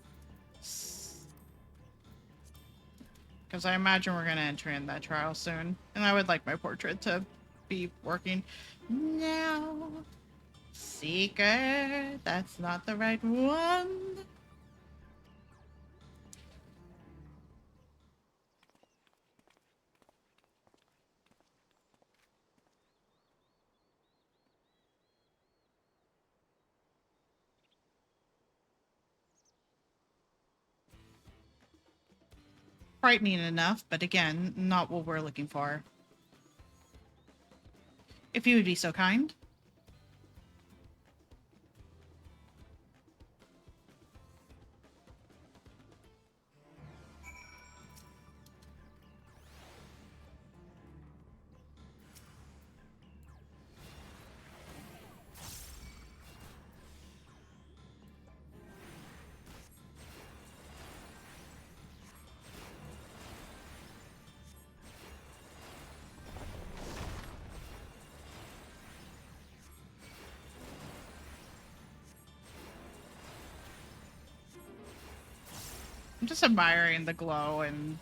because I imagine we're going to enter in that trial soon, and I would like my portrait to be working. No. Seeker, that's not the right one. Frightening enough, but again, not what we're looking for. If you would be so kind. I'm just admiring the glow and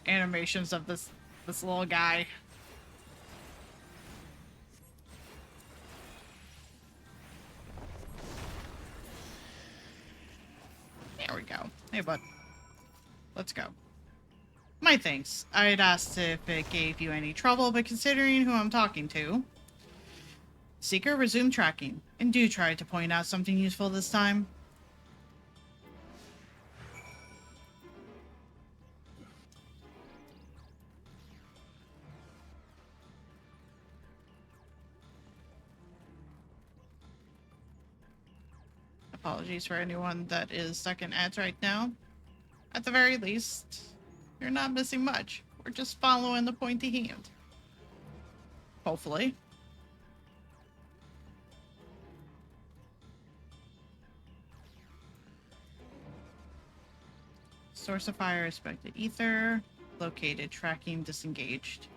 animations of this little guy. There we go. Hey, bud. Let's go. My thanks. I'd asked if it gave you any trouble, but considering who I'm talking to... Seeker, resume tracking. And do try to point out something useful this time. Apologies for anyone that is stuck in ads right now. At the very least, you're not missing much. We're just following the pointy hand. Hopefully. Source of fire, expected ether. Located, tracking, disengaged.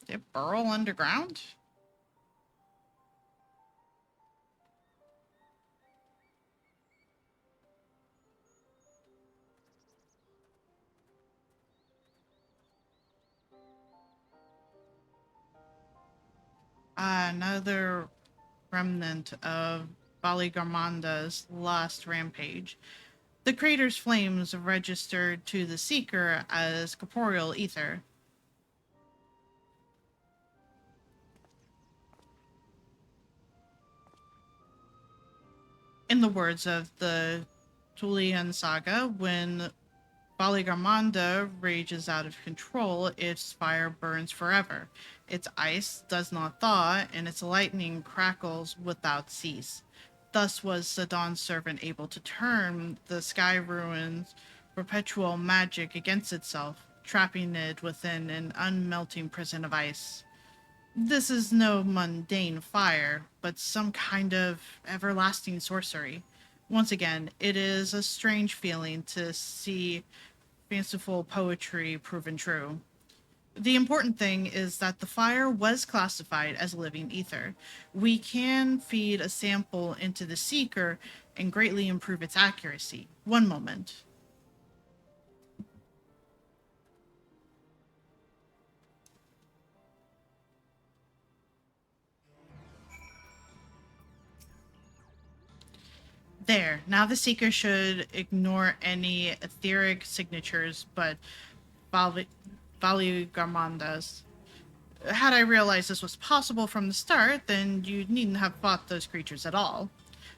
Did it burrow underground? Another remnant of Baligarmanda's last rampage. The crater's flames registered to the Seeker as corporeal ether. In the words of the Tulian saga, when Baligarmanda rages out of control, its fire burns forever. Its ice does not thaw, and its lightning crackles without cease. Thus was the Dawn's servant able to turn the Sky Ruin's perpetual magic against itself, trapping it within an unmelting prison of ice. This is no mundane fire, but some kind of everlasting sorcery. Once again, it is a strange feeling to see fanciful poetry proven true. The important thing is that the fire was classified as living ether. We can feed a sample into the Seeker and greatly improve its accuracy. One moment. There. Now the Seeker should ignore any etheric signatures, but Baligarmanda's. Had I realized this was possible from the start, then you needn't have fought those creatures at all.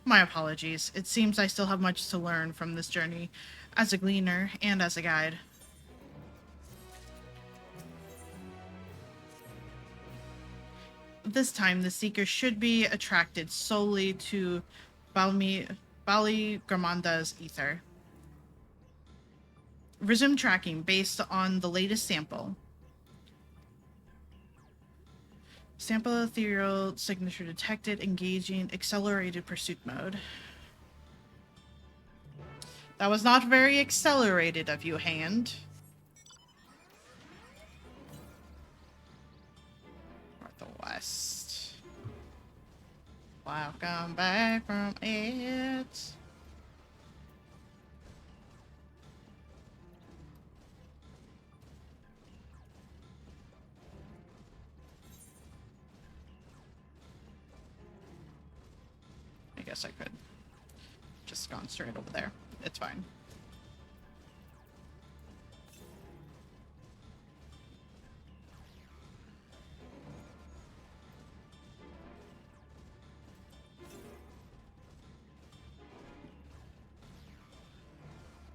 My apologies. It seems I still have much to learn from this journey, as a gleaner and as a guide. This time, the Seeker should be attracted solely to Bali Garmanda's ether. Resume tracking based on the latest sample. Sample ethereal signature detected, engaging accelerated pursuit mode. That was not very accelerated of you, Hand. Northwest. Welcome back from it. I guess I could just gone straight over there. It's fine.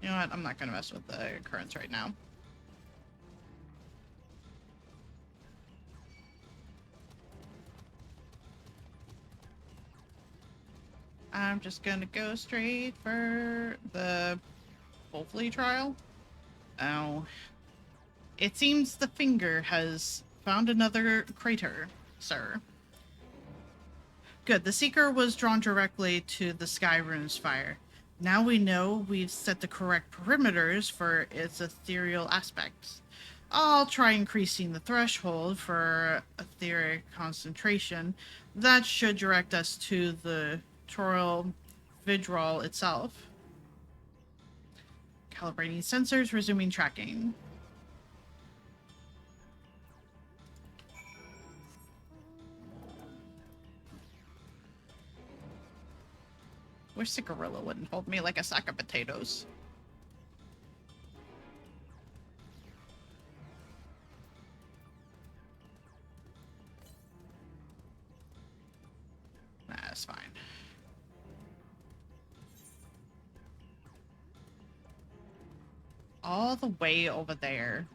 You know what? I'm not going to mess with the currents right now. I'm just going to go straight for the Wolfley trial. Oh. It seems the finger has found another crater, sir. Good. The Seeker was drawn directly to the Sky Rune's fire. Now we know we've set the correct perimeters for its ethereal aspects. I'll try increasing the threshold for etheric concentration. That should direct us to the Toral Vidral itself. Calibrating sensors, resuming tracking. Wish the gorilla wouldn't hold me like a sack of potatoes. Nah, it's fine. All the way over there.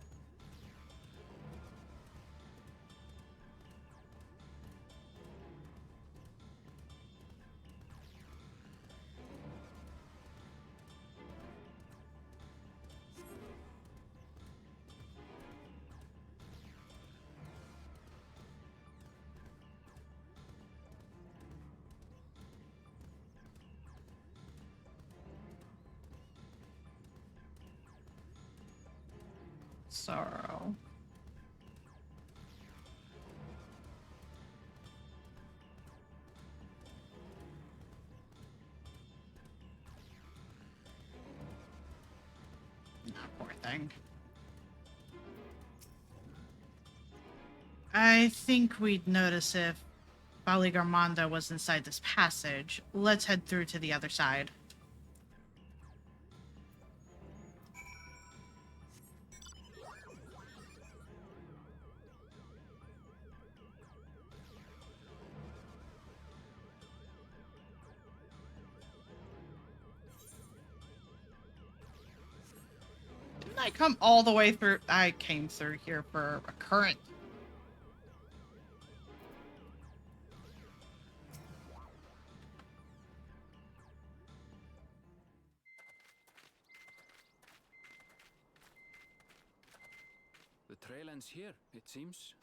Sorrow. Oh, poor thing. I think we'd notice if Bali Garmanda was inside this passage. Let's head through to the other side. I come all the way through. I came through here for a current. The trail ends here, it seems.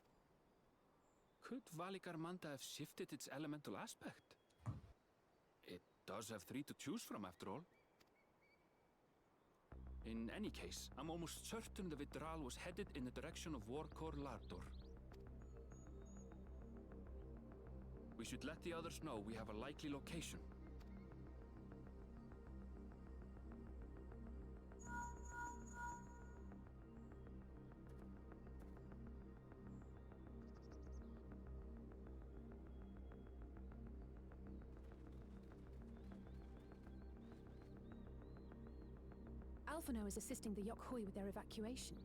Could Valigarmanda have shifted its elemental aspect? It does have 3 to choose from, after all. In any case, I'm almost certain the Vidral was headed in the direction of Warkor Lardor. We should let the others know we have a likely location. Alphino is assisting the Yokhui with their evacuation.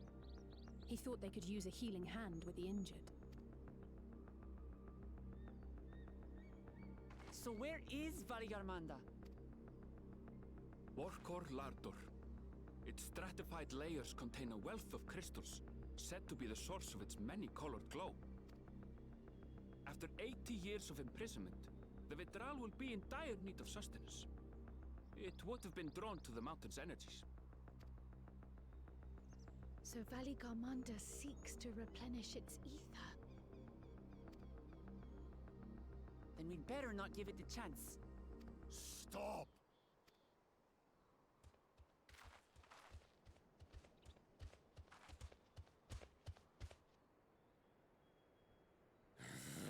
He thought they could use a healing hand with the injured. So where is Valigarmanda? Warkor Lardor. Its stratified layers contain a wealth of crystals, said to be the source of its many-colored glow. After 80 years of imprisonment, the Vidral will be in dire need of sustenance. It would have been drawn to the mountain's energies. So Valley Garmanda seeks to replenish its ether. Then we'd better not give it the chance. Stop!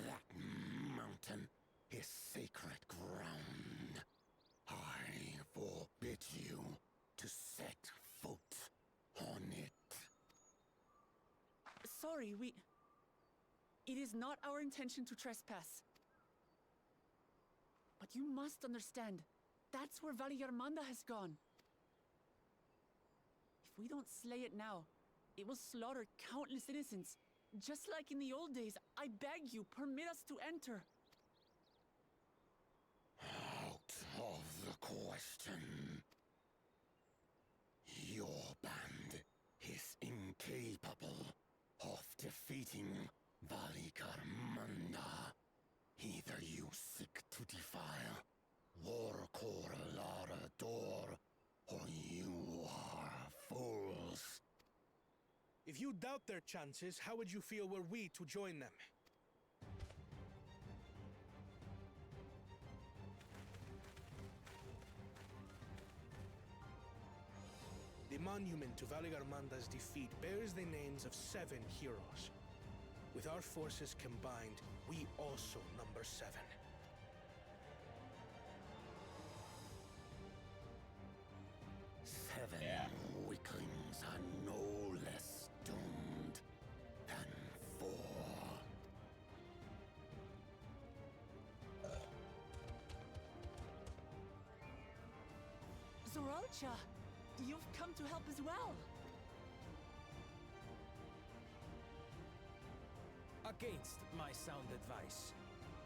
That mountain is sacred ground. I forbid you to set foot on it. Sorry, It is not our intention to trespass. But you must understand, that's where Valley Garmanda has gone. If we don't slay it now, it will slaughter countless innocents. Just like in the old days, I beg you, permit us to enter. Out of the question. Your band is incapable of defeating Valley Garmanda. Either you seek to defile Warcore Lara Door, or you are fools. If you doubt their chances, how would you feel were we to join them? The monument to Valley Garmanda's defeat bears the names of 7 heroes. With our forces combined, we also number 7. Seven weaklings are no less doomed than 4. Zoralcha, you've come to help as well. Against my sound advice.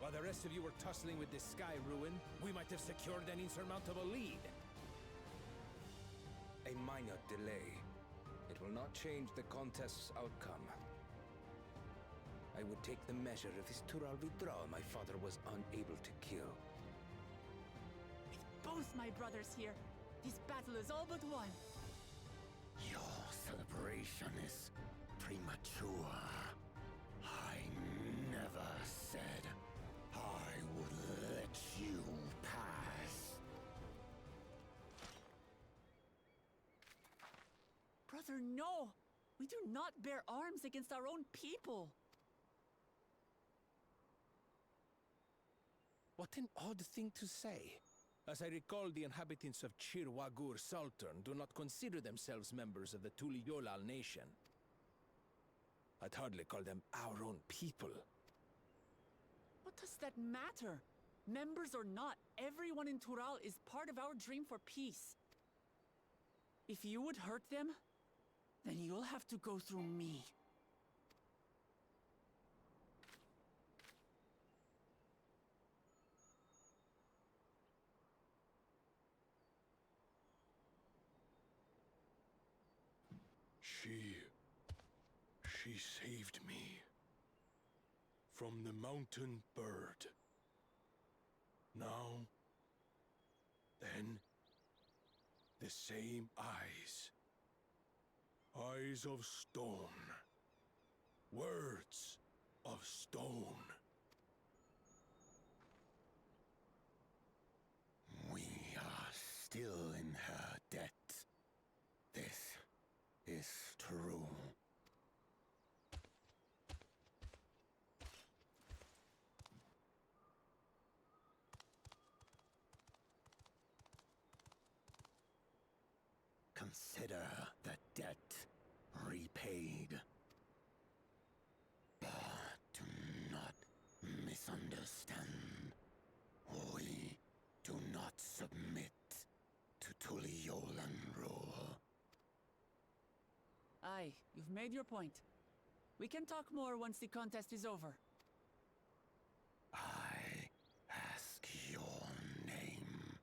While the rest of you were tussling with this sky ruin, we might have secured an insurmountable lead. A minor delay. It will not change the contest's outcome. I would take the measure of this Tural Vidral my father was unable to kill. With both my brothers here, this battle is all but won. Your celebration is premature. I never said I would let you pass. Brother, no! We do not bear arms against our own people! What an odd thing to say. As I recall, the inhabitants of Chirwagur Sultan do not consider themselves members of the Tuliyolal nation. I'd hardly call them our own people. What does that matter? Members or not, everyone in Tural is part of our dream for peace. If you would hurt them, then you'll have to go through me. She saved me from the mountain bird. Now, then, the same eyes. Eyes of stone. Words of stone. We are still in her debt. This is true. Consider the debt repaid. But do not misunderstand. We do not submit to Tuliolan rule. Aye, you've made your point. We can talk more once the contest is over. I ask your name.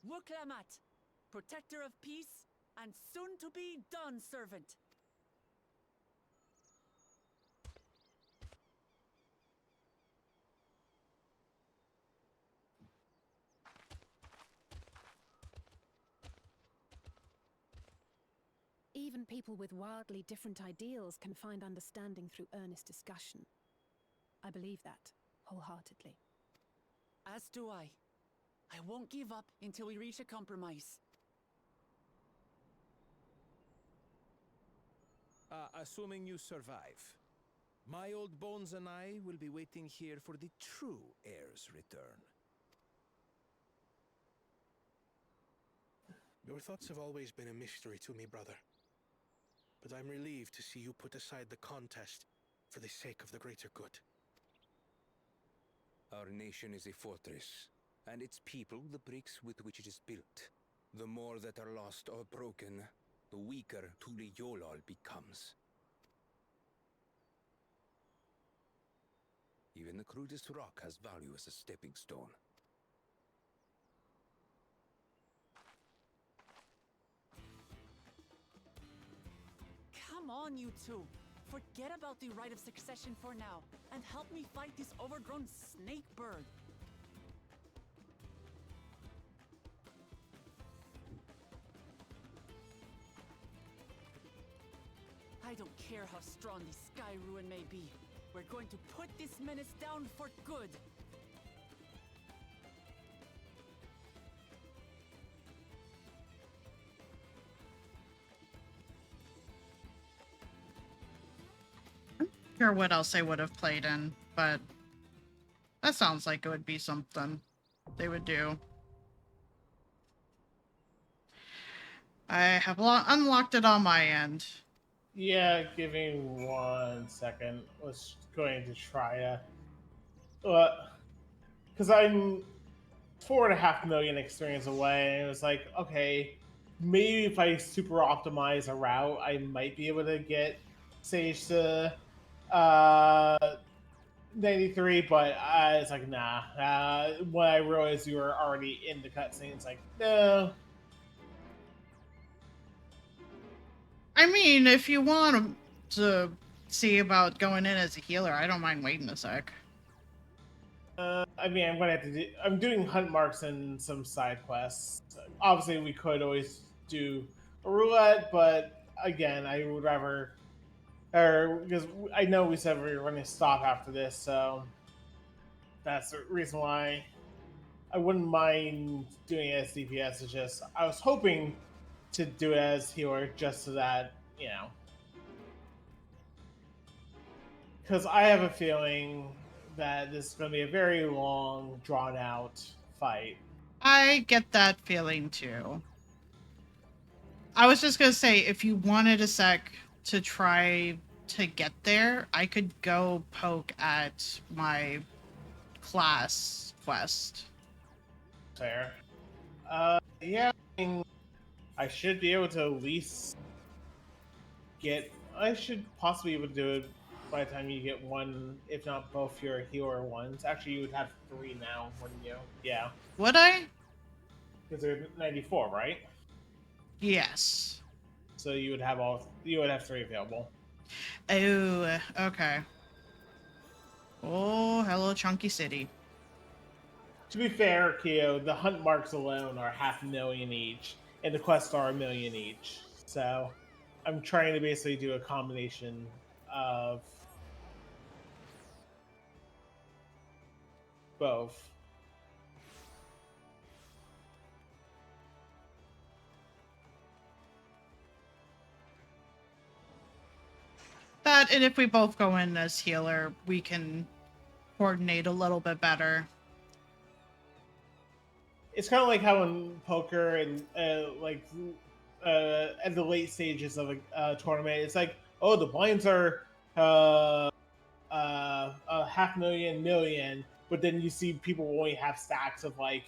Wuklamat, protector of peace, and soon-to-be Dawn servant. Even people with wildly different ideals can find understanding through earnest discussion. I believe that wholeheartedly. As do I. I won't give up until we reach a compromise. Assuming you survive, my old bones and I will be waiting here for the true heir's return. Your thoughts have always been a mystery to me, brother. But I'm relieved to see you put aside the contest for the sake of the greater good. Our nation is a fortress, and its people the bricks with which it is built. The more that are lost or broken, the weaker Tuli Yolal becomes. Even the crudest rock has value as a stepping stone. Come on, you two. Forget about the right of succession for now, and help me fight this overgrown snake bird. I don't care how strong the Sky Ruin may be. We're going to put this menace down for good. Sure what else they would have played in, but that sounds like it would be something they would do. I have unlocked it on my end. Yeah, give me 1 second. I was going to try to, because I'm 4.5 million experience away, and it was like, okay, maybe if I super optimize a route, I might be able to get Sage to 93, but it's like, nah. When I realized you were already in the cutscene, it's like, no. I mean, if you want to see about going in as a healer, I don't mind waiting a sec. I mean, I'm gonna have to do. I'm doing hunt marks and some side quests. Obviously, we could always do a roulette, but again, I would rather, or because I know we said we were going to stop after this, so that's the reason why I wouldn't mind doing it as DPS. It's just I was hoping to do it as healer, just so that because I have a feeling that this is going to be a very long, drawn-out fight. I get that feeling too. I was just gonna say, if you wanted a sec to try to get there, I could go poke at my class quest. Fair. Yeah, I mean, I should be able to at least get. I should possibly be able to do it by the time you get one, if not both your healer ones. Actually, you would have 3 now, wouldn't you? Yeah. Would I? Because they're 94, right? Yes. So you would have all. You would have 3 available. Oh, okay. Oh, hello, Chunky City. To be fair, Keo, the hunt marks alone are 500,000 each, and the quests are 1 million each. So I'm trying to basically do a combination of both. That, and if we both go in as healer, we can coordinate a little bit better. It's kind of like how in poker and at the late stages of a tournament, it's like, oh, the blinds are 500,000 million, but then you see people only have stacks of like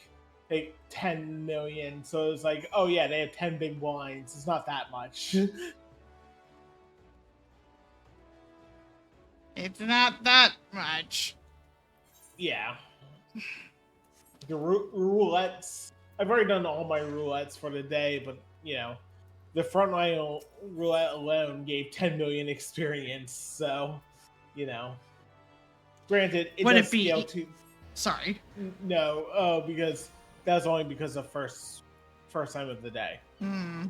10 million. So it's like, oh yeah, they have 10 big blinds. It's not that much. It's not that much. Yeah. The roulettes. I've already done all my roulettes for the day, but the frontline roulette alone gave 10 million experience. So, granted, it Would does it be? scale to. Sorry. No, because that's only because of first time of the day. Hmm.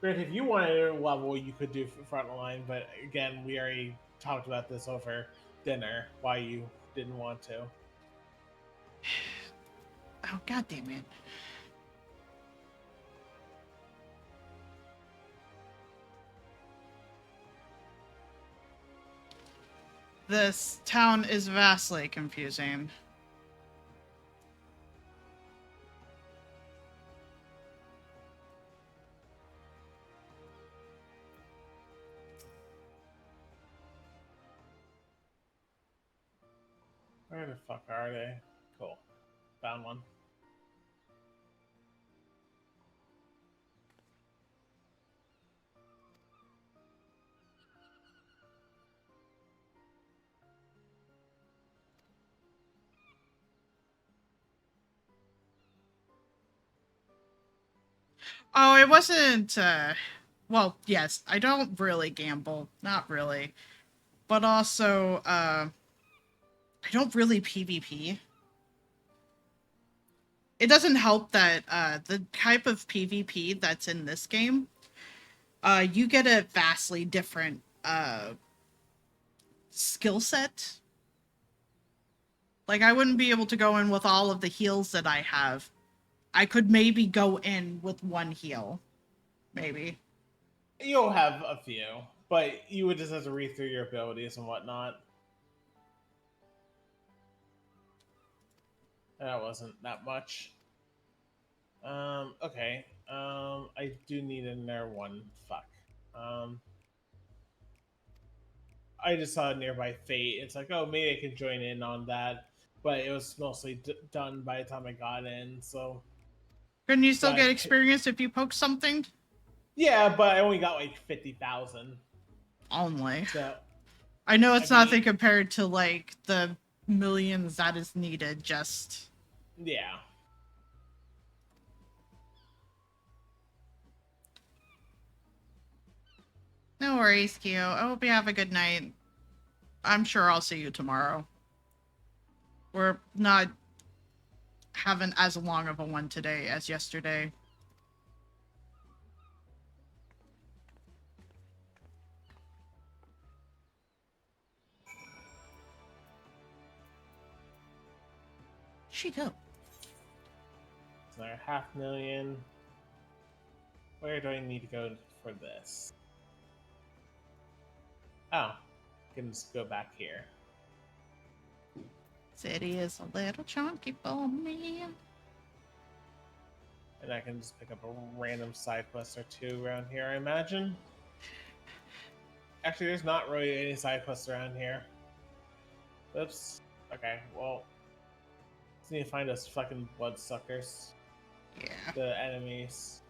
Granted, if you wanted a level, you could do front line, but again, we already talked about this over dinner. Why you didn't want to? Oh, god damn it. This town is vastly confusing. Where the fuck are they? Cool. Found one. Oh, it wasn't, well, yes, I don't really gamble. Not really. But also, I don't really PvP. It doesn't help that, the type of PvP that's in this game, you get a vastly different, skill set. Like, I wouldn't be able to go in with all of the heals that I have. I could maybe go in with one heal. Maybe. You'll have a few, but you would just have to read through your abilities and whatnot. That wasn't that much. Okay. I do need another one. Fuck. I just saw a nearby fate. It's like, oh, maybe I can join in on that, but it was mostly done by the time I got in. So Couldn't you still get experience if you poke something? Yeah, but I only got like 50,000. Only. So I know it's nothing compared to like the millions that is needed. Just yeah. No worries, Q. I hope you have a good night. I'm sure I'll see you tomorrow. We're not having as long of a one today as yesterday. She go. So 500,000. Where do I need to go for this? Oh, I can just go back here. City is a little chunky for me. And I can just pick up a random side quest or two around here, I imagine. Actually, there's not really any side quests around here. Oops. Okay, well, just need to find those fucking bloodsuckers. Yeah. The enemies.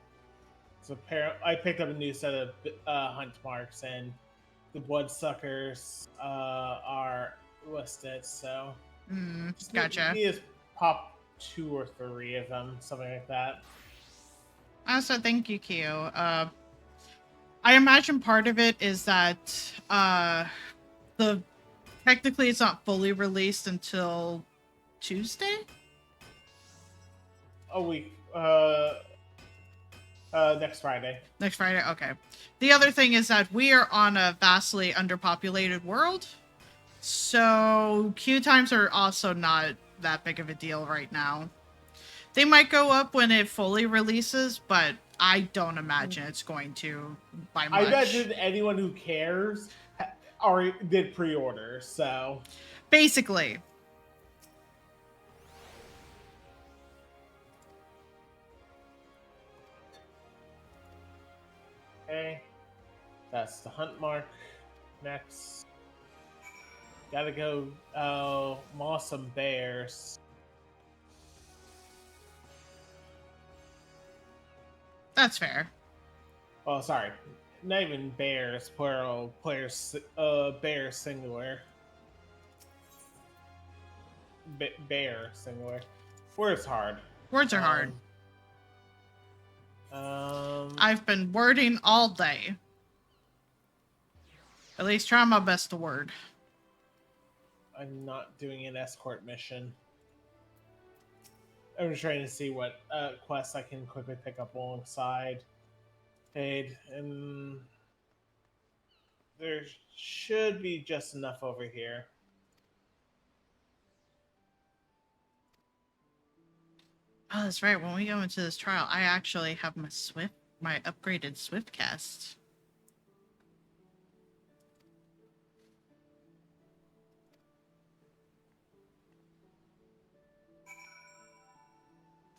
So I picked up a new set of hunt marks, and the bloodsuckers are listed. So Gotcha. You just pop 2 or 3 of them, something like that. Also, thank you, Q. I imagine part of it is that technically it's not fully released until Tuesday? A week. Next Friday. Next Friday? Okay. The other thing is that we are on a vastly underpopulated world, so queue times are also not that big of a deal right now. They might go up when it fully releases, but I don't imagine it's going to by much. I imagine anyone who cares already did pre-order, so... Basically. Okay. That's the hunt mark. Next. Gotta go maul some bears. That's fair. Oh, sorry. Not even bears, plural. Players, bear singular. Bear singular. Words hard. Words are hard. I've been wording all day. At least try my best to word. I'm not doing an escort mission. I'm trying to see what quests I can quickly pick up alongside. And there should be just enough over here. Oh, that's right. When we go into this trial, I actually have my upgraded Swift cast.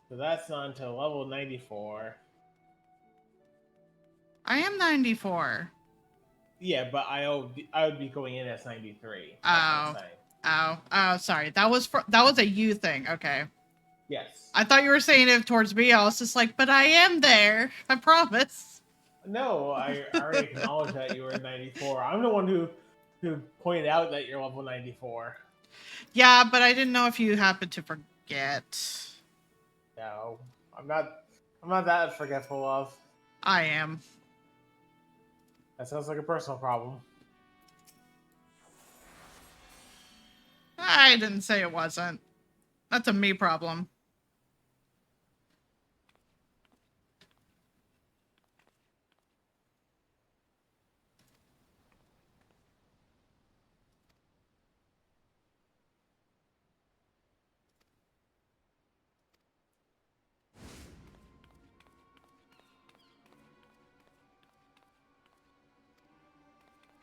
So that's not until level 94. I am 94. Yeah, but I would be going in as 93. That's what I'm Oh, saying. oh, sorry. That was a you thing. Okay. Yes. I thought you were saying it towards me. I was just like, but I am there. I promise. No, I already acknowledged that you were 94. I'm the one who pointed out that you're level 94. Yeah, but I didn't know if you happened to forget. No, I'm not that forgetful of. I am. That sounds like a personal problem. I didn't say it wasn't. That's a me problem.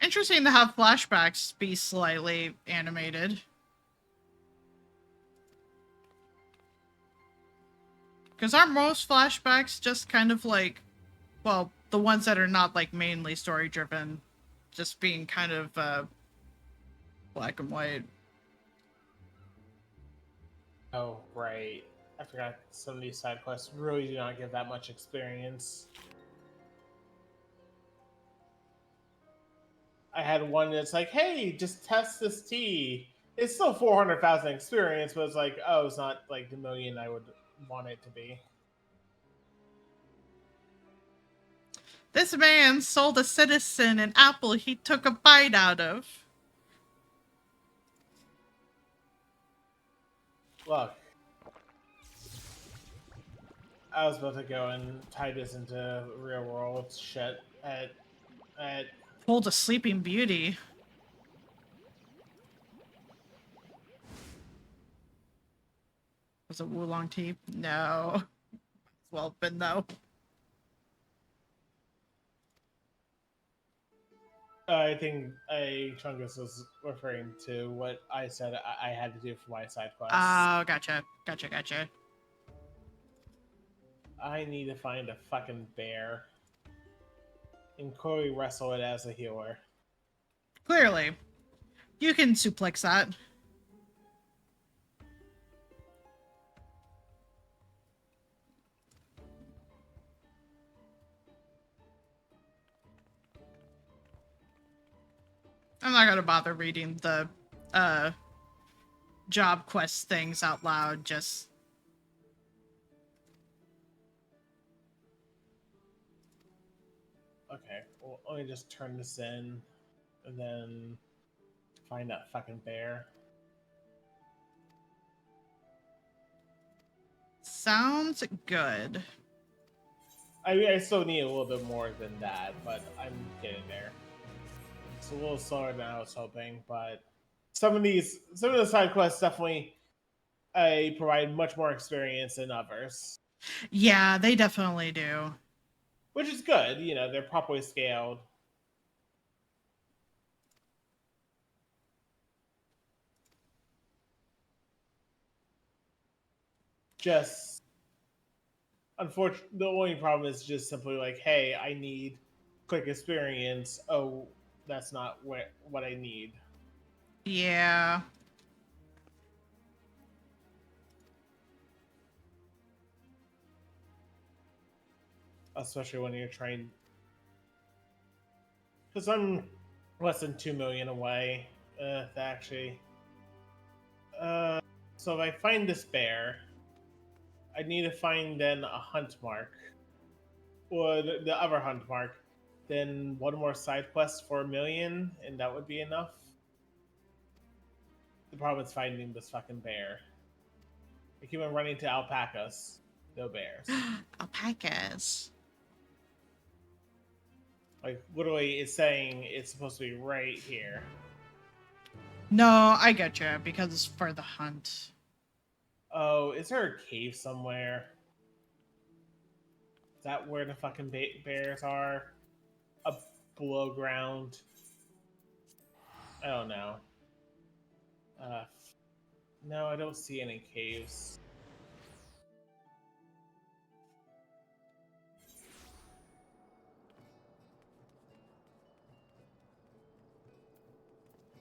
Interesting to have flashbacks be slightly animated. Because aren't most flashbacks just kind of like, well, the ones that are not like mainly story driven, just being kind of black and white. Oh, right. I forgot some of these side quests really do not give that much experience. I had one that's like, hey, just test this tea. It's still 400,000 experience, but it's like, oh, it's not like the million I would want it to be. This man sold a citizen an apple he took a bite out of. Look. I was about to go and tie this into real world shit at Pulled a Sleeping Beauty. Was it Wulong tea? No. Well, but no. I think Chungus was referring to what I said I had to do for my side quest. Oh, gotcha. Gotcha. I need to find a fucking bear and Corey wrestle it as a healer. Clearly. You can suplex that. I'm not gonna bother reading the job quest things out loud, just... Okay, well, let me just turn this in and then find that fucking bear. Sounds good. I still need a little bit more than that, but I'm getting there. It's a little slower than I was hoping, but some of the side quests definitely provide much more experience than others. Yeah, they definitely do. Which is good, you know, they're properly scaled. Just unfortunately, the only problem is just simply like, hey, I need quick experience. Oh, that's not what I need. Yeah. Especially when you're trying, because I'm less than 2 million away. Actually, so if I find this bear, I need to find then a hunt mark, or the other hunt mark, then one more side quest for 1 million, and that would be enough. The problem is finding this fucking bear. I keep on running to alpacas, no bears. Alpacas. Like, literally, it's saying it's supposed to be right here. No, I get you, because it's for the hunt. Oh, is there a cave somewhere? Is that where the fucking bears are? Up below ground? I don't know. No, I don't see any caves.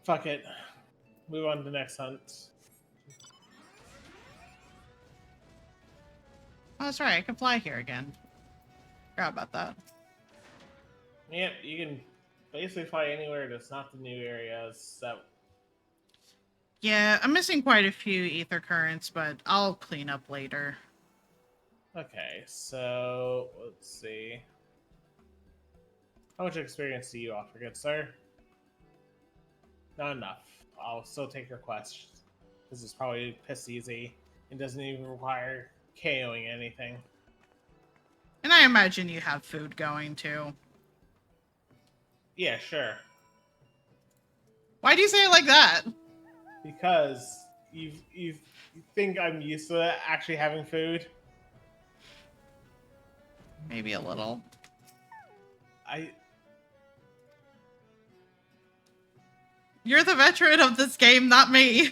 Fuck it. Move on to the next hunt. Oh, that's right, I can fly here again. Forgot about that. Yep, you can basically fly anywhere that's not the new areas. So Yeah, I'm missing quite a few ether currents, but I'll clean up later. okay, so let's see. How much experience do you offer, good sir? Not enough. I'll still take your quest. This is probably piss easy. It doesn't even require KOing anything. And I imagine you have food going, too. Yeah, sure. Why do you say it like that? Because you think I'm used to actually having food? Maybe a little. You're the veteran of this game, not me.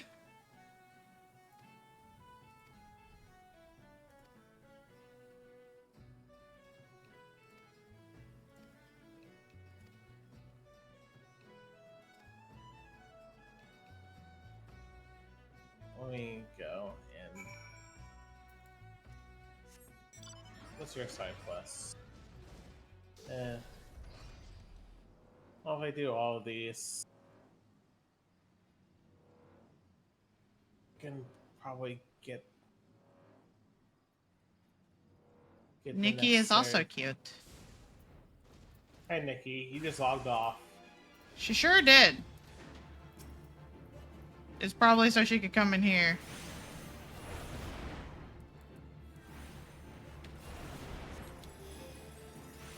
Let me go and... What's your side quest? Well, if I do all of these... I can probably get Nikki is also cute. Hi, Nikki. You just logged off. She sure did. It's probably so she could come in here.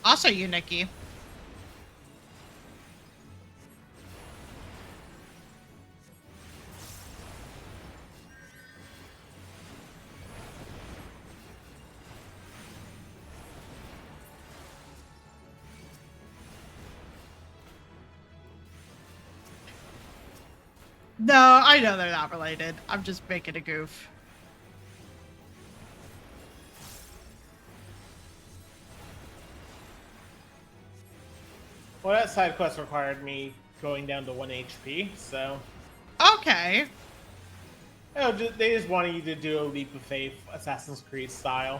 Also you, Nikki. No, I know they're not related. I'm just making a goof. Well, that side quest required me going down to 1 HP, so... Okay. Oh, they just wanted you to do a leap of faith, Assassin's Creed style.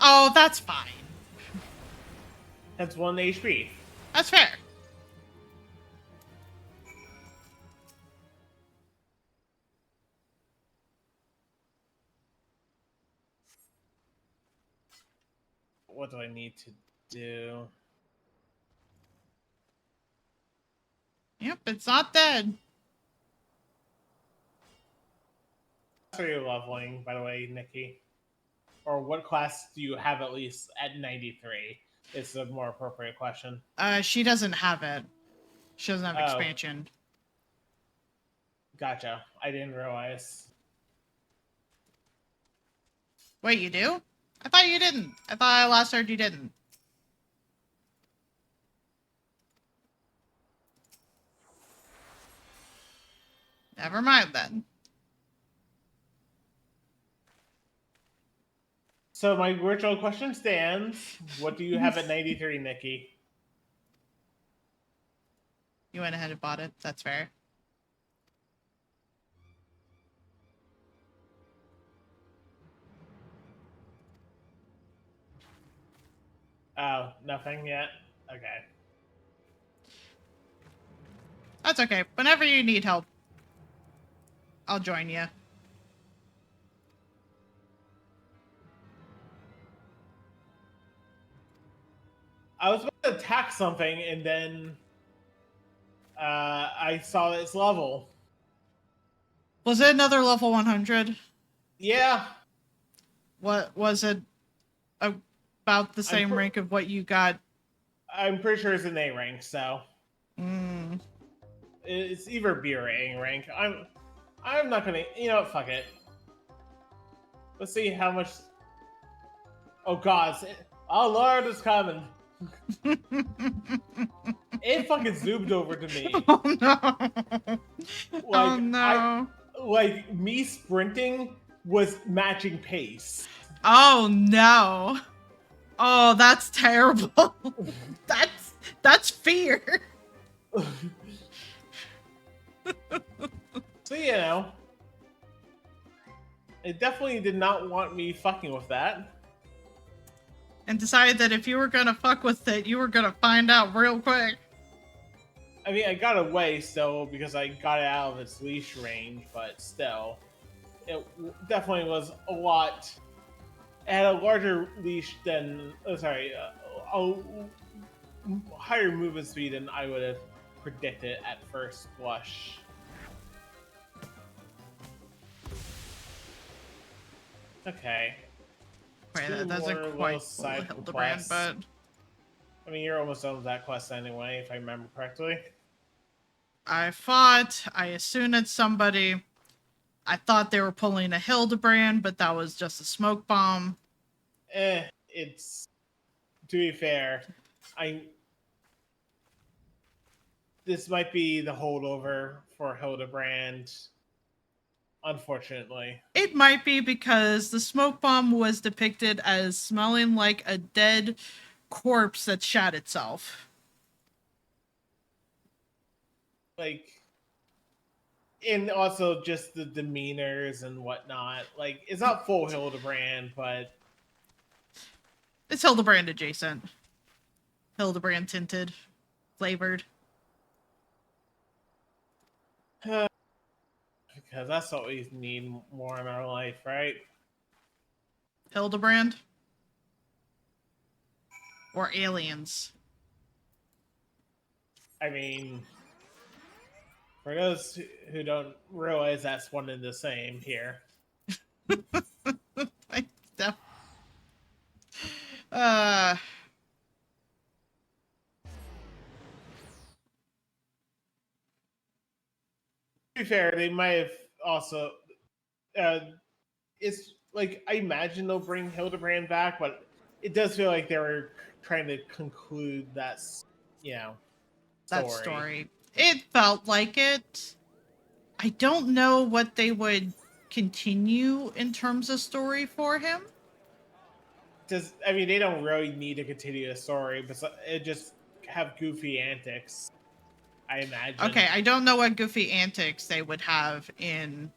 Oh, that's fine. That's 1 HP. That's fair. What do I need to do? Yep, it's not dead. What are you leveling, by the way, Nikki? Or what class do you have at least at 93? It's a more appropriate question. She doesn't have it. She doesn't have expansion. Gotcha. I didn't realize. Wait, you do? I thought you didn't. I thought I last heard you didn't. Never mind then. So my virtual question stands. What do you have at 93, Nikki? You went ahead and bought it. That's fair. Oh, nothing yet? Okay. That's okay. Whenever you need help, I'll join you. I was about to attack something, and then I saw its level. Was it another level 100? Yeah. What was it? About the same rank of what you got I'm pretty sure it's an A rank, so Mm. it's either B or A rank. I'm not gonna. You know what? Fuck it. Let's see how much. Oh God! Oh Lord, it's coming. It fucking zoomed over to me. Oh no! Like Oh no! like me sprinting was matching pace. Oh no! Oh, that's terrible. that's fear. So you know, it definitely did not want me fucking with that. And decided that if you were gonna fuck with it, you were gonna find out real quick. I mean, I got away still because I got it out of its leash range, but still, it definitely was a lot. It had a larger leash than, a higher movement speed than I would have predicted at first blush. Okay. Wait, Two that doesn't more quite little pull side Hildebrand, quests. but I mean, you're almost done with that quest anyway, if I remember correctly. I fought. I assumed it's somebody. I thought they were pulling a Hildebrand, but that was just a smoke bomb. It's, to be fair, this might be the holdover for Hildebrand, unfortunately. It might be because the smoke bomb was depicted as smelling like a dead corpse that shat itself. Like, and also just the demeanors and whatnot. Like, it's not full Hildebrand, but it's Hildebrand adjacent. Hildebrand tinted, flavored. Because that's what we need more in our life, right? Hildebrand? Or aliens? I mean, for those who don't realize, that's one and the same here. To be fair, they might have also. It's like I imagine they'll bring Hildebrand back, but it does feel like they were trying to conclude that, story. That story. It felt like it. I don't know what they would continue in terms of story for him. I mean, they don't really need to continue the story, but it just have goofy antics, I imagine. Okay, I don't know what goofy antics they would have in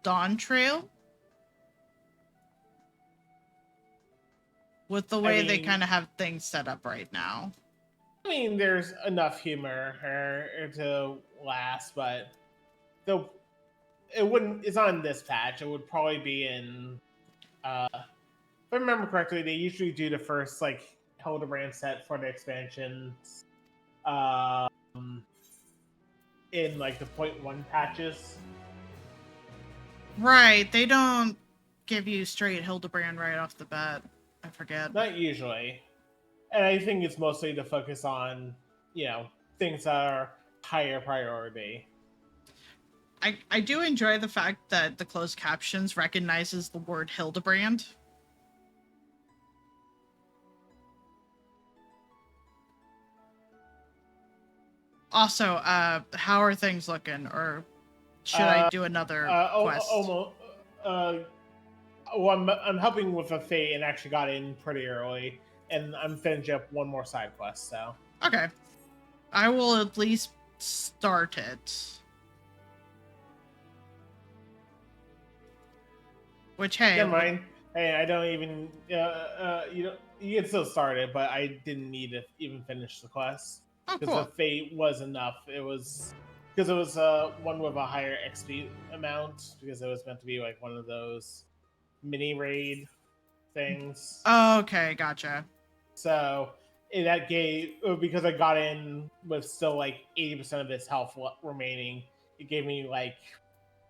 Dawntrail. With the way they kind of have things set up right now. I mean, there's enough humor to last, but it wouldn't. It's not in this patch. It would probably be in. If I remember correctly, they usually do the first Hildebrand set for the expansions, in the 0.1 patches. Right, they don't give you straight Hildebrand right off the bat. I forget. Not usually. And I think it's mostly to focus on, things that are higher priority. I do enjoy the fact that the closed captions recognizes the word Hildebrand. Also, how are things looking? Or should I do another quest? Almost. Well, I'm helping with a fate and actually got in pretty early, and I'm finishing up one more side quest. So okay, I will at least start it. Which hey, never mind. Hey, I don't even. You can still start it, but I didn't need to even finish the quest because cool. the fate was enough. It was because it was one with a higher XP amount because it was meant to be like one of those mini raid things. Oh, okay, gotcha. So that gave, because I got in with still 80% of its health remaining, it gave me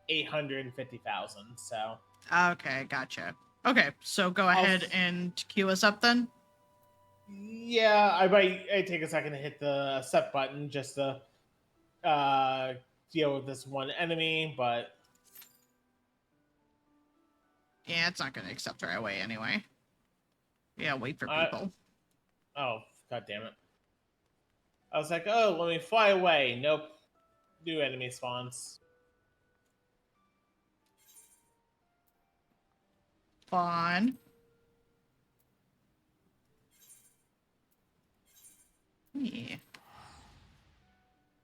850,000. So okay, gotcha. Okay, so go ahead and queue us up then. Yeah, I take a second to hit the set button just to deal with this one enemy, but Yeah, it's not going to accept right away anyway. Yeah, wait for people. Oh, god damn it. I was like, oh, let me fly away. Nope. New enemy spawns. Fun. Yeah.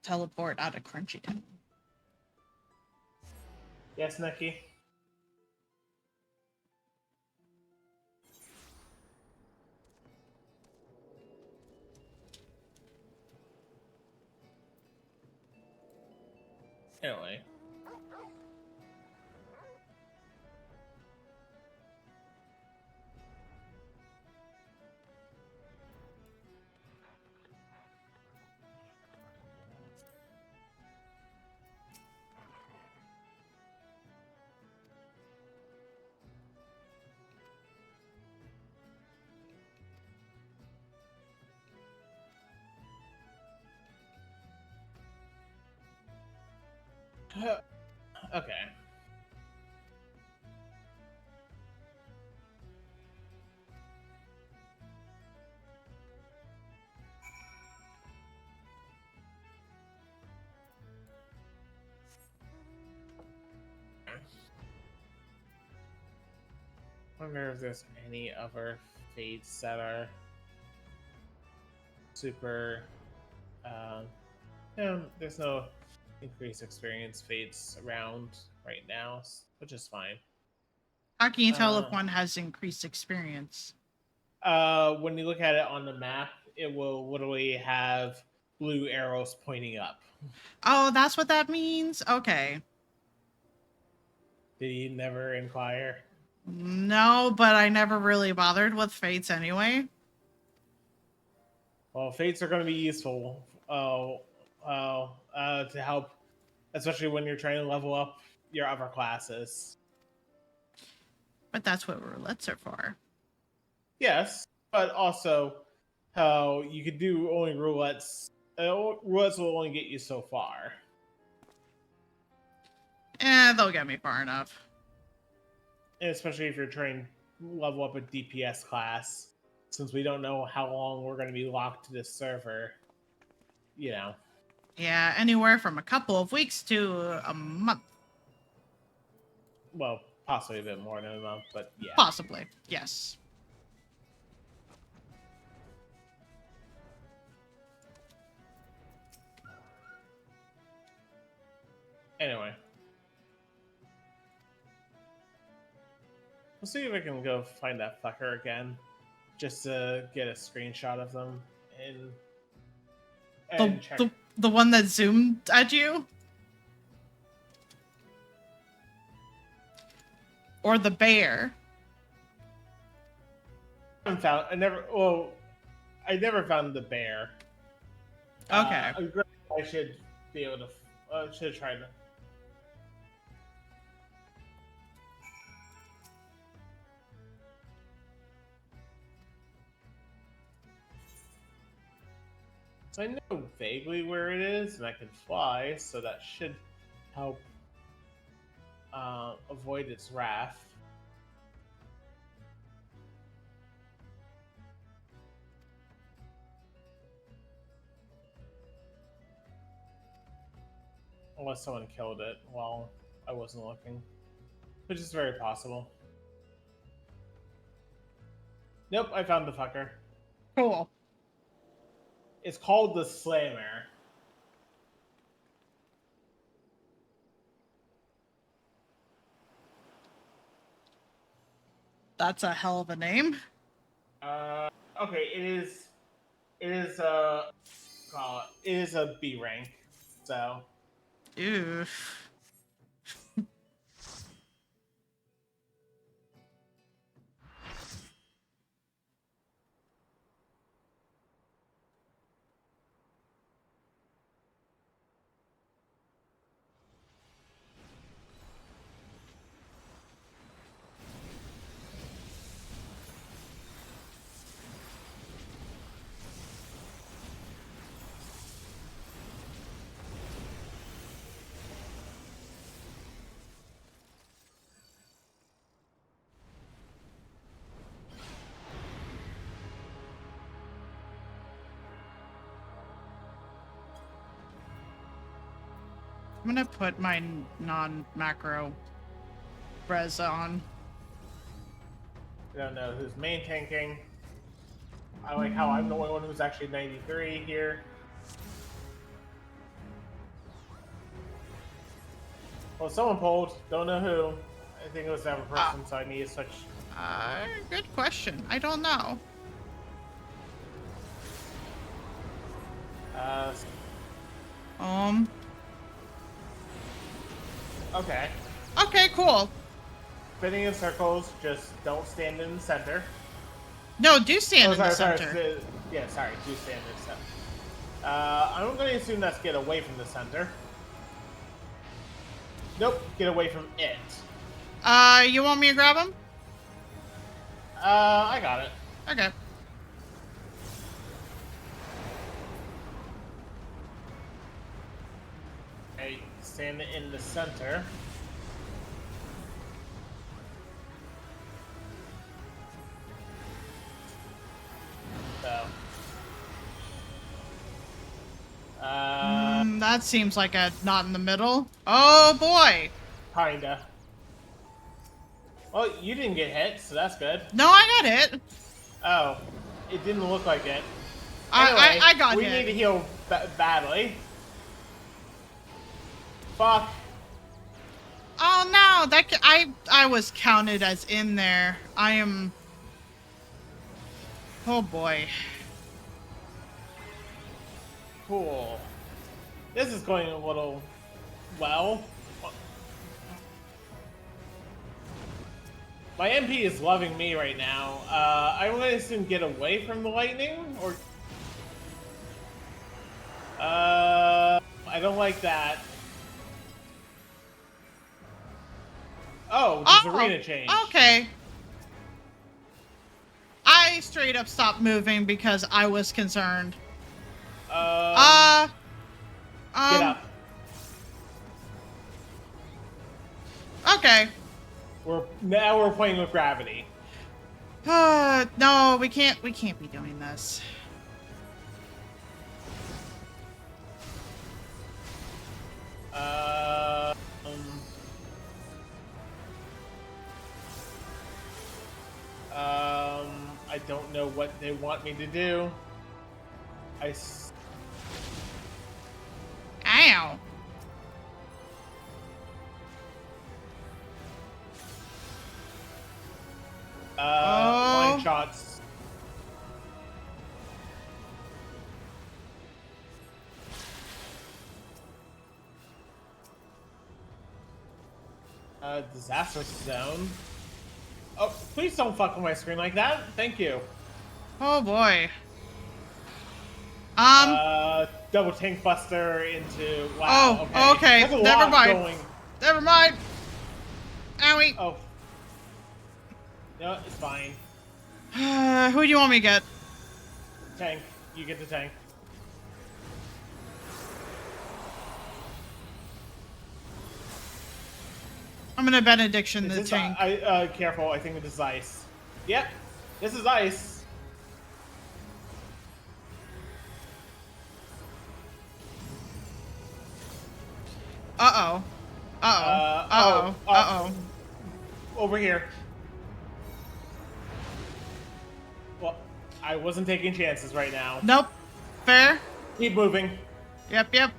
Teleport out of Crunchy Town. Yes, Nikki. Anyway. Okay. I wonder if there's any other fates that are super. There's no increased experience fates around right now, which is fine. How can you tell if one has increased experience? When you look at it on the map, it will literally have blue arrows pointing up. Oh, that's what that means? Okay. Did you never inquire? No, but I never really bothered with fates anyway. Well, fates are going to be useful to help, especially when you're trying to level up your other classes. But that's what roulettes are for. Yes, but also how you could do only roulettes. Roulettes will only get you so far. They'll get me far enough. And especially if you're trying to level up a DPS class, since we don't know how long we're going to be locked to this server. You know. Yeah, anywhere from a couple of weeks to a month. Well, possibly a bit more than a month, but yeah. Possibly, yes. Anyway. We'll see if I can go find that fucker again. Just to get a screenshot of them and check. The one that zoomed at you? Or the bear? I never found the bear. Okay. I should be able to. Should try to. So I know vaguely where it is, and I can fly, so that should help avoid its wrath. Unless someone killed it while I wasn't looking. Which is very possible. Nope, I found the fucker. Cool. It's called the Slammer. That's a hell of a name. Okay, it is a B rank, so. Oof. I'm gonna put my non-macro res on. I don't know who's main tanking. I like how I'm the only one who's actually 93 here. Well, someone pulled. Don't know who. I think it was another person, so I need to switch. Good question. I don't know. Okay. Okay, cool. Spinning in circles, just don't stand in the center. No, do stand in the center. Sorry, do stand in the center. I'm going to assume that's get away from the center. Nope, get away from it. You want me to grab him? I got it. Okay. Okay, stand in the center. So. That seems like a not in the middle. Oh boy. Kinda. Well, you didn't get hit, so that's good. No, I got hit. Oh, it didn't look like it. Anyway, I got we hit. need to heal badly. Fuck. Oh no, that I was counted as in there. I am. Oh boy. Cool. This is going a little well. My MP is loving me right now. I'm going to assume get away from the lightning, or... I don't like that. Oh, just arena change. Okay. I straight up stopped moving because I was concerned. Get up. Okay. Now we're playing with gravity. No, we can't be doing this. I don't know what they want me to do. Ow. Line shots. Disaster zone. Oh, please don't fuck with my screen like that. Thank you. Oh boy. Double tank buster into. Wow. Oh, okay. That's a Never lot mind. going. Never mind. Owie. Oh. No, it's fine. Who do you want me to get? Tank. You get the tank. I'm gonna benediction the tank. Careful. I think this is ice. Yep. This is ice. Uh-oh. Uh-oh. Uh-oh. Uh-oh. Over here. Well, I wasn't taking chances right now. Nope. Fair. Keep moving. Yep.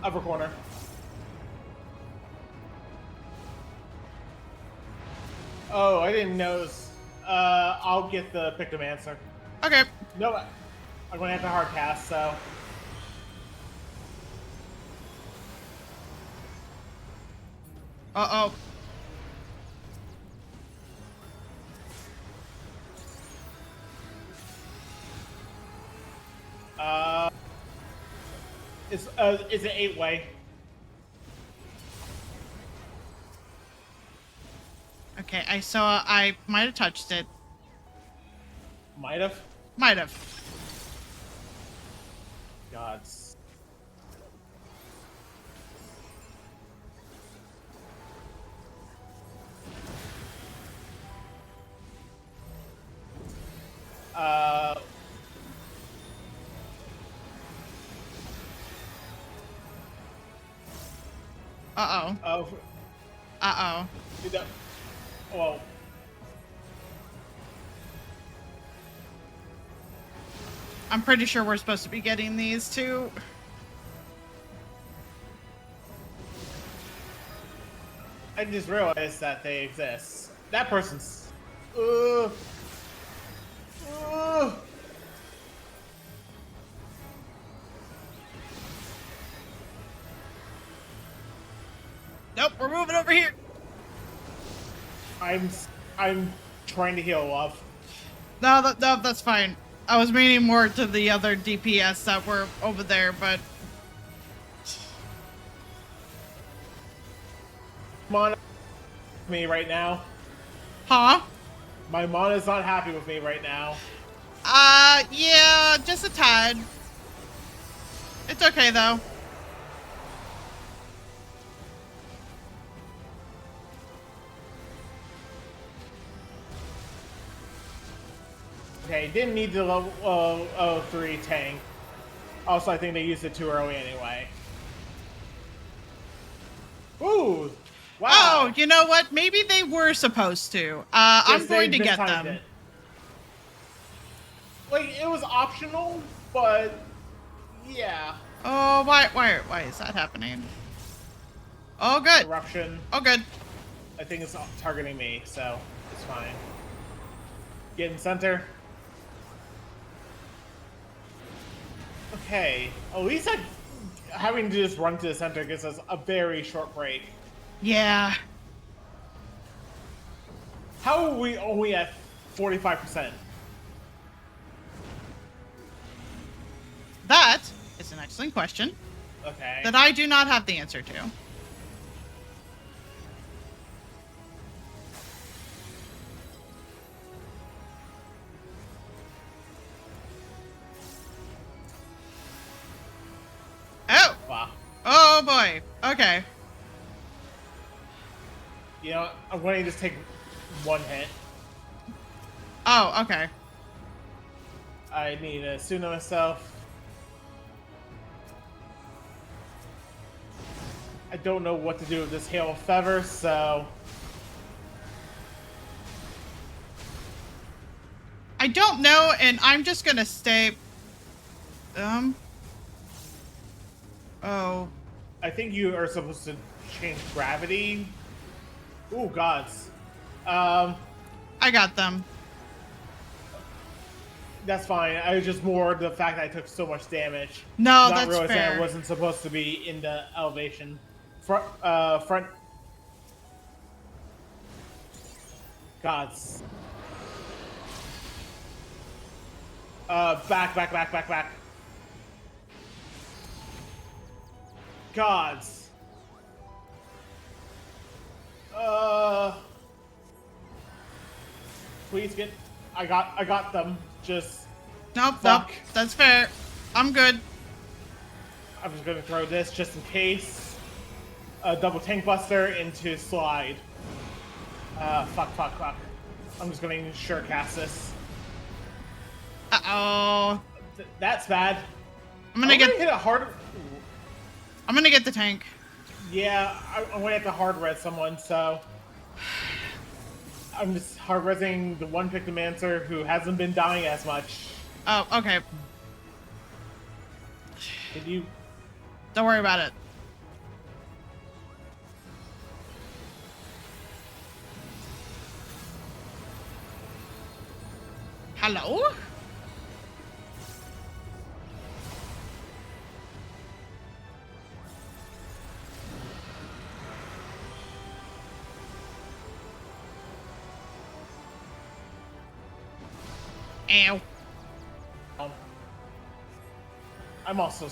Upper corner. Oh, I didn't notice. I'll get the Pictomancer. Okay. No, I'm gonna have to hard cast, so. Uh-oh. It's an 8-way. Okay, I saw I might have touched it. Might have? Might have. Gods. Uh-oh. Of. Uh-oh. Well. I'm pretty sure we're supposed to be getting these too. I just realized that they exist. That person's. Nope, we're moving over here. I'm trying to heal up. No, that's fine. I was meaning more to the other DPS that were over there, but Mana me right now. Huh? My Mana's not happy with me right now. Yeah, just a tad. It's okay though. Okay, didn't need the level 3 tank. Also, I think they used it too early anyway. Ooh! Wow! Oh, you know what? Maybe they were supposed to. I'm going to get them. It. Like, it was optional, but yeah. Oh, why is that happening? Oh, good. Eruption. Oh, good. I think it's targeting me, so it's fine. Get in center. Okay, at least having to just run to the center gives us a very short break. Yeah. How are we only at 45%? That is an excellent question. Okay. That I do not have the answer to. Oh! Wow. Oh boy. Okay. You know, I'm going to just take one hit. Oh, okay. I need to Suna myself. I don't know what to do with this Hail of Feather, so... I don't know, and I'm just gonna stay... Oh. I think you are supposed to change gravity. Ooh, gods. I got them. That's fine. I was just more the fact that I took so much damage. No, Not that's realizing fair. I wasn't supposed to be in the elevation. Front. Gods. Back. Gods. Please get. I got them. Just. Nope, fuck. nope. That's fair. I'm good. I'm just gonna throw this just in case. Double tank buster into slide. Fuck. I'm just gonna ensure cast this. Uh-oh. That's bad. I'm gonna hit it hard. I'm gonna get the tank. Yeah, I'm gonna have to hard res someone, so I'm just hard resing the one Pictomancer who hasn't been dying as much. Oh, okay. Did you? Don't worry about it. Hello? Ow. I'm also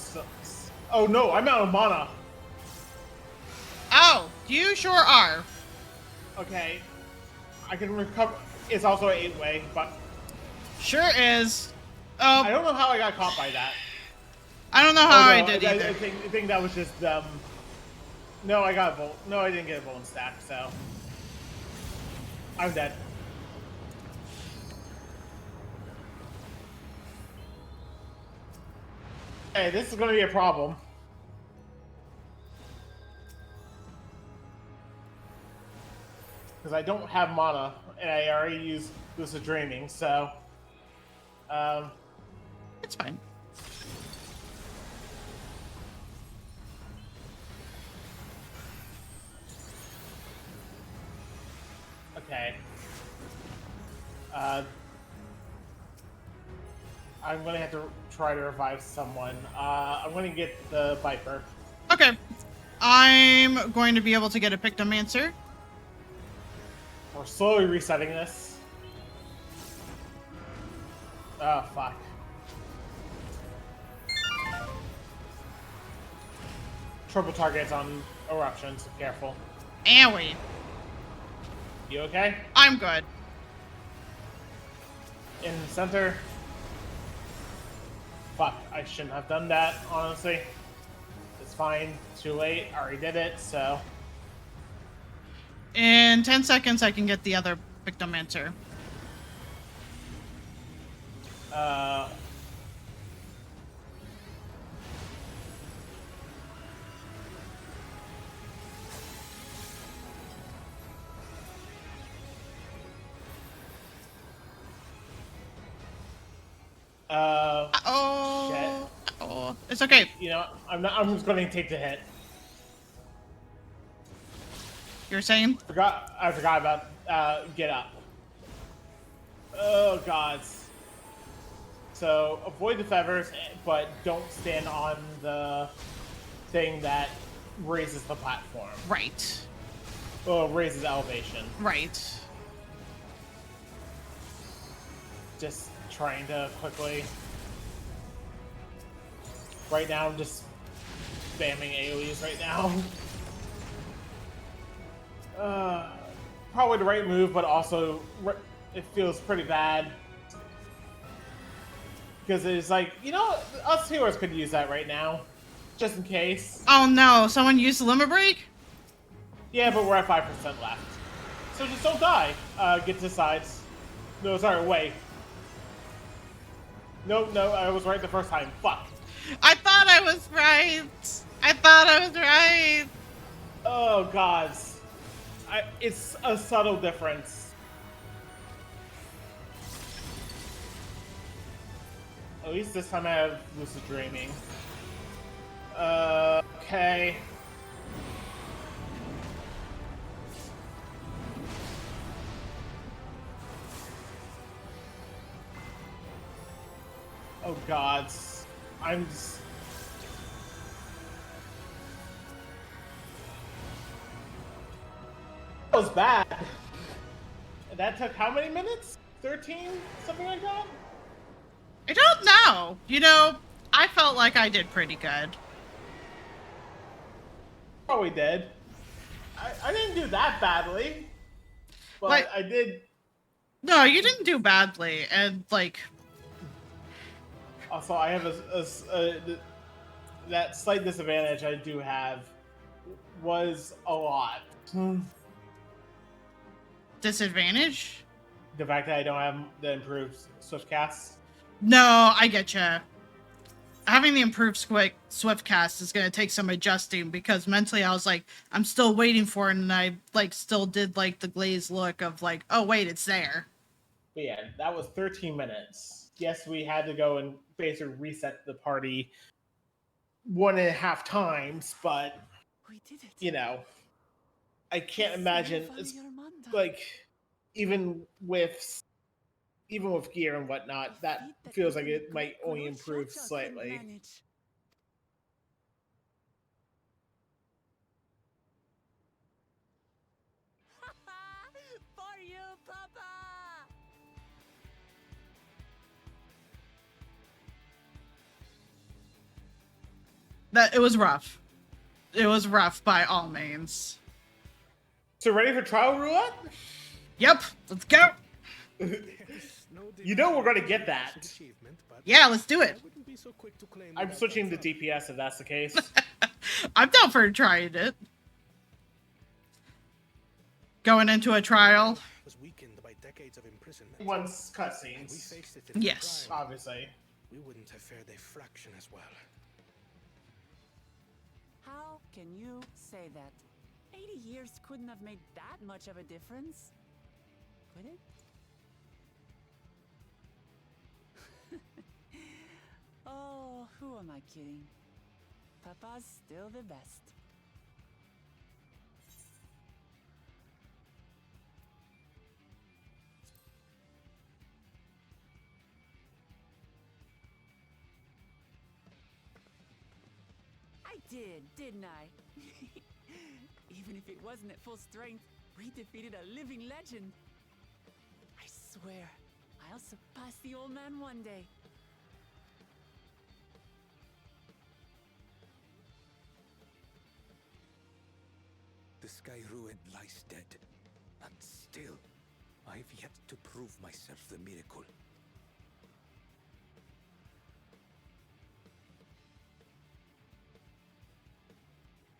oh no, I'm out of mana. Oh, you sure are. Okay. I can recover. It's also an 8-way, but... Sure is. Oh. I don't know how I got caught by that. I don't know how no, I did either. I think that was just, No, I got a Volt. No, I didn't get a Volt stack, so... I'm dead. Hey, this is gonna be a problem. because I don't have mana, and I already used Lucid Dreaming, so it's fine. Okay. I'm gonna have to try to revive someone. I'm gonna get the Viper. Okay. I'm going to be able to get a Pictomancer. We're slowly resetting this. Oh, fuck. Triple targets on Eruption, so careful. Owie. You okay? I'm good. In the center. Fuck, I shouldn't have done that, honestly. It's fine. Too late. I already did it, so. In 10 seconds, I can get the other Pictomancer. Shit. Oh, it's okay. You know, I'm just going to take the hit. You're saying? I forgot about get up. Oh god. So avoid the feathers, but don't stand on the thing that raises the platform. Right. Well, raises elevation. Right. Just trying to quickly. Right now, I'm just spamming AoEs right now. Probably the right move, but also it feels pretty bad. Because it's like, you know, us healers could use that right now. Just in case. Oh no, someone used the limit break? Yeah, but we're at 5% left. So just don't die. Get to sides. No, sorry, wait. No, I was right the first time. Fuck. I thought I was right. I thought I was right. Oh, God. It's a subtle difference. At least this time I have Lucid Dreaming. Okay. Oh, God. I'm just... That was bad. That took how many minutes? 13? Something like that? I don't know. You know, I felt like I did pretty good. Probably did. I didn't do that badly. But like, I did... No, you didn't do badly. And, like... Also, I have that slight disadvantage I do have was a lot. Disadvantage? The fact that I don't have the improved swift cast. No, I get you. Having the improved swift cast is going to take some adjusting because mentally I was like, I'm still waiting for it, and I like still did like the glazed look of like, oh wait, it's there. But yeah, that was 13 minutes. Yes, we had to go and basically reset the party 1.5 times, but we did it. You know, I can't imagine it's like even with gear and whatnot, that feels like it might only improve slightly. For you, Papa! It was rough. It was rough by all means. So ready for trial roulette? Yep, let's go. You know we're gonna get that. Yeah, let's do it. I'm switching to DPS if that's the case. I'm down for trying it. Going into a trial. Once cutscenes. Yes. Obviously. We wouldn't have fared a fraction as well. How can you say that? 80 years couldn't have made that much of a difference. Could it? Oh, who am I kidding? Papa's still the best. I did, didn't I? Even if it wasn't at full strength, we defeated a living legend. I swear, I'll surpass the old man one day. The Sky Ruin lies dead, and still, I've yet to prove myself the miracle.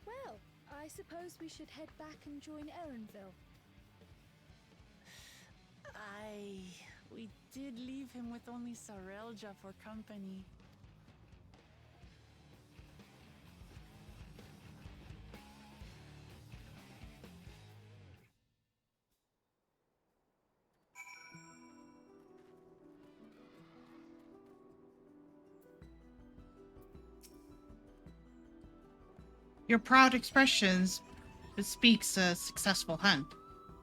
Well, I suppose we should head back and join Erenville. We did leave him with only Sarelja for company. Your proud expressions bespeaks a successful hunt.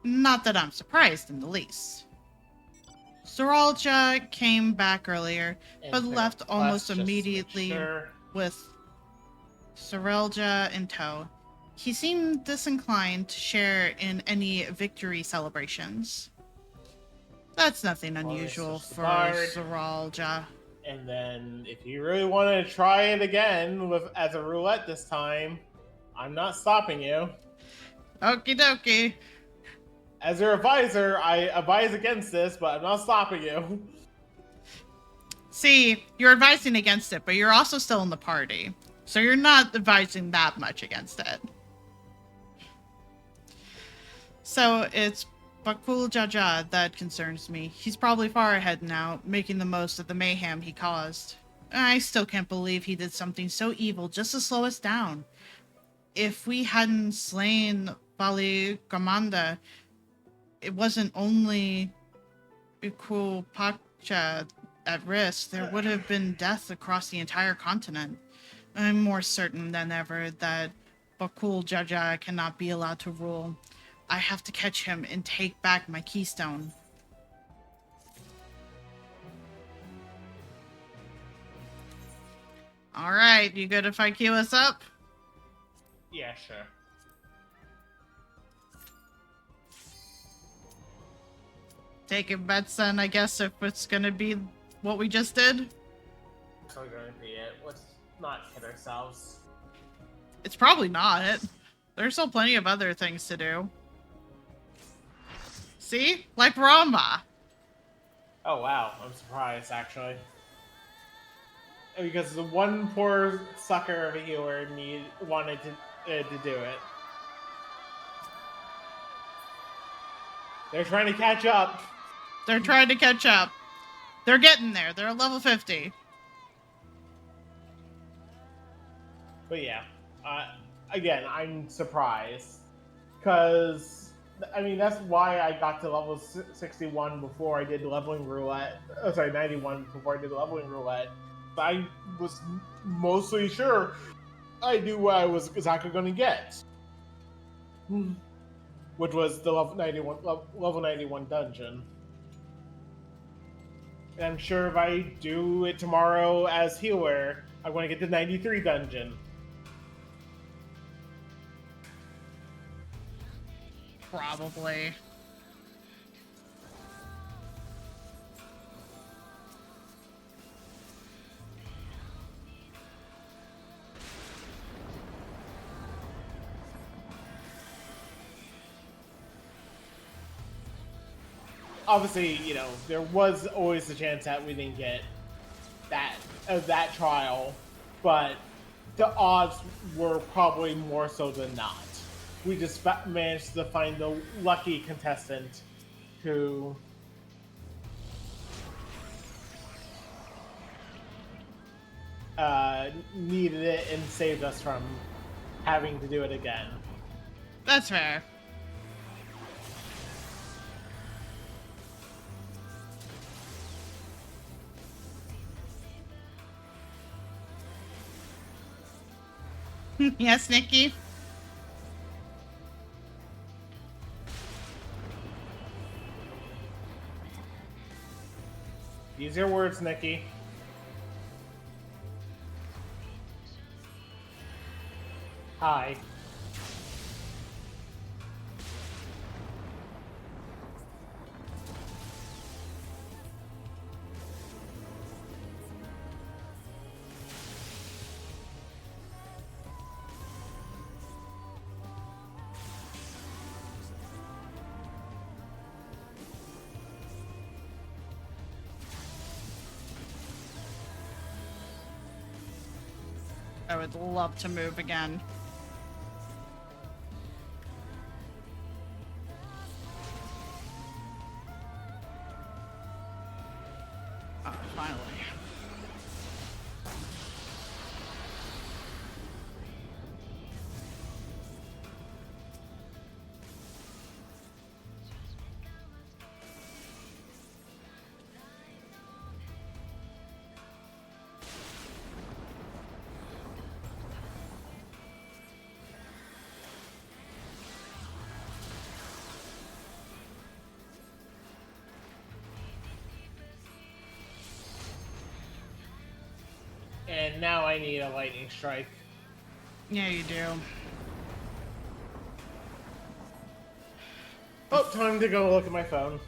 Not that I'm surprised in the least. Saralja came back earlier, but left almost immediately with Saralja in tow. He seemed disinclined to share in any victory celebrations. That's nothing unusual for Saralja. And then, if you really want to try it again as a roulette this time, I'm not stopping you. Okie dokie. As your advisor, I advise against this, but I'm not stopping you. See, you're advising against it, but you're also still in the party. So you're not advising that much against it. So it's Bakul Jaja that concerns me. He's probably far ahead now, making the most of the mayhem he caused. I still can't believe he did something so evil just to slow us down. If we hadn't slain Bali Gamanda, it wasn't only Bakul Pacha at risk, there would have been death across the entire continent. I'm more certain than ever that Bakul Jaja cannot be allowed to rule. I have to catch him and take back my keystone. Alright, you good if I queue us up? Yeah, sure. Taking bets then, I guess, if it's gonna be what we just did? It's not going to be it. Let's not kid ourselves. It's probably not. There's still plenty of other things to do. See? Like Rama. Oh wow, I'm surprised actually. Because the one poor sucker of a healer wanted to do it. They're trying to catch up. They're trying to catch up. They're getting there. They're at level 50. But yeah, again, I'm surprised. Because, I mean, that's why I got to level 61 before I did leveling roulette. Oh, sorry, 91 before I did leveling roulette. I was mostly sure I knew what I was exactly going to get. Which was the level 91 dungeon. And I'm sure if I do it tomorrow as healer, I'm going to get the 93 dungeon. Probably. Obviously, you know, there was always the chance that we didn't get that trial, but the odds were probably more so than not. We just managed to find the lucky contestant who needed it and saved us from having to do it again. That's fair. Yes, Nikki? Use your words, Nikki. Hi. I would love to move again. Oh, finally. And now I need a lightning strike. Yeah, you do. Oh, time to go look at my phone.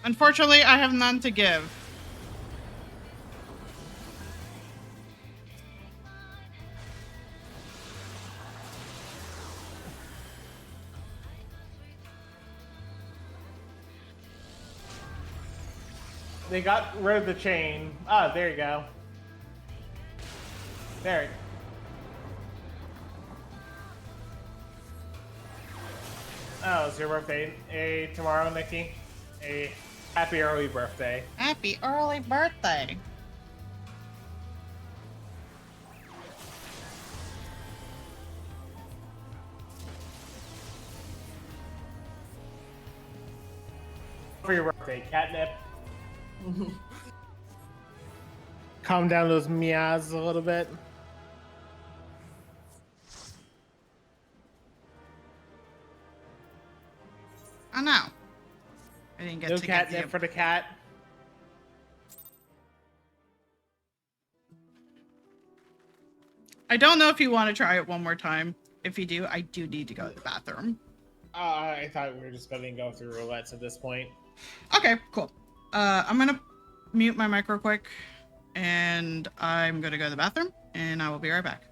Unfortunately, I have none to give. They got rid of the chain. Ah, there you go. There. Oh, it's your birthday tomorrow, Nikki. A happy early birthday. Happy early birthday. For your birthday, catnip. Calm down those meows a little bit. Oh no. I didn't get No to get catnip for the cat. I don't know if you want to try it one more time. If you do, I do need to go to the bathroom. I thought we were just going to go through roulettes at this point. Okay, cool. I'm gonna mute my mic real quick, and I'm gonna go to the bathroom, and I will be right back.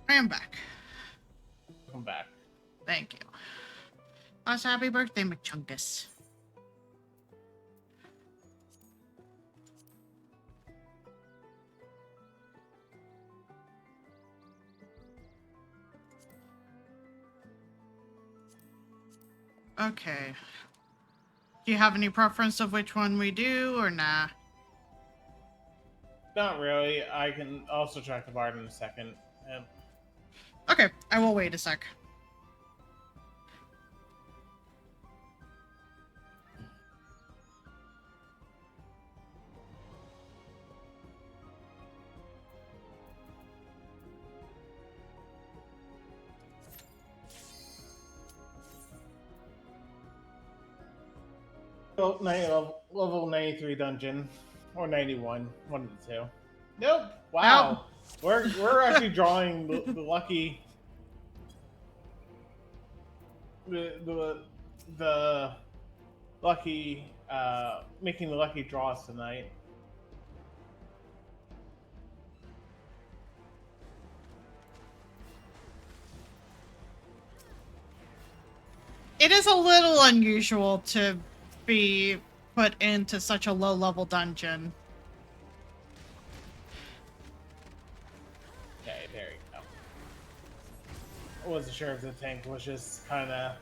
I am back. Welcome back. Thank you. Last happy birthday, McChunkus. Okay. Do you have any preference of which one we do, or nah? Not really. I can also track the bard in a second. Okay, I will wait a sec. Level 93 dungeon. Or 91. One of the two. Nope. Wow. Nope. We're actually drawing the lucky the lucky making the lucky draws tonight. It is a little unusual to be put into such a low-level dungeon. Okay, there you go. I wasn't sure if the tank was just kind of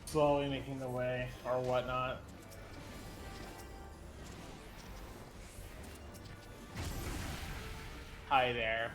slowly making the way or whatnot. Hi there.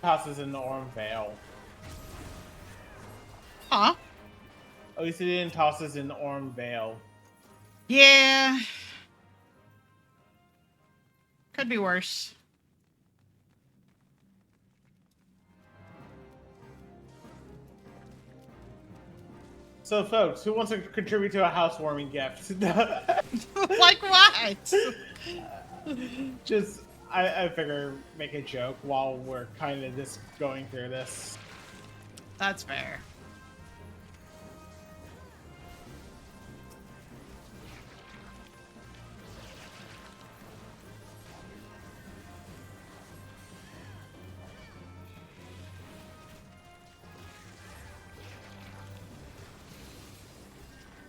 Tosses in the Orm Vale. Huh? At least he didn't toss us in the Orm Vale. Yeah. Could be worse. So, folks, who wants to contribute to a housewarming gift? Like what? Just, I figure make a joke while we're kind of just going through this. That's fair.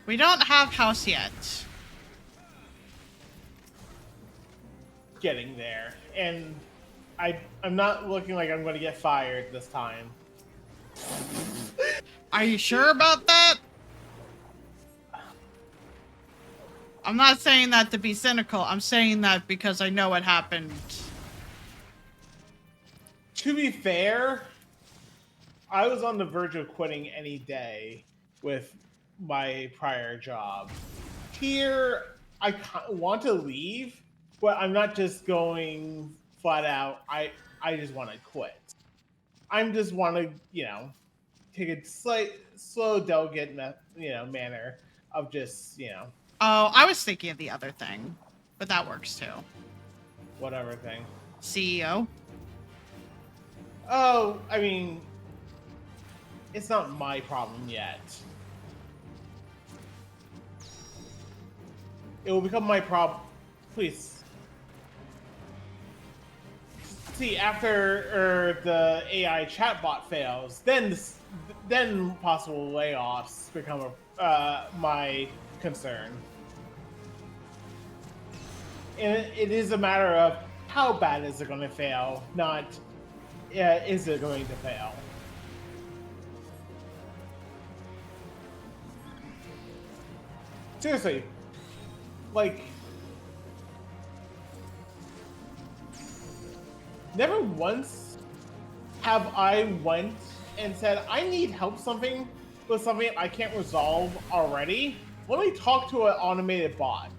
We don't have house yet. Getting there. And I'm not looking like I'm going to get fired this time. Are you sure about that? I'm not saying that to be cynical. I'm saying that because I know what happened. To be fair, I was on the verge of quitting any day with my prior job. Here, I want to leave, but I'm not just going flat out. I just want to quit. I just want to, take a slow, delicate, manner of just, Oh, I was thinking of the other thing, but that works too. Whatever thing. CEO. Oh, I mean, it's not my problem yet. It will become my problem. Please. See, after the AI chatbot fails, then possible layoffs become my concern. And it is a matter of how bad is it going to fail, not is it going to fail. Seriously, like, never once have I went and said, I need help with something I can't resolve already? Let me talk to an automated bot.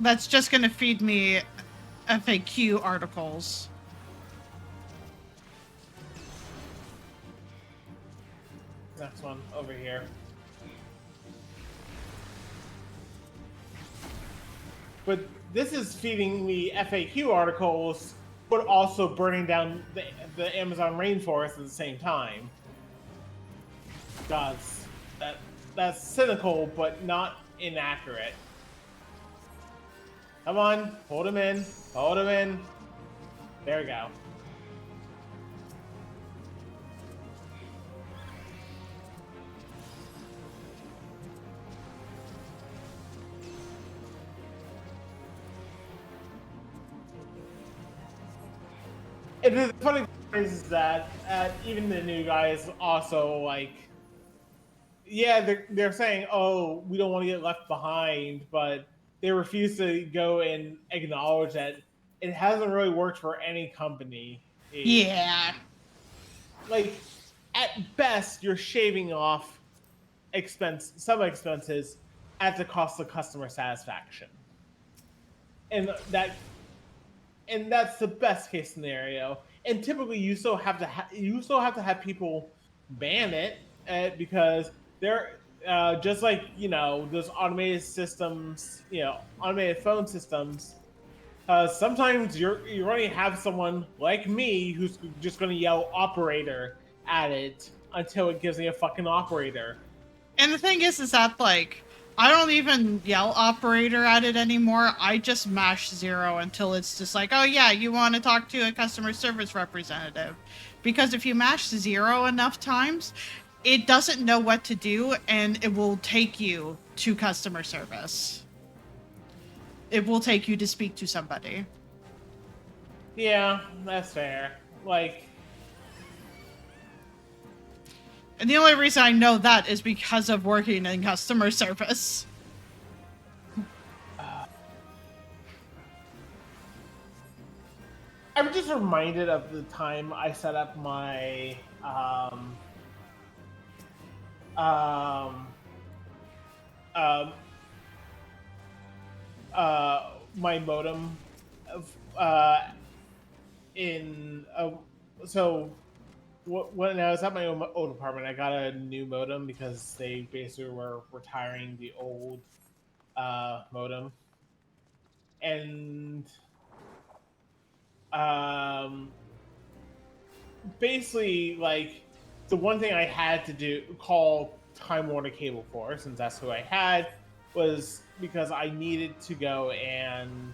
That's just going to feed me FAQ articles. Next one over here. But this is feeding me FAQ articles, but also burning down the Amazon rainforest at the same time. Gods, that's cynical, but not inaccurate. Come on, hold him in. Hold him in. There we go. And the funny thing is that even the new guys also like, yeah, they're saying, oh, we don't want to get left behind, but they refuse to go and acknowledge that it hasn't really worked for any company. Yeah. Like, at best, you're shaving off some expenses at the cost of customer satisfaction, and that's the best case scenario. And typically, you still have to have people ban it because they're just like those automated systems, automated phone systems. Sometimes you're going to have someone like me who's just going to yell operator at it until it gives me a fucking operator. And the thing is that, like, I don't even yell operator at it anymore. I just mash 0 until it's just like, oh yeah, you want to talk to a customer service representative. Because if you mash 0 enough times, it doesn't know what to do, and it will take you to customer service. It will take you to speak to somebody. Yeah, that's fair. Like, and the only reason I know that is because of working in customer service. I'm just reminded of the time I set up my my modem when I was at my old apartment, I got a new modem because they basically were retiring the old modem, and basically, like, the one thing I had to call Time Warner Cable for, since that's who I had, was because I needed to go and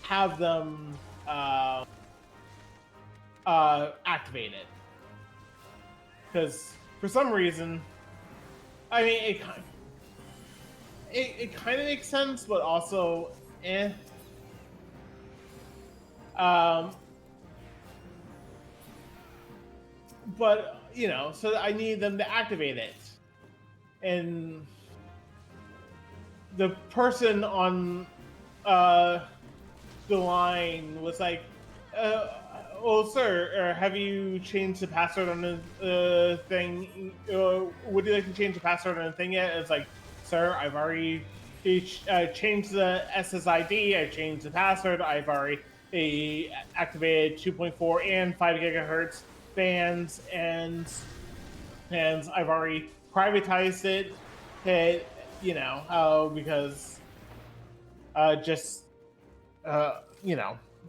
have them activate it. Because for some reason, I mean, it kind of makes sense, but also, but so I need them to activate it, and the person on the line was like, "Oh, sir, have you changed the password on the thing? Would you like to change the password on the thing yet?" It's like, "Sir, I've already changed the SSID. I changed the password. I've already activated 2.4 and 5 gigahertz bands, and I've already privatized it. Because just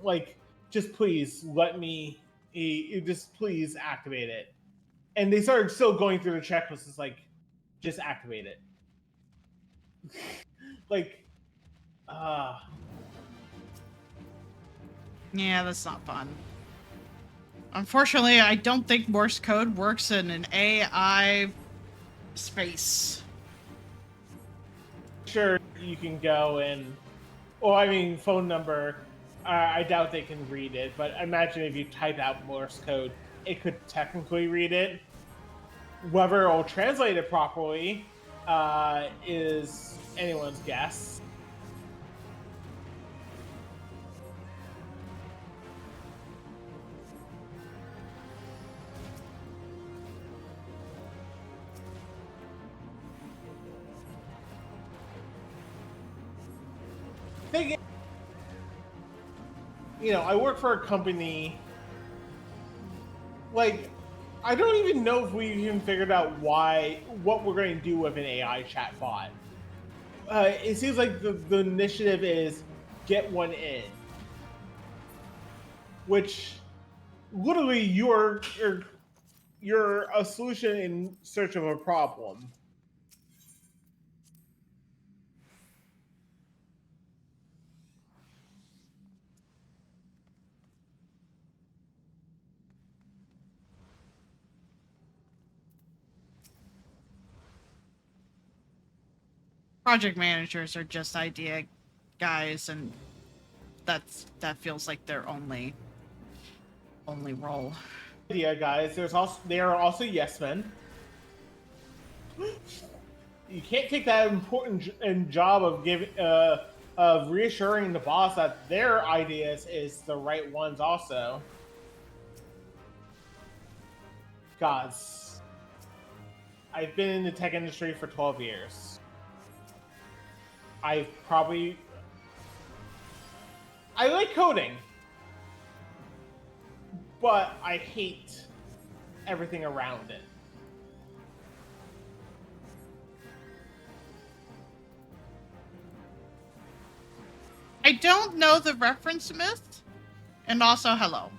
like, just please let me, just please activate it." And they started still going through the checklist. It's like, just activate it. Like, yeah, that's not fun. Unfortunately, I don't think Morse code works in an AI space. Sure, you can go and, phone number. I doubt they can read it, but imagine if you type out Morse code, it could technically read it. Whether it'll translate it properly is anyone's guess. I work for a company. Like, I don't even know if we even figured out what we're going to do with an AI chatbot. It seems like the initiative is get one in, which literally you're a solution in search of a problem. Project managers are just idea guys, and that feels like their only role. Idea guys. They are also yes men. You can't take that important job of of reassuring the boss that their ideas is the right ones. Also, gods, I've been in the tech industry for 12 years. I like coding, but I hate everything around it. I don't know the reference myth, and also hello.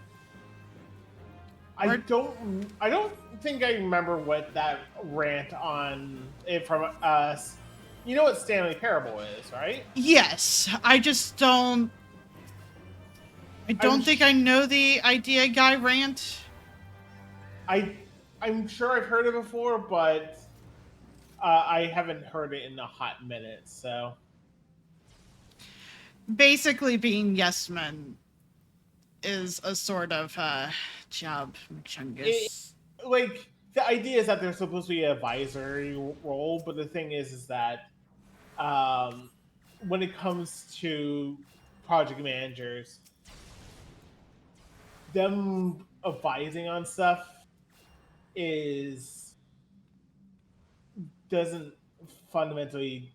I don't think I remember what that rant on it from us. You know what Stanley Parable is, right? Yes, I just don't. I don't think I know the idea guy rant. I'm sure I've heard it before, but I haven't heard it in a hot minute. So basically, being yes men is a sort of job chungus. Like the idea is that they're supposed to be an advisory role, but the thing is that when it comes to project managers, them advising on stuff doesn't fundamentally,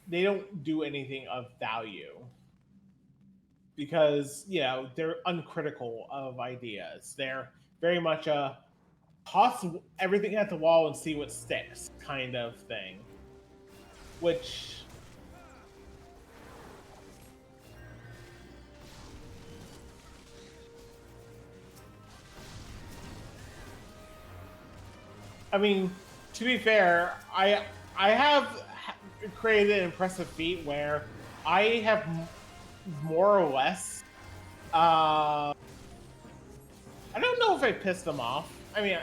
they don't do anything of value because they're uncritical of ideas. They're very much a toss everything at the wall and see what sticks kind of thing, which I mean, to be fair, I have created an impressive feat where I have more or less. I don't know if I pissed them off. I mean,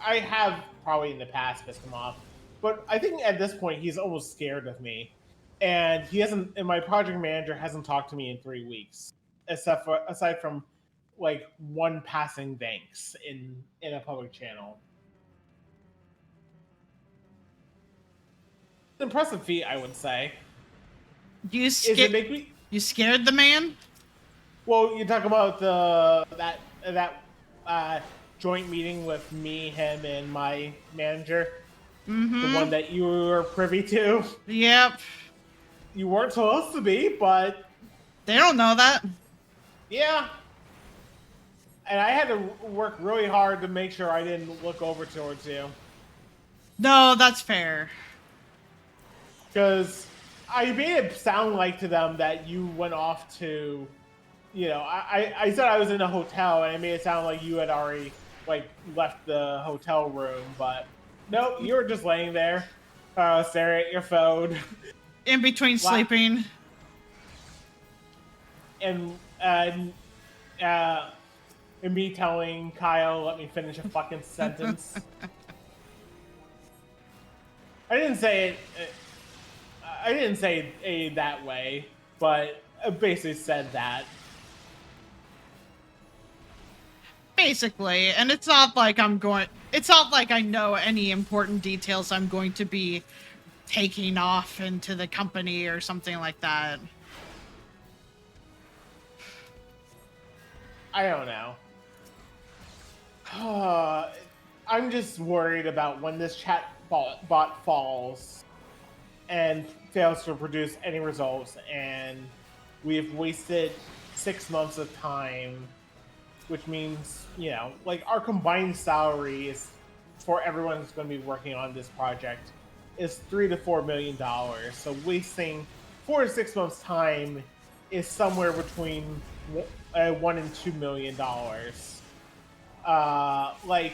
I have probably in the past pissed him off, but I think at this point he's almost scared of me, and he hasn't. And my project manager hasn't talked to me in 3 weeks, aside from like one passing thanks in a public channel. Impressive feat, I would say. You scared the man? Well, you talk about that joint meeting with me, him, and my manager. Mm-hmm. The one that you were privy to. Yep. You weren't supposed to be, but they don't know that. Yeah. And I had to work really hard to make sure I didn't look over towards you. No, that's fair. Because I made it sound like to them that you went off to, I said I was in a hotel, and I made it sound like you had already left the hotel room, but nope, you were just laying there, staring at your phone, in between sleeping, and me telling Kyle, "Let me finish a fucking sentence." I didn't say it. I didn't say it that way, but I basically said that. Basically, and it's not like it's not like I know any important details I'm going to be taking off into the company or something like that. I don't know. I'm just worried about when this chat bot falls and fails to produce any results, and we've wasted 6 months of time, which means, you know, like our combined salary is for everyone who's going to be working on this project is $3 to $4 million. So wasting 4 to 6 months time is somewhere between $1 and $2 million. Like,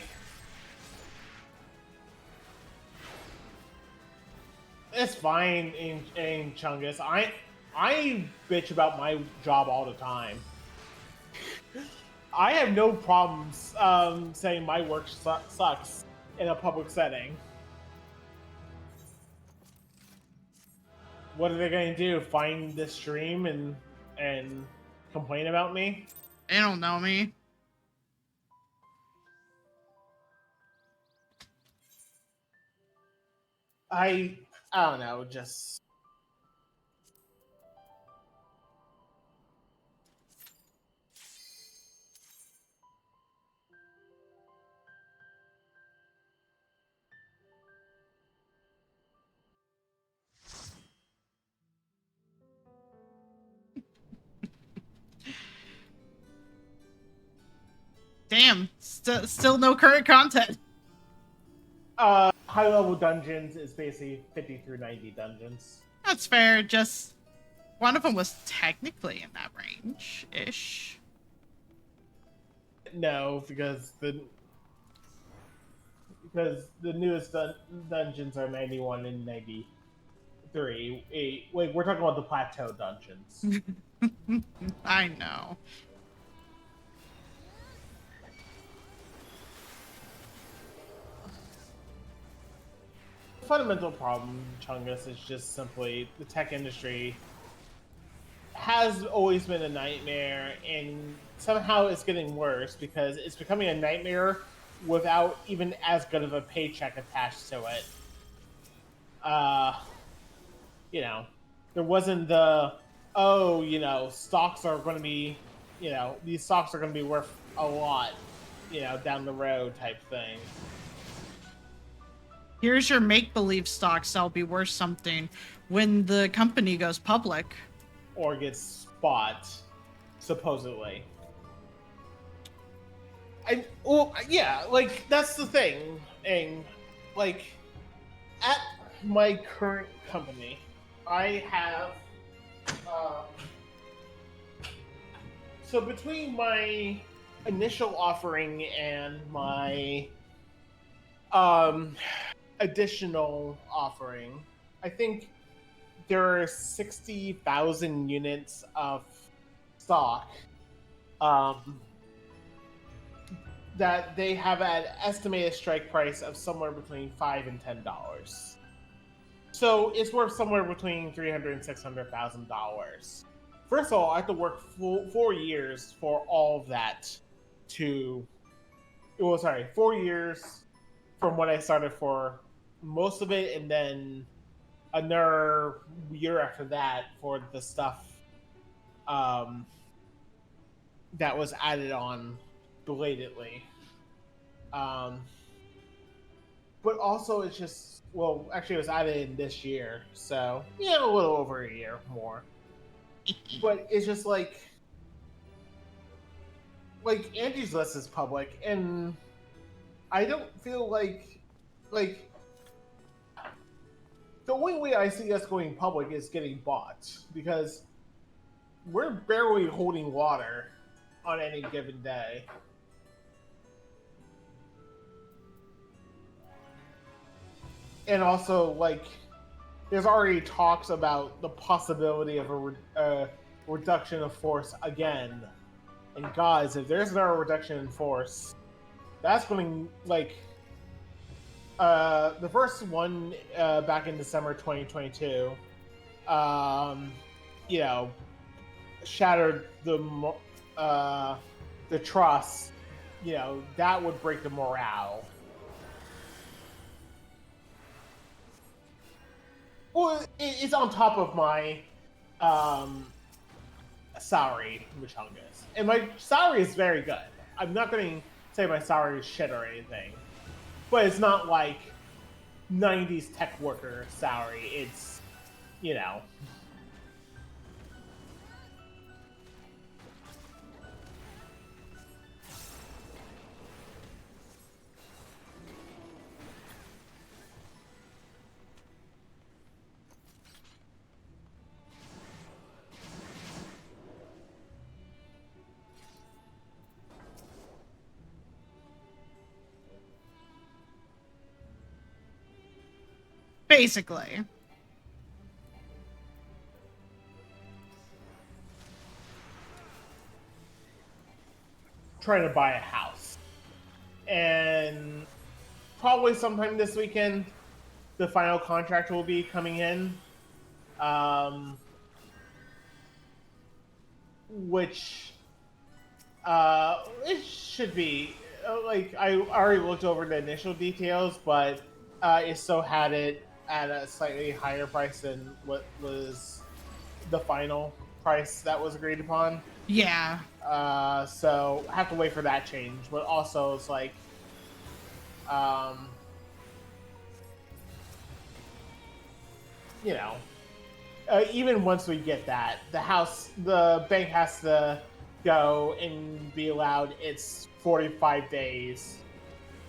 it's fine in Chungus. I bitch about my job all the time. I have no problems saying my work sucks in a public setting. What are they going to do? Find this stream and complain about me? They don't know me. I don't know, just... Damn, still no current content. High level dungeons is basically 50 through 90 dungeons. That's fair. Just one of them was technically in that range-ish. No, because the newest dungeons are 91 and 93. Wait, we're talking about the plateau dungeons. I know. The fundamental problem, Chungus, is just simply the tech industry has always been a nightmare, and somehow it's getting worse because it's becoming a nightmare without even as good of a paycheck attached to it. You know, there wasn't the, oh, you know, stocks are going to be, you know, these stocks are going to be worth a lot, you know, down the road type thing. Here's your make-believe stocks that'll be worth something when the company goes public. Or gets bought, supposedly. Well, yeah, like, that's the thing. And, like, at my current company, I have... so between my initial offering and my additional offering, I think there are 60,000 units of stock that they have an estimated strike price of somewhere between $5 and $10. So it's worth somewhere between $300,000 and $600,000. First of all, I have to work 4 years for all of that to... Well, sorry, 4 years from when I started for most of it, and then another year after that for the stuff that was added on belatedly. But also it's just, well, actually it was added in this year, so yeah, a little over a year more. But it's just like Angie's list is public, and I don't feel like the only way I see us going public is getting bought, because we're barely holding water on any given day. And also, like, there's already talks about the possibility of a reduction of force again. And guys, if there's no reduction in force, that's going to, like... the first one back in December 2022, you know, shattered the trust. You know, that would break the morale. Well, it's on top of my salary, Muchungus. And my salary is very good. I'm not going to say my salary is shit or anything. But it's not like 90s tech worker salary. It's, you know... Basically. Trying to buy a house. And probably sometime this weekend, the final contract will be coming in. Which it should be like I already looked over the initial details, but it still had it at a slightly higher price than what was the final price that was agreed upon. Yeah. So I have to wait for that change, but also it's like, you know, even once we get that, the bank has to go and be allowed its 45 days,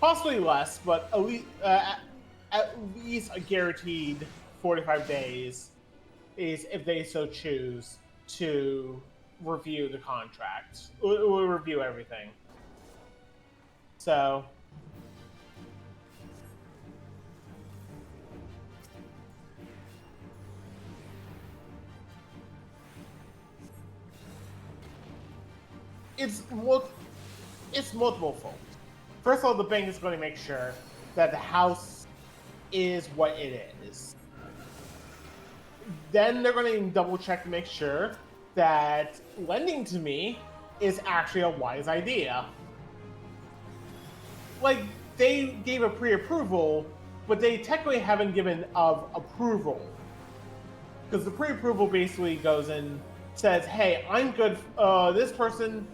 possibly less, but at least a guaranteed 45 days is if they so choose to review the contract. We'll review everything. So it's multiple fold. First of all, the bank is going to make sure that the house is what it is. Then they're going to double check to make sure that lending to me is actually a wise idea. Like, they gave a pre-approval, but they technically haven't given approval. Because the pre-approval basically goes and says, hey, I'm good, this person,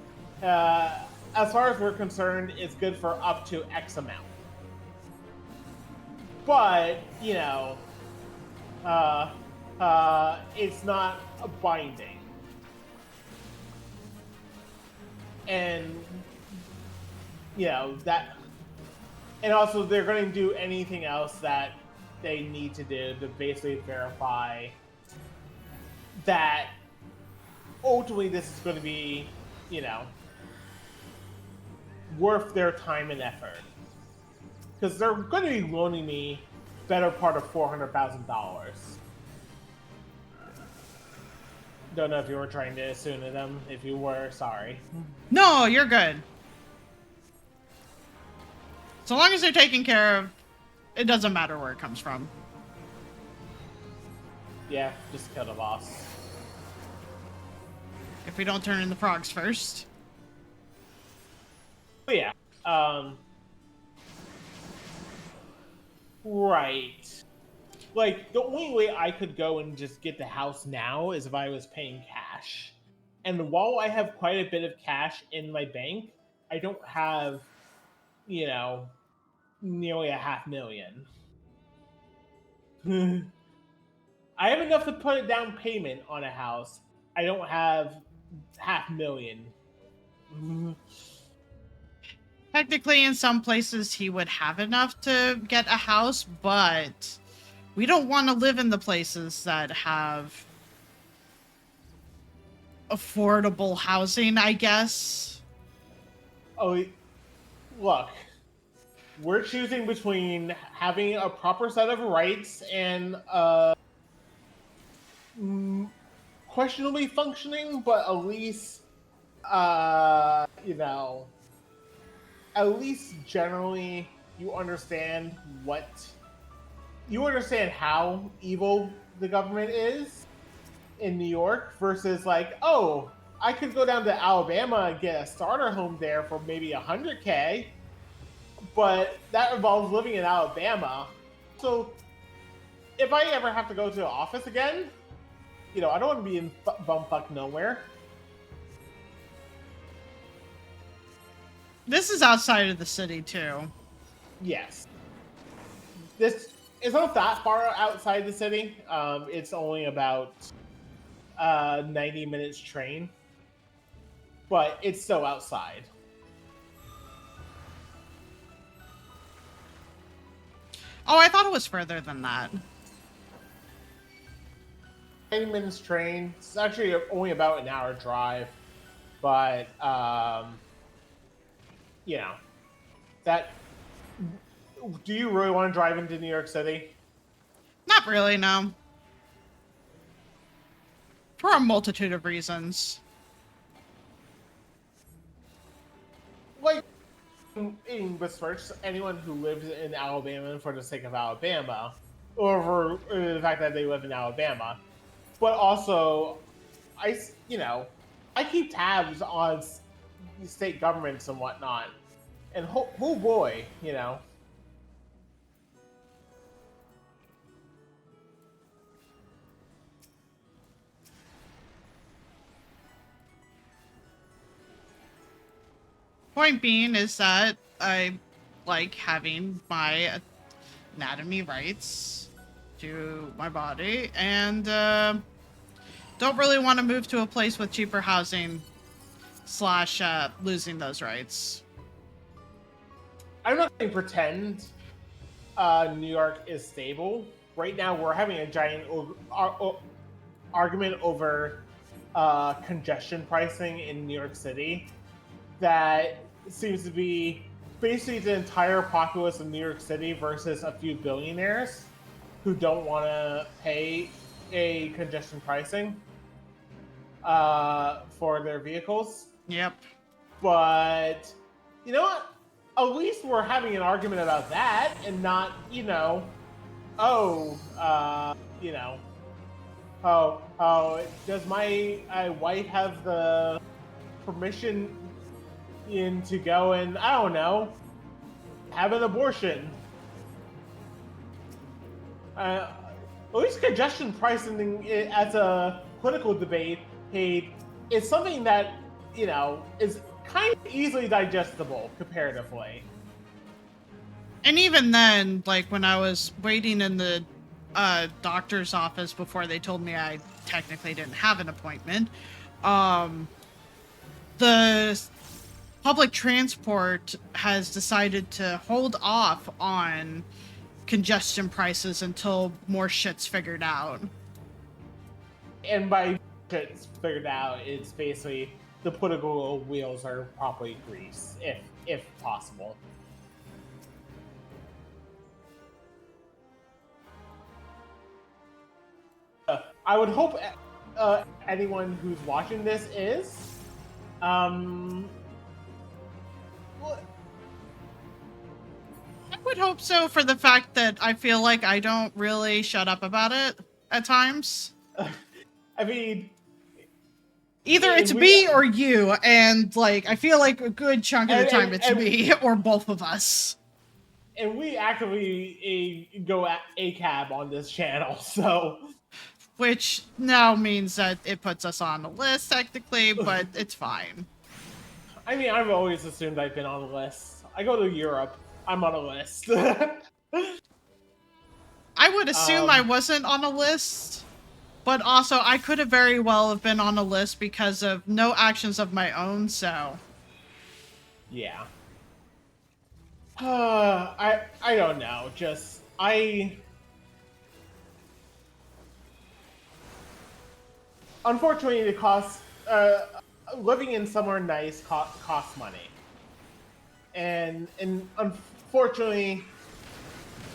as far as we're concerned, is good for up to X amount. But, you know, it's not binding. And, you know, that, and also they're going to do anything else that they need to do to basically verify that ultimately this is going to be, you know, worth their time and effort. Because they're going to be loaning me better part of $400,000. Don't know if you were trying to assume to them. If you were, sorry. No, you're good. So long as they're taken care of, it doesn't matter where it comes from. Yeah, just kill the boss. If we don't turn in the frogs first. But yeah. Right. Like, the only way I could go and just get the house now is if I was paying cash. And while I have quite a bit of cash in my bank, I don't have, you know, nearly $500,000. I have enough to put a down payment on a house. I don't have $500,000. Technically, in some places, he would have enough to get a house, but we don't want to live in the places that have affordable housing, I guess. Oh, look. We're choosing between having a proper set of rights and questionably functioning, but at least, you know, at least generally you understand how evil the government is in New York versus like, oh, I could go down to Alabama and get a starter home there for maybe $100K, but that involves living in Alabama. So if I ever have to go to the office again, you know, I don't want to be in bumfuck nowhere. This is outside of the city, too. Yes. This is not that far outside the city. It's only about 90 minutes train. But it's still outside. Oh, I thought it was further than that. 90 minutes train. It's actually only about an hour drive. But, you know, that... Do you really want to drive into New York City? Not really, no. For a multitude of reasons. Like, in besmirch anyone who lives in Alabama for the sake of Alabama, or for the fact that they live in Alabama, but also, I keep tabs on state governments and whatnot, and oh boy, Point being is that I like having my anatomy rights to my body, and don't really want to move to a place with cheaper housing / losing those rights. I'm not going to pretend New York is stable. Right now, we're having a giant argument over congestion pricing in New York City that seems to be basically the entire populace of New York City versus a few billionaires who don't want to pay a congestion pricing for their vehicles. Yep. But you know what? At least we're having an argument about that and not, oh, does my wife have the permission to go and, I don't know, have an abortion? At least congestion pricing as a political debate is something that, is kind of easily digestible comparatively. And even then, like when I was waiting in the doctor's office before they told me I technically didn't have an appointment, the public transport has decided to hold off on congestion prices until more shit's figured out. And by shit's figured out, it's basically the political wheels are properly greased, if possible. I would hope anyone who's watching this is. I would hope so, for the fact that I feel like I don't really shut up about it at times. I mean, either it's me or you, and like I feel like a good chunk of the time it's me or both of us. And we actively go at ACAB on this channel, so. Which now means that it puts us on the list technically, but it's fine. I mean, I've always assumed I've been on the list. I go to Europe, I'm on a list. I would assume I wasn't on a list, but also I could have very well have been on a list because of no actions of my own, so. Yeah. I don't know, unfortunately, the cost, living in somewhere nice costs money. And unfortunately,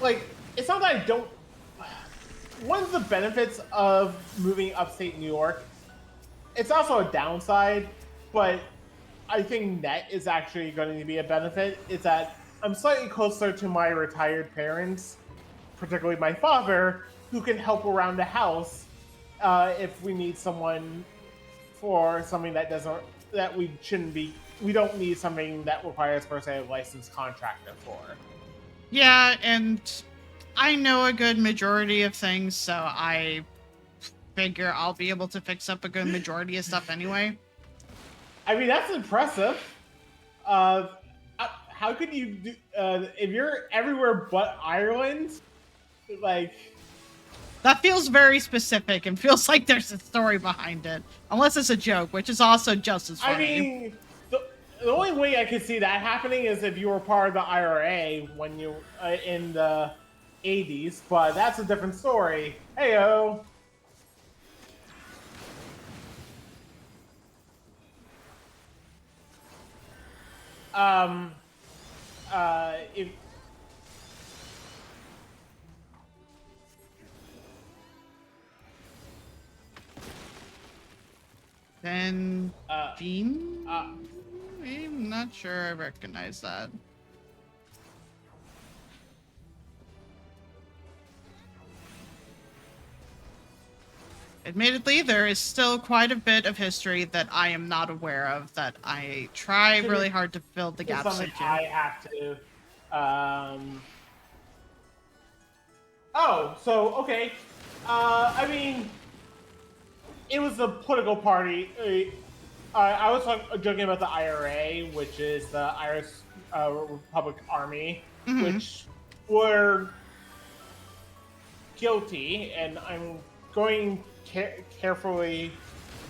like, it's not that I don't. One of the benefits of moving upstate New York, it's also a downside, but I think net is actually going to be a benefit, is that I'm slightly closer to my retired parents, particularly my father, who can help around the house if we need someone for something that we shouldn't be. We don't need something that requires per se a licensed contractor for. Yeah, and I know a good majority of things, so I figure I'll be able to fix up a good majority of stuff anyway. I mean, that's impressive. How could you do, if you're everywhere but Ireland, like... That feels very specific and feels like there's a story behind it. Unless it's a joke, which is also just as funny. I mean, the only way I could see that happening is if you were part of the IRA when you in the 80s, but that's a different story. Heyo. Then Jean? I'm not sure I recognize that. Admittedly, there is still quite a bit of history that I am not aware of that I try really hard to fill the gaps something into. I have to. Oh, so okay. I mean, it was the political party. I was joking about the IRA, which is the Irish Republic Army, which were guilty, and I'm going carefully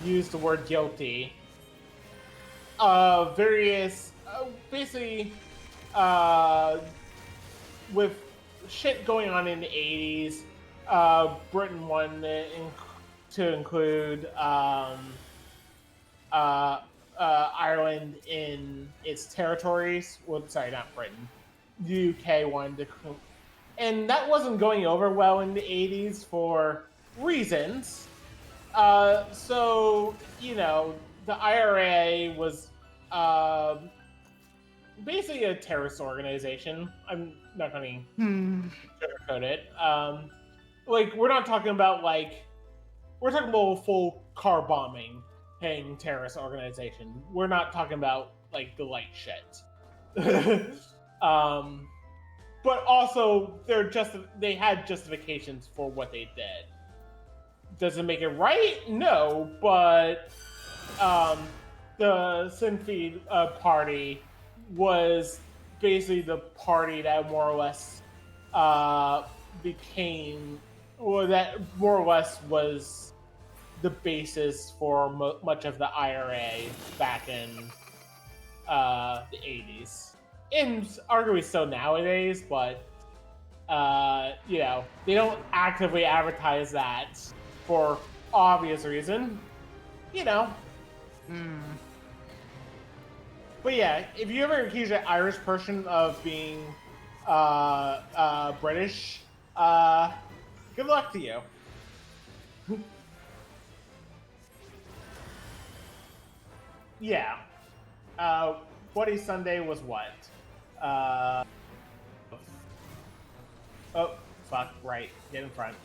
use the word guilty. Various, basically, with shit going on in the 80s, Britain wanted to include Ireland in its territories. Well, sorry, not Britain. The UK wanted to, and that wasn't going over well in the 80s for reasons. So, you know, the IRA was basically a terrorist organization. I'm not going to sugarcoat it. Like, we're not talking about, like, we're talking about full car bombing paying terrorist organization. We're not talking about, like, the light shit. But also, they had justifications for what they did. Does it make it right? No, but the Sinn Féin party was basically the party that more or less became, or that more or less was the basis for much of the IRA back in the 80s. And arguably still nowadays, but you know, they don't actively advertise that for obvious reason. You know. But yeah, if you ever accuse an Irish person of being British, good luck to you. Yeah. Bloody Sunday was what? Oh, fuck, right. Get in front.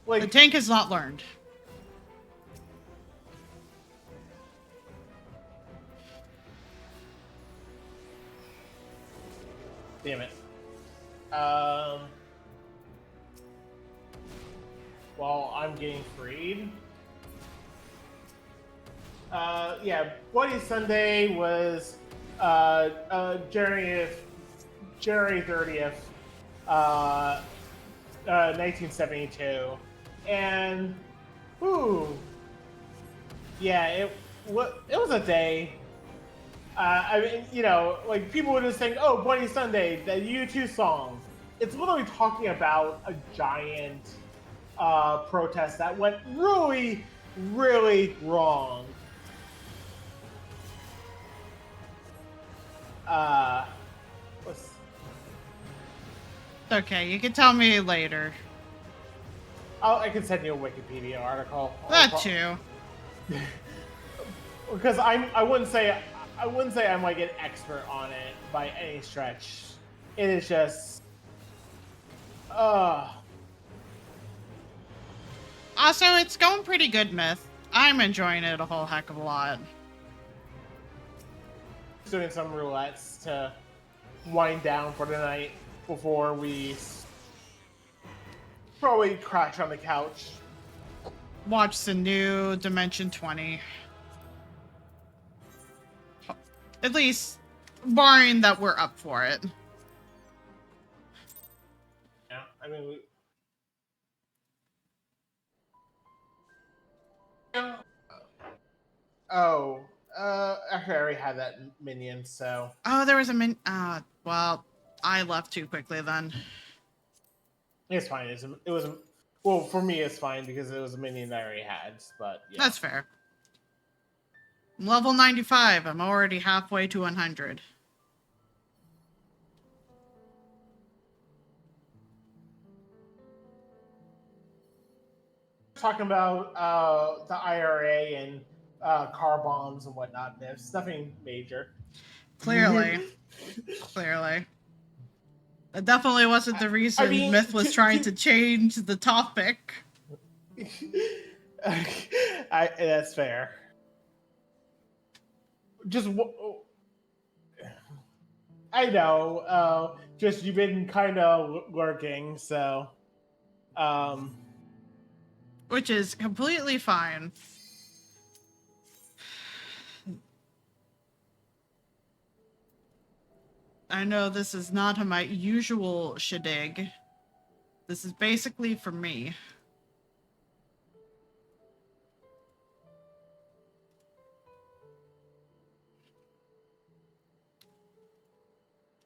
Like, the tank has not learned. Damn it. While I'm getting freed. Yeah, Bloody Sunday was January 30th, 1972. And, whew, yeah, it was a day. I mean, you know, like, people would just think, oh, Bloody Sunday, the U2 song. It's literally talking about a giant protest that went really, really wrong. Okay, you can tell me later. I can send you a Wikipedia article. That too. Because I wouldn't say I'm like an expert on it by any stretch. It is just, Also, it's going pretty good, Myth. I'm enjoying it a whole heck of a lot. Doing some roulettes to wind down for the night before we probably crash on the couch. Watch the new Dimension 20. At least, barring that we're up for it. Yeah, I mean, actually, I already had that minion, so. Oh, there was a well, I left too quickly then. It's fine. It was, well, for me, it's fine because it was a minion that I already had, but yeah. That's fair. I'm level 95. I'm already halfway to 100. talking about the IRA and car bombs and whatnot. There's nothing major. Clearly. Clearly. That definitely wasn't the reason mean, Myth was trying to change the topic. That's fair. Just I know. Just you've been kind of lurking, so. Which is completely fine. I know this is not my usual shindig. This is basically for me.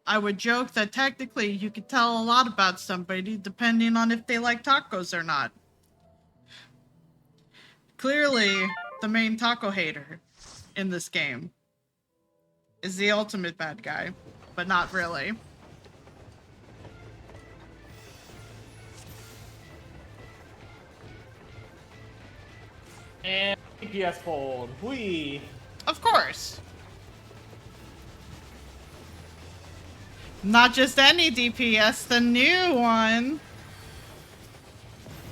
I would joke that technically you could tell a lot about somebody depending on if they like tacos or not. Clearly, the main taco hater in this game is the ultimate bad guy, but not really. And DPS fold. Whee! Of course. Not just any DPS, the new one.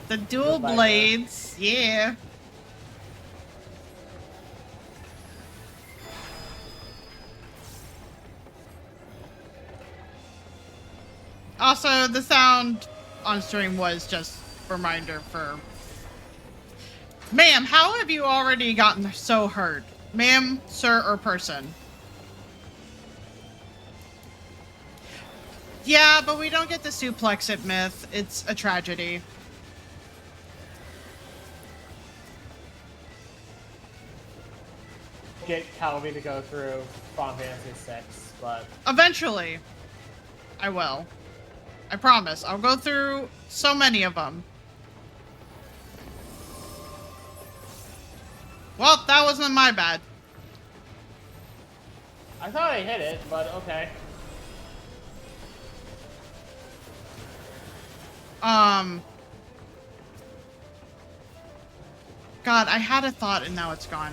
The dual blades, yeah. Also, the sound on stream was just a reminder for... Ma'am, how have you already gotten so hurt? Ma'am, sir, or person? Yeah, but we don't get to suplex it, Myth. It's a tragedy. Get Calvi to go through Final Fantasy 6, but... Eventually. I will. I promise. I'll go through so many of them. Well, that wasn't my bad. I thought I hit it, but okay. God, I had a thought and now it's gone.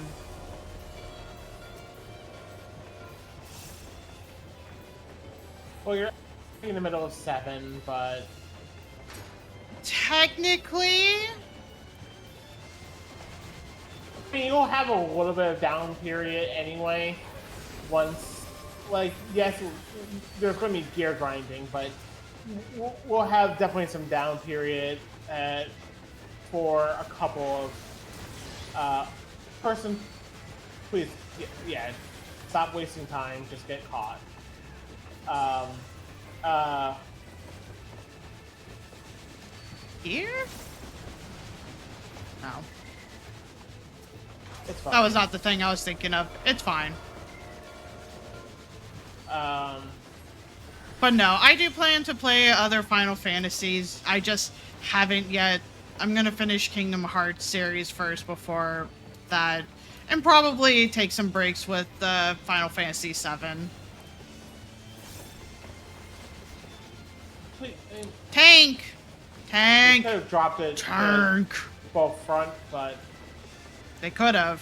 Well, you're in the middle of 7, but... Technically... I mean, you'll have a little bit of down period anyway. Once, like, yes, there's going to be gear grinding, but we'll have definitely some down period for a couple of person. Please, yeah, stop wasting time. Just get caught. Here? No. It's fine. That was not the thing I was thinking of. It's fine. But no, I do plan to play other Final Fantasies. I just haven't yet. I'm gonna finish Kingdom Hearts series first before that. And probably take some breaks with Final Fantasy VII. Tank! Tank! They could have dropped it Tank! Both front, but... They could have.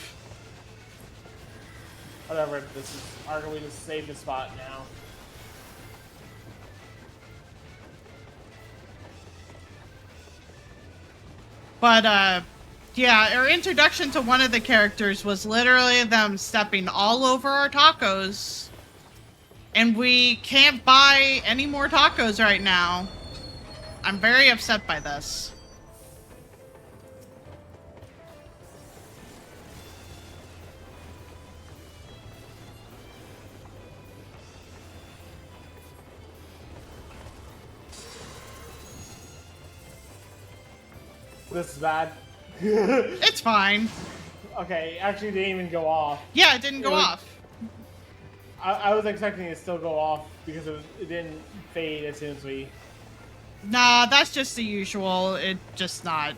Whatever, this is arguably the safest spot now. But, yeah, our introduction to one of the characters was literally them stepping all over our tacos. And we can't buy any more tacos right now. I'm very upset by this. This is bad. It's fine. Okay, actually, it didn't even go off. Yeah, it didn't go off. I was expecting it to still go off because it didn't fade as soon as we... Nah, that's just the usual. It just not.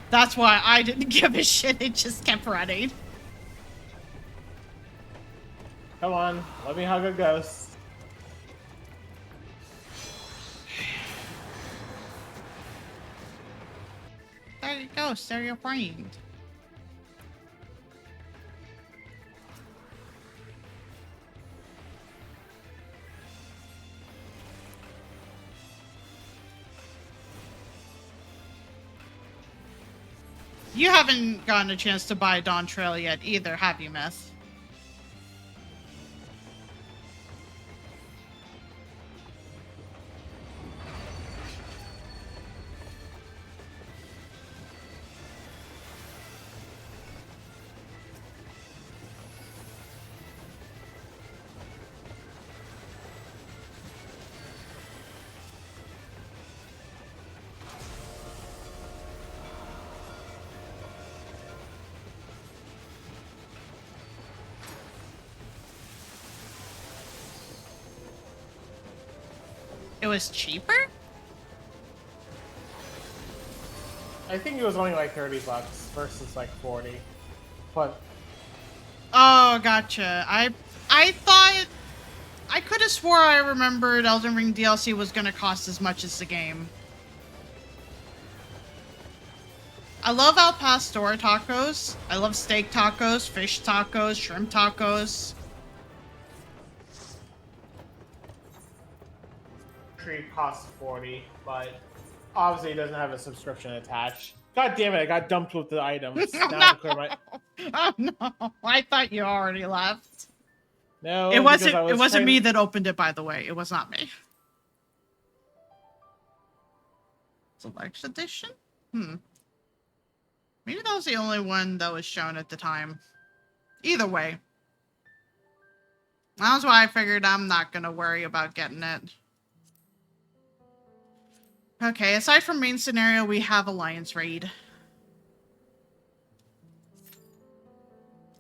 That's why I didn't give a shit. It just kept running. Come on, let me hug a ghost. you go. They're your friend. You haven't gotten a chance to buy Dawntrail yet either, have you, Myth? It was cheaper? I think it was only like $30 versus like 40. But Oh, gotcha. I thought I could have swore I remembered Elden Ring DLC was gonna cost as much as the game. I love Al Pastor tacos. I love steak tacos, fish tacos, shrimp tacos. tree costs 40, but obviously it doesn't have a subscription attached. God damn it, I got dumped with the items. Oh, Now I have to clear my... Oh no, I thought you already left. No, it wasn't. because I was It wasn't trying... me that opened it, by the way. It was not me. Select edition? Maybe that was the only one that was shown at the time. Either way, that's why I figured I'm not gonna worry about getting it. Okay, aside from main scenario, we have Alliance Raid.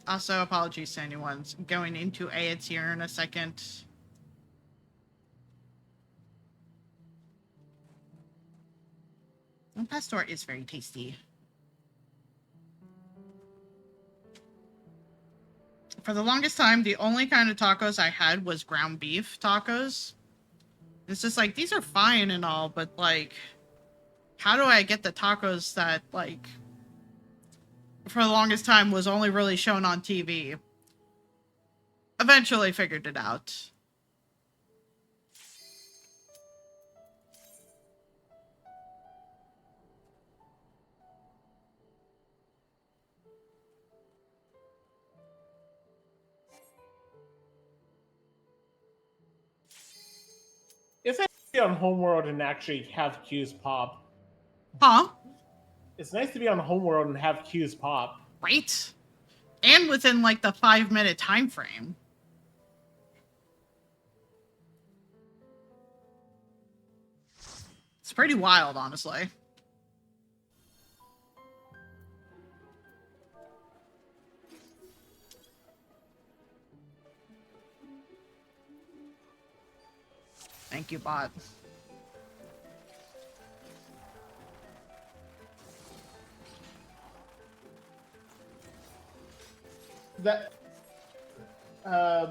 Also, apologies to anyone going into Aids here in a second. And Pastor is very tasty. For the longest time, the only kind of tacos I had was ground beef tacos. It's just like, these are fine and all, but like, how do I get the tacos that, like, for the longest time was only really shown on TV? Eventually figured it out. It's nice to be on Homeworld and actually have queues pop. Huh? It's nice to be on Homeworld and have queues pop. Right? And within, like, the 5-minute time frame. It's pretty wild, honestly. Thank you, bot. That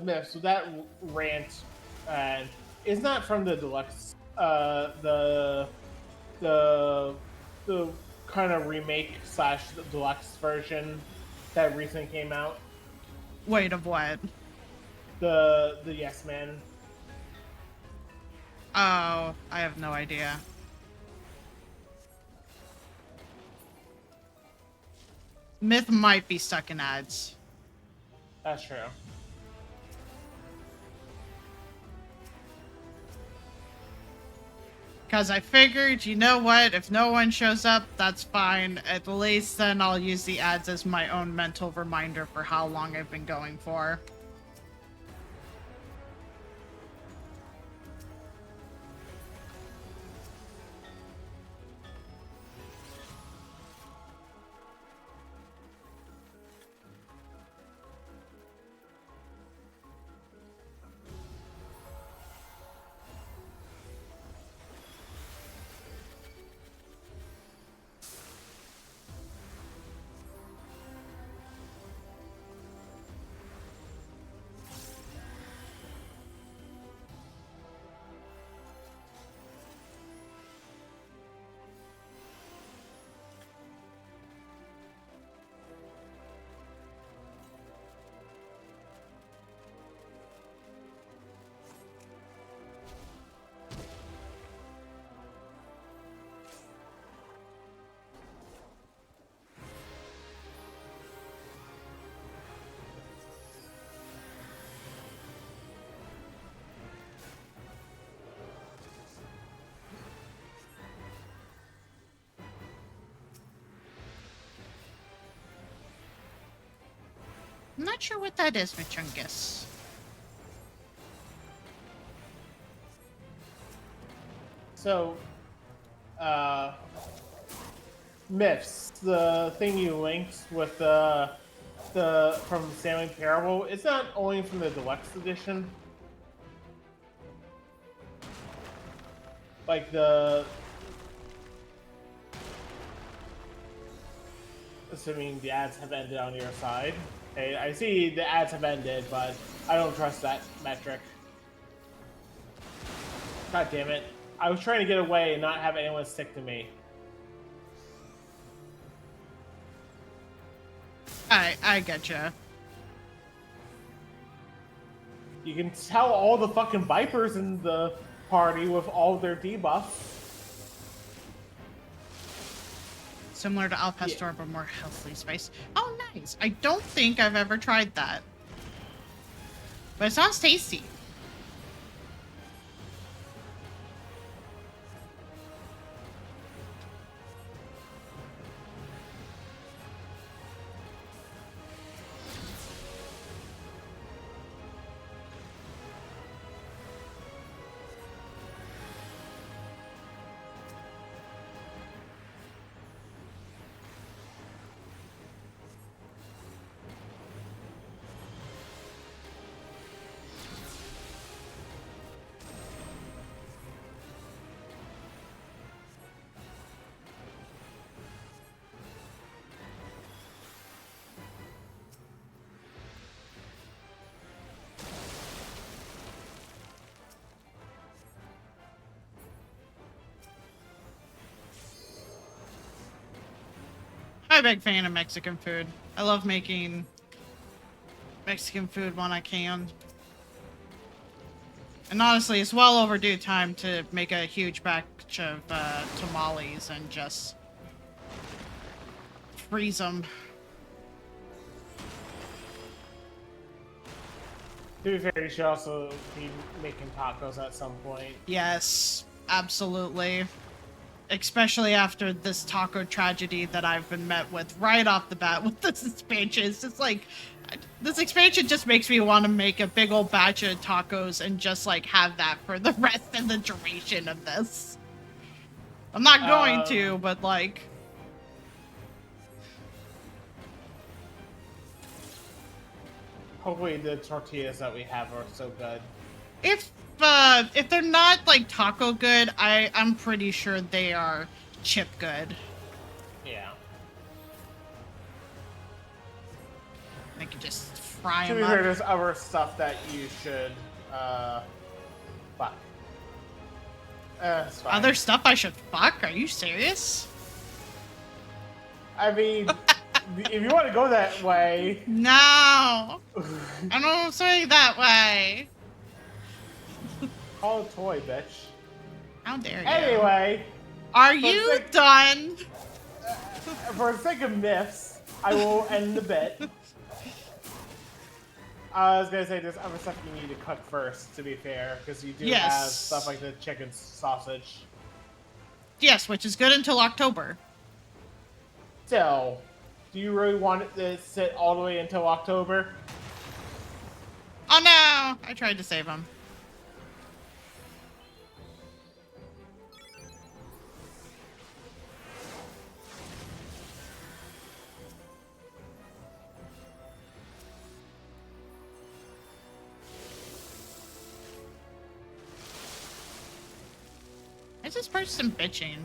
Myth, so that rant is not from the deluxe the kind of remake / deluxe version that recently came out. Wait, of what? The Yes Man. Oh, I have no idea. Myth might be stuck in ads. That's true. Because I figured, you know what, if no one shows up, that's fine. At least then I'll use the ads as my own mental reminder for how long I've been going for. I'm not sure what that is, Michungus. So, myths. The thing you linked with the from Sailing Parable. It's not only from the deluxe edition. Like assuming the ads have ended on your side. Hey, I see the ads have ended, but I don't trust that metric. God damn it. I was trying to get away and not have anyone stick to me. I getcha. You can tell all the fucking Vipers in the party with all their debuffs. Similar to Al Pastor, but more healthily spiced. Oh, nice. I don't think I've ever tried that. But it sounds tasty. I'm a big fan of Mexican food. I love making Mexican food when I can. And honestly, it's well overdue time to make a huge batch of tamales and just freeze them. To be fair, you should also be making tacos at some point. Yes, absolutely. Especially after this taco tragedy that I've been met with right off the bat with this expansion. It's just like, this expansion just makes me want to make a big old batch of tacos and just like have that for the rest of the duration of this. I'm not going to, but like... Hopefully the tortillas that we have are so good. If they're not like taco good, I'm pretty sure they are chip good. Yeah. I can just fry To them be up. fair, there's other stuff that you should fuck. It's fine. Other stuff I should fuck? Are you serious? I mean, if you want to go that way. No! I don't say that way. Call a toy, bitch. How dare you? Anyway. Are you done? For the sake of myths, I will end the bit. I was gonna say there's other stuff you need to cook first, to be fair, because you do have stuff like the chicken sausage. Yes, which is good until October. Still, do you really want it to sit all the way until October? Oh no! I tried to save him. Why is this person bitching?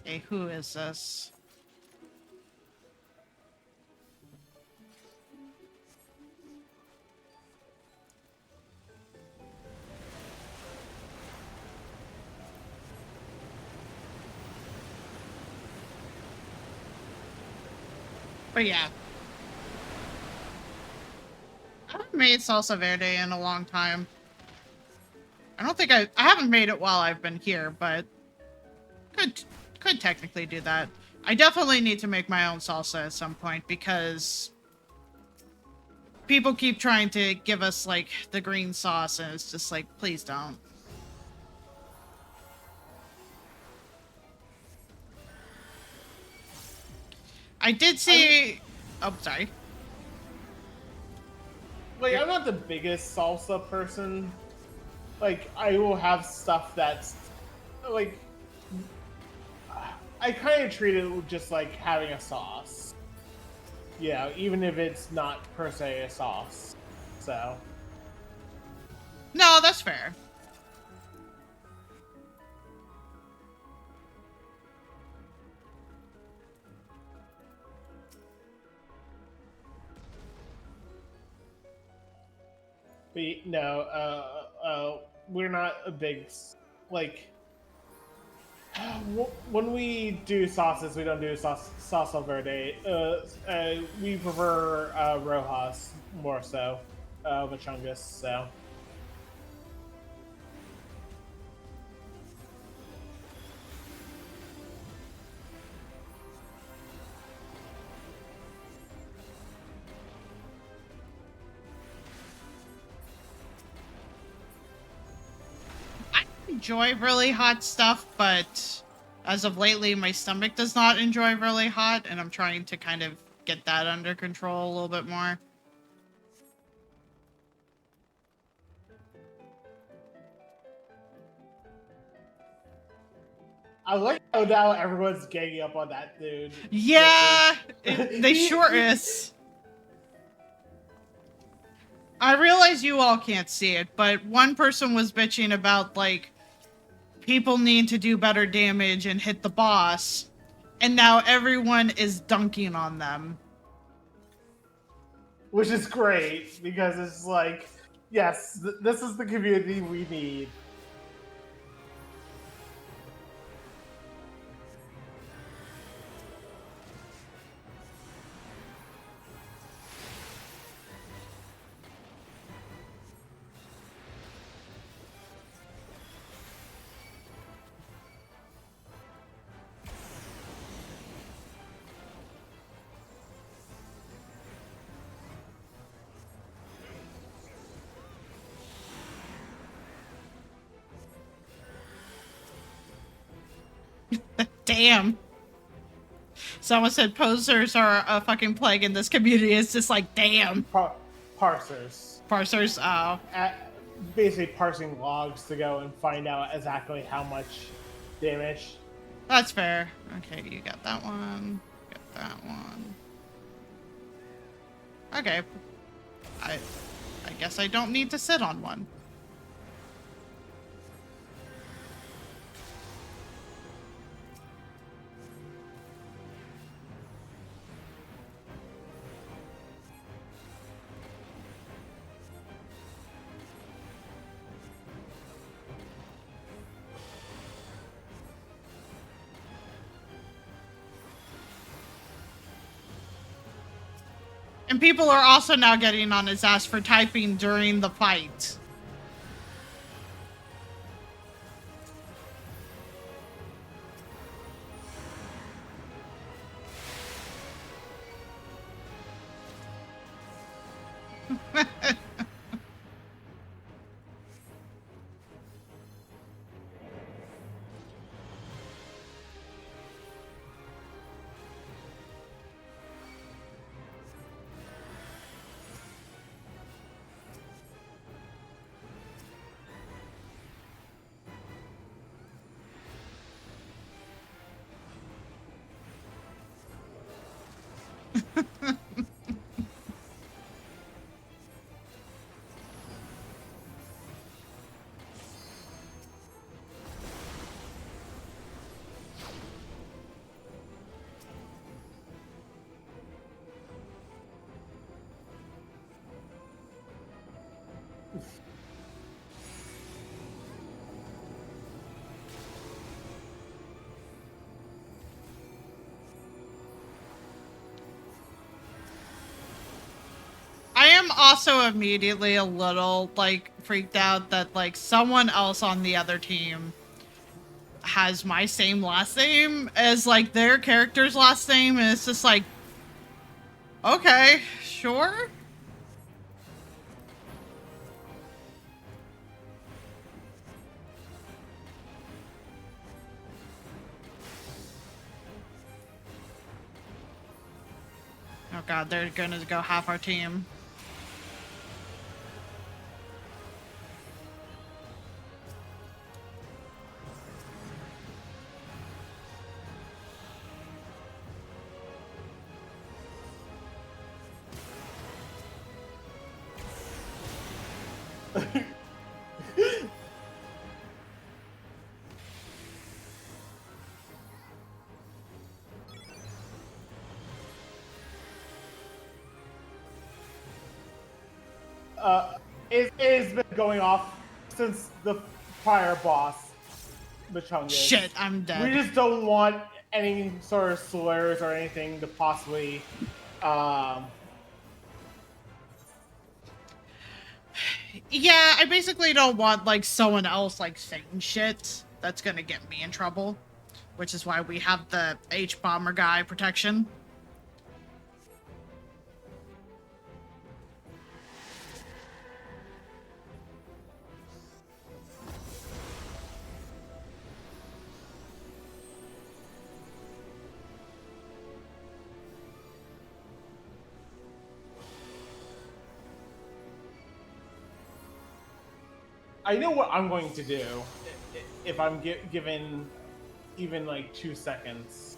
Okay, who is this? But yeah. I haven't made salsa verde in a long time. I don't think I haven't made it while I've been here, but could technically do that. I definitely need to make my own salsa at some point because people keep trying to give us like the green sauce, and it's just like, please don't. I did see. Oh, sorry. Like, I'm not the biggest salsa person. Like, I will have stuff that's like, I kind of treat it just like having a sauce. Yeah, even if it's not per se a sauce. So. No, that's fair. No, we're not a big, like, when we do sauces, we don't do salsa verde. We prefer rojas more so, Vachungus. So. I enjoy really hot stuff, but as of lately, my stomach does not enjoy really hot, and I'm trying to kind of get that under control a little bit more. I like how now everyone's ganging up on that dude. Yeah, they sure is. I realize you all can't see it, but one person was bitching about, like, people need to do better damage and hit the boss, and now everyone is dunking on them. Which is great, because it's like, yes, this is the community we need. Damn. Someone said posers are a fucking plague in this community. It's just like, damn. Parsers. Parsers, oh. Basically parsing logs to go and find out exactly how much damage. That's fair. Okay, you got that one. Got that one. Okay. I guess I don't need to sit on one. And people are also now getting on his ass for typing during the fight. I am also immediately a little, like, freaked out that, like, someone else on the other team has my same last name as, like, their character's last name, and it's just like, okay, sure? god, they're gonna go half our team. It's been going off since the prior boss, Machungus. Shit, I'm dead. We just don't want any sort of slurs or anything to possibly, Yeah, I basically don't want, like, someone else, like, saying shit that's gonna get me in trouble. Which is why we have the H-Bomber guy protection. I know what I'm going to do if I'm given even like 2 seconds.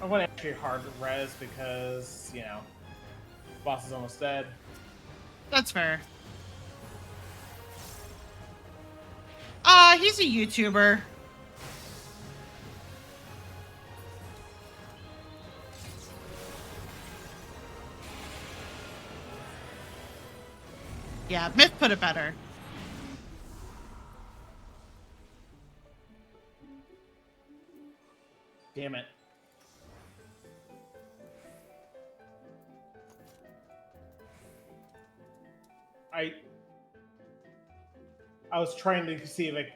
I'm going to actually hard res because, you know, boss is almost dead. That's fair. He's a YouTuber. Yeah, Myth put it better. Damn it. I was trying to see if I...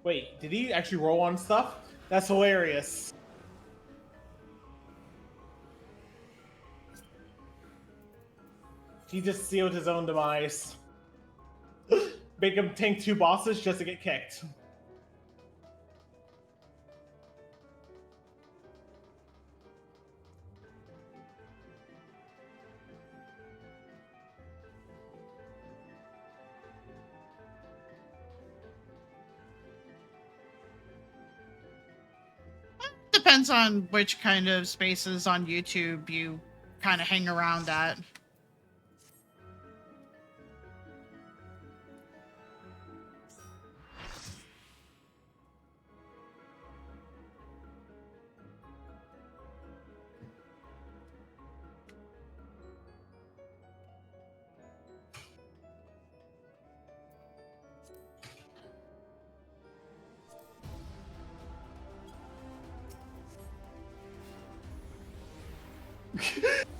Wait, did he actually roll on stuff? That's hilarious. He just sealed his own demise. Make him tank 2 bosses just to get kicked. Depends on which kind of spaces on YouTube you kind of hang around at.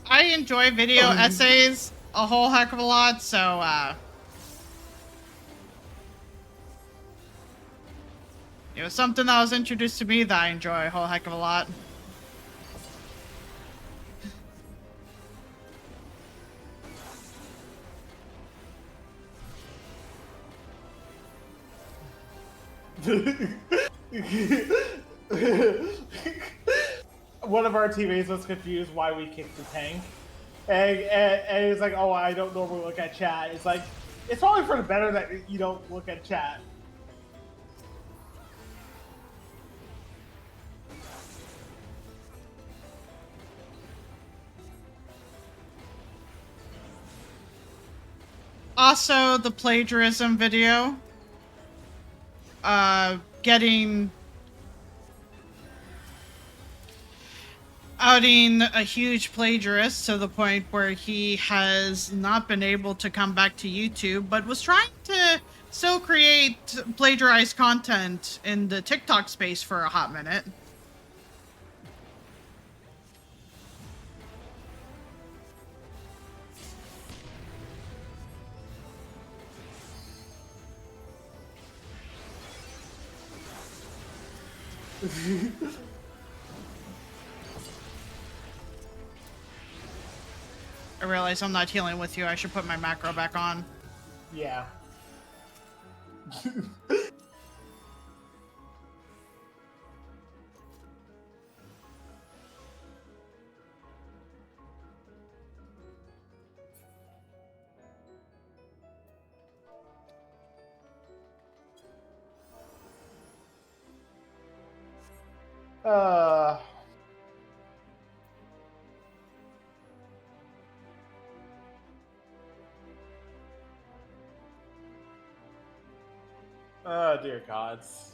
I enjoy video essays a whole heck of a lot, so, it was something that was introduced to me that I enjoy a whole heck of a lot. One of our teammates was confused why we kicked the tank. And he's like, oh, I don't normally look at chat. It's like, it's probably for the better that you don't look at chat. Also, the plagiarism video. Outing a huge plagiarist to the point where he has not been able to come back to YouTube, but was trying to still create plagiarized content in the TikTok space for a hot minute. I realize I'm not healing with you. I should put my macro back on. Yeah. Uh... Oh, dear gods.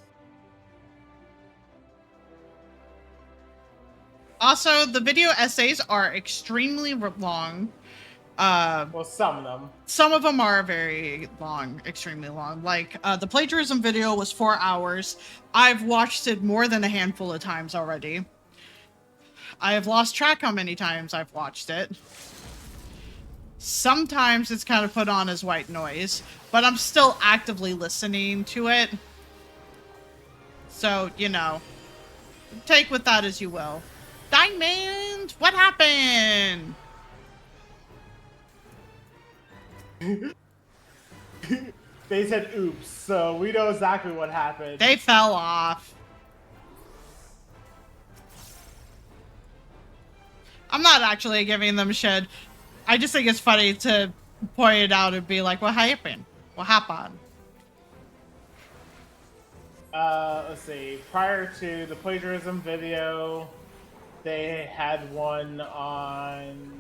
Also, the video essays are extremely long. Well, some of them. Some of them are very long, extremely long. Like, the plagiarism video was 4 hours. I've watched it more than a handful of times already. I have lost track how many times I've watched it. Sometimes it's kind of put on as white noise, but I'm still actively listening to it. So, you know, take with that as you will. Diamond! What happened? They said oops, so we know exactly what happened. They fell off. I'm not actually giving them shit. I just think it's funny to point it out and be like, what happened? What happened? Let's see. Prior to the plagiarism video, they had one on...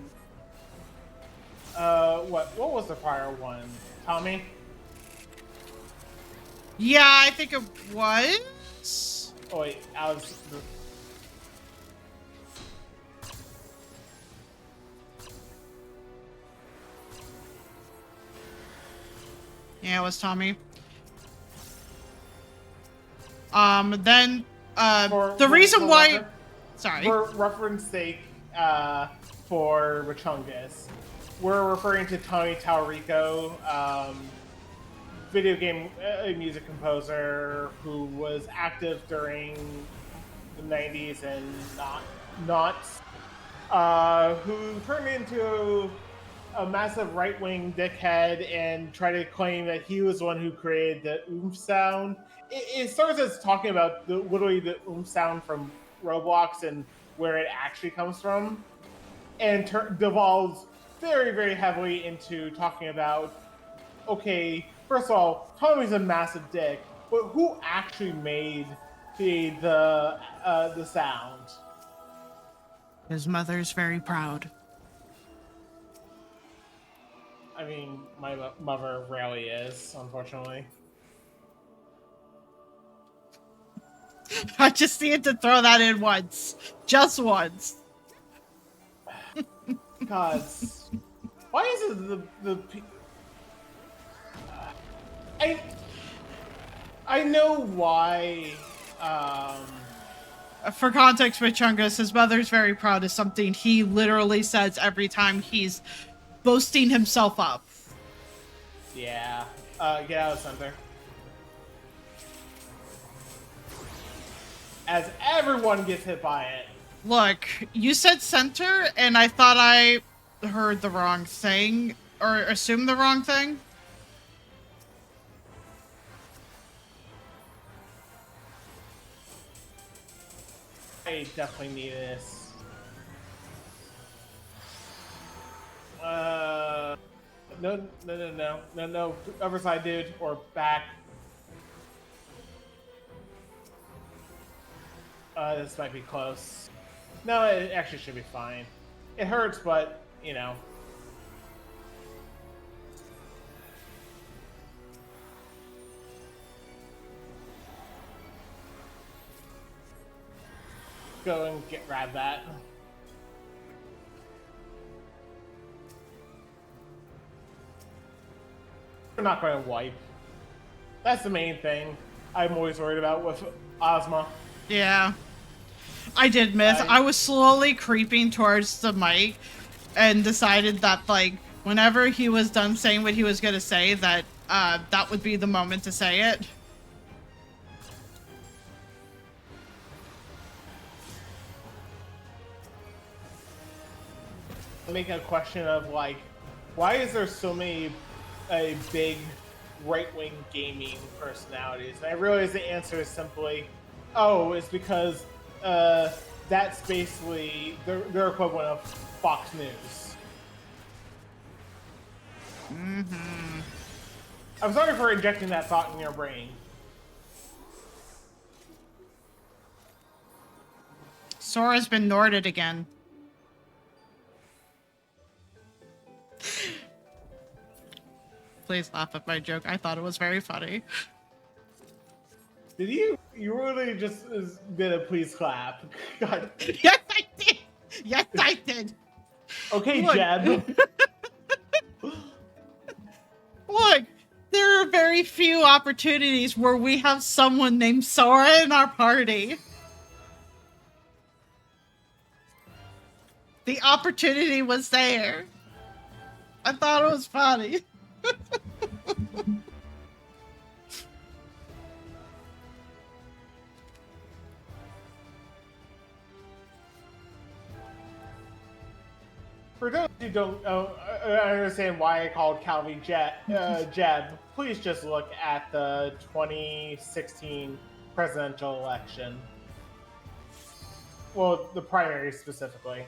what was the prior one? Tommy? Yeah, I think it was. Oh wait, I was... Yeah, it was Tommy. Then, the reason why... Sorry. For reference sake, for Rachungus, we're referring to Tommy Taurico, video game music composer who was active during the 90s and who turned into a massive right-wing dickhead and tried to claim that he was the one who created the oomph sound. It starts as talking about literally the oomph sound from Roblox and where it actually comes from, and devolves very, very heavily into talking about, okay, first of all, Tommy's a massive dick, but who actually made the sound? His mother's very proud. I mean, my mother rarely is, unfortunately. I just needed to throw that in once. Just once. Gods. Why is it I know why, For context with Chungus, his mother's very proud is something he literally says every time he's boasting himself up. Yeah. Get out of the center. As everyone gets hit by it. Look, you said center, and I thought I heard the wrong thing, or assumed the wrong thing. I definitely need this. No. Other side, dude, or back. This might be close. No, it actually should be fine. It hurts, but, you know. Go and grab that. We're not going to wipe. That's the main thing I'm always worried about with Ozma. Yeah. I did miss. I was slowly creeping towards the mic and decided that, like, whenever he was done saying what he was going to say, that that would be the moment to say it. make a question of like, why is there so many big right-wing gaming personalities? And I realize the answer is simply, oh, it's because that's basically their equivalent of Fox News. Mm-hmm. I'm sorry for injecting that thought in your brain. Sora's been Norded again. Please laugh at my joke. I thought it was very funny. Did you really just did a please clap? God. Yes, I did. Yes, I did. Okay, Look. Jeb. Look, there are very few opportunities where we have someone named Sora in our party. The opportunity was there. I thought it was funny. For those who don't understand why I called Calvi Jeb, please just look at the 2016 presidential election. Well, the primary specifically.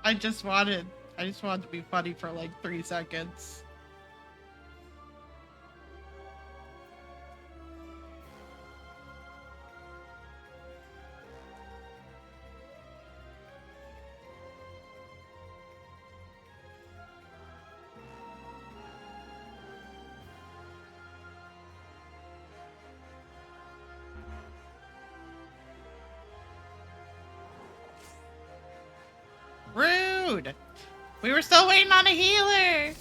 I just wanted to be funny for like 3 seconds. Rude! We were still waiting on a healer!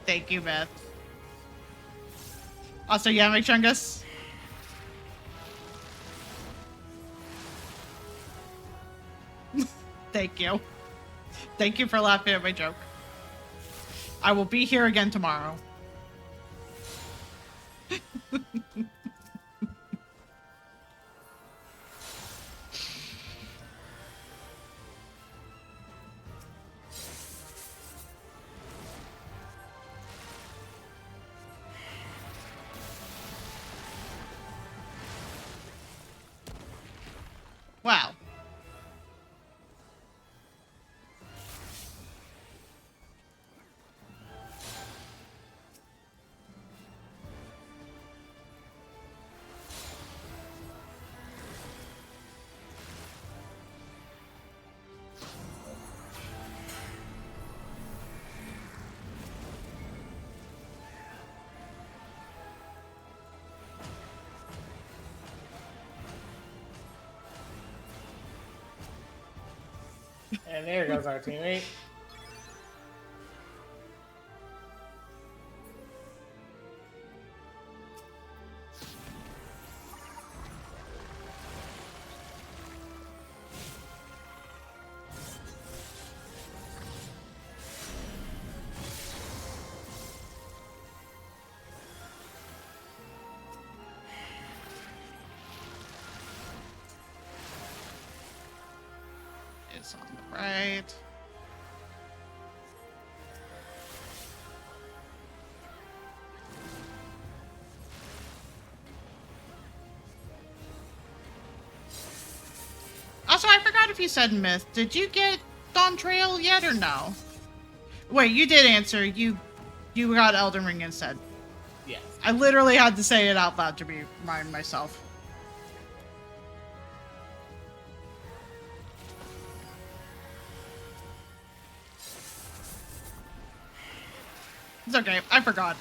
Thank you, Beth. Also, Yamek Chungus. Thank you. Thank you for laughing at my joke. I will be here again tomorrow. Wow. And there goes our teammate. It's on the right. Also, I forgot if you said Myth. Did you get Dawntrail yet or no? Wait, you did answer. You got Elden Ring instead. Yes. I literally had to say it out loud to remind myself. It's okay. I forgot.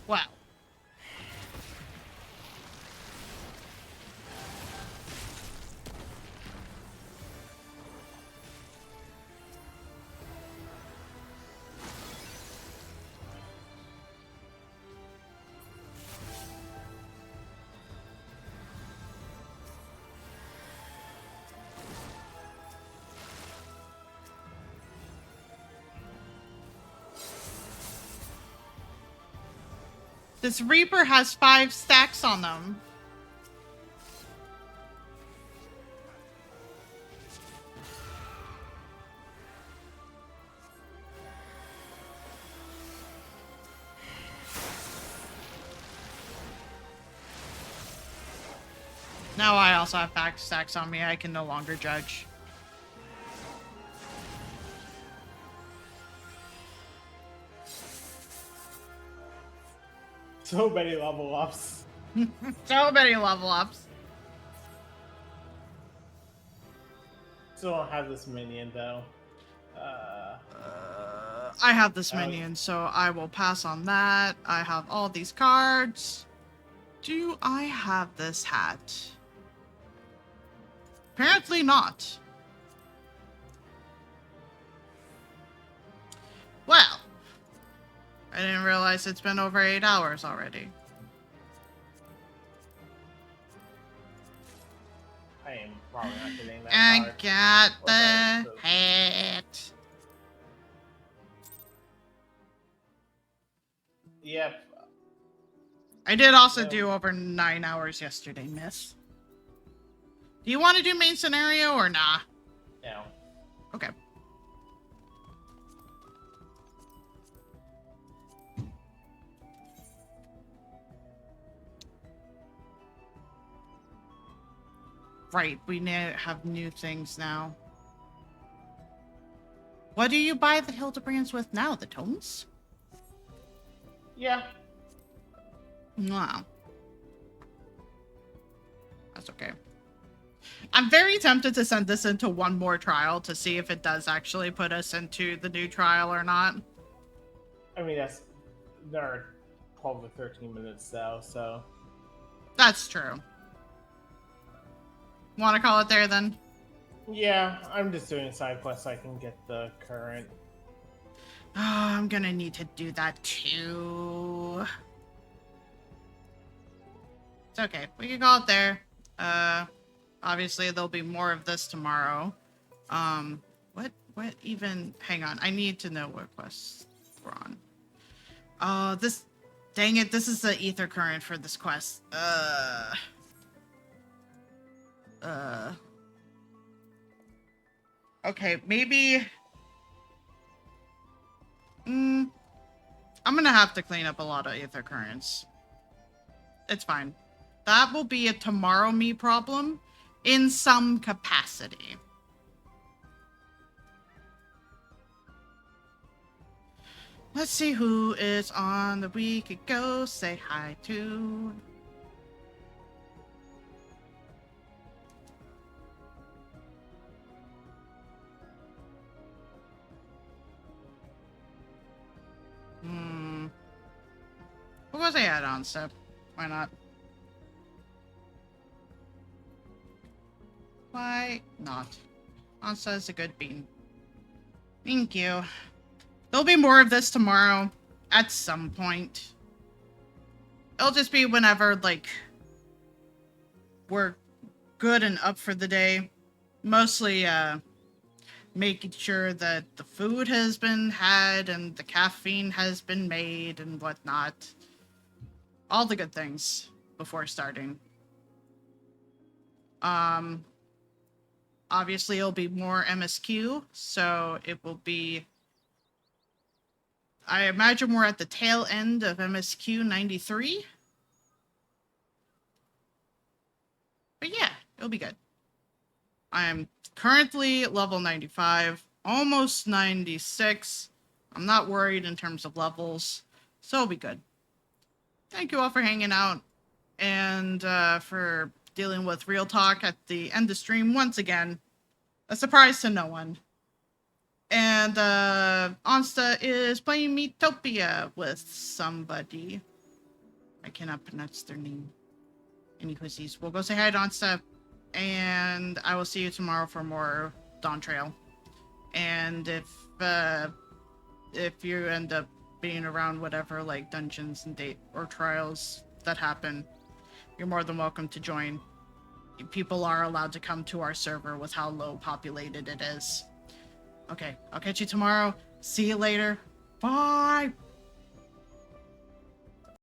Wow. This Reaper has 5 stacks on them. Now I also have 5 stacks on me. I can no longer judge. So many level ups. So many level ups. Still don't have this minion though. I have this minion, so I will pass on that. I have all these cards. Do I have this hat? Apparently not. Well, I didn't realize it's been over 8 hours already. I am probably not getting that I card. got Or the hat. Yep. I did also do over 9 hours yesterday, miss. Do you want to do main scenario or nah? No. Okay. Right, we have new things now. What do you buy the Hildebrands with now? The tomes? Yeah. Wow. That's okay. I'm very tempted to send this into one more trial to see if it does actually put us into the new trial or not. I mean, there are 12 to 13 minutes though, so. That's true. Want to call it there then? Yeah, I'm just doing side quests so I can get the current. Oh, I'm gonna need to do that too. It's okay. We can call it there. Obviously there'll be more of this tomorrow. What even? Hang on. I need to know what quests we're on. Dang it. This is the ether current for this quest. Okay, maybe. I'm gonna have to clean up a lot of ether currents. It's fine. That will be a tomorrow me problem in some capacity. Let's see who is on the we could go say hi to. We'll go say hi to Onstep. Why not? Why not? Onstep is a good bean. Thank you. There'll be more of this tomorrow at some point. It'll just be whenever, like, we're good and up for the day. Mostly, making sure that the food has been had and the caffeine has been made and whatnot. All the good things before starting. Obviously it'll be more MSQ, so it will be... I imagine we're at the tail end of MSQ 93. But yeah, it'll be good. I'm currently level 95, almost 96. I'm not worried in terms of levels, so it'll be good. Thank you all for hanging out and for dealing with real talk at the end of the stream once again. A surprise to no one. And Onsta is playing Metopia with somebody. I cannot pronounce their name. Any quizzes. We'll go say hi to Onsta. And I will see you tomorrow for more Dawntrail. And if you end up being around whatever, like, dungeons and or trials that happen, you're more than welcome to join. People are allowed to come to our server with how low populated it is. Okay, I'll catch you tomorrow. See you later. Bye!